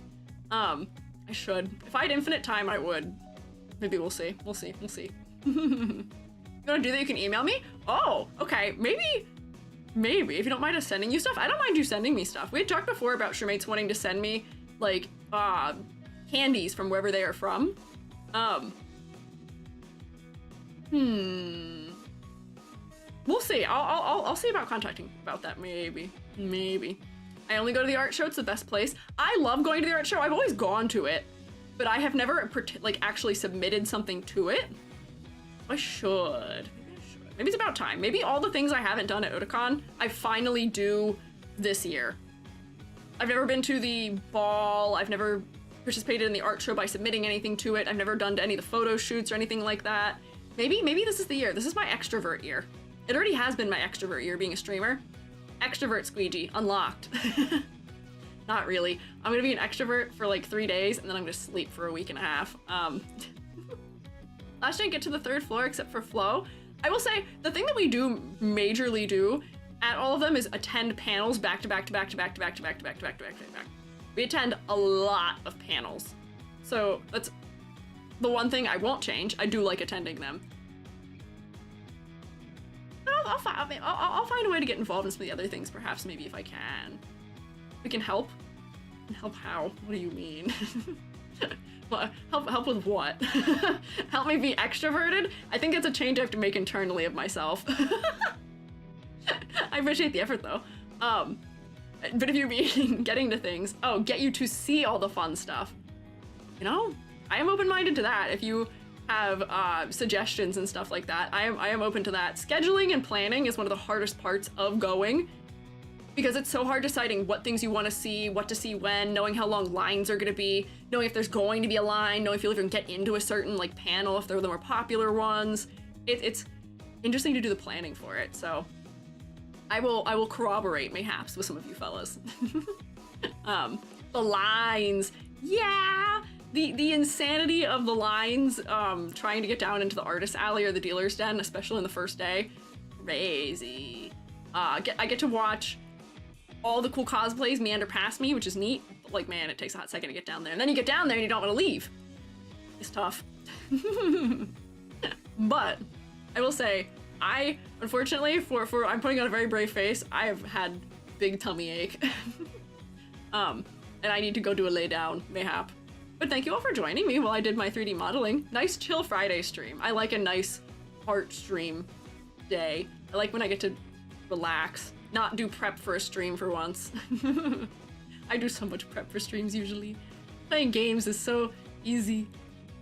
I should. If I had infinite time, I would. Maybe we'll see. We'll see. You wanna do that, you can email me? Oh, okay. Maybe, if you don't mind us sending you stuff. I don't mind you sending me stuff. We had talked before about shroommates wanting to send me, like, candies from wherever they are from. We'll see. I'll see about contacting about that, maybe. I only go to the art show, it's the best place. I love going to the art show. I've always gone to it, but I have never, like, actually submitted something to it. I should. Maybe it's about time. Maybe all the things I haven't done at Otakon, I finally do this year. I've never been to the ball. I've never participated in the art show by submitting anything to it. I've never done any of the photo shoots or anything like that. Maybe this is the year. This is my extrovert year. It already has been my extrovert year being a streamer. Extrovert Squiiji, unlocked. Not really. I'm gonna be an extrovert for like 3 days and then I'm gonna sleep for a week and a half. Last didn't get to the 3rd floor except for Flo. I will say, the thing that we do majorly do at all of them is attend panels back to back. We attend a lot of panels. So that's the one thing I won't change. I do like attending them. But I'll find a way to get involved in some of the other things, perhaps, maybe if I can. We can help? Help how? What do you mean? Well, help with what? Help me be extroverted? I think it's a change I have to make internally of myself. I appreciate the effort though. But if you mean getting to things, get you to see all the fun stuff. You know, I am open-minded to that. If you have suggestions and stuff like that, I am open to that. Scheduling and planning is one of the hardest parts of going. because it's so hard deciding what things you want to see, what to see when, knowing how long lines are going to be, knowing if there's going to be a line, knowing if you'll even get into a certain like panel, if they're the more popular ones. It's interesting to do the planning for it, so I will corroborate mayhaps with some of you fellas. The lines, yeah! The insanity of the lines, trying to get down into the artist alley or the dealer's den, especially in the first day, crazy. I get to watch all the cool cosplays meander past me, which is neat, but like, man, it takes a hot second to get down there. And then you get down there and you don't want to leave. It's tough. But I will say, I, unfortunately, I'm putting on a very brave face, I have had big tummy ache. And I need to go do a lay down, mayhap. But thank you all for joining me while I did my 3D modeling. Nice chill Friday stream. I like a nice art stream day. I like when I get to relax, not do prep for a stream for once. I do so much prep for streams usually. Playing games is so easy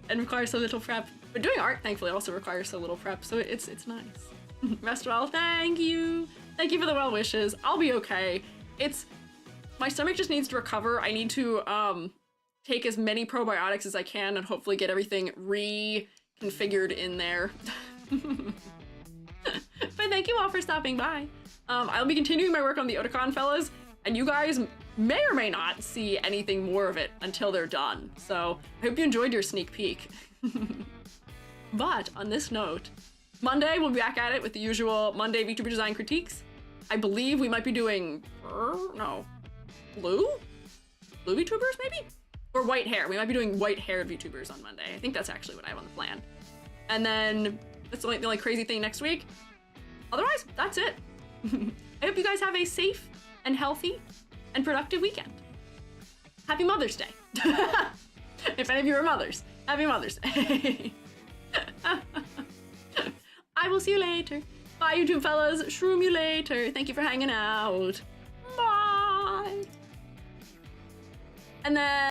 and requires so little prep. But doing art, thankfully, also requires so little prep, so it's nice. Rest well, thank you. Thank you for the well wishes. I'll be okay. My stomach just needs to recover. I need to take as many probiotics as I can and hopefully get everything reconfigured in there. But thank you all for stopping by. I'll be continuing my work on the Otakon fellas, and you guys may or may not see anything more of it until they're done. So I hope you enjoyed your sneak peek. But on this note, Monday we'll be back at it with the usual Monday VTuber design critiques. I believe we might be doing, blue VTubers maybe? Or white hair. We might be doing white haired VTubers on Monday. I think that's actually what I have on the plan. And then that's the only crazy thing next week. Otherwise, that's it. I hope you guys have a safe and healthy and productive weekend. Happy Mother's Day. If any of you are mothers, happy Mother's Day. I will see you later. Bye, YouTube fellas. Shroom you later. Thank you for hanging out. Bye. And then